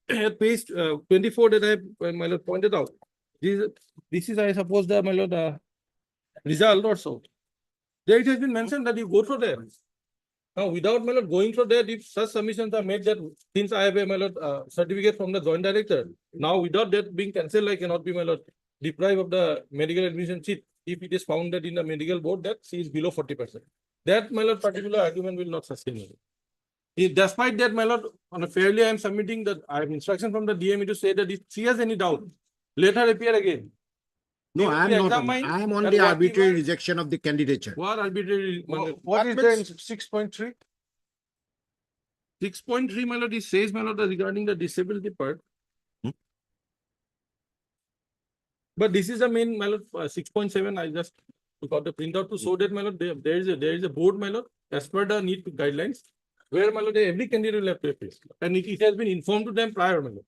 at page 24 that I have, my lord, pointed out. This is, I suppose, the, my lord, result or so. There it has been mentioned that you go through there. Now, without, my lord, going through there, if such submissions are made that since I have a, my lord, certificate from the joint director, now without that being cancelled, I cannot be, my lord, deprived of the medical admission seat if it is found that in the medical board that she is below 40%. That, my lord, particular argument will not sustain. Despite that, my lord, on a fairly I am submitting that I have instruction from the DME to say that if she has any doubt, let her appear again. No, I am not. I am on the arbitrary rejection of the candidature. What arbitrary? What is there in 6.3? 6.3, my lord, it says, my lord, regarding the disability part. But this is the main, my lord, 6.7. I just took out the printout to show that, my lord, there is a board, my lord, as per the NEET guidelines, where, my lord, every candidate will have to appear. And it has been informed to them prior, my lord.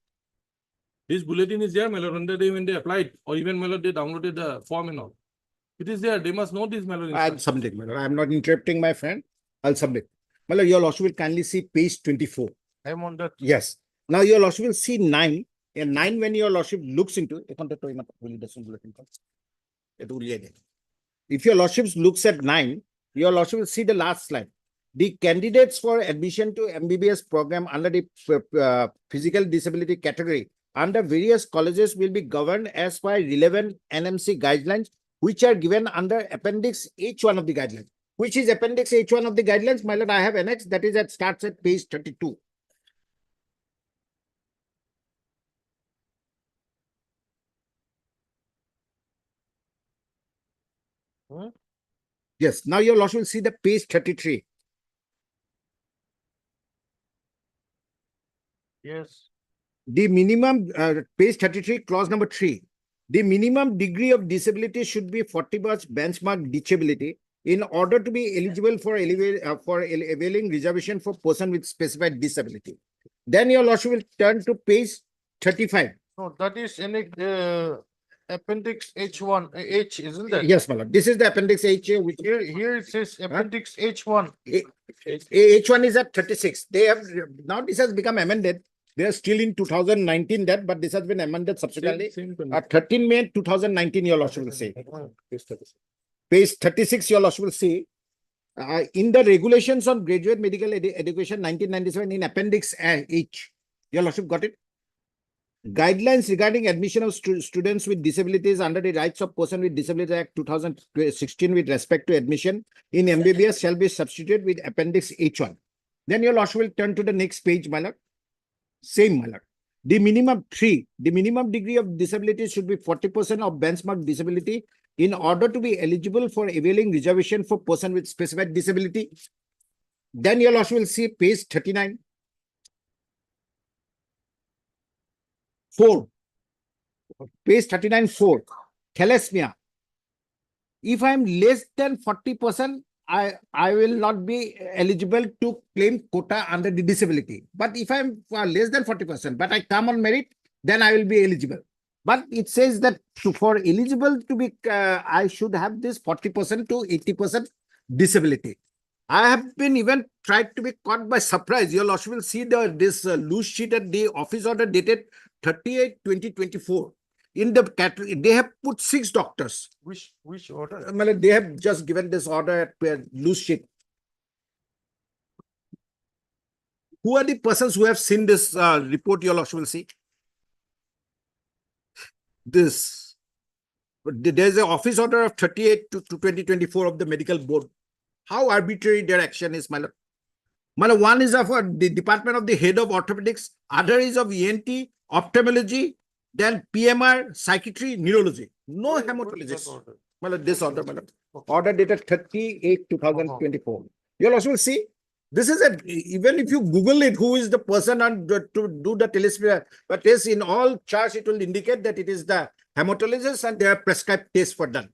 This bulletin is there, my lord, when they applied, or even, my lord, they downloaded the form and all. It is there. They must know this, my lord. I'll submit, my lord. I am not interrupting my friend. I'll submit. My lord, your lordship will kindly see page 24. I am on that. Yes. Now your lordship will see 9. And 9, when your lordship looks into it, if your lordship looks at 9, your lordship will see the last slide. The candidates for admission to MBBS program under the physical disability category under various colleges will be governed as per relevant NMC guidelines, which are given under Appendix H1 of the guidelines. Which is Appendix H1 of the guidelines? My lord, I have annexed, that is that starts at page 32. Yes, now your lordship will see the page 33. Yes. The minimum, page 33, clause number 3. The minimum degree of disability should be 40 benchmark disability in order to be eligible for availing reservation for person with specified disability. Then your lordship will turn to page 35. No, that is in Appendix H1, H, isn't that? Yes, my lord. This is the Appendix H. Which Here it says Appendix H1. H1 is at 36. They have, now this has become amended. They are still in 2019 that, but this has been amended subsequently. 13 May 2019, your lordship will see. Page 36, your lordship will see. in the regulations on graduate medical education 1997 in appendix H, your lordship got it? Guidelines regarding admission of students with disabilities under the Rights of Person with Disability Act 2016 with respect to admission in MBBS shall be substituted with appendix H1. Then your lordship will turn to the next page, my lord. Same, my lord. The minimum degree of disability should be 40% of benchmark disability in order to be eligible for availing reservation for person with specified disability. Then your lordship will see page 39. 4. Page 39, 4. Thalassemia. If I am less than 40%, I will not be eligible to claim quota under the disability. But if I am less than 40%, but I come on merit, then I will be eligible. But it says that for eligible to be, I should have this 40% to 80% disability. I have been even tried to be caught by surprise. Your lordship will see this loose sheet at the office order dated 38/2024. In the category, they have put 6 doctors. Which order? They have just given this order at loose sheet. Who are the persons who have seen this report? Your lordship will see this. There is an office order of 38/2024 of the medical board. How arbitrary their action is, my lord. One is of the Department of the Head of Orthopedics, other is of ENT, ophthalmology, then PMR, psychiatry, neurology. No hematologist. This order, order dated 38/2024. You'll also see, this is even if you Google it, who is the person on to do the telescope, but yes, in all charts, it will indicate that it is the hematologist and they have prescribed tests for done.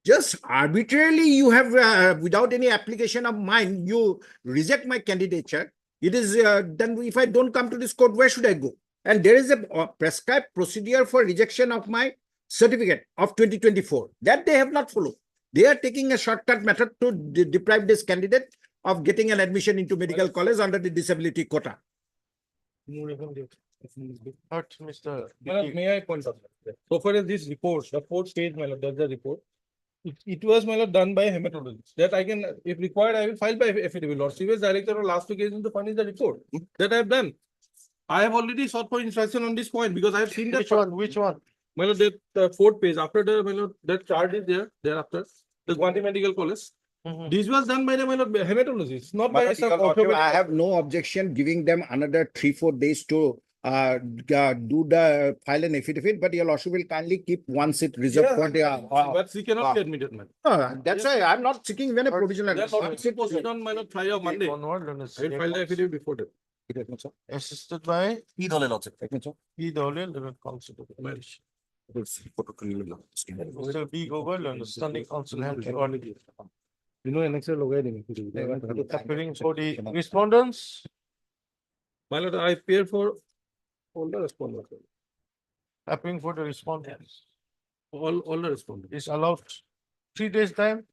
Just arbitrarily, you have, without any application of mine, you reject my candidature. It is then if I don't come to this court, where should I go? And there is a prescribed procedure for rejection of my certificate of 2024 that they have not followed. They are taking a shortcut method to deprive this candidate of getting an admission into medical college under the disability quota. Mr. May I point out? So far as this report, the 4th page, my lord, that's the report. It was, my lord, done by a hematologist. That I can, if required, I will file by affidavit. Lord, CVS director or last occasion to furnish the report that I have done. I have already sought for instruction on this point because I have seen that. Which one? My lord, the 4th page after the, my lord, that chart is there. Thereafter, the Guwahati Medical College. This was done by the, my lord, hematologist, not by some orthopedic. I have no objection giving them another 3-4 days to do the file an affidavit, but your lordship will kindly keep one seat reserved for the. But she cannot be admitted, man. That's why I'm not seeking even a provisional. They are not posted on, my lord, Friday or Monday. I will file the affidavit before that. Assisted by P. Dole lordship. P. Dole, Lieutenant Counsel. Mr. B. Gogol, Standing Counsel. You know, next year, Appearing for the respondents. My lord, I appear for all the respondents. Appearing for the respondents. All the respondents. Is allowed 3 days time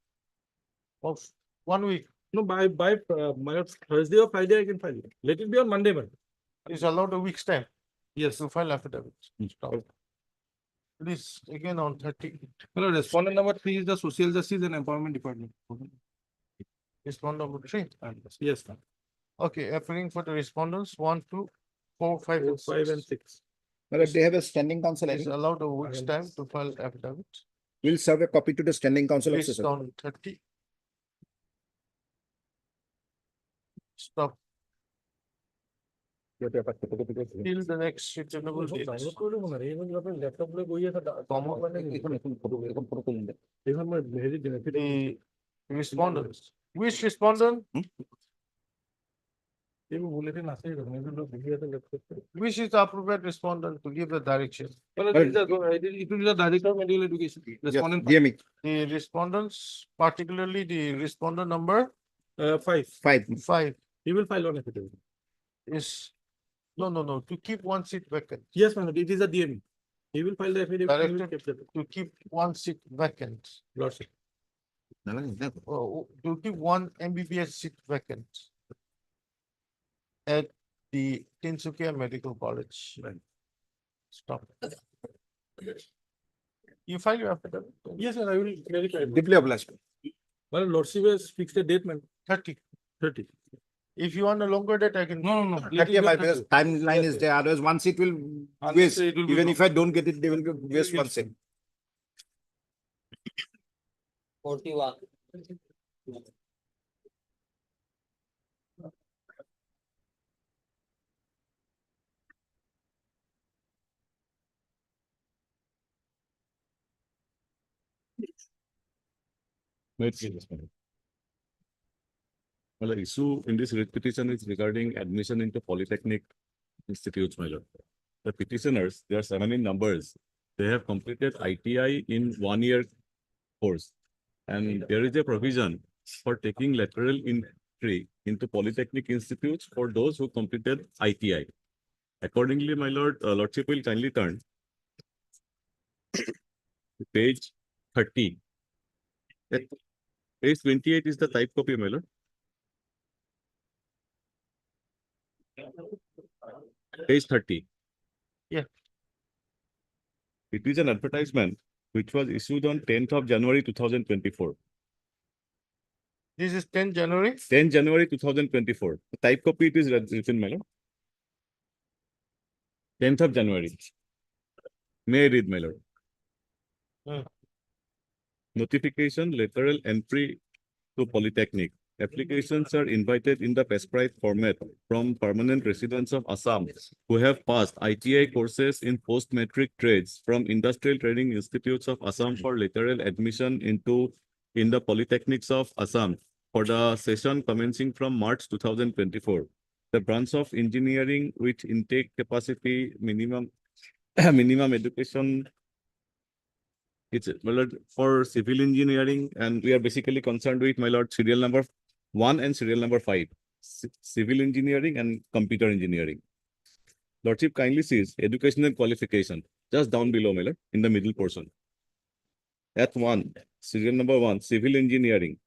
of 1 week. No, by my lord, Thursday or Friday, I can file it. Let it be on Monday, man. Is allowed a week's time. Yes. To file affidavits. Please, again on 30. My lord, respondent number 3 is the Social Justice and Empowerment Department. Respondent number 3. Yes, ma'am. Okay, appearing for the respondents 1, 2, 4, 5, and 6. 5 and 6. But they have a standing counsel. Is allowed a week's time to file affidavits. We'll serve a copy to the standing counsel. Please on 30. Stop. Till the next suitable date. The respondents. Which respondent? Which is the appropriate respondent to give the direction? It is the Director of Medical Education. Respondent. The respondents, particularly the respondent number 5. 5 He will file on affidavit. is no, to keep one seat vacant. Yes, ma'am. It is a DME. He will file the affidavit. Directed to keep one seat vacant. Lordship. To keep one MBBS seat vacant at the Tinsukia Medical College. Stop. You file your affidavit? Yes, sir. I will clarify. Deeply obliged. Well, Lordship has fixed a date, man. 30. 30. If you want a longer date, I can. No, no, no. Let it 30, be but 30. because timeline is there, otherwise one seat will waste. it will be Even long. if I don't get it, they will waste one seat. 41. Wait, please, madam. Well, the issue in this writ petition is regarding admission into polytechnic institutes, my lord. The petitioners, there are 7 in numbers. They have completed ITI in 1-year course. And there is a provision for taking lateral entry into polytechnic institutes for those who completed ITI. Accordingly, my lord, lordship will kindly turn to page 30. Page 28 is the type copy, my lord. Page 30. Yeah. It is an advertisement which was issued on 10th of January 2024. This is 10 January. 10 January 2024. The type copy it is written, my lord. 10th of January. May I read, my lord? Notification, lateral entry to polytechnic. Applications are invited in the prescribed format from permanent residents of Assam who have passed ITI courses in post-metric trades from industrial training institutes of Assam for lateral admission in the polytechnics of Assam for the session commencing from March 2024. The branch of engineering with intake capacity minimum education. It's my lord for civil engineering, and we are basically concerned with, my lord, serial number 1 and serial number 5, civil engineering and computer engineering. Lordship kindly sees education and qualification just down below, my lord, in the middle portion. At 1, serial number 1, civil engineering.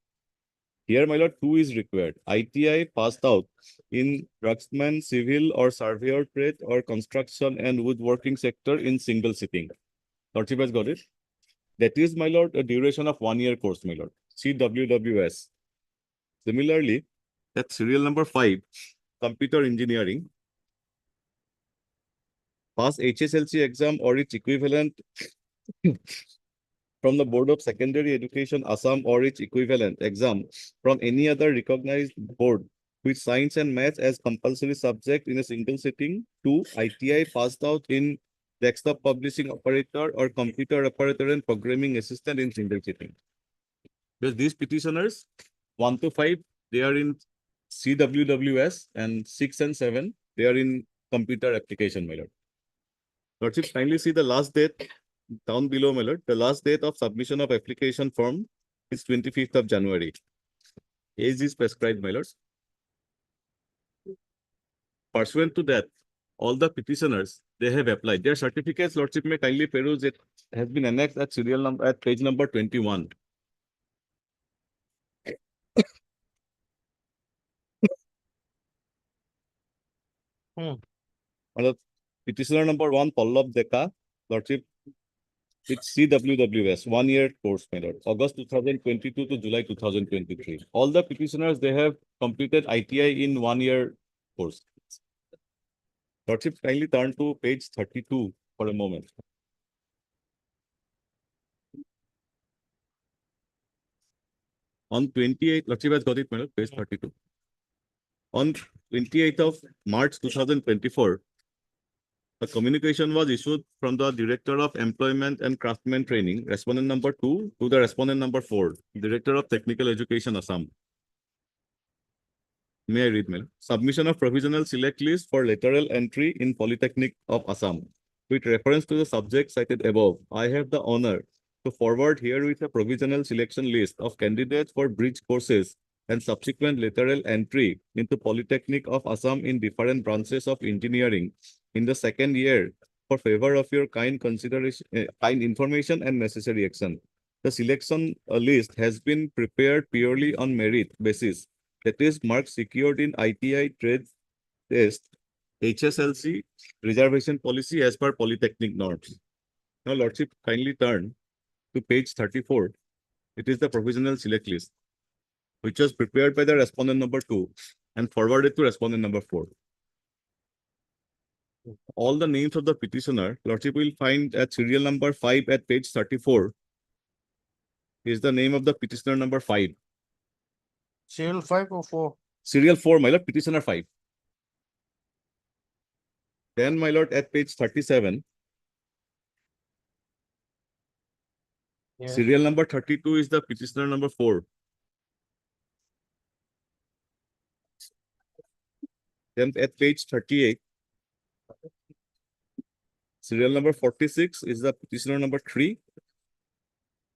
Here, my lord, 2 is required. ITI passed out in draftsman, civil or surveyor trade or construction and woodworking sector in single sitting. Lordship has got it. That is, my lord, a duration of 1-year course, my lord. CWWS. Similarly, that serial number 5, computer engineering. Pass HSLC exam or its equivalent from the Board of Secondary Education, Assam, or its equivalent exam from any other recognized board with science and maths as compulsory subject in a single sitting. 2, ITI passed out in desktop publishing operator or computer operator and programming assistant in single sitting. Because these petitioners, 1 to 5, they are in CWWS, and 6 and 7, they are in computer application, my lord. Lordship, kindly see the last date down below, my lord. The last date of submission of application form is 25th of January. Age is prescribed, my lords. Pursuant to that, all the petitioners, they have applied. Their certificates, lordship may kindly peruse, it has been annexed at serial number at page number 21. Petitioner number 1, Pallab Deka, lordship, it's CWWS, 1-year course, my lord, August 2022 to July 2023. All the petitioners, they have completed ITI in 1-year course. Lordship, kindly turn to page 32 for a moment. On 28th, Lordship has got it, my lord, page 32. On 28th of March 2024, a communication was issued from the Director of Employment and Craftsman Training, respondent number 2, to the respondent number 4, Director of Technical Education, Assam. May I read, madam? Submission of provisional select list for lateral entry in Polytechnic of Assam. With reference to the subject cited above, I have the honor to forward herewith a provisional selection list of candidates for bridge courses and subsequent lateral entry into Polytechnic of Assam in different branches of engineering in the second year for favor of your kind consideration, kind information and necessary action. The selection list has been prepared purely on merit basis. That is, marks secured in ITI trade test, HSLC, reservation policy as per Polytechnic norms. Now, Lordship, kindly turn to page 34. It is the provisional select list. which was prepared by the respondent number 2 and forwarded to respondent number 4. All the names of the petitioner, Lordship will find at serial number 5 at page 34 is the name of the petitioner number 5. Serial 5 or 4? Serial 4, my lord, petitioner 5. Then, my lord, at page 37, Yes. serial number 32 is the petitioner number 4. Then at page 38, serial number 46 is the petitioner number 3.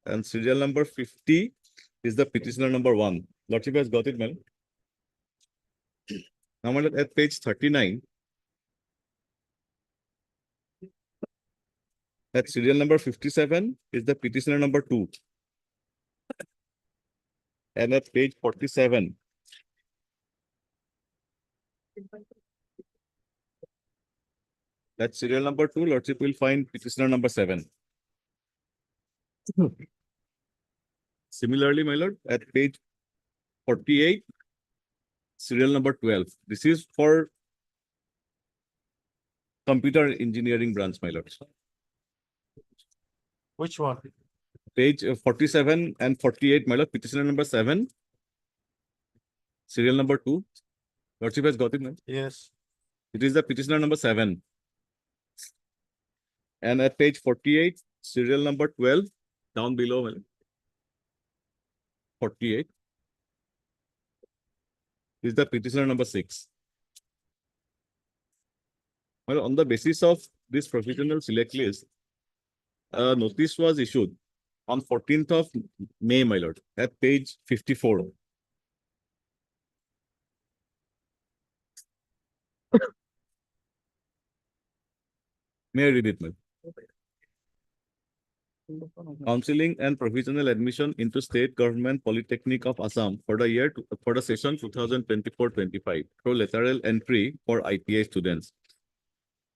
And serial number 50 is the petitioner number 1. Lordship has got it, man. Now, my lord, at page 39, at serial number 57 is the petitioner number 2. And at page 47, that serial number 2, Lordship will find petitioner number 7. Similarly, my lord, at page 48, serial number 12. This is for computer engineering branch, my lord. Which one? Page 47 and 48, my lord, petitioner number 7, serial number 2. Lordship has got it, man. Yes. It is the petitioner number 7. And at page 48, serial number 12, down below, my lord, 48 is the petitioner number 6. Well, on the basis of this provisional select list, a notice was issued on 14th of May, my lord, at page 54. May I read it, my lord? Counseling and provisional admission into State Government Polytechnic of Assam for the session 2024-25 through lateral entry for ITI students.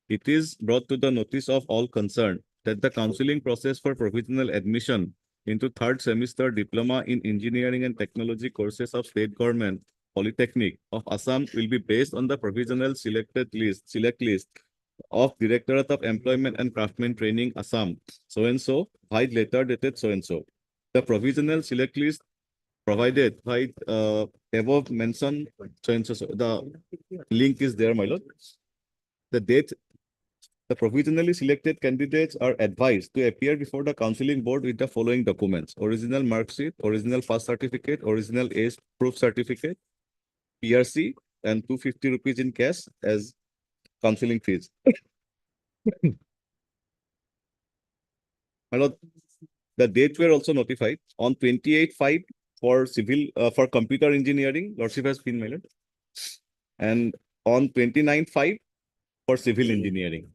It is brought to the notice of all concerned that the counseling process for provisional admission into third semester diploma in engineering and technology courses of State Government Polytechnic of Assam will be based on the provisional select list of Directorate of Employment and Craftsman Training Assam, so-and-so, by letter dated so-and-so. The provisional select list provided by above mentioned so-and-so. The link is there, my lord. The date, the provisionally selected candidates are advised to appear before the counseling board with the following documents: original mark sheet, original pass certificate, original age proof certificate, PRC, and 250 rupees in cash as counseling fees. My lord, the dates were also notified on 28/5 for civil for computer engineering, Lordship has been, my lord, and on 29/5 for civil engineering.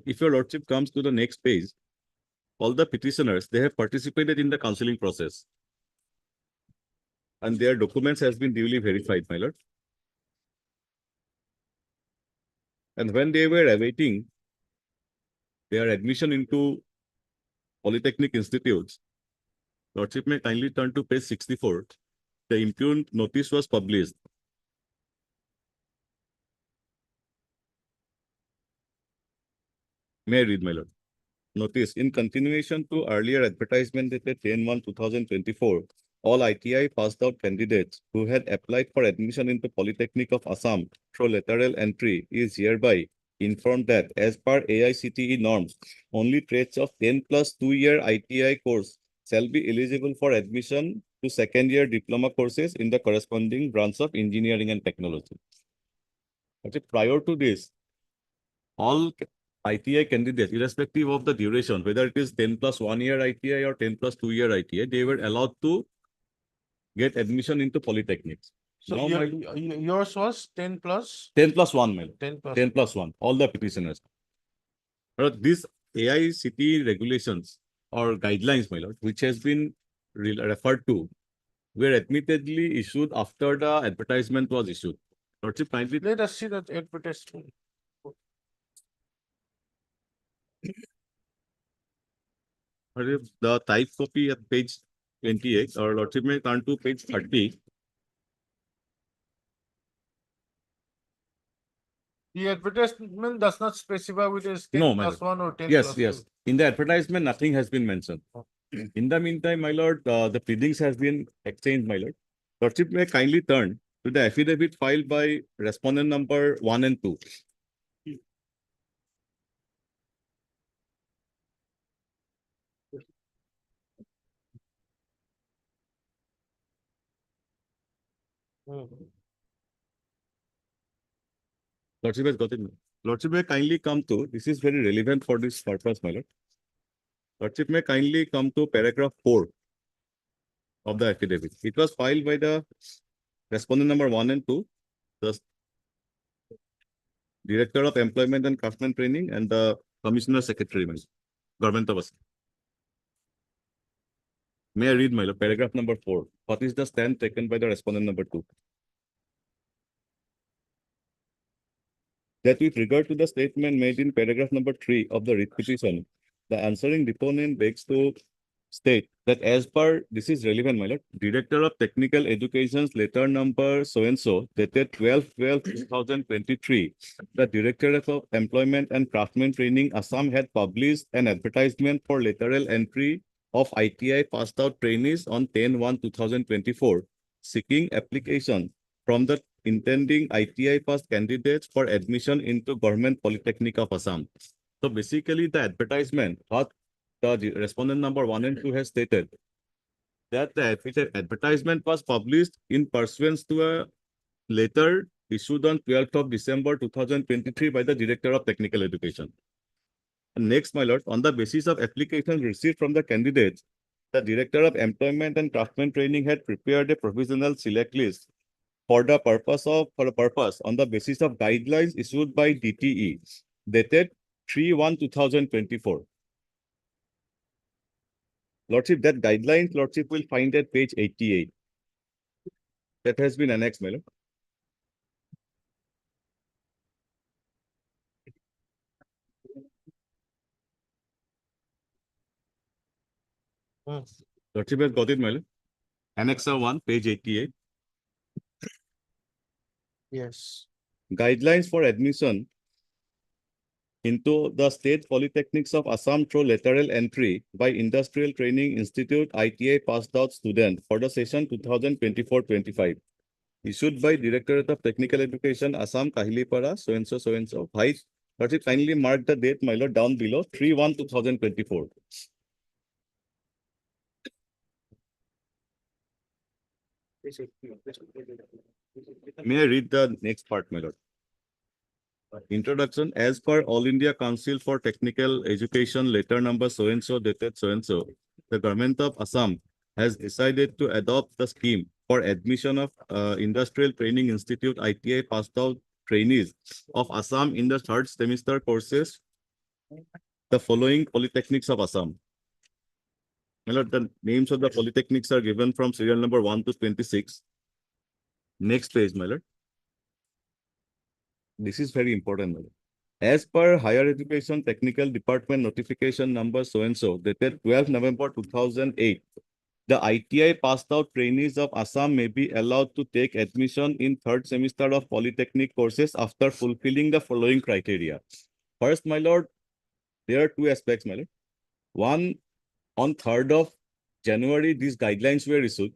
If your lordship comes to the next page, all the petitioners, they have participated in the counseling process, and their documents has been duly verified, my lord. And when they were awaiting their admission into polytechnic institutes, lordship may kindly turn to page 64. The impugned notice was published. May I read, my lord? Notice, in continuation to earlier advertisement dated 10/1/2024, all ITI passed out candidates who had applied for admission into Polytechnic of Assam through lateral entry is hereby informed that as per AICTE norms, only trades of 10+ 2-year ITI course shall be eligible for admission to second-year diploma courses in the corresponding branch of engineering and technology. Okay, prior to this, all ITI candidates, irrespective of the duration, whether it is 10+ 1-year ITI or 10+ 2-year ITI, they were allowed to get admission into polytechnics. So Now, yours was 10 plus? 10+1, my lord. 10 plus. 10+1, all the petitioners. But these AICTE regulations or guidelines, my lord, which has been referred to, were admittedly issued after the advertisement was issued. Lordship, kindly Let us see that advertisement. The type copy at page 28, or Lordship may turn to page 30. The advertisement does not specify whether it's 10 No, my plus 1 or 10 Yes, plus yes. 2. In the advertisement, nothing has been mentioned. In the meantime, my lord, the pleadings has been exchanged, my lord. Lordship may kindly turn to the affidavit filed by respondent number 1 and 2. Lordship has got it. Lordship may kindly come to, this is very relevant for this purpose, my lord. Lordship may kindly come to paragraph 4 of the affidavit. It was filed by the respondent number 1 and 2, the Director of Employment and Craftsman Training, and the Commissioner Secretary, my lord, Government of Assam. May I read, my lord, paragraph number 4. What is the stand taken by the respondent number 2? That with regard to the statement made in paragraph number 3 of the writ petition, the answering deponent begs to state that as per, this is relevant, my lord, Director of Technical Education's letter number so-and-so, dated 12/12/2023, the Director of Employment and Craftsman Training, Assam, had published an advertisement for lateral entry of ITI passed out trainees on 10/1/2024, seeking application from the intending ITI pass candidates for admission into Government Polytechnic of Assam. So basically the advertisement, what the respondent number 1 and 2 has stated, that the advertisement was published in pursuance to a letter issued on 12th of December 2023 by the Director of Technical Education. And next, my lord, on the basis of applications received from the candidates, the Director of Employment and Craftsman Training had prepared a provisional select list for the purpose on the basis of guidelines issued by DTE, dated 3/1/2024. Lordship, that guidelines, Lordship will find at page 88. That has been annexed, my lord. Lordship has got it, my lord. Annexer 1, page 88. Yes. Guidelines for admission into the State Polytechnics of Assam through lateral entry by Industrial Training Institute ITI passed out student for the session 2024-25. Issued by Directorate of Technical Education, Assam, Kahilipara, so-and-so, so-and-so. Vice, Lordship, kindly mark the date, my lord, down below, 3/1/2024. May I read the next part, my lord? Introduction. As per All India Council for Technical Education, letter number so-and-so, dated so-and-so, the government of Assam has decided to adopt the scheme for admission of Industrial Training Institute ITI passed out trainees of Assam in the 3rd semester courses, the following polytechnics of Assam. My lord, the names of the polytechnics are given from serial number 1 to 26. Next page, my lord. This is very important, my lord. As per Higher Education Technical Department notification number so-and-so, dated 12 November 2008, the ITI passed out trainees of Assam may be allowed to take admission in 3rd semester of polytechnic courses after fulfilling the following criteria. First, my lord, there are two aspects, my lord. One, on 3rd of January, these guidelines were issued.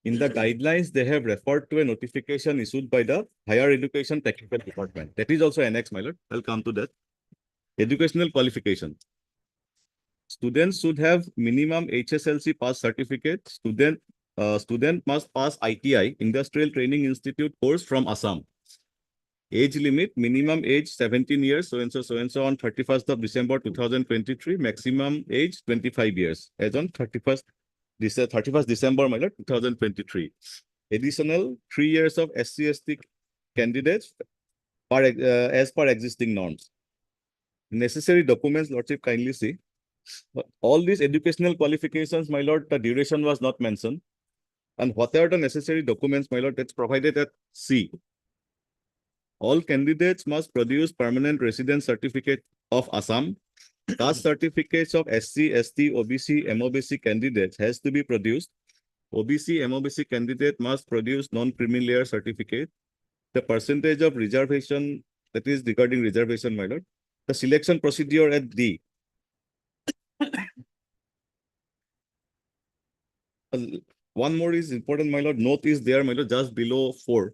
In the guidelines, they have referred to a notification issued by the Higher Education Technical Department. That is also annexed, my lord. I'll come to that. Educational qualification. Students should have minimum HSLC pass certificate. Student must pass ITI, Industrial Training Institute course from Assam. Age limit, minimum age 17 years, so-and-so on 31st of December 2023, maximum age 25 years, as on 31st December 2023. Additional 3 years of SC/ST candidates as per existing norms. Necessary documents, Lordship, kindly see. All these educational qualifications, my lord, the duration was not mentioned. And what are the necessary documents, my lord, that's provided at C. All candidates must produce permanent residence certificate of Assam, caste certificates of SC, ST, OBC, MOBC candidates has to be produced. OBC, MOBC candidate must produce non-creamy layer certificate. The percentage of reservation, that is regarding reservation, my lord. The selection procedure at D. One more is important, my lord. Note is there, my lord, just below 4.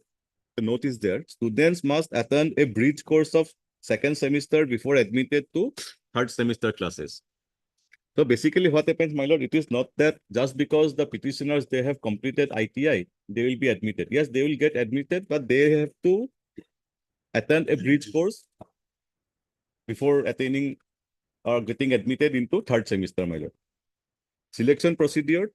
The note is there. Students must attend a bridge course of second semester before admitted to third semester classes. So basically what happens, my lord, it is not that just because the petitioners, they have completed ITI, they will be admitted. Yes, they will get admitted, but they have to attend a bridge course before attaining or getting admitted into third semester, my lord. Selection procedure.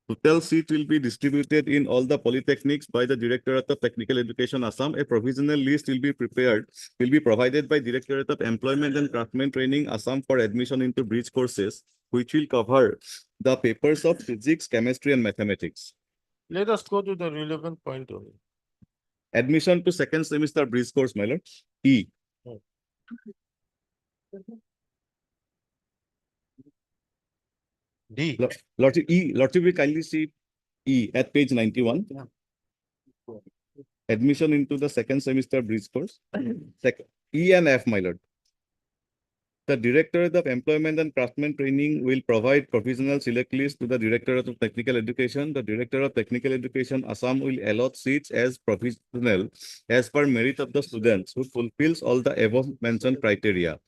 Total seat will be distributed in all the polytechnics by the Directorate of Technical Education Assam. A provisional list will be provided by Directorate of Employment and Craftsman Training Assam for admission into bridge courses, which will cover the papers of physics, chemistry, and mathematics. Let us go to the relevant point only. Admission to second semester bridge course, my lord. E. D. Lordship will kindly see E at page 91. Admission into the second semester bridge course. E and F, my lord. The Directorate of Employment and Craftsman Training will provide provisional select list to the Directorate of Technical Education. The Director of Technical Education Assam will allot seats as provisional as per merit of the students who fulfills all the above mentioned criteria.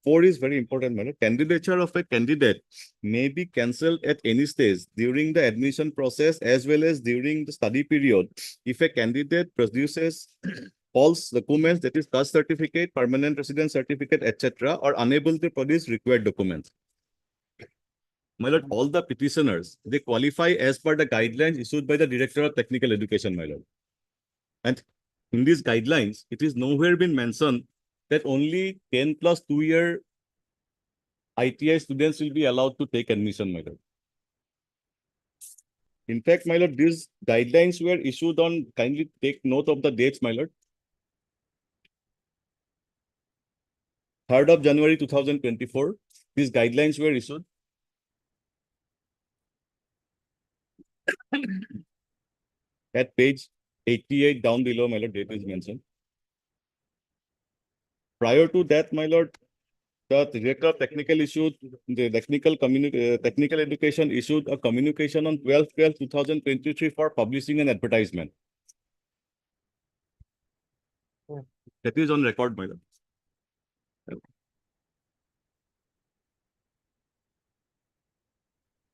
4 is very important, madam. Candidature of a candidate may be cancelled at any stage during the admission process as well as during the study period if a candidate produces false documents, that is caste certificate, permanent residence certificate, etc., or unable to produce required documents. My lord, all the petitioners, they qualify as per the guidelines issued by the Director of Technical Education, my lord. And in these guidelines, it is nowhere been mentioned that only 10 plus 2-year ITI students will be allowed to take admission, my lord. In fact, my lord, these guidelines were issued on, kindly take note of the dates, my lord. 3rd of January 2024, these guidelines were issued. At page 88 down below, my lord, date is mentioned. Prior to that, my lord, the Director of Technical Technical Education issued a communication on 12/12/2023 for publishing an advertisement. That is on record, my lord.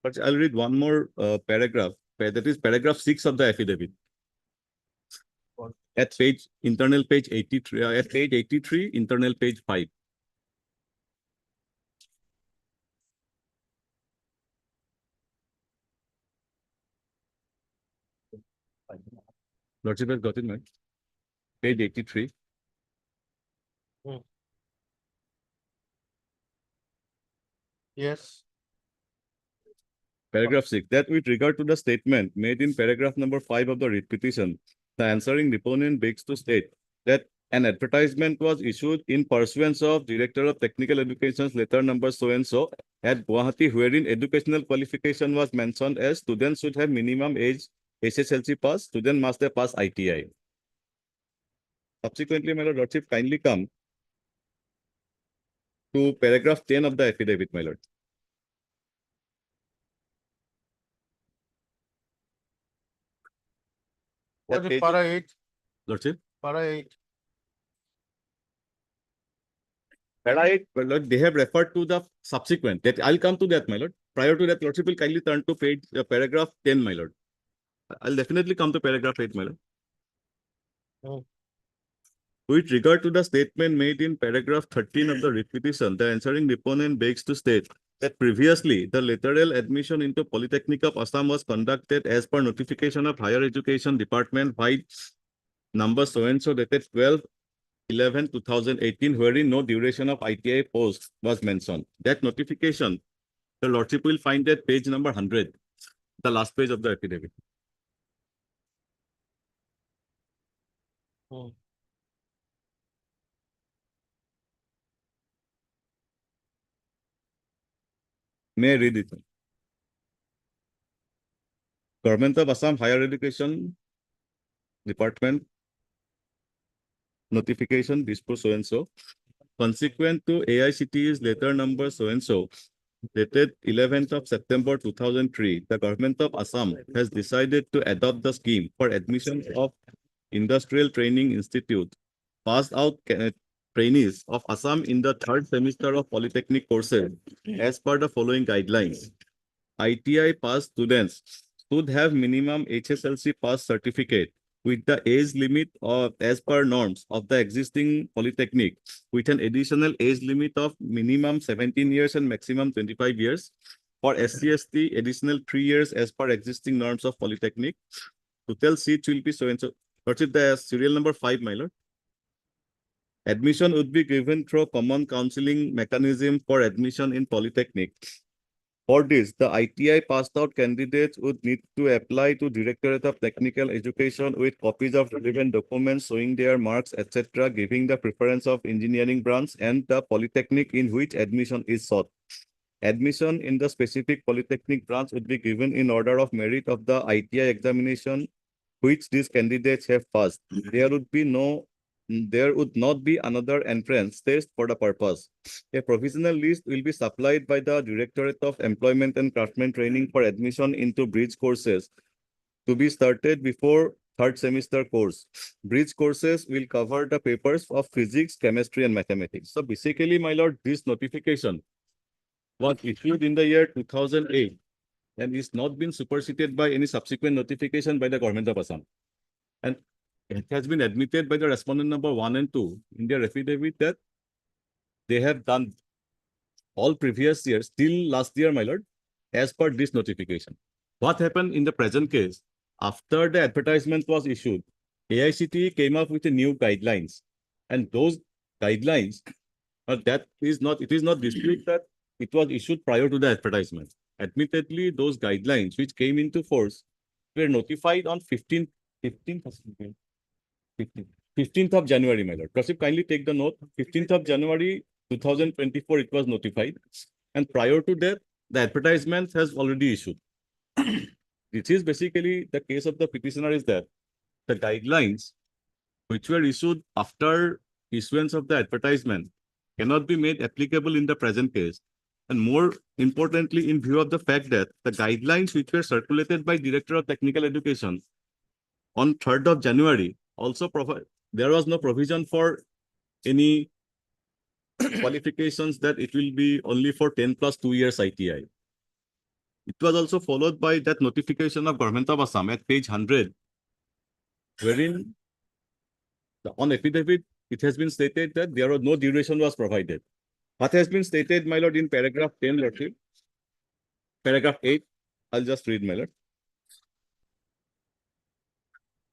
But I'll read one more paragraph. That is paragraph 6 of the affidavit. At page internal page 83, at page 83, internal page 5. Lordship has got it, man. Page 83. Yes. Paragraph 6. That with regard to the statement made in paragraph number 5 of the writ petition, the answering deponent begs to state that an advertisement was issued in pursuance of Director of Technical Education's letter number so-and-so at Guwahati, wherein educational qualification was mentioned as students should have minimum age SSLC pass, student must have passed ITI. Subsequently, my lordship, kindly come to paragraph 10 of the affidavit, my lord. What is para 8? Lordship? Para 8. Para 8, well, lord, they have referred to the subsequent. That I'll come to that, my lord. Prior to that, lordship will kindly turn to page paragraph 10, my lord. I'll definitely come to paragraph 8, my lord. With regard to the statement made in paragraph 13 of the writ petition, the answering deponent begs to state that previously the lateral admission into Polytechnic of Assam was conducted as per notification of Higher Education Department by number so-and-so dated 12/11/2018, wherein no duration of ITI post was mentioned. That notification, the lordship will find at page number 100, the last page of the affidavit. May I read it? Government of Assam Higher Education Department notification dispose so and so. Consequent to AICTE's letter number so and so, dated 11th of September 2003, the government of Assam has decided to adopt the scheme for admission of Industrial Training Institute passed out trainees of Assam in the third semester of polytechnic courses as per the following guidelines. ITI pass students should have minimum HSLC pass certificate with the age limit of as per norms of the existing polytechnic with an additional age limit of minimum 17 years and maximum 25 years. For SC/ST, additional 3 years as per existing norms of polytechnic. Total seats will be so and so. What's it, the serial number 5, my lord? Admission would be given through common counseling mechanism for admission in polytechnic. For this, the ITI passed out candidates would need to apply to Directorate of Technical Education with copies of relevant documents showing their marks, etc., giving the preference of engineering branch and the polytechnic in which admission is sought. Admission in the specific polytechnic branch would be given in order of merit of the ITI examination which these candidates have passed. There would not be another entrance test for the purpose. A provisional list will be supplied by the Directorate of Employment and Craftsman Training for admission into bridge courses to be started before third semester course. Bridge courses will cover the papers of physics, chemistry, and mathematics. So basically, my lord, this notification was issued in the year 2008 and is not been superseded by any subsequent notification by the government of Assam. And it has been admitted by the respondent number 1 and 2 in their affidavit that they have done all previous years till last year, my lord, as per this notification. What happened in the present case? After the advertisement was issued, AICTE came up with a new guidelines, and those guidelines it is not disputed that it was issued prior to the advertisement. Admittedly, those guidelines which came into force were notified on 15th of January, my lord. Prasip, kindly take the note. 15th of January 2024, it was notified. And prior to that, the advertisement has already issued. This is basically the case of the petitioner is that the guidelines which were issued after issuance of the advertisement cannot be made applicable in the present case. And more importantly, in view of the fact that the guidelines which were circulated by Director of Technical Education on 3rd of January also provide, there was no provision for any qualifications that it will be only for 10 plus 2 years ITI. It was also followed by that notification of Government of Assam at page 100, wherein on affidavit, it has been stated that there was no duration was provided. What has been stated, my lord, in paragraph 10, lordship, paragraph 8, I'll just read, my lord.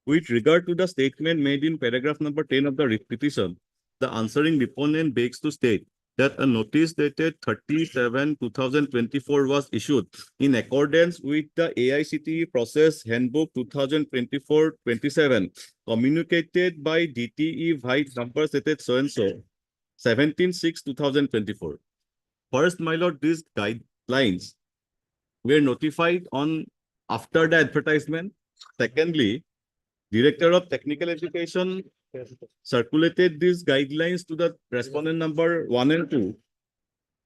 With regard to the statement made in paragraph number 10 of the petition, the answering deponent begs to state that a notice dated 30/7/2024 was issued in accordance with the AICTE Process Handbook 2024-27, communicated by DTE Vice number stated so and so, 17/6/2024. First, my lord, these guidelines were notified on after the advertisement. Secondly, Director of Technical Education circulated these guidelines to the respondent number 1 and 2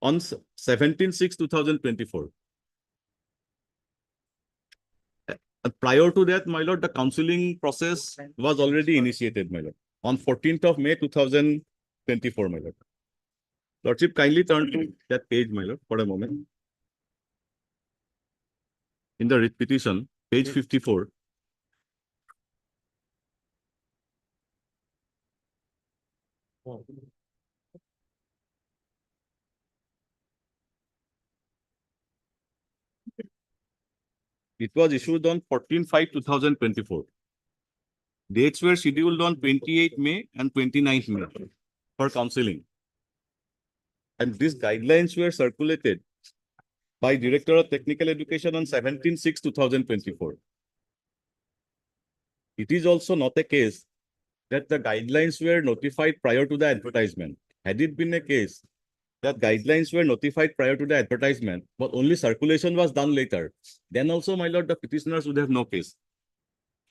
on 17/6/2024. Prior to that, my lord, the counseling process was already initiated, my lord, on 14th of May 2024, my lord. Lordship, kindly turn to that page, my lord, for a moment. In the writ petition, page 54. It was issued on 14/5/2024. Dates were scheduled on 28th May and 29th May for counseling. And these guidelines were circulated by Director of Technical Education on 17/6/2024. It is also not a case that the guidelines were notified prior to the advertisement. Had it been a case that guidelines were notified prior to the advertisement, but only circulation was done later. Then also, my lord, the petitioners would have no case.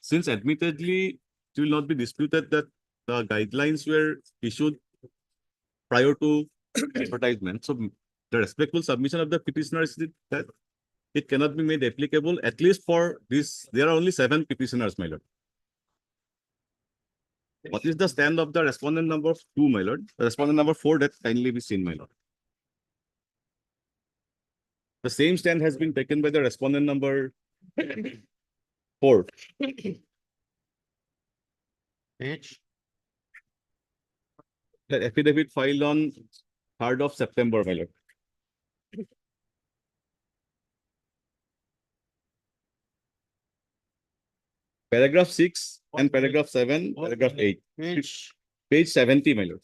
Since admittedly, it will not be disputed that the guidelines were issued prior to advertisement. So the respectful submission of the petitioner is that it cannot be made applicable, at least for this. There are only 7 petitioners, my lord. What is the stand of the respondent number 2, my lord? The respondent number 4 that kindly be seen, my lord. The same stand has been taken by the respondent number 4. Page. The affidavit filed on 3rd of September, my lord. Paragraph 6 and paragraph 7, paragraph 8. Page. Page 70, my lord.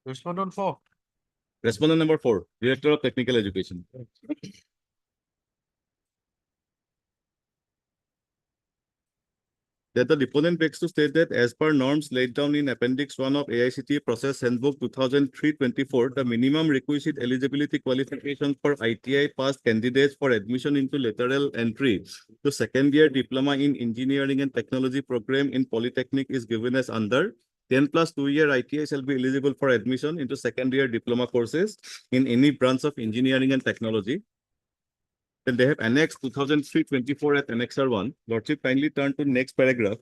Respondent 4. Respondent number 4, Director of Technical Education. That the deponent begs to state that as per norms laid down in Appendix 1 of AICTE Process Handbook 2003-24, the minimum requisite eligibility qualifications for ITI passed candidates for admission into lateral entry to second-year diploma in engineering and technology program in Polytechnic is given as under 10 plus 2-year ITI shall be eligible for admission into second-year diploma courses in any branch of engineering and technology. Then they have annexed 2003-24 at Annexure 1. Lordship kindly turn to next paragraph.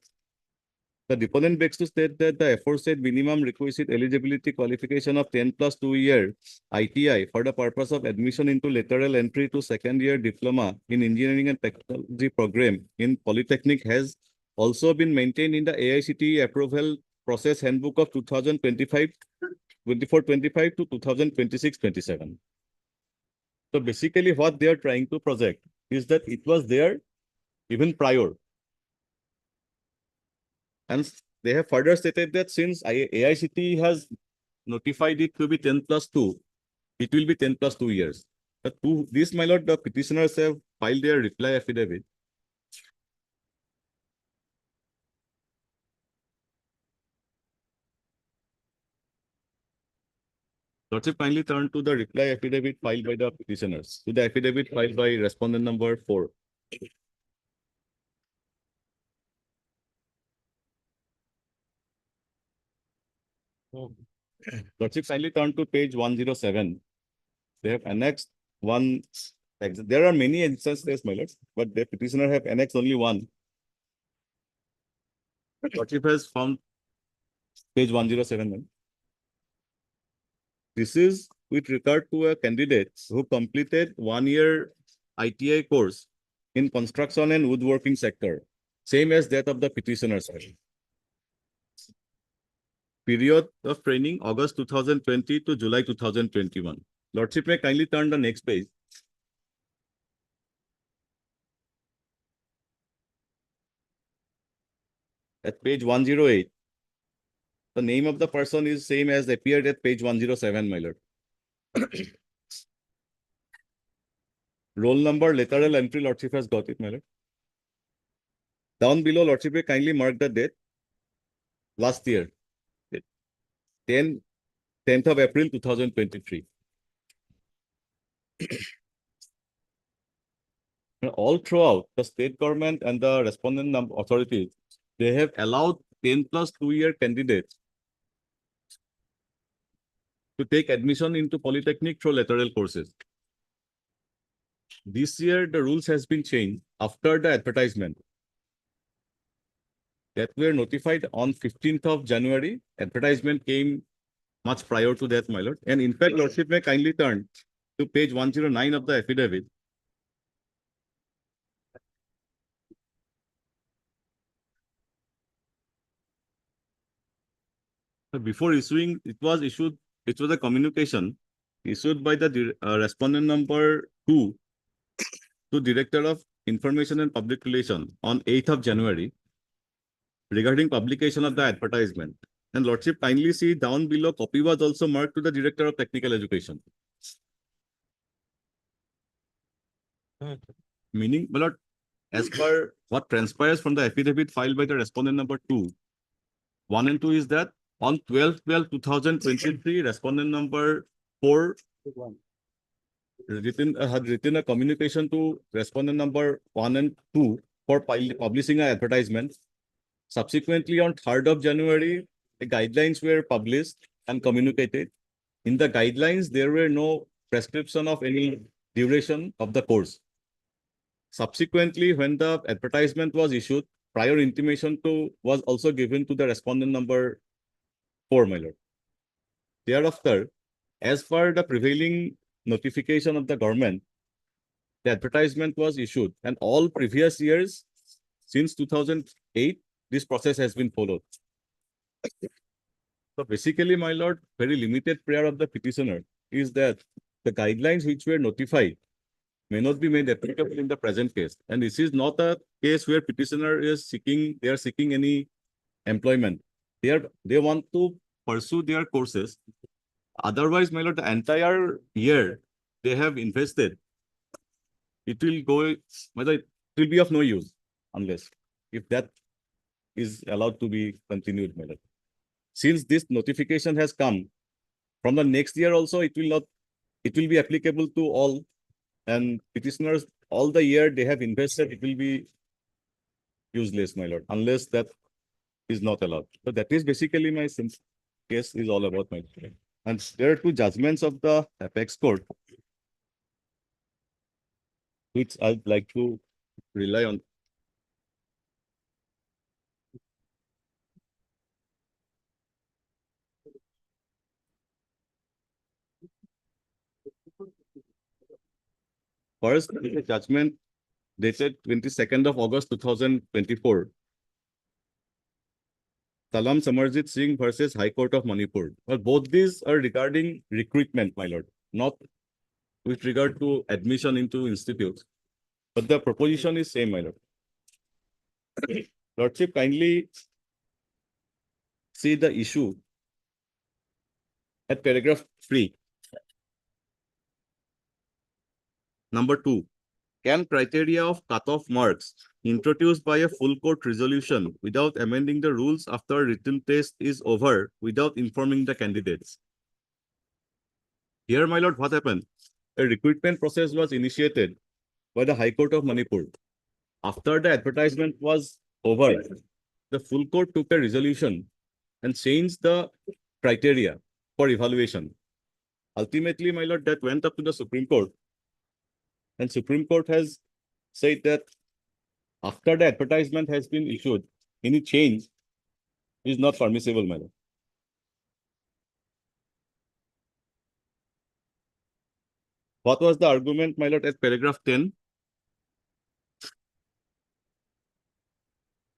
The deponent begs to state that the aforesaid minimum requisite eligibility qualification of 10 plus 2-year ITI for the purpose of admission into lateral entry to second-year diploma in engineering and technology program in Polytechnic has also been maintained in the AICTE approval process handbook of 2024-25 to 2026-27. So basically what they are trying to project is that it was there even prior. And they have further stated that since AICTE has notified it to be 10 plus 2, it will be 10 plus 2 years. But to this, my lord, the petitioners have filed their reply affidavit. Lordship kindly turn to the reply affidavit filed by the petitioners, to the affidavit filed by respondent number 4. Lordship kindly turn to page 107. They have annexed one. There are many instances, my lord, but the petitioner have annexed only one. Lordship has found page 107. This is with regard to a candidate who completed 1-year ITI course in construction and woodworking sector, same as that of the petitioners. Period of training August 2020 to July 2021. Lordship may kindly turn the next page. At page 108, the name of the person is same as appeared at page 107, my lord. Roll number, lateral entry, lordship has got it, my lord. Down below, lordship may kindly mark the date. Last year, 10th of April 2023. All throughout, the state government and the respondent authorities, they have allowed 10 plus 2-year candidates to take admission into Polytechnic through lateral courses. This year, the rules has been changed after the advertisement that were notified on 15th of January. Advertisement came much prior to that, my lord. And in fact, lordship may kindly turn to page 109 of the affidavit. Before issuing, it was a communication issued by the respondent number 2 to Director of Information and Public Relations on 8th of January regarding publication of the advertisement. And lordship kindly see down below, copy was also marked to the Director of Technical Education. Meaning, my lord, as per what transpires from the affidavit filed by the respondent number 2, 1 and 2 is that on 12/12/2023, respondent number 4 had written a communication to respondent number 1 and 2 for publishing an advertisement. Subsequently, on 3rd of January, the guidelines were published and communicated. In the guidelines, there were no prescription of any duration of the course. Subsequently, when the advertisement was issued, prior intimation was also given to the respondent number 4, my lord. Thereafter, as per the prevailing notification of the government, the advertisement was issued, and all previous years since 2008, this process has been followed. So basically, my lord, very limited prayer of the petitioner is that the guidelines which were notified may not be made applicable in the present case. And this is not a case where petitioner is seeking any employment. They want to pursue their courses. Otherwise, my lord, the entire year they have invested, it will be of no use unless if that is allowed to be continued, my lord. Since this notification has come from the next year also, it will be applicable to all, and petitioners all the year they have invested, it will be useless, my lord, unless that is not allowed. So that is basically my case is all about, my lord. And there are 2 judgments of the apex court which I'd like to rely on. First, the judgment dated 22nd of August 2024. Salam Samarjit Singh versus High Court of Manipur. Well, both these are regarding recruitment, my lord, not with regard to admission into institutes. But the proposition is same, my lord. Lordship, kindly see the issue at paragraph 3. Number 2, can criteria of cutoff marks introduced by a full court resolution without amending the rules after written test is over without informing the candidates? Here, my lord, what happened? A recruitment process was initiated by the High Court of Manipur. After the advertisement was over, the full court took a resolution and changed the criteria for evaluation. Ultimately, my lord, that went up to the Supreme Court. And Supreme Court has said that after the advertisement has been issued, any change is not permissible, my lord. What was the argument, my lord, at paragraph 10?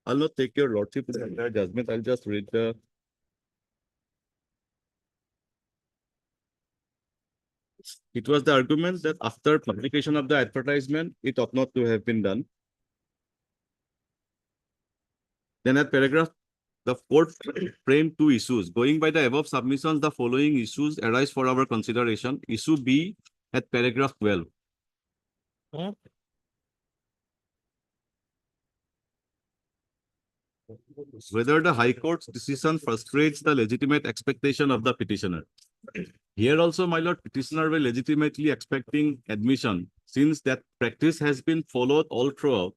I'll not take your lordship to the entire judgment. I'll just read the. It was the argument that after publication of the advertisement, it ought not to have been done. Then at paragraph, the court framed 2 issues. Going by the above submissions, the following issues arise for our consideration. Issue B at paragraph 12. Whether the High Court's decision frustrates the legitimate expectation of the petitioner. Here also, my lord, petitioner were legitimately expecting admission, since that practice has been followed all throughout.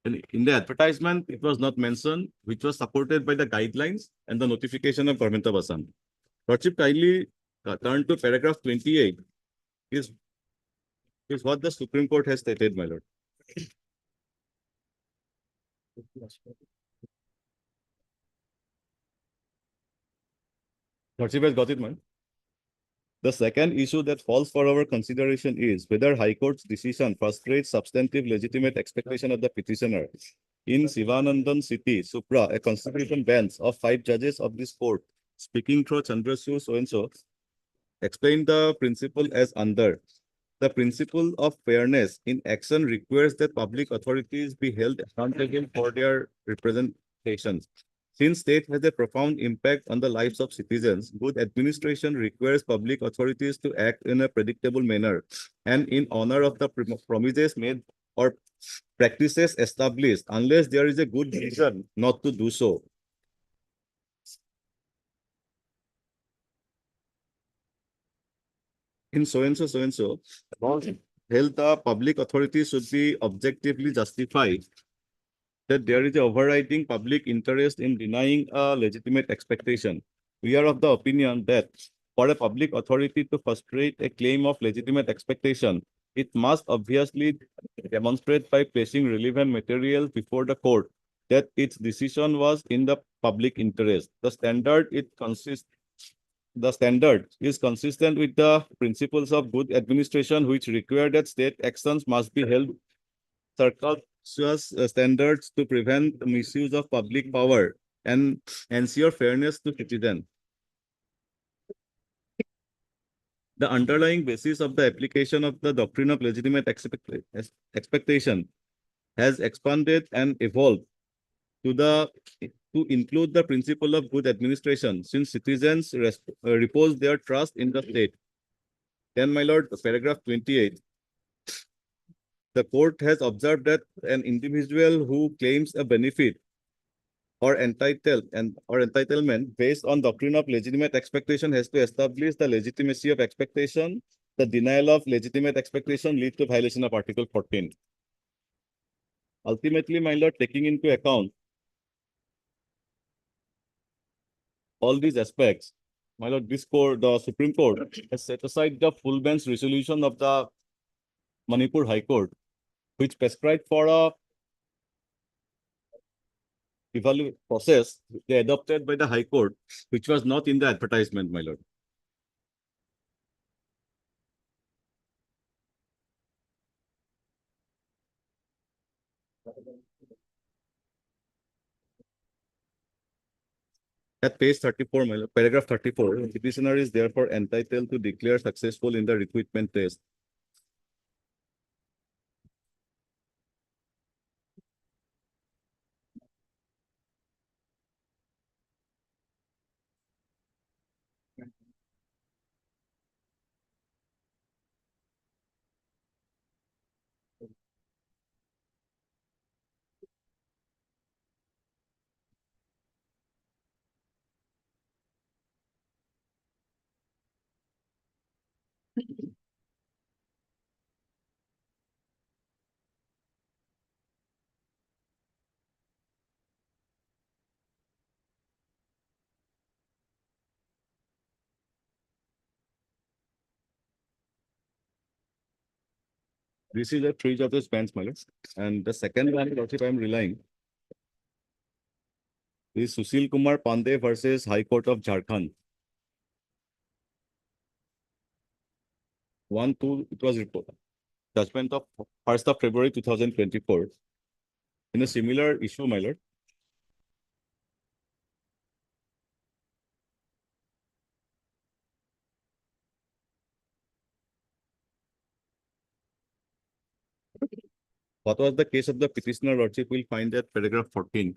And in the advertisement, it was not mentioned, which was supported by the guidelines and the notification of Government of Assam. Lordship, kindly turn to paragraph 28. Is what the Supreme Court has stated, my lord. Lordship has got it, man. The second issue that falls for our consideration is whether High Court's decision frustrates substantive legitimate expectation of the petitioner. In Sivanandan City, Supra, a constitution bench of 5 judges of this court, speaking through Chandrasu so-and-so, explained the principle as under. The principle of fairness in action requires that public authorities be held accountable for their representations. Since state has a profound impact on the lives of citizens, good administration requires public authorities to act in a predictable manner and in honor of the promises made or practices established, unless there is a good reason not to do so. In so and so, held the public authorities should be objectively justified that there is a overriding public interest in denying a legitimate expectation. We are of the opinion that for a public authority to frustrate a claim of legitimate expectation, it must obviously demonstrate by placing relevant material before the court that its decision was in the public interest. The standard is consistent with the principles of good administration, which require that state actions must be held circumspect standards to prevent misuse of public power and ensure fairness to citizens. The underlying basis of the application of the doctrine of legitimate expectation has expanded and evolved to include the principle of good administration, since citizens repose their trust in the state. Then, my lord, paragraph 28. The court has observed that an individual who claims a benefit or entitlement based on doctrine of legitimate expectation has to establish the legitimacy of expectation. The denial of legitimate expectation leads to violation of Article 14. Ultimately, my lord, taking into account all these aspects, my lord, the Supreme Court has set aside the full bench resolution of the Manipur High Court, which prescribed for a evaluation process they adopted by the High Court, which was not in the advertisement, my lord. At page 34, my lord, paragraph 34, the petitioner is therefore entitled to declare successful in the recruitment test. This is a three judges bench, my lord. And the second one, lordship, I am relying is Sushil Kumar Pandey versus High Court of Jharkhand. 1-2, it was reported. Judgment of 1st of February 2024. In a similar issue, my lord. What was the case of the petitioner, lordship? Will find that paragraph 14.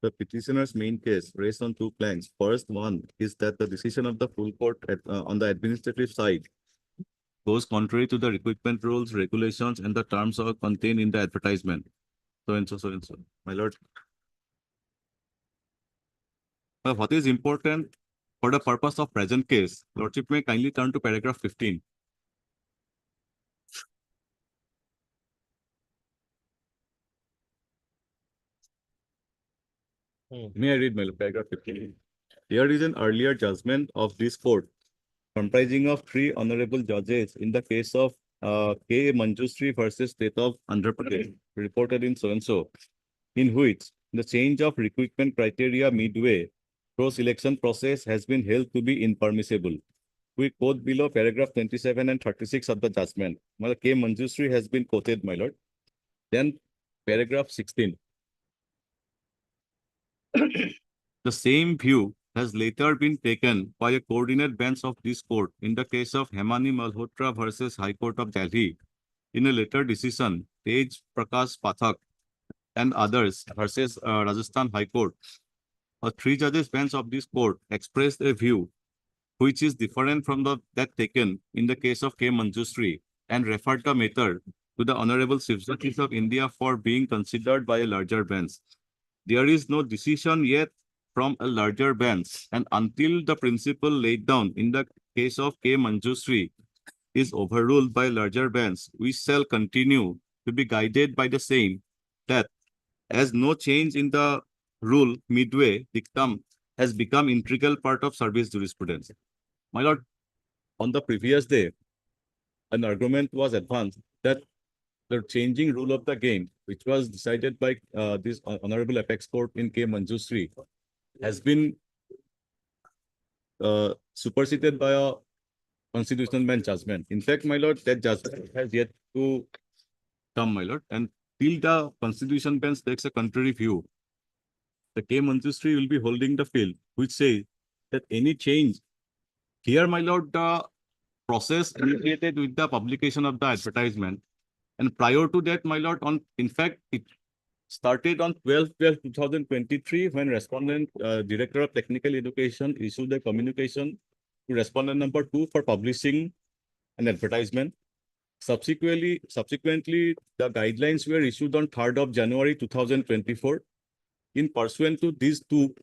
The petitioner's main case rests on two planks. First one is that the decision of the full court on the administrative side goes contrary to the recruitment rules, regulations, and the terms are contained in the advertisement. So and so, so and so. My lord. But what is important for the purpose of present case, lordship may kindly turn to paragraph 15. May I read, my lord, paragraph 15? There is an earlier judgment of this court comprising of 3 honorable judges in the case of K. Manjushree versus State of Andhra Pradesh, reported in so and so, in which the change of recruitment criteria midway post-election process has been held to be impermissible. We quote below paragraph 27 and 36 of the judgment. Well, K. Manjushree has been quoted, my lord. Then paragraph 16. The same view has later been taken by a coordinate bench of this court in the case of Hemani Malhotra versus High Court of Delhi. In a later decision, Tej Prakash Pathak and others versus Rajasthan High Court, a 3 judges bench of this court expressed a view which is different from that taken in the case of K. Manjushree and referred the matter to the Honorable Chief Justice of India for being considered by a larger bench. There is no decision yet from a larger bench, and until the principle laid down in the case of K. Manjushree is overruled by a larger bench, we shall continue to be guided by the same, that as no change in the rule midway dictum has become integral part of service jurisprudence. My lord, on the previous day, an argument was advanced that the changing rule of the game, which was decided by this Honorable Apex Court in K. Manjushree, has been superseded by a constitutional bench judgment. In fact, my lord, that judgment has yet to come, my lord, and till the constitution bench takes a contrary view, the K. Manjushree will be holding the field, which says that any change here, my lord, the process initiated with the publication of the advertisement, and prior to that, my lord, in fact, it started on 12/12/2023 when respondent Director of Technical Education issued a communication to respondent number 2 for publishing an advertisement. Subsequently, the guidelines were issued on 3rd of January 2024. In pursuant to these two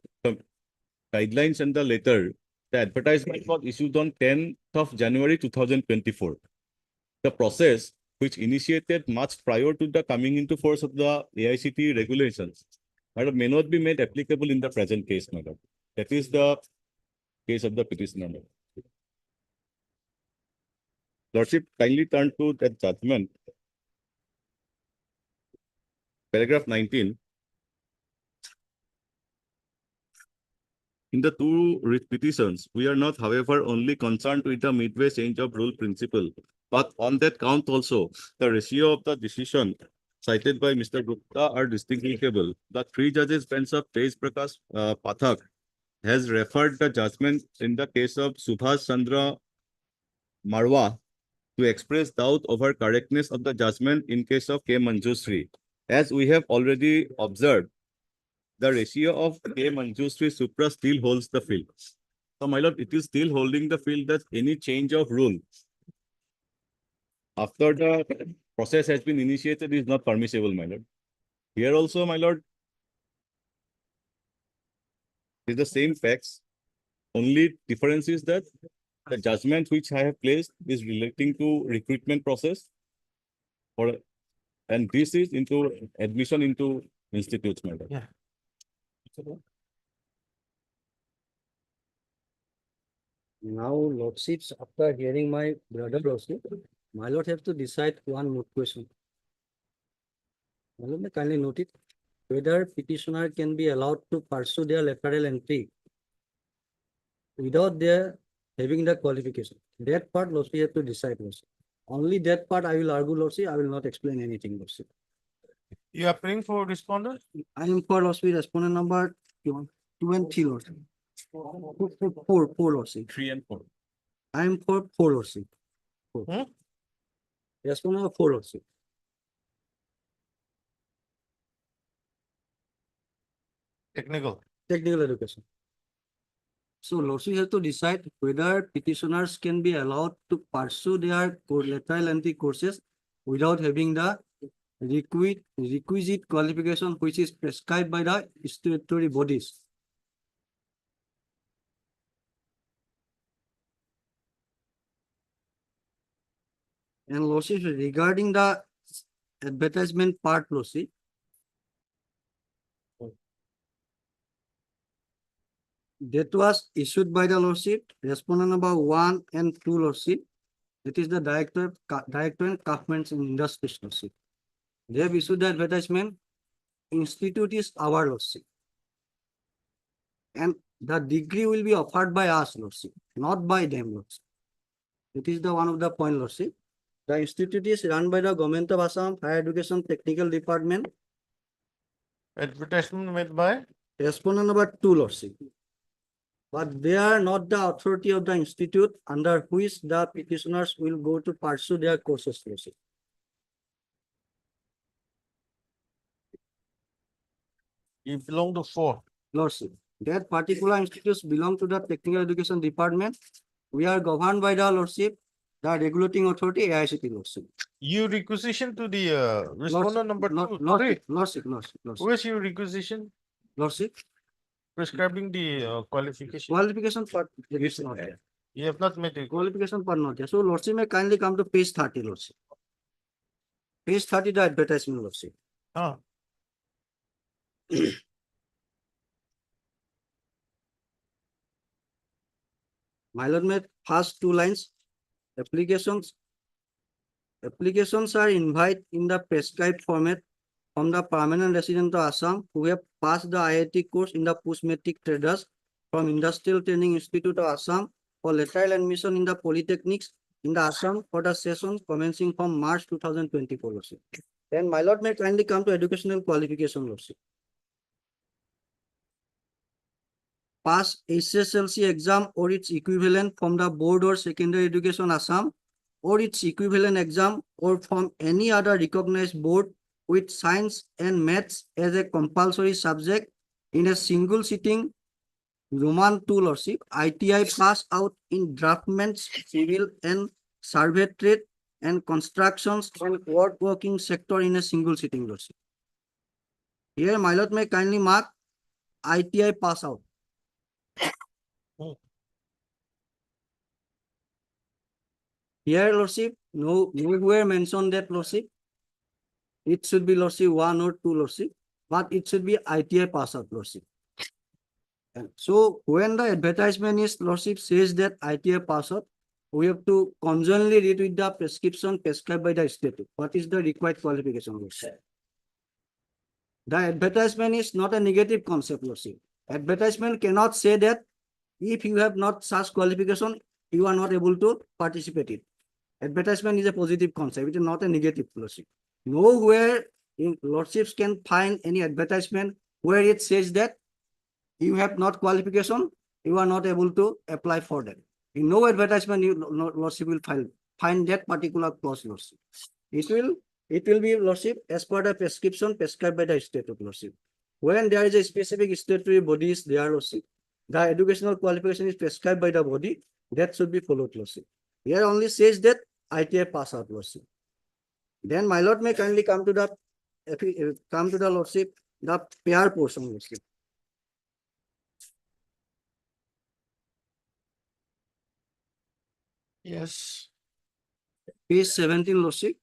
guidelines and the letter, the advertisement was issued on 10th of January 2024. The process, which initiated much prior to the coming into force of the AICTE regulations, may not be made applicable in the present case, madam. That is the case of the petitioner. Lordship, kindly turn to that judgment. Paragraph 19. In the two writ petitions, we are not, however, only concerned with the midway change of rule principle, but on that count also, the ratio of the decision cited by Mr. Gupta are distinguishable. The 3 judges bench of Tej Prakash Pathak has referred the judgment in the case of Subhash Chandra Marwa to express doubt over correctness of the judgment in case of K. Manjushree. As we have already observed, the ratio of K. Manjushree Supra still holds the field. So, my lord, it is still holding the field that any change of rule after the process has been initiated is not permissible, my lord. Here also, my lord, is the same facts. Only difference is that the judgment which I have placed is relating to recruitment process, and this is into admission into institutes, my lord. Yeah. Now, lordships, after hearing my brother lordship, my lord have to decide one more question. My lord may kindly note it, whether petitioner can be allowed to pursue their lateral entry without their having the qualification. That part lordship have to decide, lordship. Only that part I will argue, lordship. I will not explain anything, lordship. You are praying for respondent? I am for lordship respondent number 2 and 3, lordship. 4, lordship. 3 and 4. I am for 4, lordship. 4. Hmm? Respondent number 4, lordship. Technical. Technical education. So lordship have to decide whether petitioners can be allowed to pursue their lateral entry courses without having the requisite qualification which is prescribed by the statutory bodies. And lordship, regarding the advertisement part, lordship, that was issued by the lordship, respondent number 1 and 2, lordship. That is the director and craftsmen in industries, lordship. They have issued the advertisement. Institute is our, lordship. And the degree will be offered by us, lordship, not by them, lordship. It is the one of the point, lordship. The institute is run by the Government of Assam Higher Education Technical Department. Advertisement made by? Respondent number 2, lordship. but they are not the authority of the institute under which the petitioners will go to pursue their courses, Lordship. You belong to four. Lordship, that particular institutes belong to the technical education department. We are governed by the Lordship, the regulating authority, AICT, Lordship. You requisition to the respondent number two. Lordship, Three. Lordship, Lordship, Lordship. Where's your requisition Lordship, prescribing the qualification? qualification part is not there. You have not made it. Qualification part not there. So Lordship may kindly come to page 30, Lordship. Page 30, the advertisement, Lordship. Ah, My Lord, may first two lines. Applications are invited in the prescribed format from the permanent resident of Assam who have passed the IIT course in the post-matric traders from Industrial Training Institute of Assam for lateral admission in the polytechnics in the Assam for the session commencing from March 2024. Lordship. Then my Lord may kindly come to educational qualification, Lordship. Pass SSLC exam or its equivalent from the Board or Secondary Education Assam or its equivalent exam or from any other recognized board with science and maths as a compulsory subject in a single sitting. Roman 2, Lordship, ITI pass out in draftsman's, civil and survey trade and constructions and working sector in a single sitting, Lordship. Here, my Lord may kindly mark ITI pass out. Here, Lordship, nowhere mentioned that, Lordship. It should be, Lordship, 1 or 2, Lordship, but it should be ITI pass out, Lordship. And so when the advertisement is, Lordship, says that ITI pass out, we have to conjointly read with the prescription prescribed by the state. What is the required qualification, Lordship? The advertisement is not a negative concept, Lordship. Advertisement cannot say that if you have not such qualification, you are not able to participate in. Advertisement is a positive concept. It is not a negative, Lordship. Nowhere in Lordships can find any advertisement where it says that you have not qualification, you are not able to apply for that. In no advertisement, Lordship will find that particular clause, Lordship. It will be, Lordship, as per the prescription prescribed by the state of Lordship. When there is a specific statutory body is there, Lordship, the educational qualification is prescribed by the body, that should be followed, Lordship. Here only says that ITI pass out, Lordship. Then my Lord may kindly come to the Lordship, the pair portion, Lordship. yes. Page 17, Lordship.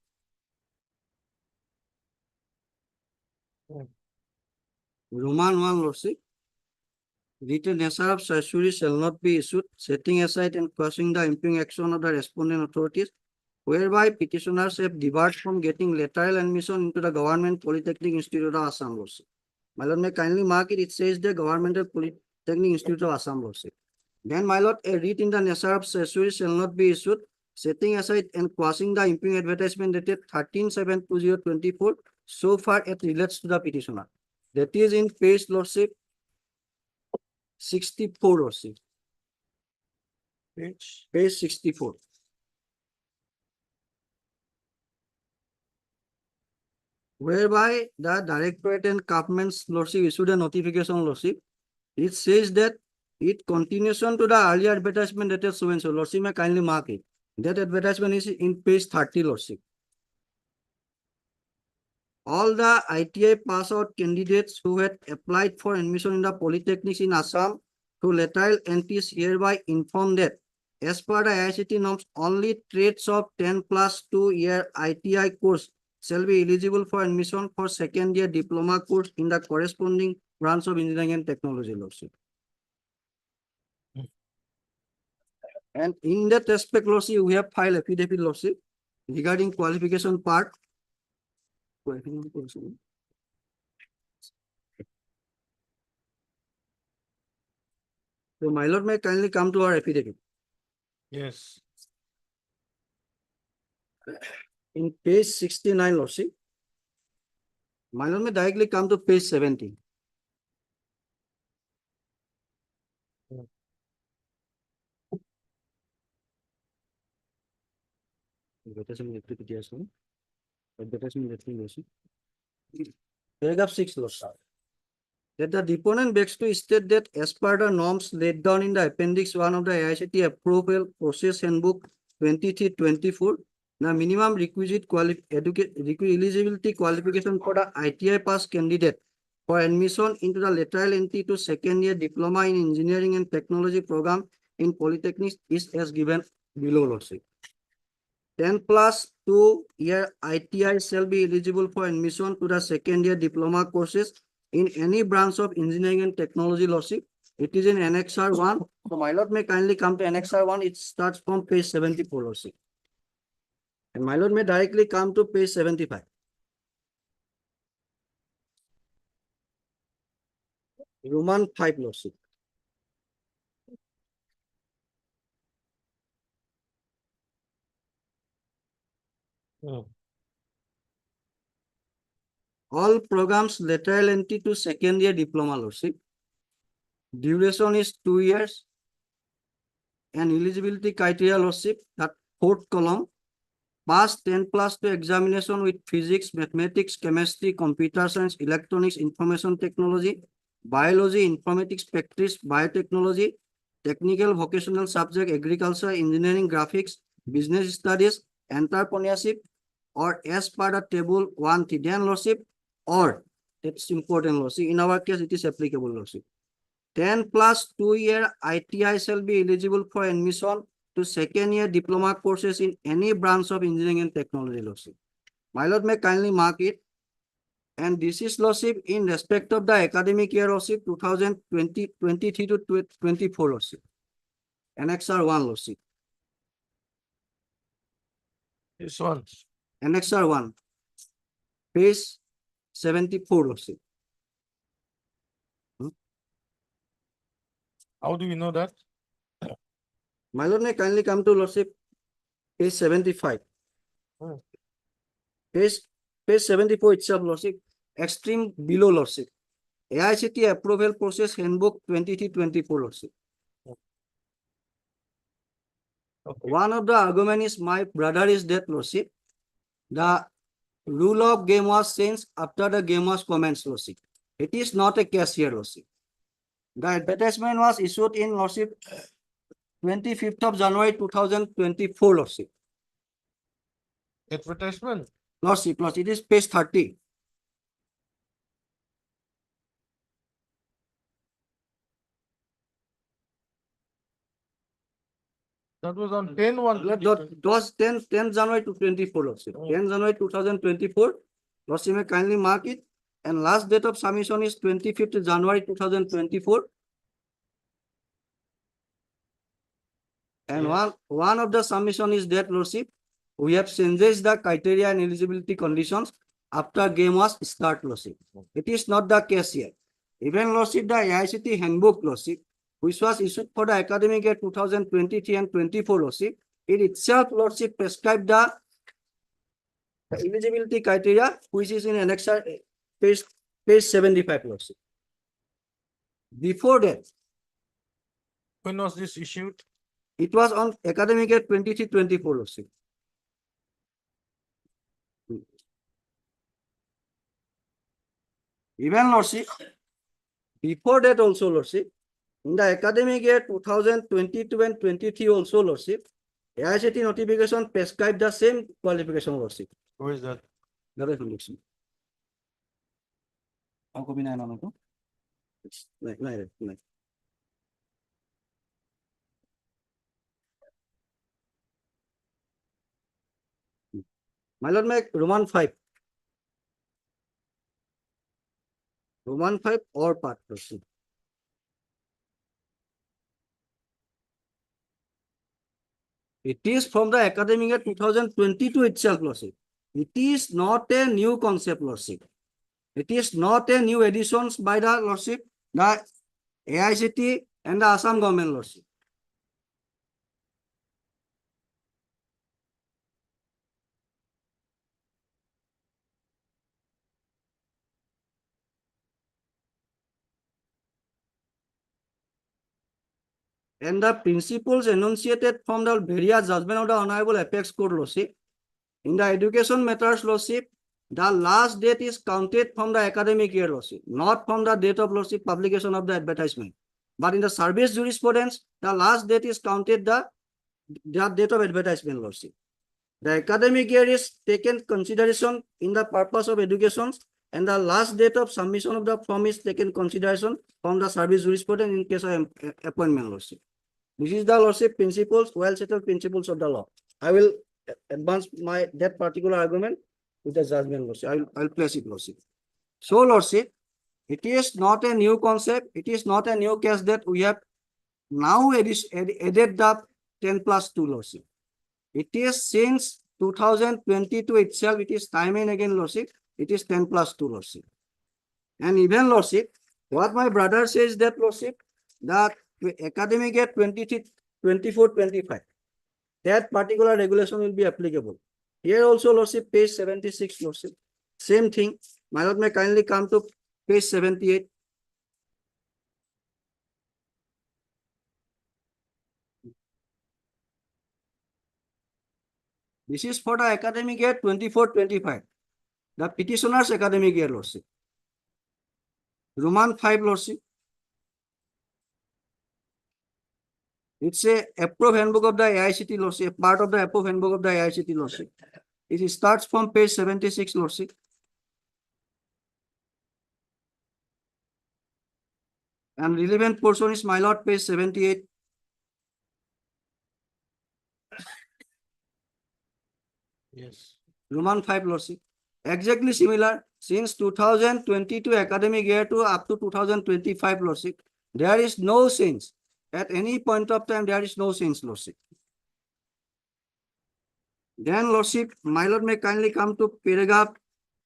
Roman 1, Lordship. Written nature of certiorari shall not be issued, setting aside and quashing the impugning action of the respondent authorities, whereby petitioners have debarred from getting lateral admission into the Government Polytechnic Institute of Assam, Lordship. My Lord may kindly mark it. It says the Governmental Polytechnic Institute of Assam, Lordship. Then, my Lord, a writ in the nature of certiorari shall not be issued, setting aside and quashing the impugning advertisement dated 13/7/2024, so far it relates to the petitioner. That is in page, Lordship, 64, Lordship. Page 64. Whereby the Directorate and Government's, Lordship, issued a notification, Lordship. It says that it continuation to the earlier advertisement dated so and so. Lordship may kindly mark it. That advertisement is in page 30, Lordship. All the ITI pass out candidates who had applied for admission in the polytechnics in Assam through lateral entries hereby informed that as per the ICT norms, only trades of 10+2 year ITI course shall be eligible for admission for second year diploma course in the corresponding branch of engineering and technology, Lordship. And in that respect, Lordship, we have filed affidavit, Lordship, regarding qualification part. So my Lord may kindly come to our affidavit. Yes. In page 69, Lordship. My Lord may directly come to page 70. Paragraph 6, Lord. That the deponent begs to state that as per the norms laid down in the appendix 1 of the AICT approval process handbook 23-24, the minimum requisite eligibility qualification for the ITI pass candidate for admission into the lateral entry to second year diploma in engineering and technology program in polytechnics is as given below, Lordship. 10+2 year ITI shall be eligible for admission to the second year diploma courses in any branch of engineering and technology, Lordship. It is in Annexure 1. So my lord may kindly come to Annexure 1. It starts from page 74, Lordship. And my lord may directly come to page 75. Roman 5, Lordship. All programs lateral entry to second year diploma, Lordship. Duration is 2 years. And eligibility criteria, Lordship, that fourth column. Pass 10+2 examination with physics, mathematics, chemistry, computer science, electronics, information technology, biology, informatics, practice, biotechnology, technical vocational subject, agriculture, engineering, graphics, business studies, entrepreneurship, or as per the table 1 Then, Lordship, or that's important, Lordship. In our case, it is applicable, Lordship. 10+2 year ITI shall be eligible for admission to second year diploma courses in any branch of engineering and technology, Lordship. My lord may kindly mark it. And this is, Lordship, in respect of the academic year, Lordship, 2023 to 24, Lordship. Annexure 1, Lordship. This one. Annexure 1. Page 74, Lordship. How do we know that? My lord may kindly come to, Lordship, page 75. Page 74 itself, Lordship. Extreme below, Lordship. AICT approval process handbook 23-24, Lordship. One of the argument is my brother is dead, Lordship. The rule of game was changed after the game was commenced, Lordship. It is not a case here, Lordship. The advertisement was issued in, Lordship, 25th of January 2024, Lordship. Advertisement. Lordship, it is page 30. That was on 10/1. It was 10 January to 24, Lordship. 10 January 2024. Lordship may kindly mark it. And last date of submission is 25th January 2024. And one of the submission is that, Lordship, we have changed the criteria and eligibility conditions after game was start, Lordship. It is not the case here. Even, Lordship, the AICT handbook, Lordship, which was issued for the academic year 2023 and 24, Lordship, it itself, Lordship, prescribed the eligibility criteria, which is in annexure page 75, Lordship. Before that, When was this issued? it was on academic year 23-24, Lordship. Even, Lordship, before that also, Lordship, in the academic year 2022 and 23 also, Lordship, AICT notification prescribed the same qualification, Lordship. Where is that? That is condition. How come I don't know? Like. My lord, make Roman 5. Roman 5 or part, Lordship. It is from the academic year 2022 itself, Lordship. It is not a new concept, Lordship. It is not a new additions by the Lordship, the AICT and the Assam government, Lordship. And the principles enunciated from the various judgment of the Honorable Apex Court, Lordship, In the education matters lordship, the last date is counted from the academic year lordship, not from the date of lordship publication of the advertisement. But in the service jurisprudence, the last date is counted the date of advertisement lordship. The academic year is taken consideration in the purpose of education, and the last date of submission of the form is taken consideration from the service jurisprudence in case of appointment lordship. This is the lordship principles, well settled principles of the law. I will advance that particular argument with the judgment lordship. I'll place it lordship. So lordship, it is not a new concept. It is not a new case that we have now added the 10+2 lordship. It is since 2022 itself, it is time and again lordship, it is 10+2 lordship. And even lordship, what my brother says that lordship, that academic year 24-25, that particular regulation will be applicable. Here also lordship, page 76 lordship, same thing. My lord may kindly come to page 78. This is for the academic year 24-25, the petitioner's academic year lordship. Roman 5 lordship. It's a approved handbook of the AICT lordship, part of the approved handbook of the AICT lordship. It starts from page 76 lordship. And relevant portion is my lord, page 78. Yes. Roman 5 lordship. Exactly similar since 2022 academic year to up to 2025 lordship. There is no change. At any point of time, there is no change lordship. Then lordship, my lord may kindly come to paragraph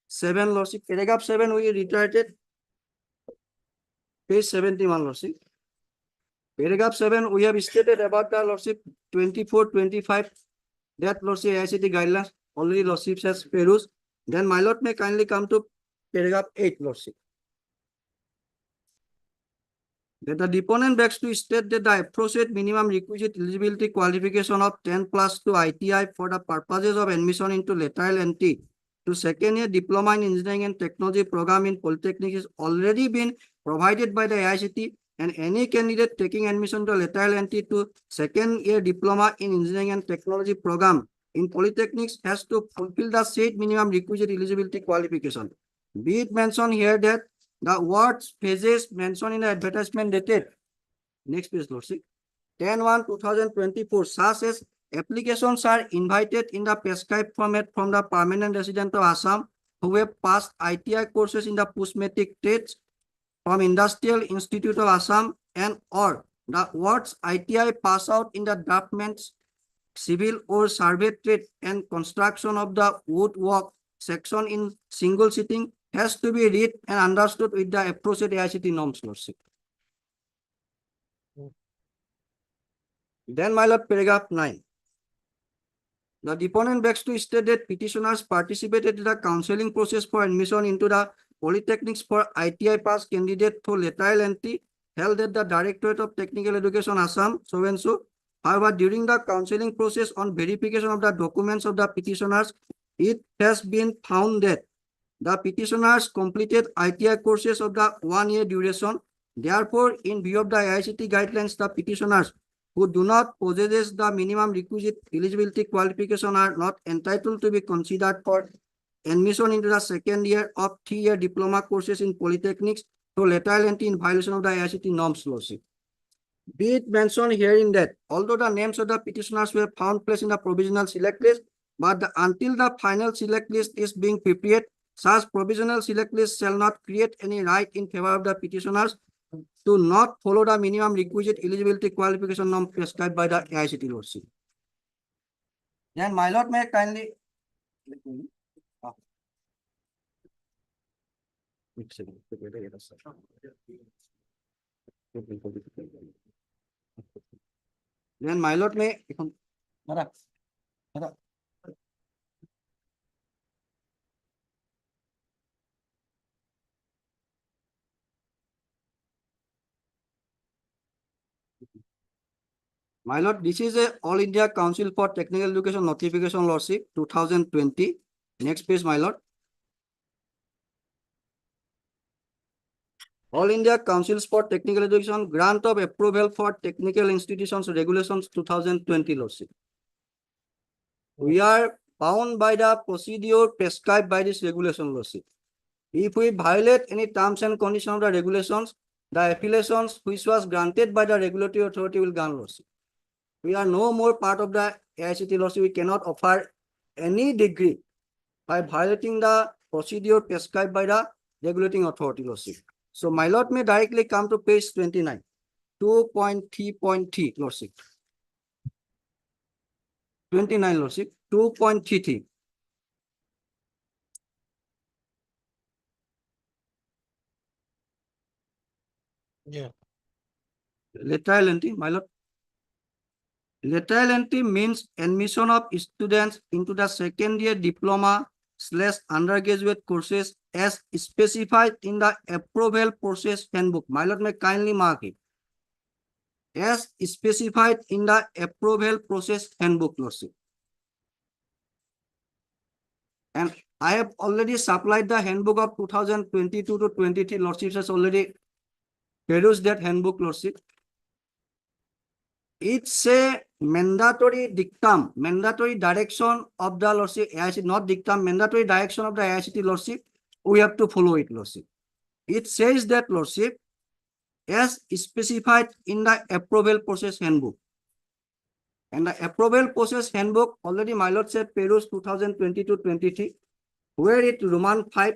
7 lordship. Paragraph 7 we reiterated. Page 71 lordship. Paragraph 7 we have stated about the lordship 24-25. That lordship AICT guidelines already lordship has perused. Then my lord may kindly come to paragraph 8 lordship. That the deponent begs to state that the appropriate minimum requisite eligibility qualification of 10+2 ITI for the purposes of admission into lateral entry to second year diploma in engineering and technology program in polytechnic is already been provided by the AICT, and any candidate taking admission to lateral entry to second year diploma in engineering and technology program in polytechnics has to fulfill the said minimum requisite eligibility qualification. Be it mentioned here that the words phases mentioned in the advertisement dated, next page lordship, 10/1/2024, such as applications are invited in the prescribed format from the permanent resident of Assam who have passed ITI courses in the post-matric trades from Industrial Institute of Assam, and or the words ITI pass out in the draftsman's civil or survey trade and construction of the woodwork section in single sitting has to be read and understood with the appropriate AICT norms lordship. Then my lord, paragraph 9. The deponent begs to state that petitioners participated in the counseling process for admission into the polytechnics for ITI pass candidate for lateral entry held at the Directorate of Technical Education Assam, so and so. However, during the counseling process on verification of the documents of the petitioners, it has been found that the petitioners completed ITI courses of the 1 year duration. Therefore, in view of the AICT guidelines, the petitioners who do not possess the minimum requisite eligibility qualification are not entitled to be considered for admission into the second year of 3-year diploma courses in polytechnics to lateral entry in violation of the AICT norms lordship. Be it mentioned herein that although the names of the petitioners were found placed in the provisional select list, but until the final select list is being prepared, such provisional select list shall not create any right in favor of the petitioners to not follow the minimum requisite eligibility qualification norm prescribed by the AICT lordship. Then my lord may kindly. Then my lord may. My lord, this is a All India Council for Technical Education notification, lordship, 2020. Next page, my lord. All India Councils for Technical Education grant of approval for technical institutions regulations 2020, lordship. We are bound by the procedure prescribed by this regulation, lordship. If we violate any terms and conditions of the regulations, the appellations which was granted by the regulatory authority will grant, lordship. We are no more part of the AICT, lordship. We cannot offer any degree by violating the procedure prescribed by the regulating authority, lordship. So my lord may directly come to page 29, 2.3.3, lordship. 29, lordship, 2.33. Yeah. Lateral entry, my lord. Lateral entry means admission of students into the second year diploma / undergraduate courses as specified in the approval process handbook. My lord may kindly mark it. As specified in the approval process handbook, lordship. And I have already supplied the handbook of 2022 to 23, lordship has already perused that handbook, lordship. It's a mandatory dictum, mandatory direction of the lordship, AICT, not dictum, mandatory direction of the AICT, lordship. We have to follow it, lordship. It says that, lordship, as specified in the approval process handbook. And the approval process handbook already my lord said perused 2022-23, where it Roman 5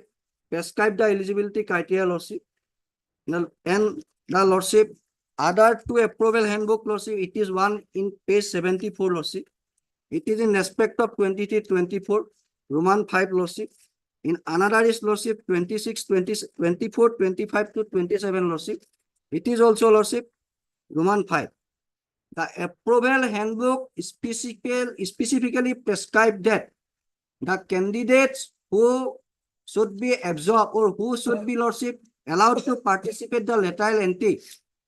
prescribed the eligibility criteria, lordship. And the lordship, other two approval handbook, lordship, it is one in page 74, lordship. It is in respect of 23-24, Roman 5, lordship. In another is, lordship, 26, 20, 24, 25 to 27, lordship. It is also, lordship, Roman 5. The approval handbook specifically prescribed that the candidates who should be absorbed or who should be, lordship, allowed to participate the lateral entry,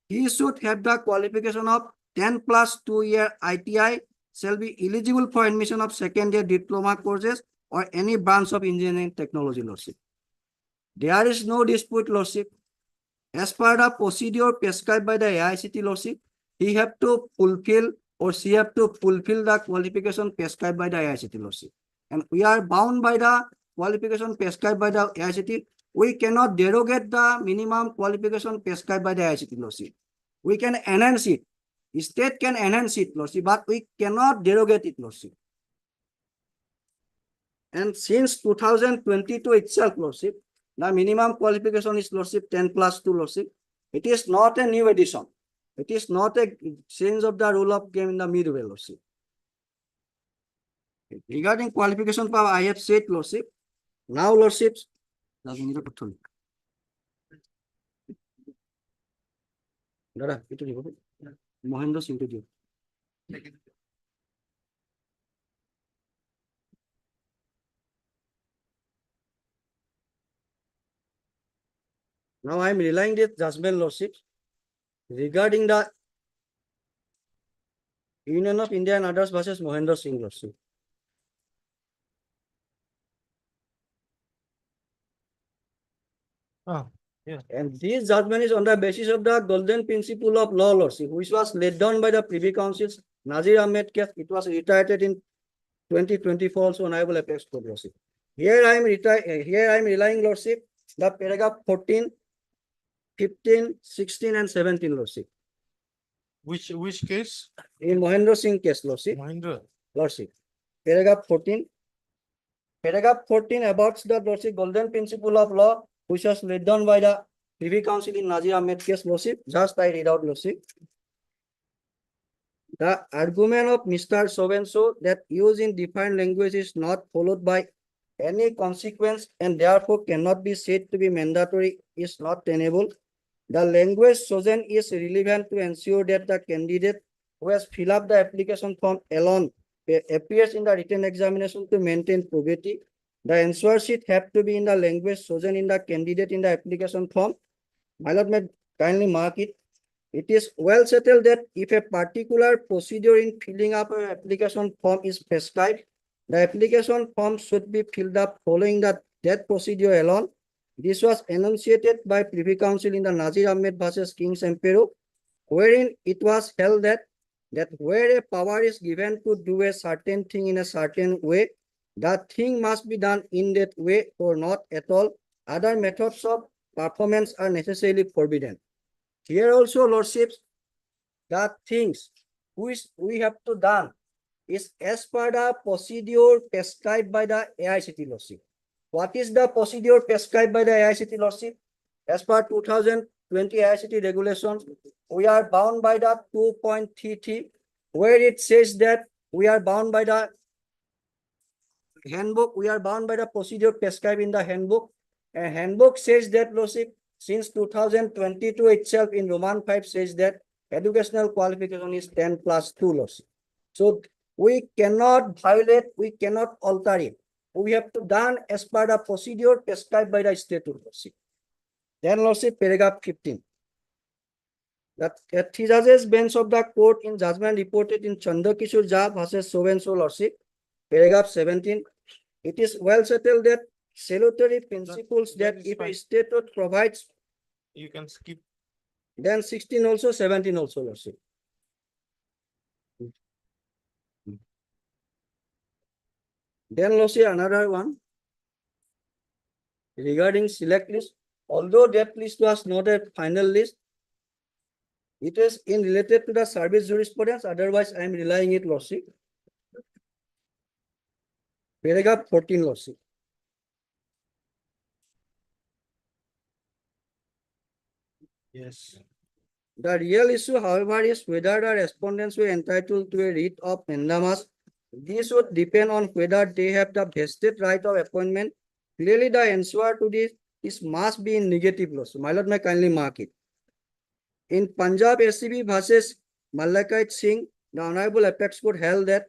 he should have the qualification of 10 plus 2-year ITI, shall be eligible for admission of second year diploma courses or any branch of engineering technology, lordship. There is no dispute, lordship. As per the procedure prescribed by the AICT, lordship, he have to fulfill or she have to fulfill the qualification prescribed by the AICT, lordship. And we are bound by the qualification prescribed by the AICT. We cannot derogate the minimum qualification prescribed by the AICT, lordship. We can enhance it. State can enhance it, lordship, but we cannot derogate it, lordship. And since 2022 itself, lordship, the minimum qualification is, lordship, 10 plus 2, lordship. It is not a new addition. It is not a change of the rule of game in the midway, lordship. Regarding qualification power, I have said, lordship. Now, lordship, Mohendra Singh to you. Now I am relying this judgment, lordship, regarding the Union of India and others versus Mohendra Singh, lordship. And this judgment is on the basis of the golden principle of law, lordship, which was laid down by the Privy Council's Nazir Ahmed case. It was reiterated in 2024 also honorable apex court, lordship. Here I am relying, lordship, the paragraph 14, 15, 16, and 17, lordship. Which case? In Mohendra Singh case, lordship. Mahendra. Lordship. Paragraph 14. Paragraph 14 about the, lordship, golden principle of law, which was laid down by the Privy Council in Nazir Ahmed case, lordship. Just I read out, lordship. The argument of Mr. So-and-so that use in defined language is not followed by any consequence and therefore cannot be said to be mandatory is not tenable. The language chosen is relevant to ensure that the candidate who has filled up the application form alone appears in the written examination to maintain probity. The answer sheet have to be in the language chosen in the candidate in the application form. My lord may kindly mark it. It is well settled that if a particular procedure in filling up an application form is prescribed, the application form should be filled up following that procedure alone. This was enunciated by Privy Council in the Nazir Ahmed versus King's Emperor, wherein it was held that where a power is given to do a certain thing in a certain way, that thing must be done in that way or not at all. Other methods of performance are necessarily forbidden. Here also, lordships, the things which we have to done is as per the procedure prescribed by the AICT lordship. What is the procedure prescribed by the AICT lordship? As per 2020 AICT regulations, we are bound by the 2.33, where it says that we are bound by the handbook, we are bound by the procedure prescribed in the handbook. And handbook says that, lordship, since 2022 itself in Roman 5 says that educational qualification is 10 plus 2, lordship. So we cannot violate, we cannot alter it. We have to done as per the procedure prescribed by the statute, lordship. Then, lordship, paragraph 15. That three judges bench of the court in judgment reported in Chandrakishore Jha versus so and so, lordship. Paragraph 17. It is well settled that salutary principles that if a statute provides, You can skip. then 16 also, 17 also, lordship. Then, lordship, another one regarding select list. Although that list was not a final list, it is in related to the service jurisprudence. Otherwise, I am relying it, lordship. Paragraph 14, lordship. Yes. The real issue, however, is whether the respondents were entitled to a writ of mandamus. This would depend on whether they have the vested right of appointment. Clearly, the answer to this must be in negative, lordship. My lord, may kindly mark it. In Punjab SCB versus Malakait Singh, the Honorable Apex Court held that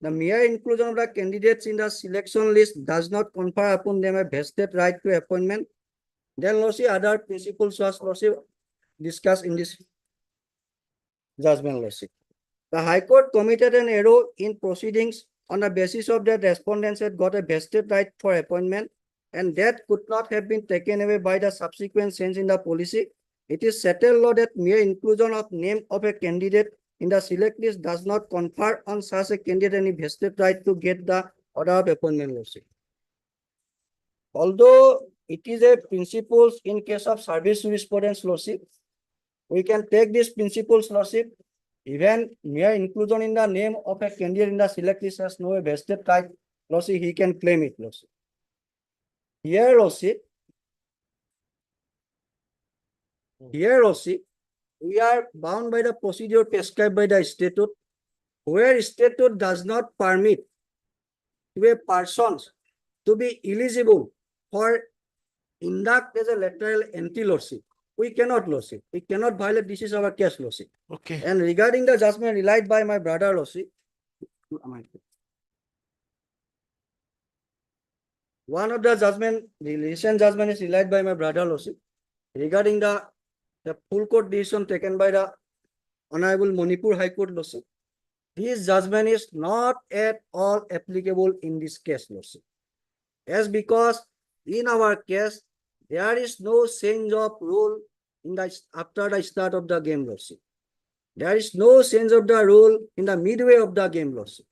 the mere inclusion of the candidates in the selection list does not confer upon them a vested right to appointment. Then, lordship, other principles was, lordship, discussed in this judgment, lordship. The High Court committed an error in proceedings on the basis of that respondents had got a vested right for appointment, and that could not have been taken away by the subsequent change in the policy. It is settled law that mere inclusion of name of a candidate in the select list does not confer on such a candidate any vested right to get the order of appointment, lordship. Although it is a principles in case of service jurisprudence, lordship, we can take these principles, lordship. Even mere inclusion in the name of a candidate in the select list has no vested right, lordship, he can claim it, lordship. Here, lordship, we are bound by the procedure prescribed by the statute, where statute does not permit to a person to be eligible for induct as a lateral entry, lordship. We cannot, lordship. We cannot violate. This is our case, lordship. Okay. And regarding the judgment relied by my brother, lordship, one of the judgment, the recent judgment is relied by my brother, lordship, regarding the full court decision taken by the Honorable Manipur High Court, lordship. This judgment is not at all applicable in this case, lordship. As because in our case, there is no change of rule in the after the start of the game, lordship. There is no change of the rule in the midway of the game, lordship.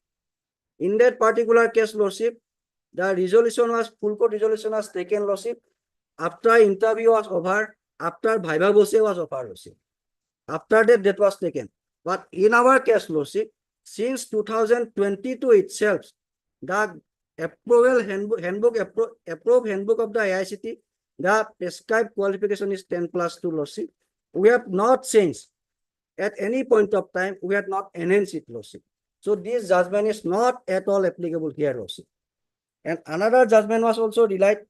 In that particular case, lordship, the resolution was, full court resolution was taken, lordship, after interview was over, after Viva Bose was over, lordship. After that was taken. But in our case, lordship, since 2022 itself, the approval handbook, approved handbook of the AICT, the prescribed qualification is 10 plus 2, lordship. We have not changed. At any point of time, we have not enhanced it, lordship. So this judgment is not at all applicable here, lordship. And another judgment was also relied,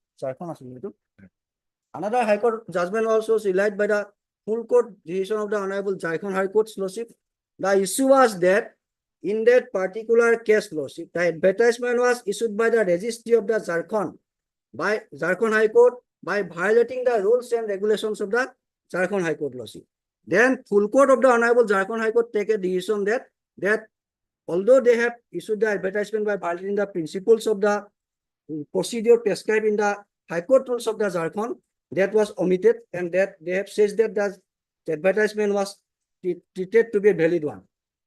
another High Court judgment also relied by the full court decision of the Honorable Jharkhand High Court, lordship. The issue was that in that particular case, lordship, the advertisement was issued by the registry of the Jharkhand, by Jharkhand High Court, by violating the rules and regulations of the Jharkhand High Court, lordship. Then full court of the Honorable Jharkhand High Court take a decision that although they have issued the advertisement by violating the principles of the procedure prescribed in the High Court rules of the Jharkhand, that was omitted, and that they have said that the advertisement was treated to be a valid one.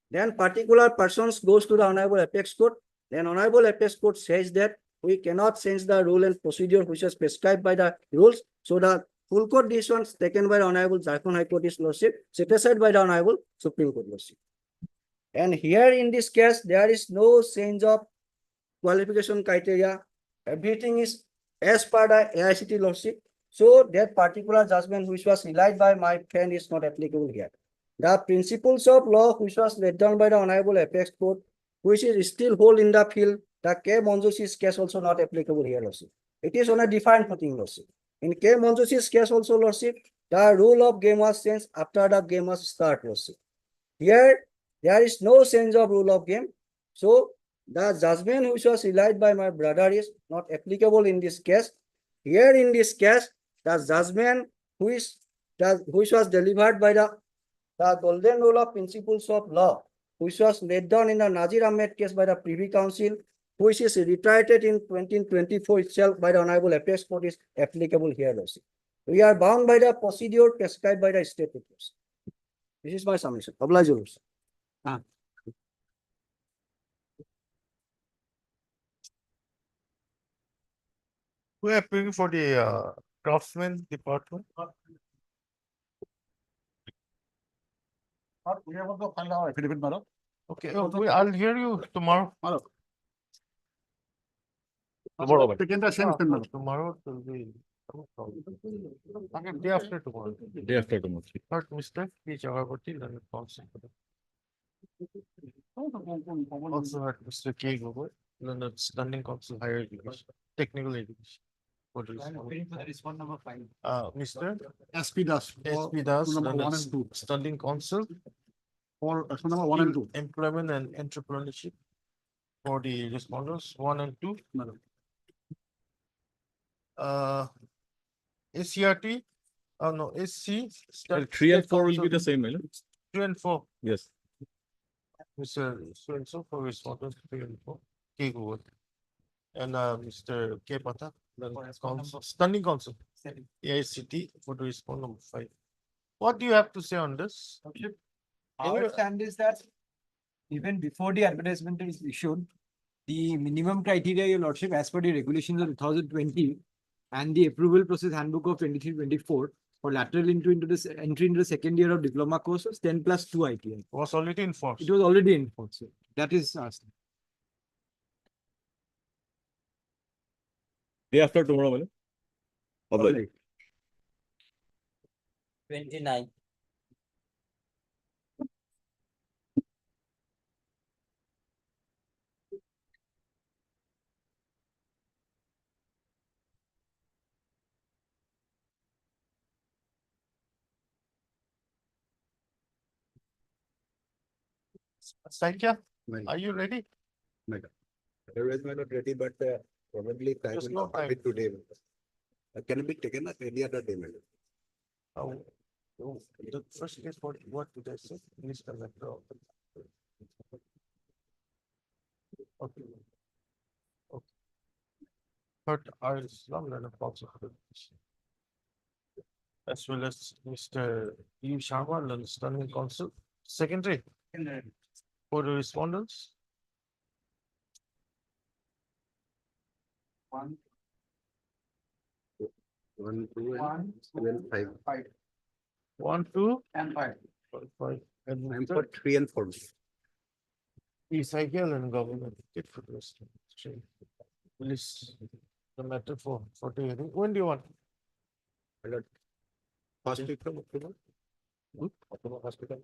Then particular persons goes to the Honorable Apex Court. Then Honorable Apex Court says that we cannot change the rule and procedure which is prescribed by the rules. So the full court decisions taken by the Honorable Jharkhand High Court is lordship, set aside by the Honorable Supreme Court lordship. And here in this case, there is no change of qualification criteria. Everything is as per the AICT lordship. So that particular judgment which was relied by my friend is not applicable here. The principles of law which was laid down by the Honorable Apex Court, which is still hold in the field, the K. Monjoshi's case also not applicable here, lordship. It is on a defined footing, lordship. In K. Monjoshi's case also, lordship, the rule of game was changed after the game was start, lordship. Here, there is no change of rule of game. So, the judgment which was relied by my brother is not applicable in this case. Here in this case, the judgment which was delivered by the golden rule of principles of law, which was laid down in the Nazir Ahmed case by the Privy Council, which is reiterated in 2024 itself by the Honorable Apex Court, is applicable here also. We are bound by the procedure prescribed by the state papers. This is my submission. Oblige, Your Lordship. Who are appearing for the craftsman department? We have also filed our affidavit, madam. Okay, I'll hear you tomorrow. Tomorrow. Taken the same thing, madam. Tomorrow will be. Okay, day after tomorrow. Day after tomorrow. But Mr. P. Chakraborty, then council. Also had Mr. K. Gogoi, then the standing council higher education, technical education. What is? Respond number 5. Mr. SP Das. SP Das, Number then 1 it's and 2. standing council, For number 1 and 2. employment and entrepreneurship. For the respondents, 1 and 2. Madam. ACRT, no, SC. 3 and 4 will be the same, madam. 3 and 4. Yes. Mr. So for respondents, 3 and 4. K. Gogoi. And Mr. K. Pata, then council, standing council. AICT for the respond number 5. What do you have to say on this? Our stand is that even before the advertisement is issued, the minimum criteria, Your Lordship, as per the regulations of 2020 and the approval process handbook of 23-24 for lateral entry into the second year of diploma course was 10+2 ITI. Was already enforced. It was already enforced. So that is our stand. Day after tomorrow, madam. Oblige. 29. Sankhya, are you ready? Otherwise, we are not ready, but probably time There's will no not come time. today. Can it be taken at any other day, madam? The first case, what did I say? Mr. Lateral. Okay. Okay. Third, Islam and also as well as Mr. U. Sharma, and standing council, secretary for the respondents. 1, 2, and 5. 1, 2, And 5. 5. And I'm Mr. for 3 and 4. Cycle and government. Get for this. Please, the matter for the hearing. When do you want? First week of October? October first week of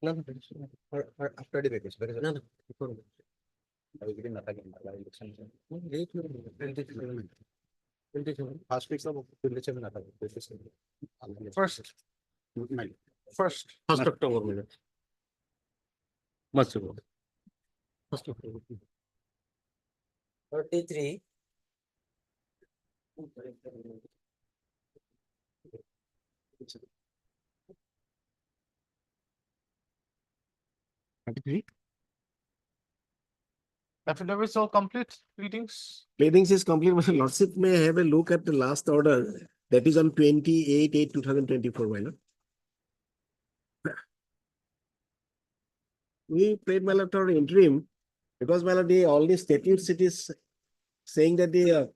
No, or after the vacation. No, before. I will begin nothing in the election. First week of 27. First. First. 1st October, madam. Must go. 1st October. 33. Affidavits all complete, readings? Pleadings is complete, but Lordship may have a look at the last order that is on 28/8/2024, my lord. We played my lord our interim because my lord, all the statutes it is saying that the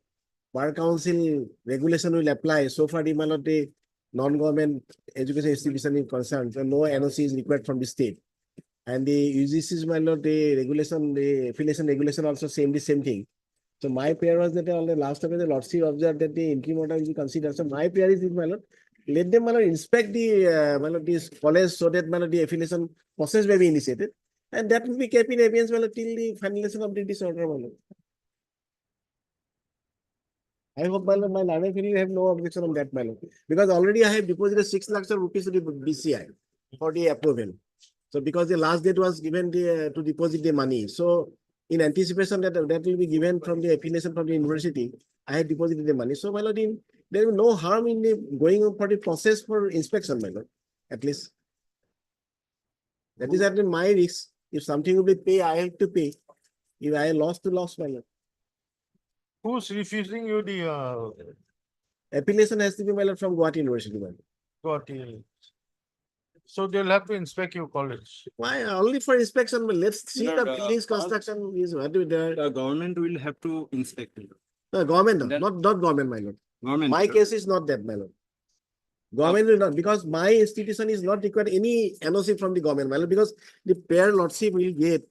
bar council regulation will apply. So far, my lord, the non-government education institution is concerned, so no NOC is required from the state. And the UGC's, my lord, the regulation, the affiliation regulation also same the same thing. So my prayer was that on the last of the Lordship observed that the interim order will be considered. So my prayer is, my lord, let them, my lord, inspect the, my lord, this college so that, my lord, the affiliation process may be initiated. And that will be kept in abeyance, my lord, till the finalization of the disorder, my lord. I hope, my lord, my learned you have no objection on that, my lord. Because already I have deposited 6 lakhs of rupees to the BCI for the approval. So because the last date was given the, to deposit the money. So in anticipation that that will be given from the affiliation from the university, I had deposited the money. So, my lord, there is no harm in the going on for the process for inspection, my lord, at least. That is at my risk. If something will be paid, I have to pay. If I lost, to loss, my lord. Who's refusing you the Affiliation has to be, my lord, from Guwahati University, my lord. got it? So they'll have to inspect your college. Why? Only for inspection, but let's see Lord, the buildings construction is what do there. The government will have to inspect it. No, government, Then- not government, my lord. Government. My case is not that, my lord. Government will not, because my institution is not required any NOC from the government, my lord, because the pair lordship will get,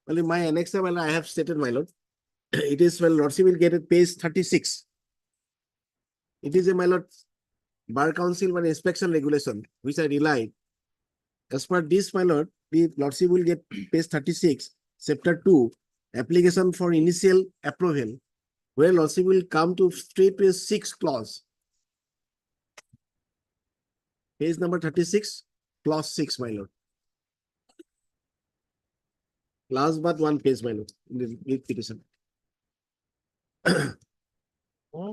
well, in my annexure, well, I have stated, my lord, it is, well, lordship will get at page 36. It is a, my lord, bar council one inspection regulation, which I relied. As per this, my lord, the lordship will get page 36, chapter 2, application for initial approval, where lordship will come to straight to a 6 clause. Page number 36, clause 6, my lord. Last but one page, my lord, in the petition. Hmm?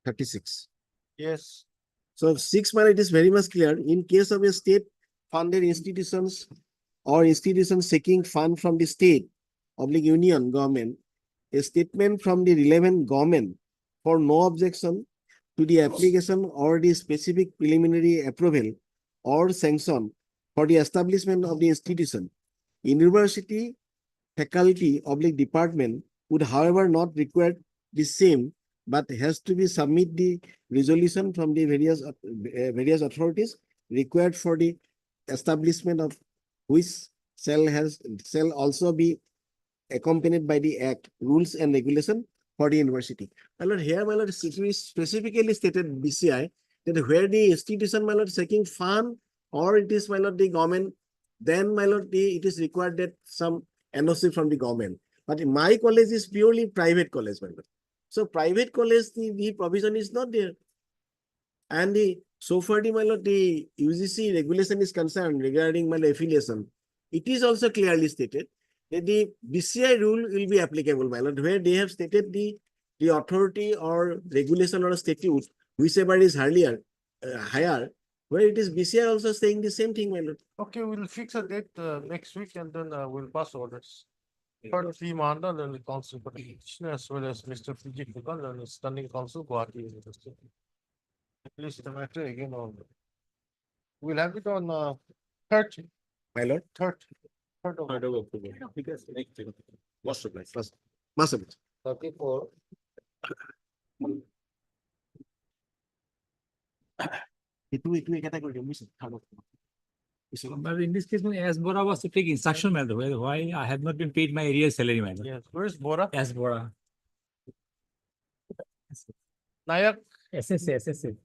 36. Yes. So 6, my lord, it is very much clear. In case of a state-funded institutions or institutions seeking fund from the state, oblique union government, a statement from the relevant government for no objection to the application or the specific preliminary approval or sanction for the establishment of the institution. University faculty oblique department would, however, not require the same, but has to be submit the resolution from the various authorities required for the establishment of which shall also be accompanied by the act, rules and regulation for the university. My lord, here, my lord, specifically stated BCI that where the institution, my lord, seeking fund or it is, my lord, the government, then, my lord, it is required that some NOC from the government. But my college is purely private college, my lord. So private college, the provision is not there. And so far, my lord, the UGC regulation is concerned regarding my affiliation. It is also clearly stated that the BCI rule will be applicable, my lord, where they have stated the authority or regulation or statute, whichever is higher, where it is BCI also saying the same thing, my lord. Okay, we'll fix a date next week and then we'll pass orders. For Sri Mandal and the council petition as well as Mr. Fiji Kukan and the standing council Guwahati University. At least the matter again on. We'll have it on 30. My lord. 30. 3rd of October. Most of it. Most of it. 34. Itu category mission. But in this case, as Bora was to take instruction, why I have not been paid my arrears salary, man. Yes, where's Bora? As Bora. Nayak? SSA.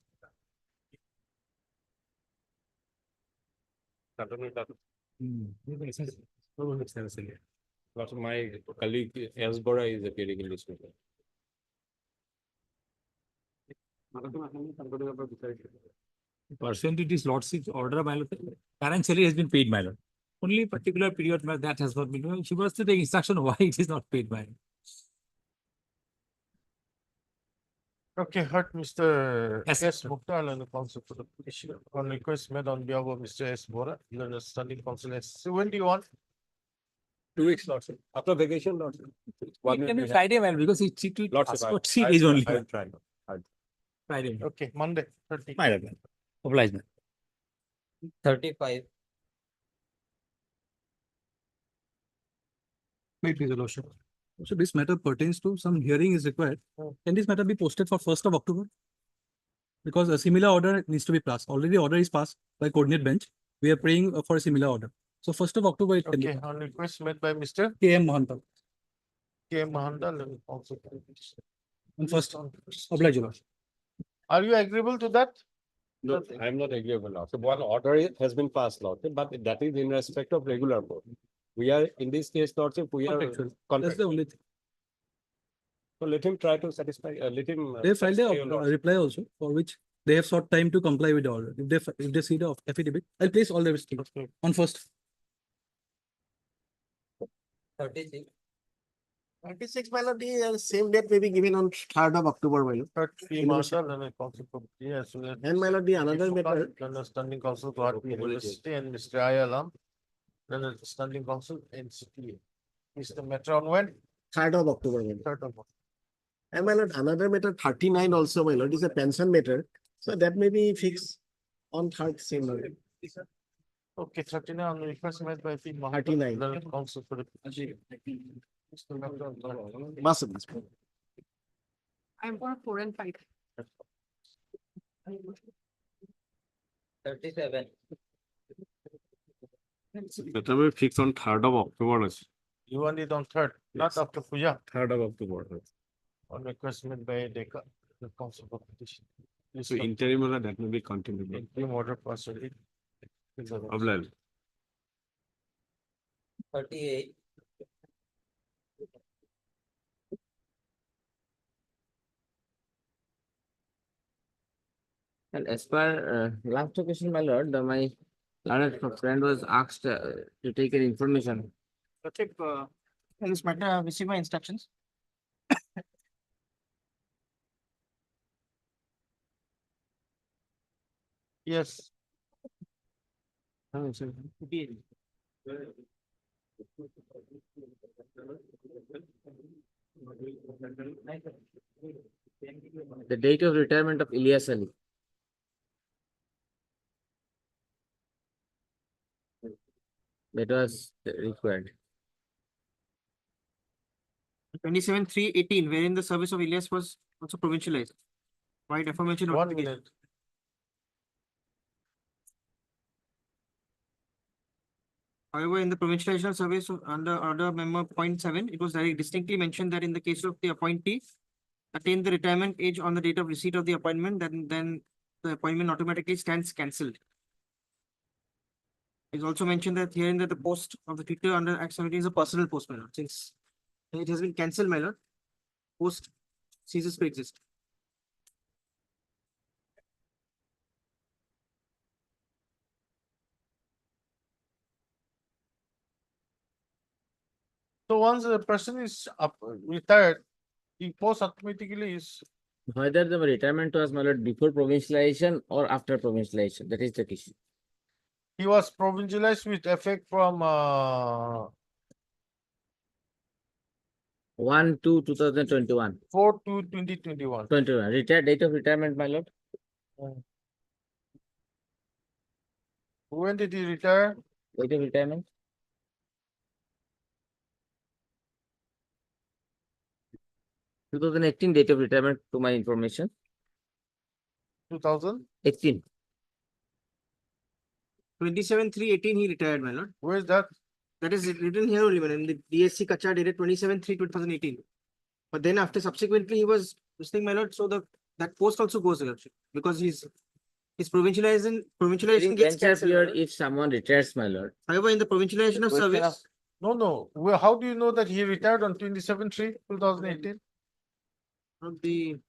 Lots of my colleague Elsbora is appearing in this matter. Pursuant to this lordship's order, my lord, current salary has been paid, my lord. Only particular period that has not been. She was to take instruction why it is not paid, my lord. Okay, heard Mr. Yes, S. sir. Mukhtar and the counsel for the petition on request made on behalf of Mr. S. Bora, the standing counsel. So when do you want? 2 weeks, Lordship. After vacation, Lordship. It can be Friday, man, because it's it will Lordship, ask for 3 days only. I'll try. Friday. Okay, Monday, 30. My lord, obligement. 35. Wait, please, Your Lordship. So this matter pertains to some hearing is required. Can this matter be posted for 1st of October? Because a similar order needs to be passed. Already order is passed by coordinate bench. We are praying for a similar order. So 1st of October it can be Okay, on request made by Mr. KM Mahanta. K. Mahandal and counsel for the petition. On first, oblige, Your Lordship. Are you agreeable to that? No, I am not agreeable now. So one order has been passed, Lordship, but that is in respect of regular board. We are, in this case, Lordship, we are. Contractual. That's Contract. the only thing. So let him try to satisfy, let him. They filed satisfy a your Lordship. reply also, for which they have sought time to comply with the order. If they see the affidavit, I'll place all the restrictions on first. 36. 36, my lord, the same date may be given on 3rd of October, my lord. K. Mahandal and the counsel for, yes. And my lord, the another matter, Then the standing counsel Guwahati University and Mr. I. Alam. Then the standing counsel NCTA. Is the matter on when? 3rd of October, my lord. 3rd of October. And my lord, another matter, 39 also, my lord, is a pension matter. So that may be fixed on 3rd, same lord. Okay, 39 on the request made by P. Mahandal. 39. Then the counsel for the petition. Is the matter on when? Must be. I'm for 4 and 5. 37. Better be fixed on 3rd of October. You want it on 3rd, not after Puja. 3rd of October. On request made by Decca, the counsel for petition. Please So interim order that may be continued. interim order passed already. Oblige. 38. And as per last occasion, my lord, my learned friend was asked to take an information. Lordship, in this matter, I have received my instructions. Yes. The date of retirement of Ilyas Ali. That was required. 27/3/18, wherein the service of Ilyas was also provincialized. Right, affirmation. 1 minute. However, in the provincialization service under order member 0.7, it was very distinctly mentioned that in the case of the appointee attained the retirement age on the date of receipt of the appointment, then the appointment automatically stands cancelled. It's also mentioned that herein that the post of the tutor under Act 17 is a personal post, my lord. Since it has been cancelled, my lord, post ceases to exist. So once the person is retired, he post automatically is, Whether the retirement was, my lord, before provincialization or after provincialization, that is the issue. he was provincialized with effect from 1/2/2021. 4/2/2021. 21. Retired date of retirement, my lord. When did he retire? Date of retirement. 2018 date of retirement to my information. 2018. 27/3/18 he retired, my lord. Where is that? That is written here only, man, in the DSC Kacha dated 27/3/2018. But then after subsequently he was this thing, my lord, so that post also goes there because his provincialization During gets venture cancelled. period, if someone retires, my lord. However, in the provincialization of service, No. Well, how do you know that he retired on 27/3/2018? of the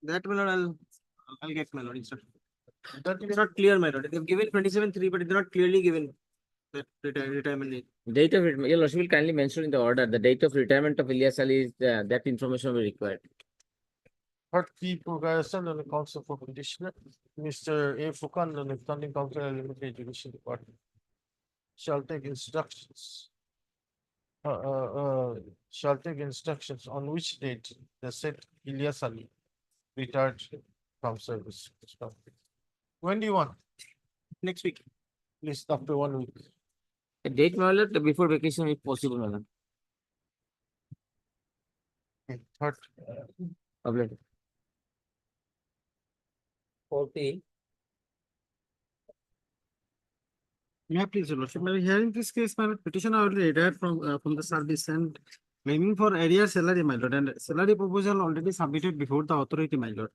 that, my lord, I'll get, my lord, instruction. That It's not clear, my lord. They've given 27/3, but it's not clearly given. that retirement date. Date of, your lordship will kindly mention in the order, the date of retirement of Ilyas Ali is, that information will be required. Third P. Progression and the Council for Petitioner, Mr. A. Fukan and the Standing Council and Limited Education Department shall take instructions. Shall take instructions on which date the said Ilyas Ali retired from service. When do you want? Next week. Please, after 1 week. A date, my lord, before vacation if possible, my lord. Okay, third, Appellate. 40, Yeah, please, your lordship. My here in this case, my lord, petitioner already retired from the service and claiming for arrear salary, my lord, and salary proposal already submitted before the authority, my lord.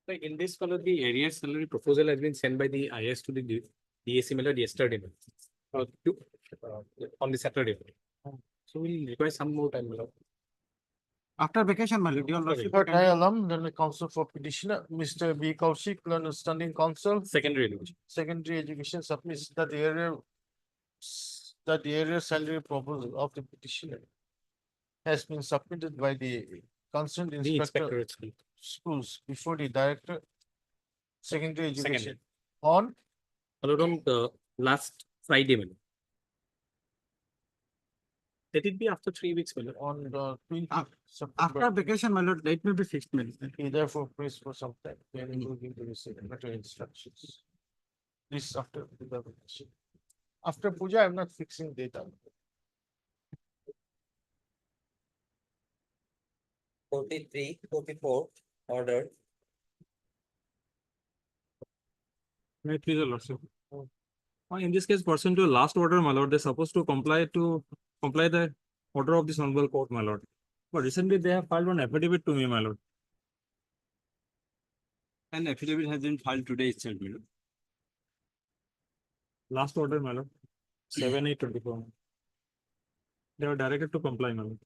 So in this color, the area salary proposal has been sent by the IS to the DAC mailer yesterday. On the Saturday. So we'll require some more time. After vacation, my lord, your lordship. third I alum, then the Council for Petitioner, Mr. B. Kaushik, Learned Standing Council, Secondary education. Secondary Education submits that the area salary proposal of the petitioner has been submitted by the concerned The inspector inspector at school. schools before the director, secondary education Secondary. on Followed on the last Friday. Let it be after 3 weeks. the 20th After September. vacation, my lord, date may be fixed, my lord. He therefore prays for some time, then he will give the receipt better instructions. This after the vacation. After puja, I'm not fixing data. 43, 44, ordered. May it please your lordship. In this case, pursuant to last order, my lord, they're supposed to comply the order of this honorable court, my lord. But recently they have filed one affidavit to me, my lord. An affidavit has been filed today itself, my lord. Last order, my lord. 7/8/24. They were directed to comply, my lord.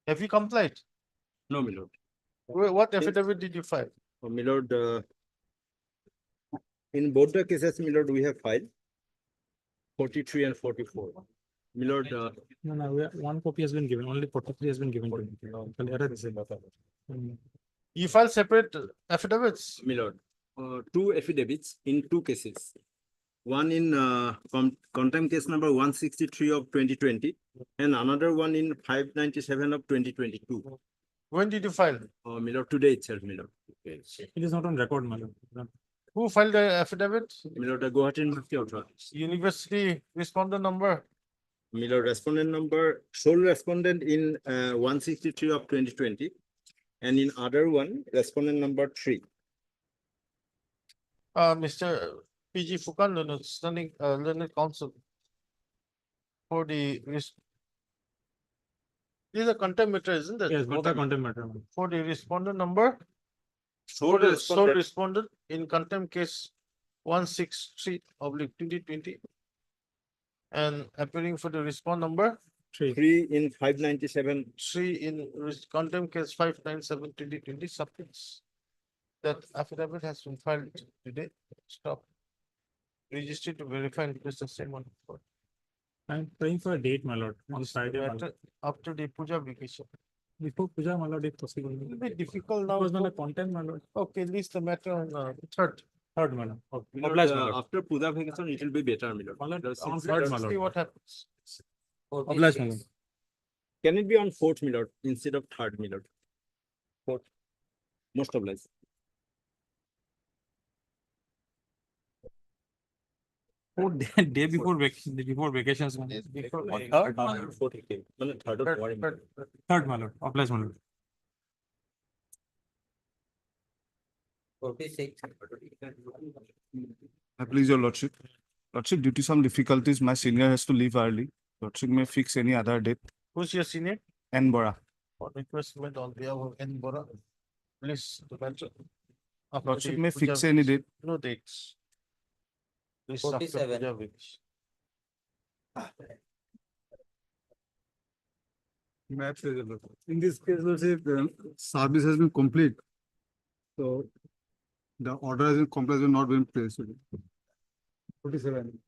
Have you complied? No, my lord. What affidavit did you file? My lord, in both the cases, my lord, we have filed 43 and 44. My lord, No, one copy has been given, only 43 has been given to me. You file separate affidavits? my lord, two affidavits in two cases. One in contempt case number 163 of 2020 and another one in 597 of 2022. When did you file? My lord, today itself, my lord. It is not on record, my lord. Who filed the affidavit? My lord, Guwahati University authorities. University respondent number? My lord, respondent number, sole respondent in 163 of 2020 and in other one, respondent number 3. Mr. PG Fukan, Learned Standing Learned Council. For the this is a contempt matter, isn't it? Yes, both are contempt matter. For the respondent number? Sole Sole respondent in contempt case 163/2020. And appearing for the respond number? 3 in 597. 3 in contempt case 597/2020 submits. That affidavit has been filed today. Stop. Registered to verify and place the same one. I'm praying for a date, my lord, on Friday, my lord. After the puja vacation. Before puja, my lord, if possible. It will be difficult now. Because my content, my lord. Okay, leave the matter on third. Third, my lord. Okay. My lord, Obliged, my lord. after Puja vacation, it will be better, my lord. My lord, That's on it. third, my See lord. what happens. Obliged, my lord. 46, Can it be on 4th, my lord, instead of 3rd, my lord? 4th. Most obliged. Day before vacations, my lord. Before Third, my lord, 4th, my lord, 3rd of January. Third, my lord. Obliged, my lord. 46, Please, your lordship. Lordship, due to some difficulties, my senior has to leave early. Lordship may fix any other date. Who's your senior? N. Bora. For request made on behalf of N. Bora. Please, the matter. After Lordship the may puja fix any vacation. date. No dates. Please, after 47. puja vacation. Math result. In this case, let's say the service has been complete. So the order has been complete, will not been placed. 47.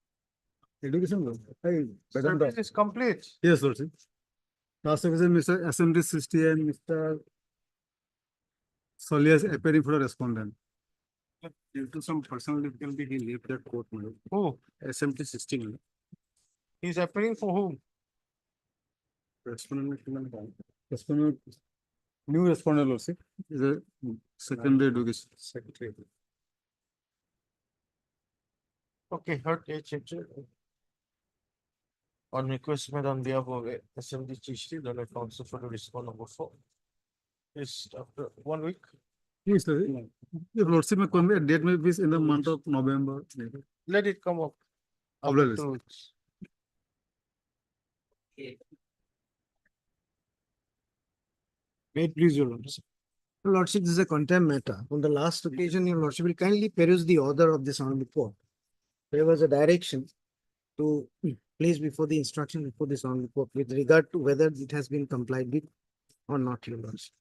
Education law. Hey, Service is complete. yes, sir. Last officer, Mr. SMD 60 and Mr. Solias appearing for the respondent. Due to some personal difficulty, he left that court. Madam. Who? SMT 60. Madam. He's appearing for whom? Respondent. Respondent. New respondent also is a secondary education secretary. Okay, heard HH. On request made on behalf of SMD Chishti, the council for the respond number 4. Is after 1 week. Yes, sir. Your lordship may convey a date may be in the month of November. Let it come up. After After this. 2 weeks. Wait, please, your lordship. Your lordship, this is a contempt matter. On the last occasion, your lordship will kindly peruse the order of this honorable court. There was a direction to place before the instruction before this honorable court with regard to whether it has been complied with or not, your lordship.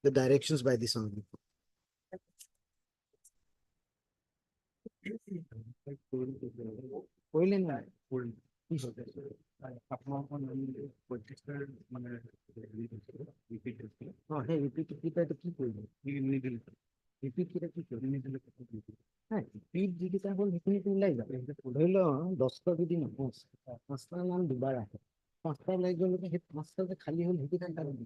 The directions by this honorable court. Repeat করে কি করবে? হ্যাঁ, repeat যেটা হল এখানে তো লাই যাবে। ধরল 10টা যদি না 5টা নাম দুবার আছে। 5টা লাই গেল তো 5টাতে খালি হল হেঁটে থাকার কারণে।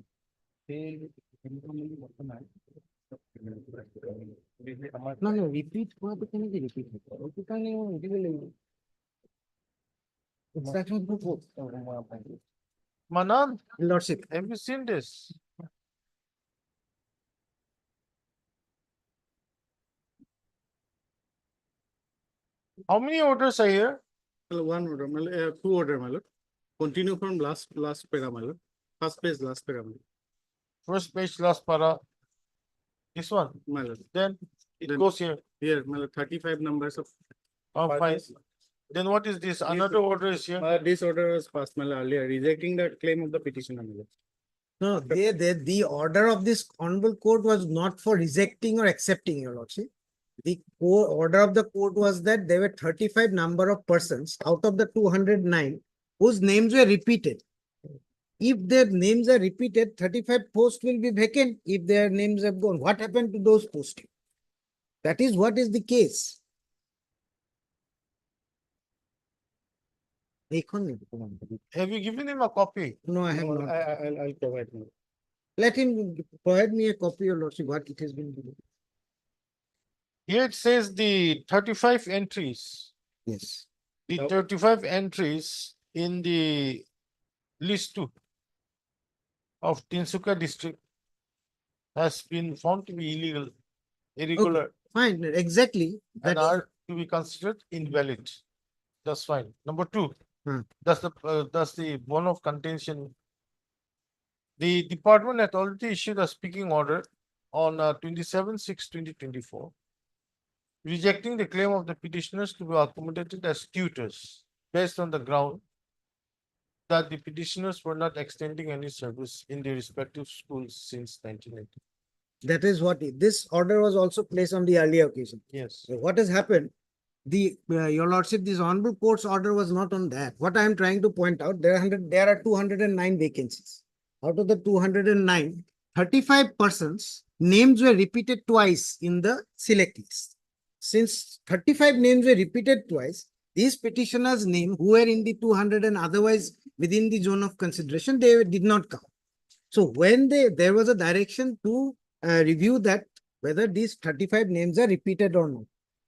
না না রিপিট করা তো কেন যে রিপিট হতো? ওই কারণে হেঁটে গেলে instruction to both. Manan, Lordship. have you seen this? How many orders are here? One order, two order, my lord. Continue from last para, my lord. First page, last para, my lord. First page, last para. This one. My lord. Then it Then- goes here. Here, my lord, 35 numbers of. Oh, fine. parties. Then what is this? Another order is here. This order was passed, my lord, earlier, rejecting the claim of the petitioner, my lord. No, the order of this honorable court was not for rejecting or accepting, your lordship. The order of the court was that there were 35 number of persons out of the 209 whose names were repeated. If their names are repeated, 35 posts will be vacant if their names have gone. What happened to those posts? That is what is the case. Have you given him a copy? No, I have not. I'll provide, my lord. Let him provide me a copy, your lordship, what it has been given. Here it says the 35 entries. Yes. The 35 entries in the list 2 of Tinsukia district has been found to be illegal, irregular, Fine, exactly. and That are to be considered invalid. That's fine. Number 2, Hmm. that's the bone of contention. The department had already issued a speaking order on 27/6/2024, rejecting the claim of the petitioners to be accommodated as tutors based on the ground that the petitioners were not extending any service in their respective schools since 1980. that is what this order was also placed on the earlier occasion. Yes. So what has happened? Your lordship, this honorable court's order was not on that. What I am trying to point out, there are 209 vacancies. Out of the 209, 35 persons names were repeated twice in the select list. Since 35 names were repeated twice, these petitioners' name who were in the 200 and otherwise within the zone of consideration, they did not come. So when there was a direction to review that whether these 35 names are repeated or not.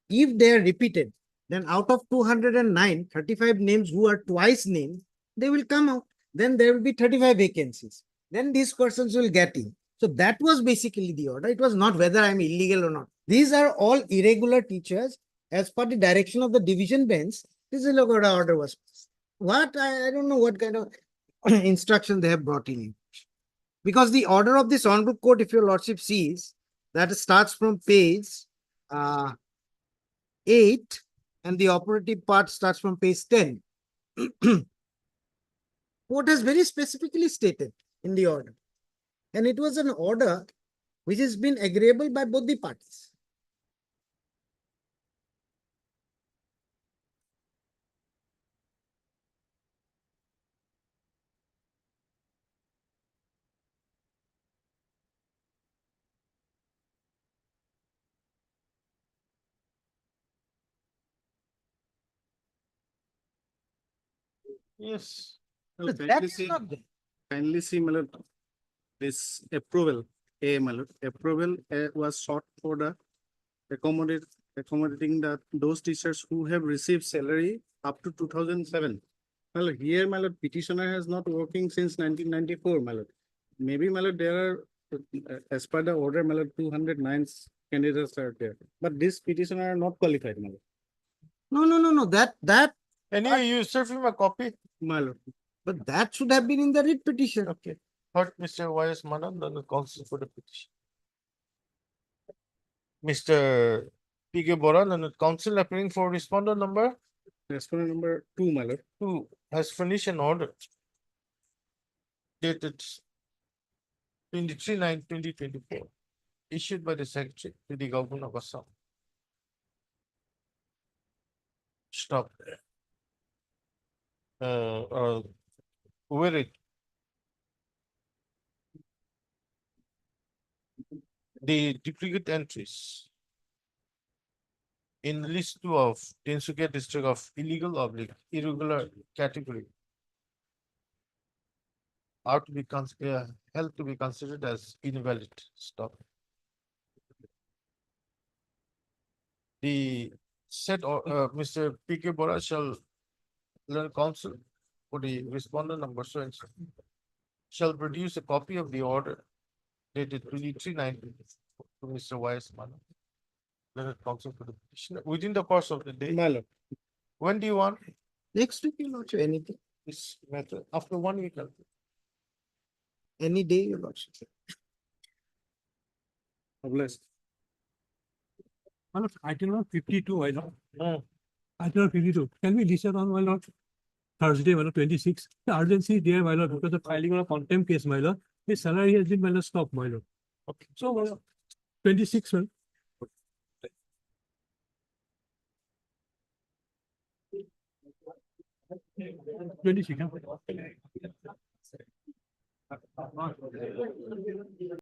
If they are repeated, then out of 209, 35 names who are twice named, they will come out. Then there will be 35 vacancies. Then these persons will get in. So that was basically the order. It was not whether I'm illegal or not. These are all irregular teachers as per the direction of the division bench. This is what the order was passed. What? I don't know what kind of instruction they have brought in. Because the order of this honorable court, if your lordship sees, that starts from page 8 and the operative part starts from page 10. Court has very specifically stated in the order. And it was an order which has been agreeable by both the parties. Yes. So that's not there. Kindly see, my lord, this approval, my lord, approval was sought for the accommodating those teachers who have received salary up to 2007. My lord, here, my lord, petitioner has not working since 1994, my lord. Maybe, my lord, there are, as per the order, my lord, 209 candidates are there. But this petitioner are not qualified, my lord. No, that, Anyway, you serve him a copy. My lord. but that should have been in the writ petition. Okay. Heard Mr. Y.S. Manan, then the counsel for the petition. Mr. P.K. Boran, and the counsel appearing for respondent number Respondent number 2, my lord. 2 has furnished an order dated 23/9/2024, issued by the Secretary to the Government of Assam. Stop there. Where it the duplicate entries in list 2 of Tinsukia district of illegal oblique irregular category are to be held to be considered as invalid. Stop. The said or Mr. P.K. Bora shall learn counsel for the respondent number so and so shall produce a copy of the order dated 23/9 to Mr. Y.S. Manan. Learned counsel for the petitioner within the course of the day. My lord. When do you want Next week, your lordship, anything, this matter? After 1 week. any day, your lordship. Blessed. Item number 52, my lord. Hmm. Item number 52. Can we decide on, my lord? Thursday, my lord, 26. The urgency is there, my lord, because the filing of a contempt case, my lord. His salary has been, my lord, stopped, my lord. Okay. So, my lord, 26, well. 26. Huh?